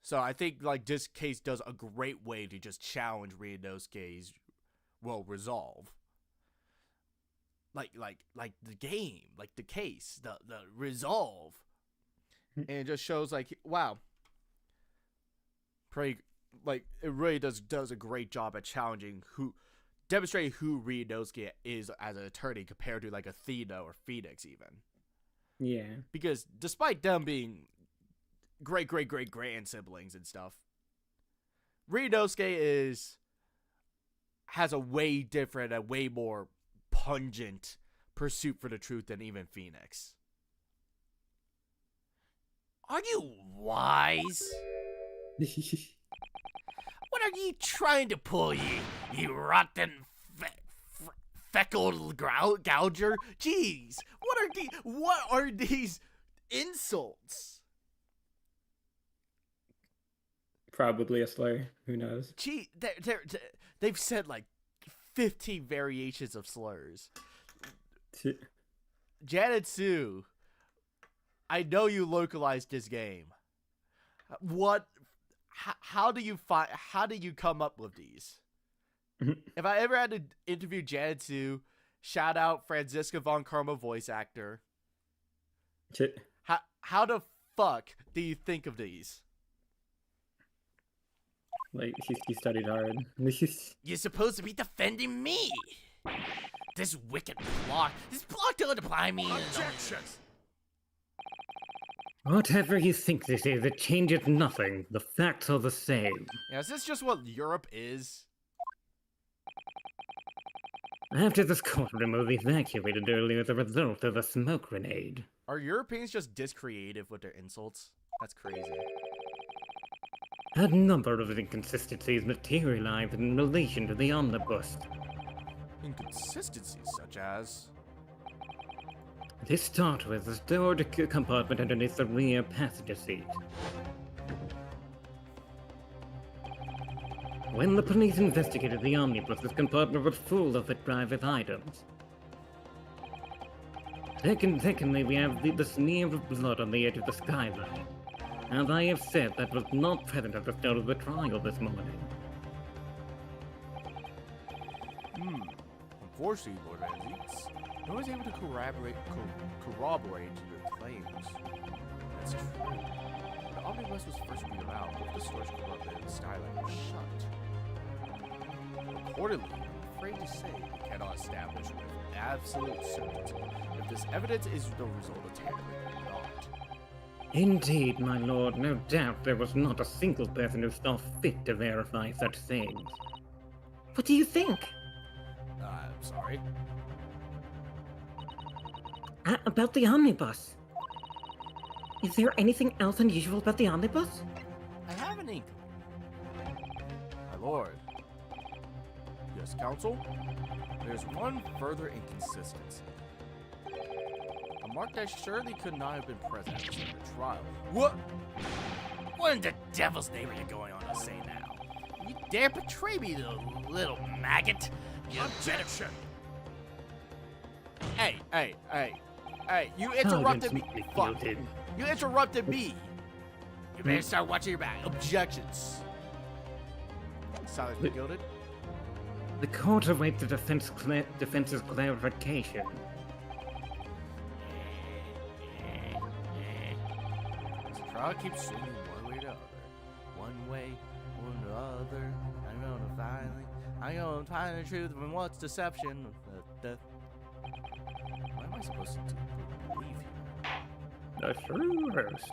So I think like this case does a great way to just challenge Ryunosuke's resolve. Like the game, like the case, the resolve, and it just shows like, wow, pretty like it really does a great job at demonstrating who Ryunosuke is as an attorney compared to like Athena or Phoenix even. Yeah. Because despite them being great grand siblings and stuff, Ryunosuke is has a way different and way more pungent pursuit for the truth than even Phoenix. Are you wise? What are you trying to pull, you rotten feckled gouger? Jeez, what are these insults? Probably a slur. Who knows? Gee, they've said like 15 variations of slurs. Janet Sue, I know you localized this game. What? How do you come up with these? If I ever had to interview Janet Sue, shout out Franziska von Karma voice actor. How the fuck do you think of these? Like, he studied hard. You're supposed to be defending me. This wicked block. This block doesn't apply me. Objection! Whatever you think this is, it changes nothing. The facts are the same. Yeah, is this just what Europe is? After this courtroom was evacuated earlier as a result of a smoke grenade. Are Europeans just discreative with their insults? That's crazy. A number of inconsistencies materialized in relation to the omnibus. Inconsistencies such as... To start with, the storage compartment underneath the rear passenger seat. When the police investigated the omnibus, this compartment was full of the driver's items. Secondly, we have the smear of blood on the edge of the skyline. As I have said, that was not present at the start of the trial this morning. Unfortunately, Lord Ramsey, no one was able to corroborate your claims. That's true. When the omnibus was first wheeled out, both the storage compartment and the skyline were shut. Accordingly, I'm afraid to say we cannot establish with absolute certainty if this evidence is the result of tampering or not. Indeed, my lord, no doubt there was not a single person who saw fit to verify such things. What do you think? I'm sorry. About the omnibus. Is there anything else unusual about the omnibus? I have an inkling. My lord. Yes, counsel? There's one further inconsistency. A mark that surely could not have been present at the trial. What? What in the devil's name are you going on to say now? You dare betray me, you little maggot! You Objection! Hey, you interrupted me. Fuck. You interrupted me. You better start watching your back. Objections. Silence be gilded. The court awaits the defense's clarification. This trial keeps swinging one way or the other. One way or the other. I'm gonna find the truth from what's deception. What am I supposed to believe here? The truth.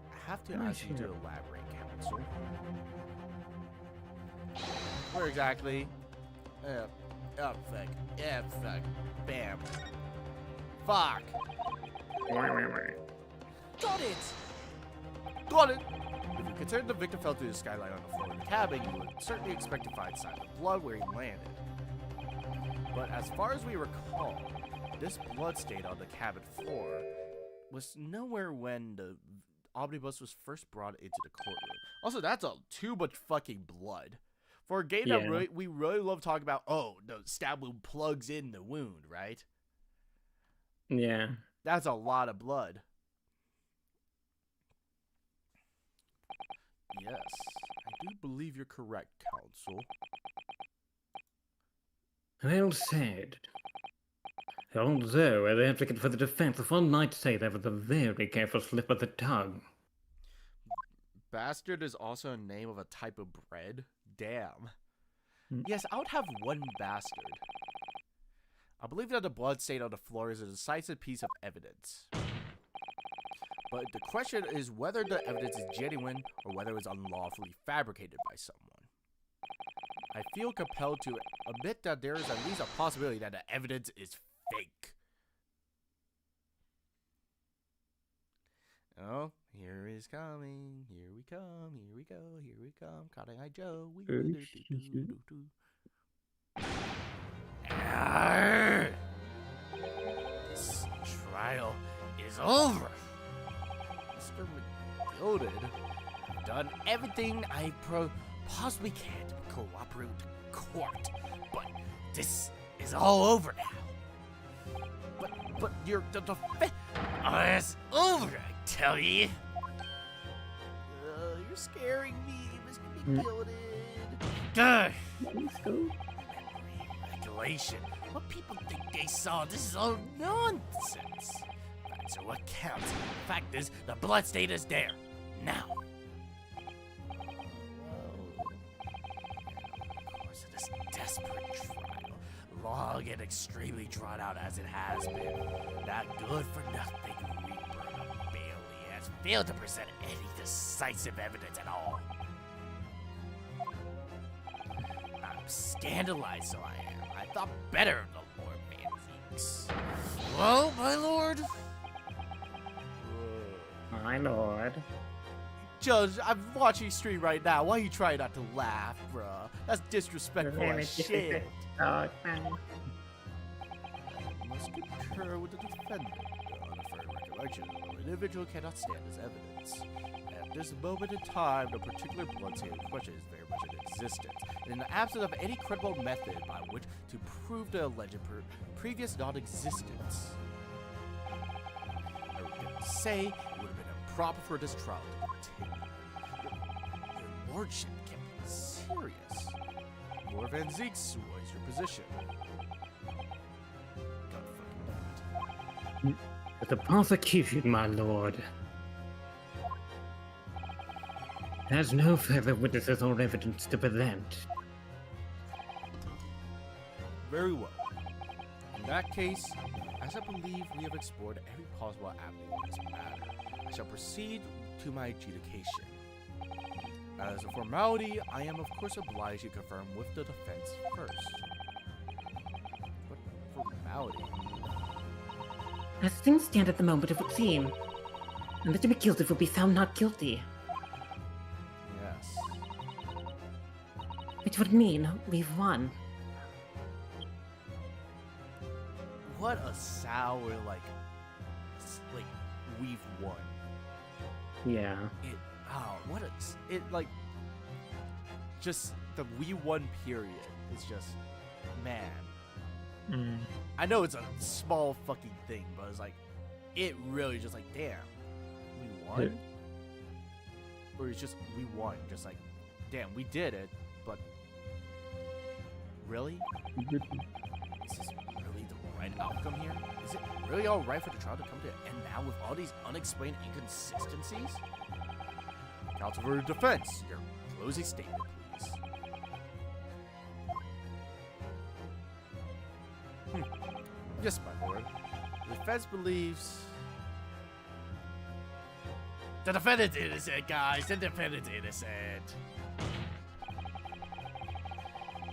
I have to ask you to elaborate, counsel. Where exactly? Fuck. Yeah, fuck. Bam. Fuck. Got it! Got it! If you consider the victim fell through the skylight on the floor of the cabin, you would certainly expect to find signs of blood where he landed. But as far as we recall, this blood stain on the cabin floor was nowhere when the omnibus was first brought into the courtroom. Also, that's too much fucking blood. For a game that we really love talking about, the stab wound plugs in the wound, right? Yeah. That's a lot of blood. Yes, I do believe you're correct, counsel. Well said. Although, as advocate for the defense, one might say that was a very careful slip of the tongue. Bastard is also a name of a type of bread? Damn. Yes, I would have one bastard. I believe that the blood stain on the floor is a decisive piece of evidence. But the question is whether the evidence is genuine or whether it was unlawfully fabricated by someone. I feel compelled to admit that there is at least a possibility that the evidence is fake. Oh, here is coming. Here we come. Here we go. Here we come. Cotton Eye Joe. This trial is over. Mr. McGilded, I've done everything I possibly can to cooperate with the court, but this is all over now. But the defense. Oh, it's over, I tell you. You're scaring me, Mr. McGilded. Regulation. What people think they saw, this is all nonsense. Facts are what counts. The fact is, the blood stain is there. Now. Of course, of this desperate trial, long and extremely drawn out as it has been, that good-for-nothing Reaper of Bailey has failed to present any decisive evidence at all. I'm scandalized, so I am. I thought better of the Lord Manzeeks. Well, my lord? My lord. Judge, I'm watching stream right now. Why are you trying not to laugh, bruh? That's disrespectful as shit. I must concur with the defendant. On a fair recollection, an individual cannot stand as evidence. At this moment in time, the particular blood-stain in question is very much in existence, and in the absence of any credible method by which to prove the alleged previous non-existence, I regret to say it would have been improper for this trial to continue. Your lordship can't be serious. Lord Van Zeeks, what is your position? God fucking damn it. The prosecution, my lord, has no further witnesses or evidence to present. Very well. In that case, as I believe we have explored every possible avenue in this matter, I shall proceed to my adjudication. As a formality, I am of course obliged to confirm with the defense first. What formality? As things stand at the moment, it would seem Mr. McGilded will be found not guilty. Yes. Which would mean we've won. What a sour, like we've won. Yeah. What a, just the we won period is just, man. I know it's a small fucking thing, but it's like, it really just like, damn, we won? Or it's just, we won, just like, damn, we did it, but really? Is this really the right outcome here? Is it really alright for the trial to come to an end now with all these unexplained inconsistencies? Counsel for defense, your closing statement, please. Yes, my lord. The defense believes... The defendant's innocent, guys! The defendant's innocent!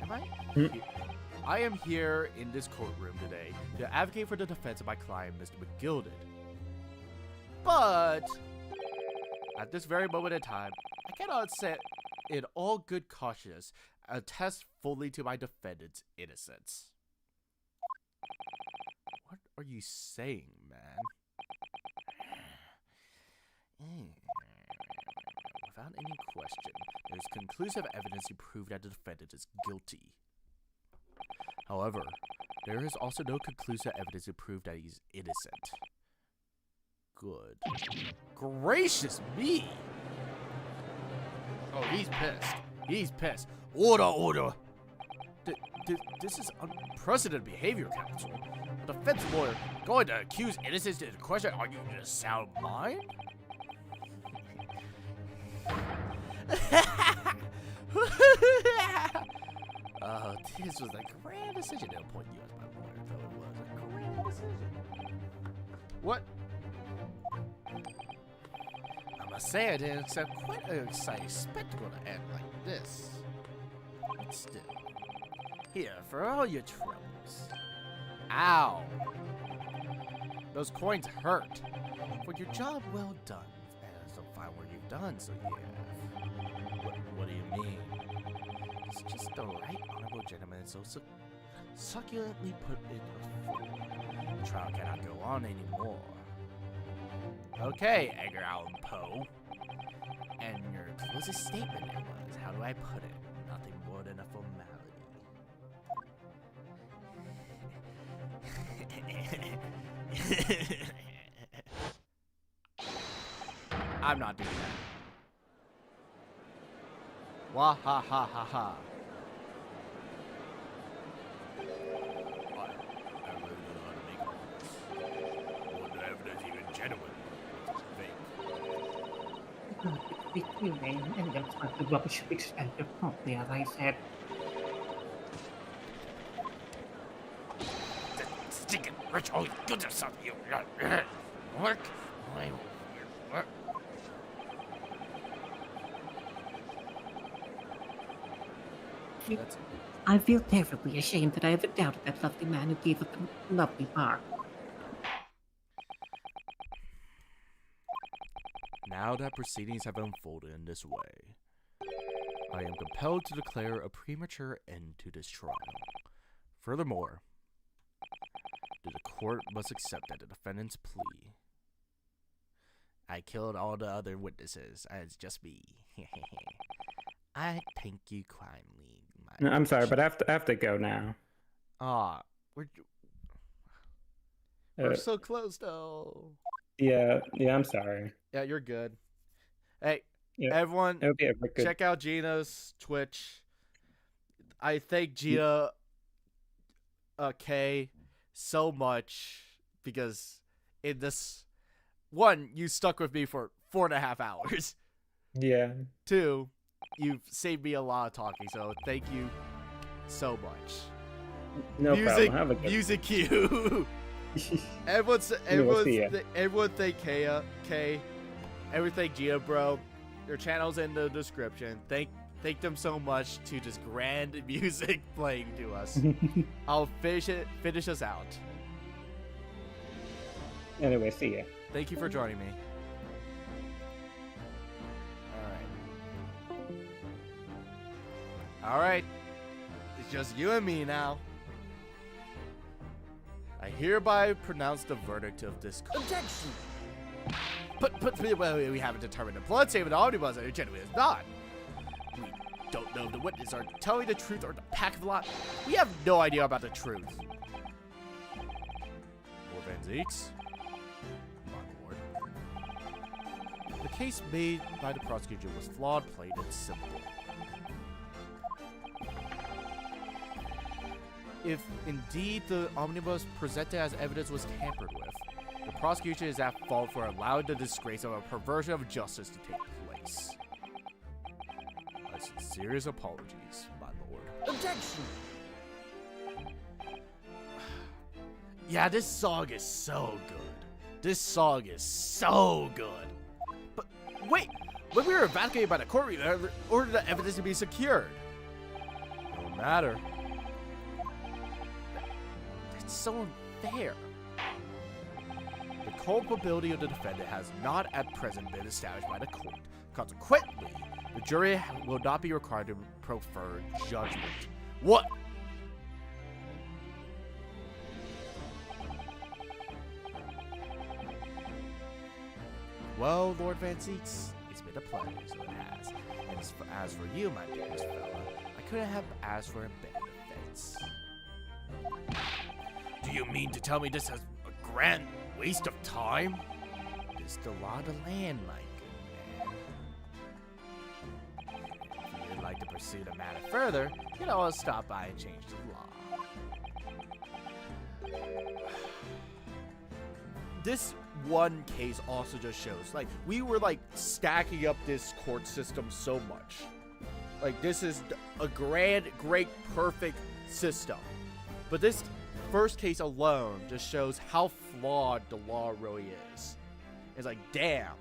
Am I? I am here in this courtroom today to advocate for the defense of my client, Mr. McGilded. But... at this very moment in time, I cannot say, in all good conscience, attest fully to my defendant's innocence. What are you saying, man? Without any question, there is conclusive evidence to prove that the defendant is guilty. However, there is also no conclusive evidence to prove that he's innocent. Good. Gracious me! Oh, he's pissed. He's pissed. Order, order! This is unprecedented behavior, counsel. A defense lawyer going to accuse innocents in question, are you in a sound mind? This was a grand decision. They'll point you as my lawyer, though it was a grand decision. What? I must say I didn't expect quite an exciting spectacle to end like this. but still. Here, for all your troubles. Ow! Those coins hurt. For your job well done, and some fine work you've done, so yeah. What do you mean? It's just the right honorable gentleman so succulently put it before. The trial cannot go on anymore. Okay, Edgar Allan Poe. And your closest statement it was, how do I put it? Nothing more than a formality. I'm not doing that. Wah ha ha ha ha. I really don't know how to make all this. What the evidence even genuine? Fake. Be clearing and then start the rubbish fixed and properly, as I said. Stinking rich old goodness of you. Work. Work. I feel terribly ashamed that I ever doubted that lovely man who gave us a lovely bar. Now that proceedings have unfolded in this way, I am compelled to declare a premature end to this trial. Furthermore, the court must accept that the defendant's plea. I killed all the other witnesses. It's just me. I thank you kindly. No, I'm sorry, but I have to go now. We're so close though. Yeah, I'm sorry. Yeah, you're good. Hey, Yeah. everyone, Okay, we're good. check out Gina's Twitch. I thank Gina K so much because in this one, you stuck with me for 4.5 hours. Yeah. 2, you've saved me a lot of talking, so thank you so much. No problem. Have a good music cue. Everyone thank K. Everyone thank Gina, bro. Their channel's in the description. Thank them so much to this grand music playing to us. I'll finish us out. Anyway, see ya. Thank you for joining me. Alright. It's just you and me now. I hereby pronounce the verdict of this court. Objection! Well, we haven't determined the blood stain of the omnibus and genuine is not. We don't know if the witnesses are telling the truth or the pack of lie. We have no idea about the truth. Lord Van Zeeks? My lord. The case made by the prosecution was flawed, plain, and simple. If indeed the omnibus presented as evidence was tampered with, the prosecution is at fault for allowing the disgrace of a perversion of justice to take place. My sincerest apologies, my lord. Objection! Yeah, this song is so good. This song is so good. But wait, when we were evacuated by the court, we ordered the evidence to be secured. No matter. That's so unfair. The culpability of the defendant has not at present been established by the court. Consequently, the jury will not be required to prefer judgment. What? Well, Lord Van Zeeks, it's been a pleasure, so it has. And as for you, my dearest fellow, I couldn't have asked for a better defense. Do you mean to tell me this is a grand waste of time? It is the law of the land, my good man. If you'd like to pursue the matter further, you can always stop by and change the law. This one case also just shows, like, we were, like, stacking up this court system so much. Like, this is a grand, great, perfect system. But this first case alone just shows how flawed the law really is. It's like, damn.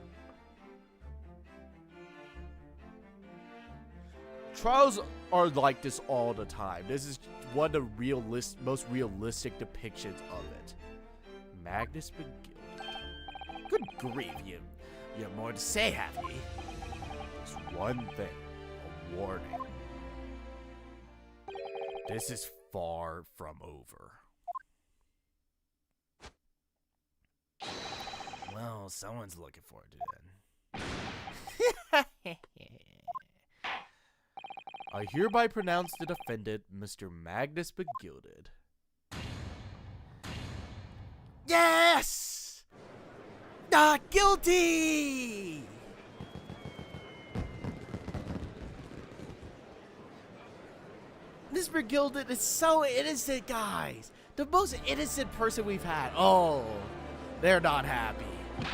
trials are like this all the time. This is one of the most realistic depictions of it. Magnus McGill. Good grief, you have more to say, have ye? Just one thing, a warning. This is far from over. Well, someone's looking forward to it. I hereby pronounce the defendant, Mr. Magnus Begilded. Yes! Not guilty! Mr. Gilded is so innocent, guys. The most innocent person we've had. Oh, they're not happy. I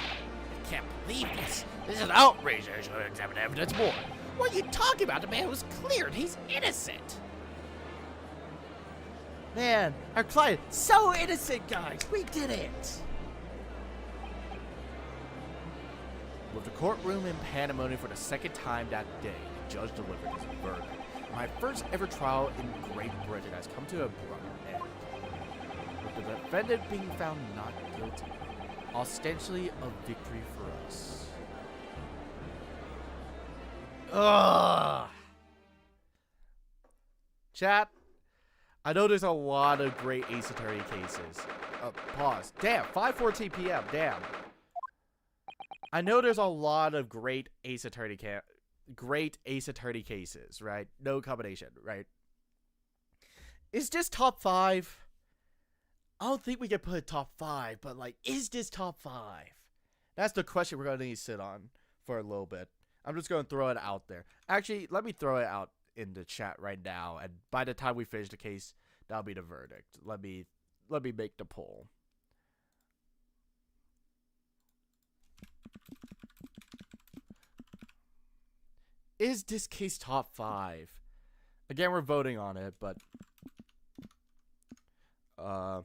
can't believe this. This is an outrage. I should examine evidence more. What are you talking about? The man was cleared. He's innocent. Man, our client, so innocent, guys. We did it. With the courtroom in pandemonium for the second time that day, the judge delivered his verdict. My first ever trial in Great Britain has come to a abrupt end, with the defendant being found not guilty, ostensibly a victory for us. Ugh. Chat, I know there's a lot of great Ace Attorney cases. Pause. Damn, 5:14 p.m. Damn. I know there's a lot of great Ace Attorney cases, right? No combination, right? Is this top 5? I don't think we can put top 5, but like, is this top 5? That's the question we're gonna need to sit on for a little bit. I'm just gonna throw it out there. Actually, let me throw it out in the chat right now, and by the time we finish the case, that'll be the verdict. Let me make the poll. Is this case top 5? Again, we're voting on it, but A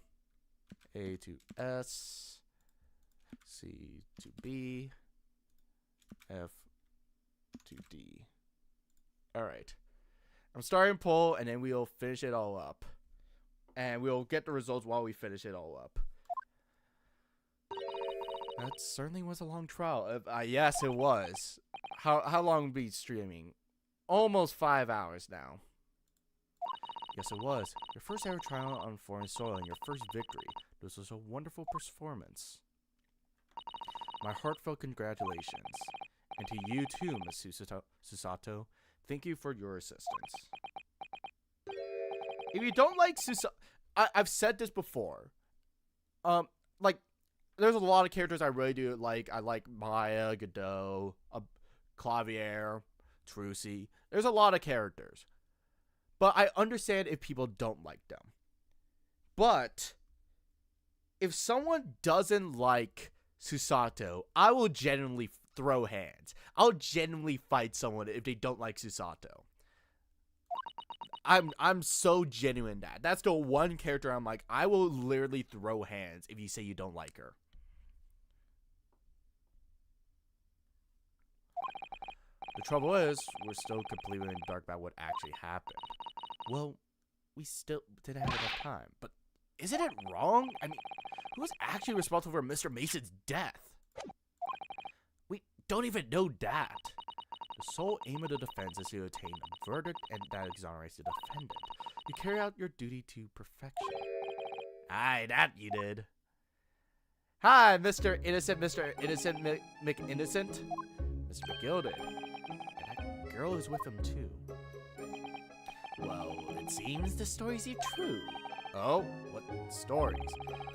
to S, C to B, F to D. Alright. I'm starting poll, and then we'll finish it all up. And we'll get the results while we finish it all up. That certainly was a long trial. Yes, it was. How long will we be streaming? Almost 5 hours now. Yes, it was. Your first ever trial on foreign soil and your first victory. This was a wonderful performance. My heartfelt congratulations. And to you too, Miss Susato. Thank you for your assistance. If you don't like Susato... I've said this before. Like, there's a lot of characters I really do like. I like Maya, Godot, Clavier, Trucy. There's a lot of characters. But I understand if people don't like them. But if someone doesn't like Susato, I will genuinely throw hands. I'll genuinely fight someone if they don't like Susato. I'm so genuine that. That's the one character I'm like, I will literally throw hands if you say you don't like her. The trouble is, we're still completely in the dark about what actually happened. Well, we still didn't have enough time. But isn't it wrong? I mean, who was actually responsible for Mr. Mason's death? We don't even know that. The sole aim of the defense is to attain a verdict and that exonerates the defendant. You carry out your duty to perfection. Aye, that you did. Hi, Mr. Innocent, McInnocent. Mr. McGilded. And that girl is with him, too. Well, it seems the stories are true. Oh, what stories?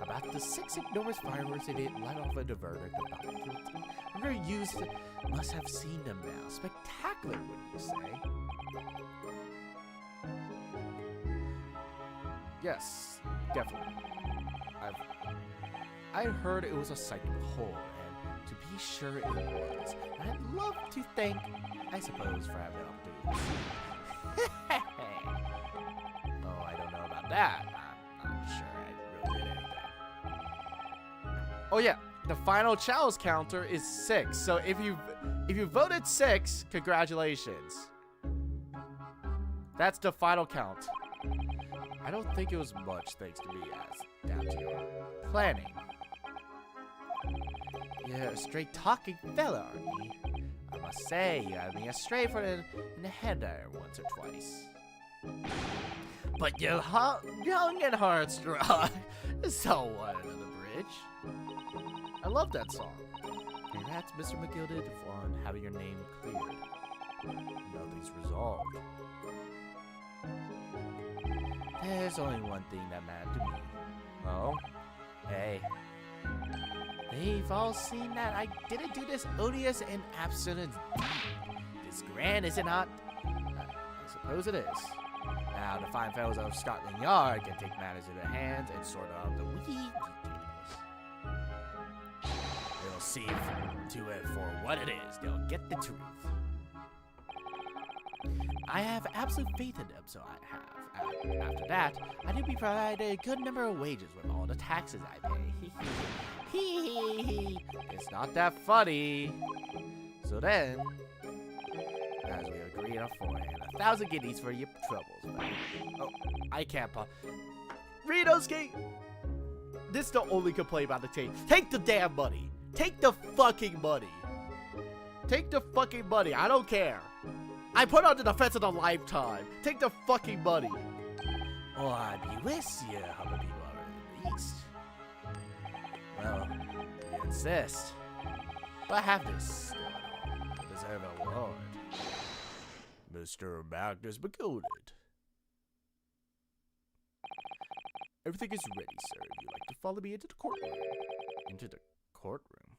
About the 6 enormous fireworks they didn't let off a verdict about guilty. Whoever used it must have seen them now. Spectacular, wouldn't you say? Yes, definitely. I heard it was a sight to behold, and to be sure it was. And I'd love to thank, I suppose, for having an opportunity to see it. Oh, I don't know about that. I'm not sure I really did anything. Oh yeah, the final challenge counter is 6. So if you voted 6, congratulations. That's the final count. I don't think it was much thanks to me as down to your planning. You're a straight talking fella, aren't you? I must say, you had me astray in the head there once or twice. But you're young and heartstrong. So what under the bridge? I love that song. Congrats, Mr. McGilded, on having your name cleared. Nothing's resolved. There's only one thing that mattered to me. Oh? Hey. They've all seen that I didn't do this odious and abstinence deed. This grand, is it not? I suppose it is. Now, the fine fellows of Scotland Yard can take matters in their hands and sort out the wee details. They'll see to it for what it is. They'll get the truth. I have absolute faith in them, so I have. After that, I do be provided a good number of wages with all the taxes I pay. It's not that funny. So then, as we agreed on beforehand, 1,000 guineas for your troubles. Oh, I can't Renoski! This is the only complaint about the tape. Take the damn money. Take the fucking money. Take the fucking money. I don't care. I put on the defense of a lifetime. Take the fucking money. Oh, I'd be with you, how many people are released. Well, you insist. But have this. You deserve a reward. Mr. Magnus McGilded. Everything is ready, sir. If you'd like to follow me into the courtroom. Into the courtroom?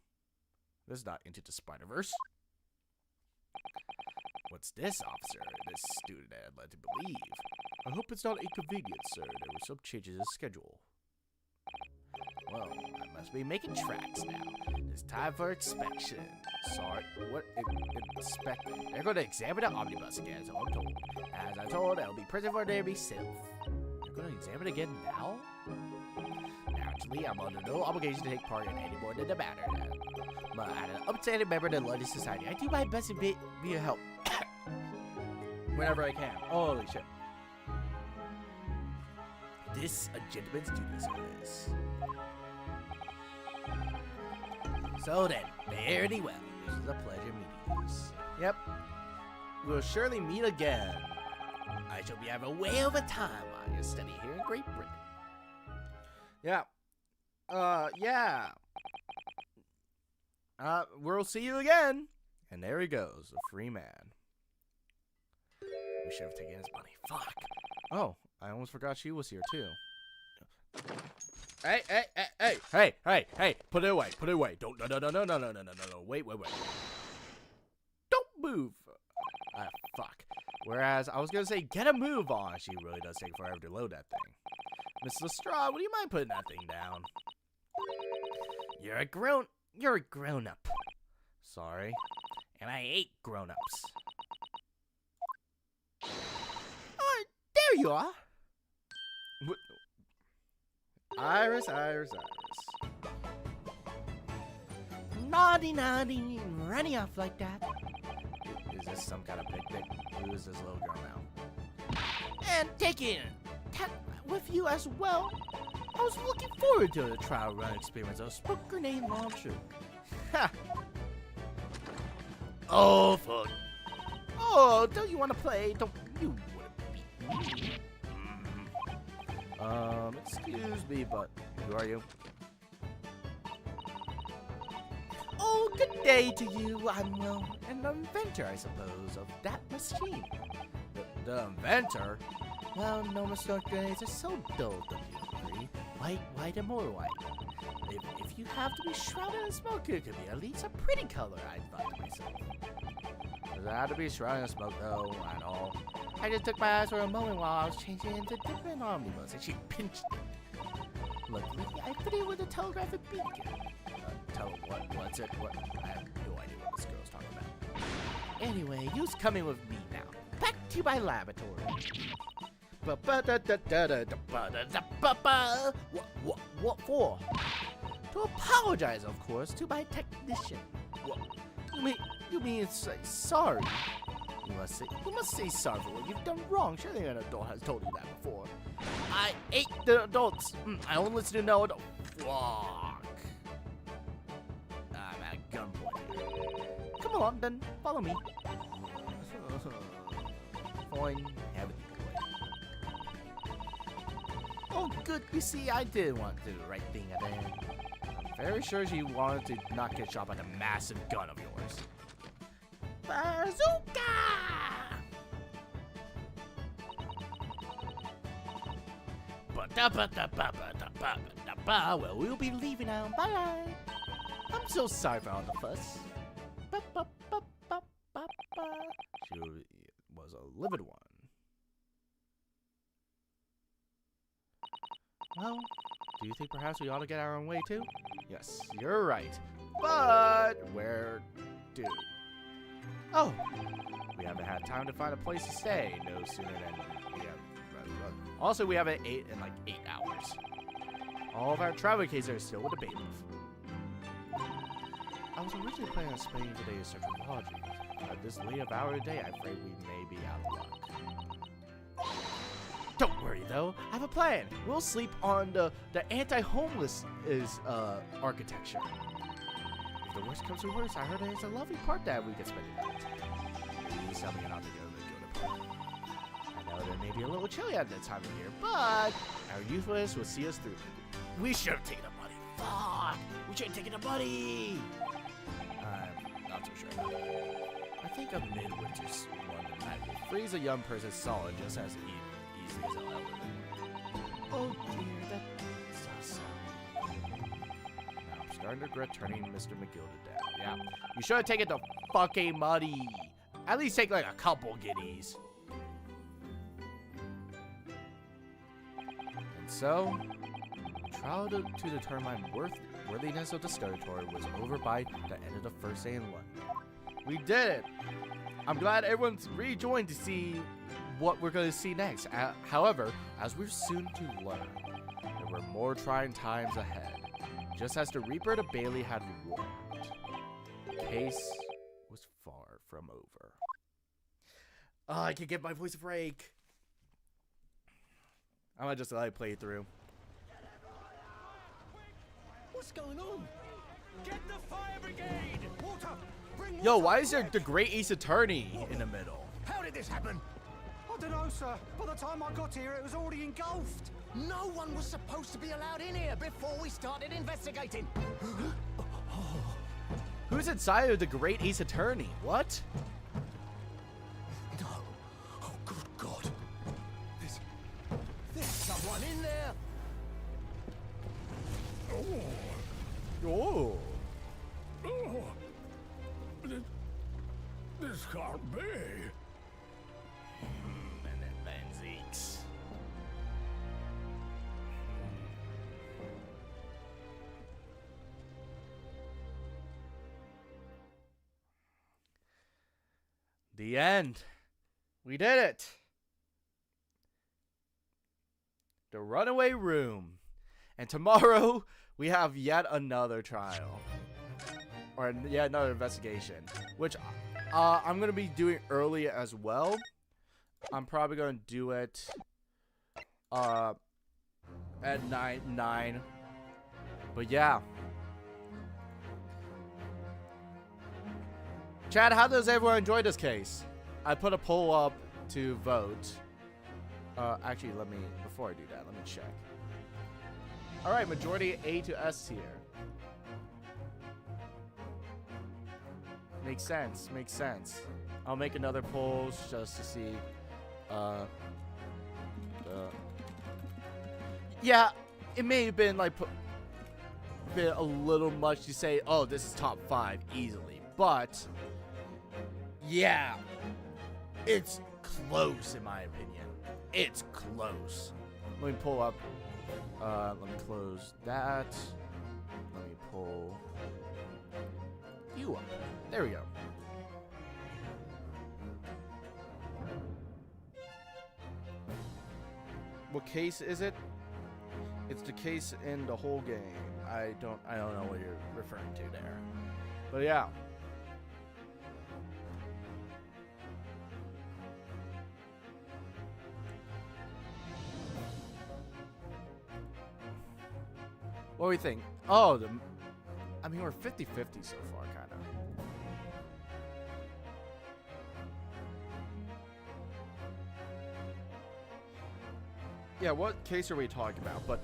This is not into the Spider-Verse. What's this, officer? This student had led to believe. I hope it's not inconvenient, sir. There were some changes in schedule. Well, I must be making tracks now. It's time for inspection. Sorry, what? Inspect? They're going to examine the omnibus again, so I'm told. As I'm told, I'll be present for their self. They're going to examine it again now? Naturally, I'm under no obligation to take part in any more than the matter. But as an upstanding member of the London Society, I do my best to be a help. Whenever I can. Holy shit. This a gentleman's duty service. So then, fare thee well. This is a pleasure meeting you. Yep. We'll surely meet again. I shall be having a whale of a time while you study here in Great Britain. Yeah. Yeah. We'll see you again. And there he goes, a free man. We should have taken his money. Fuck. Oh, I almost forgot she was here too. Hey, put it away, Don't, no, wait. Don't move. Ah, fuck. Whereas, I was gonna say, get a move on. She really does take forever to load that thing. Miss Lestrade, would you mind putting that thing down? You're a grown-up. Sorry. And I hate grown-ups. Oh, there you are. What? Iris. Naughty, running off like that. Is this some kind of picnic? Who is this little girl now? And taking Tat with you as well. I was looking forward to the trial run experience of smoke grenade launcher. Ha! Oh, fuck. Oh, don't you want to play? Don't you want to beat me? Excuse me, but who are you? Oh, good day to you. I'm, well, an inventor, I suppose, of that machine. The inventor? Well, no mistake grenades are so dull, don't you agree? White and more white. If you have to be shrouded in smoke, it could be at least a pretty color, I thought to myself. Does it have to be shrouded in smoke, though, at all? I just took my eyes for a moment while I was changing into different omnibus, and she pinched it. Luckily, I fit it with a telegraphic beacon. What's it? What? I have no idea what this girl's talking about. Anyway, you's coming with me now. Back to my laboratory. What for? To apologize, of course, to my technician. What? You mean say sorry? You must say sorry for what you've done wrong. Surely an adult has told you that before. I ate the adults. I only listen to no adult. Fuck. I'm at gunpoint. Come along, then. Follow me. Fine. Have a decoy. Oh, good. You see, I did want to do the right thing at the end. I'm very sure she wanted to not get shot by the massive gun of yours. Bazooka! Well, we'll be leaving now. Bye. I'm so sorry for all the fuss. She was a livid one. Well, do you think perhaps we ought to get our own way too? Yes, you're right. But where to? Oh, we haven't had time to find a place to stay. No sooner than we have. Also, we haven't ate in like 8 hours. All of our travel cases are still with the bailiff. I was originally planning on spending today in search of lodging. At this late of hour of day, I'm afraid we may be out of luck. Don't worry though, I have a plan. We'll sleep on the anti-homeless architecture. If the worst comes to worst, I heard there's a lovely park that we can spend the night. Please tell me you're not to go to the park. I know that may be a little chilly at that time of year, but our youthfulness will see us through. We should have taken the money. Fuck! We should have taken the money! I'm not so sure. I think a midwinter London night will freeze a young person's solid just as easily as an elderly. Oh dear, that's so sad. Now I'm starting to regret turning Mr. McGilda down. Yeah, you should have taken the fucking money. At least take like a couple guineas. And so, the trial to determine worthiness of the territory was over by the end of the first day in London. We did it! I'm glad everyone's rejoined to see what we're going to see next. However, as we're soon to learn, there were more trying times ahead, just as the Reaper the Bailey had warned. The case was far from over. Oh, I can give my voice a break. I'm gonna just let it play through. What's going on? Get the fire brigade! Water! Bring water! Yo, why is there the Great Ace Attorney in the middle? How did this happen? I don't know, sir. By the time I got here, it was already engulfed. No one was supposed to be allowed in here before we started investigating. Who's inside of the Great Ace Attorney? What? No. Oh, good God. There's someone in there. Oh. Oh. This can't be. And then Benzeeks. The end. We did it. The Runaway Room. And tomorrow, we have yet another trial. Or yet another investigation. Which I'm going to be doing early as well. I'm probably going to do it at 9. But yeah. Chad, how does everyone enjoy this case? I put a poll up to vote. Actually, before I do that, let me check. Alright, majority A to S here. Makes sense, makes sense. I'll make another poll just to see. Yeah, it may have been like been a little much to say, oh, this is top 5 easily. But, yeah, it's close in my opinion. It's close. Let me pull up. Let me close that. Let me pull you up. There we go. What case is it? It's the case in the whole game. I don't know what you're referring to there. But yeah. What do we think? Oh, I mean, we're 50-50 so far, kind of. Yeah, what case are we talking about? But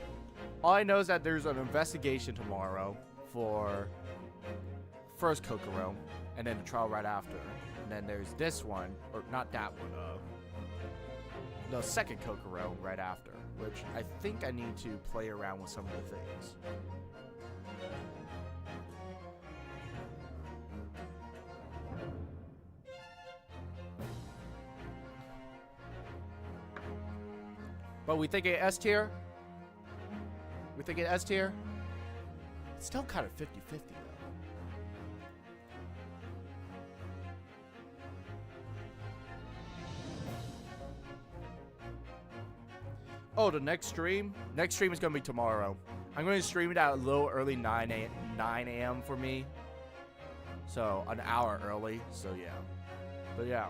all I know is that there's an investigation tomorrow for first Kokoro, and then the trial right after. And then there's this one, or not that one, the second Kokoro right after, which I think I need to play around with some of the things. But we thinking S tier? We thinking S tier? It's still kind of 50-50 though. Oh, the next stream? Next stream is going to be tomorrow. I'm going to stream it at a little early 9 a.m. for me. So, an hour early. So, yeah. But, yeah.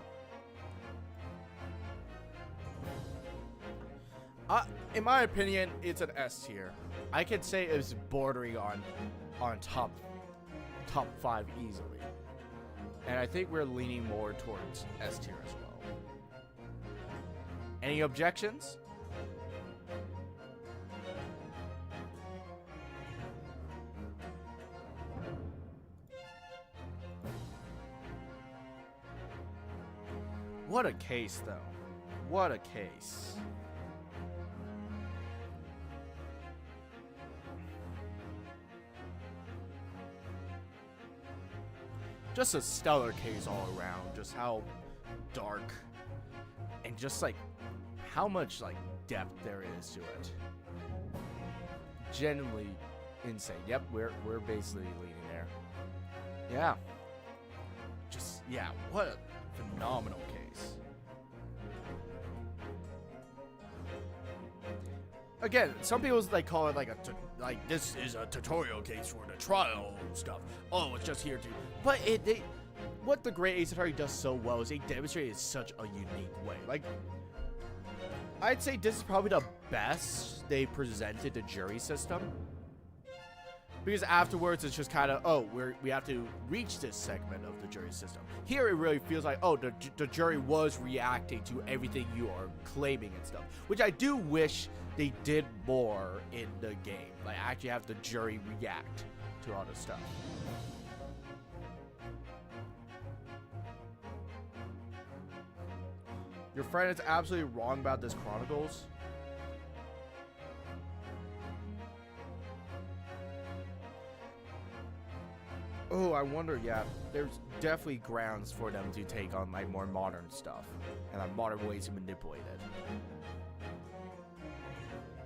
In my opinion, it's an S tier. I could say it's bordering on top 5 easily. And I think we're leaning more towards S tier as well. Any objections? What a case, though. What a case. Just a stellar case all around. Just how dark and just like how much like depth there is to it. Genuinely insane. Yep, we're basically leading there. Yeah. Just yeah, what a phenomenal case. Again, some people like call it like this is a tutorial case for the trial stuff. Oh, it's just here to. But what the Great Ace Attorney does so well is they demonstrate it in such a unique way. Like, I'd say this is probably the best they presented the jury system. Because afterwards, it's just kind of, oh, we have to reach this segment of the jury system. Here, it really feels like, oh, the jury was reacting to everything you are claiming and stuff. Which I do wish they did more in the game. Like, actually have the jury react to all this stuff. Your friend is absolutely wrong about this Chronicles. Oh, I wonder, yeah, there's definitely grounds for them to take on, like, more modern stuff. And, like, modern ways to manipulate it.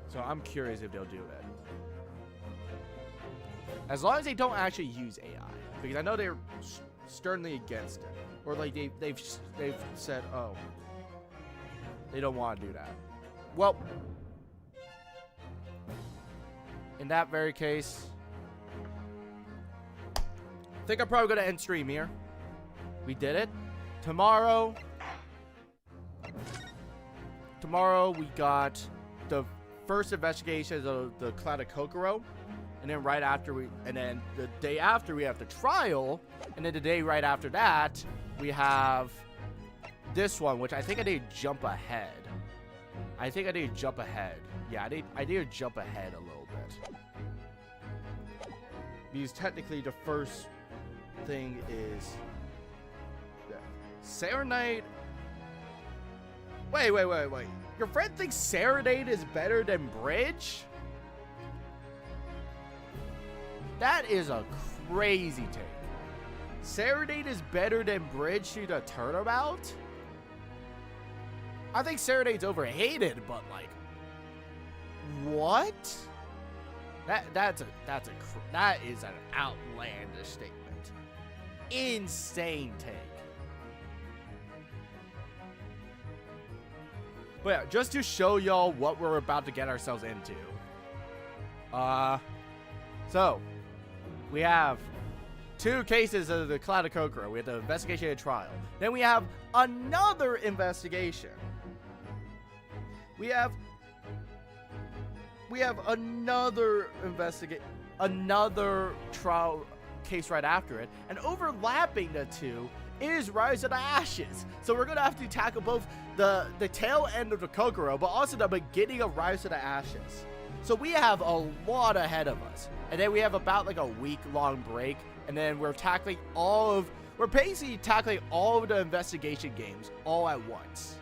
So I'm curious if they'll do it. As long as they don't actually use AI. Because I know they're sternly against it. Or, like, they've said, oh, they don't want to do that. Well, in that very case, I think I'm probably going to end stream here. We did it. Tomorrow we got the first investigation of the Cloud of Kokoro. And then the day after we have the trial. And then the day right after that, we have this one, which I think I need to jump ahead. Yeah, I need to jump ahead a little bit. Because technically the first thing is Serenade. Wait. Your friend thinks Serenade is better than Bridge? That is a crazy take. Serenade is better than Bridge to the Turnabout? I think Serenade's overhated, but like, what? That is an outlandish statement. Insane take. But yeah, just to show y'all what we're about to get ourselves into. So we have 2 cases of the Cloud of Kokoro. We have the investigation and trial. Then we have another investigation. we have another trial case right after it, and overlapping the two is Rise of the Ashes. So we're gonna have to tackle both the tail end of the Kokoro, but also the beginning of Rise of the Ashes. So we have a lot ahead of us, and then we have about like a week-long break, and then we're basically tackling all of the investigation games all at once,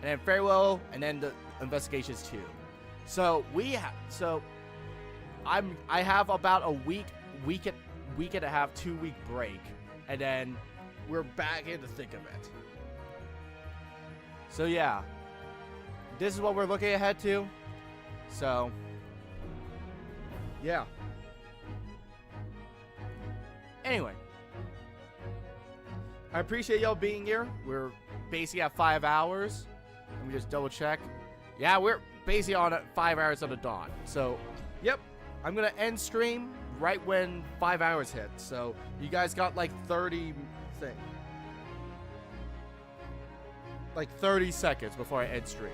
and then Farewell, and then the investigations too. So I have about a week and a half, 2-week break, and then we're back in the thick of it. So yeah, this is what we're looking ahead to. So yeah. Anyway, I appreciate y'all being here. We're basically at 5 hours. Let me just double check. Yeah, we're basically on 5 hours on the dawn. So, yep, I'm gonna end stream right when 5 hours hit. So you guys got like 30 seconds before I end stream.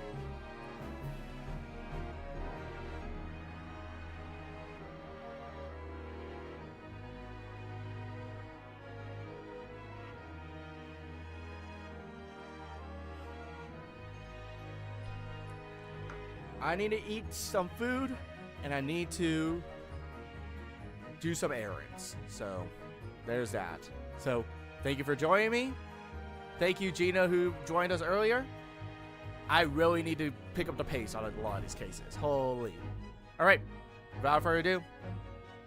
I need to eat some food, and I need to do some errands. So, there's that. So, thank you for joining me. Thank you, Gina, who joined us earlier. I really need to pick up the pace on a lot of these cases. Holy. All right. Without further ado,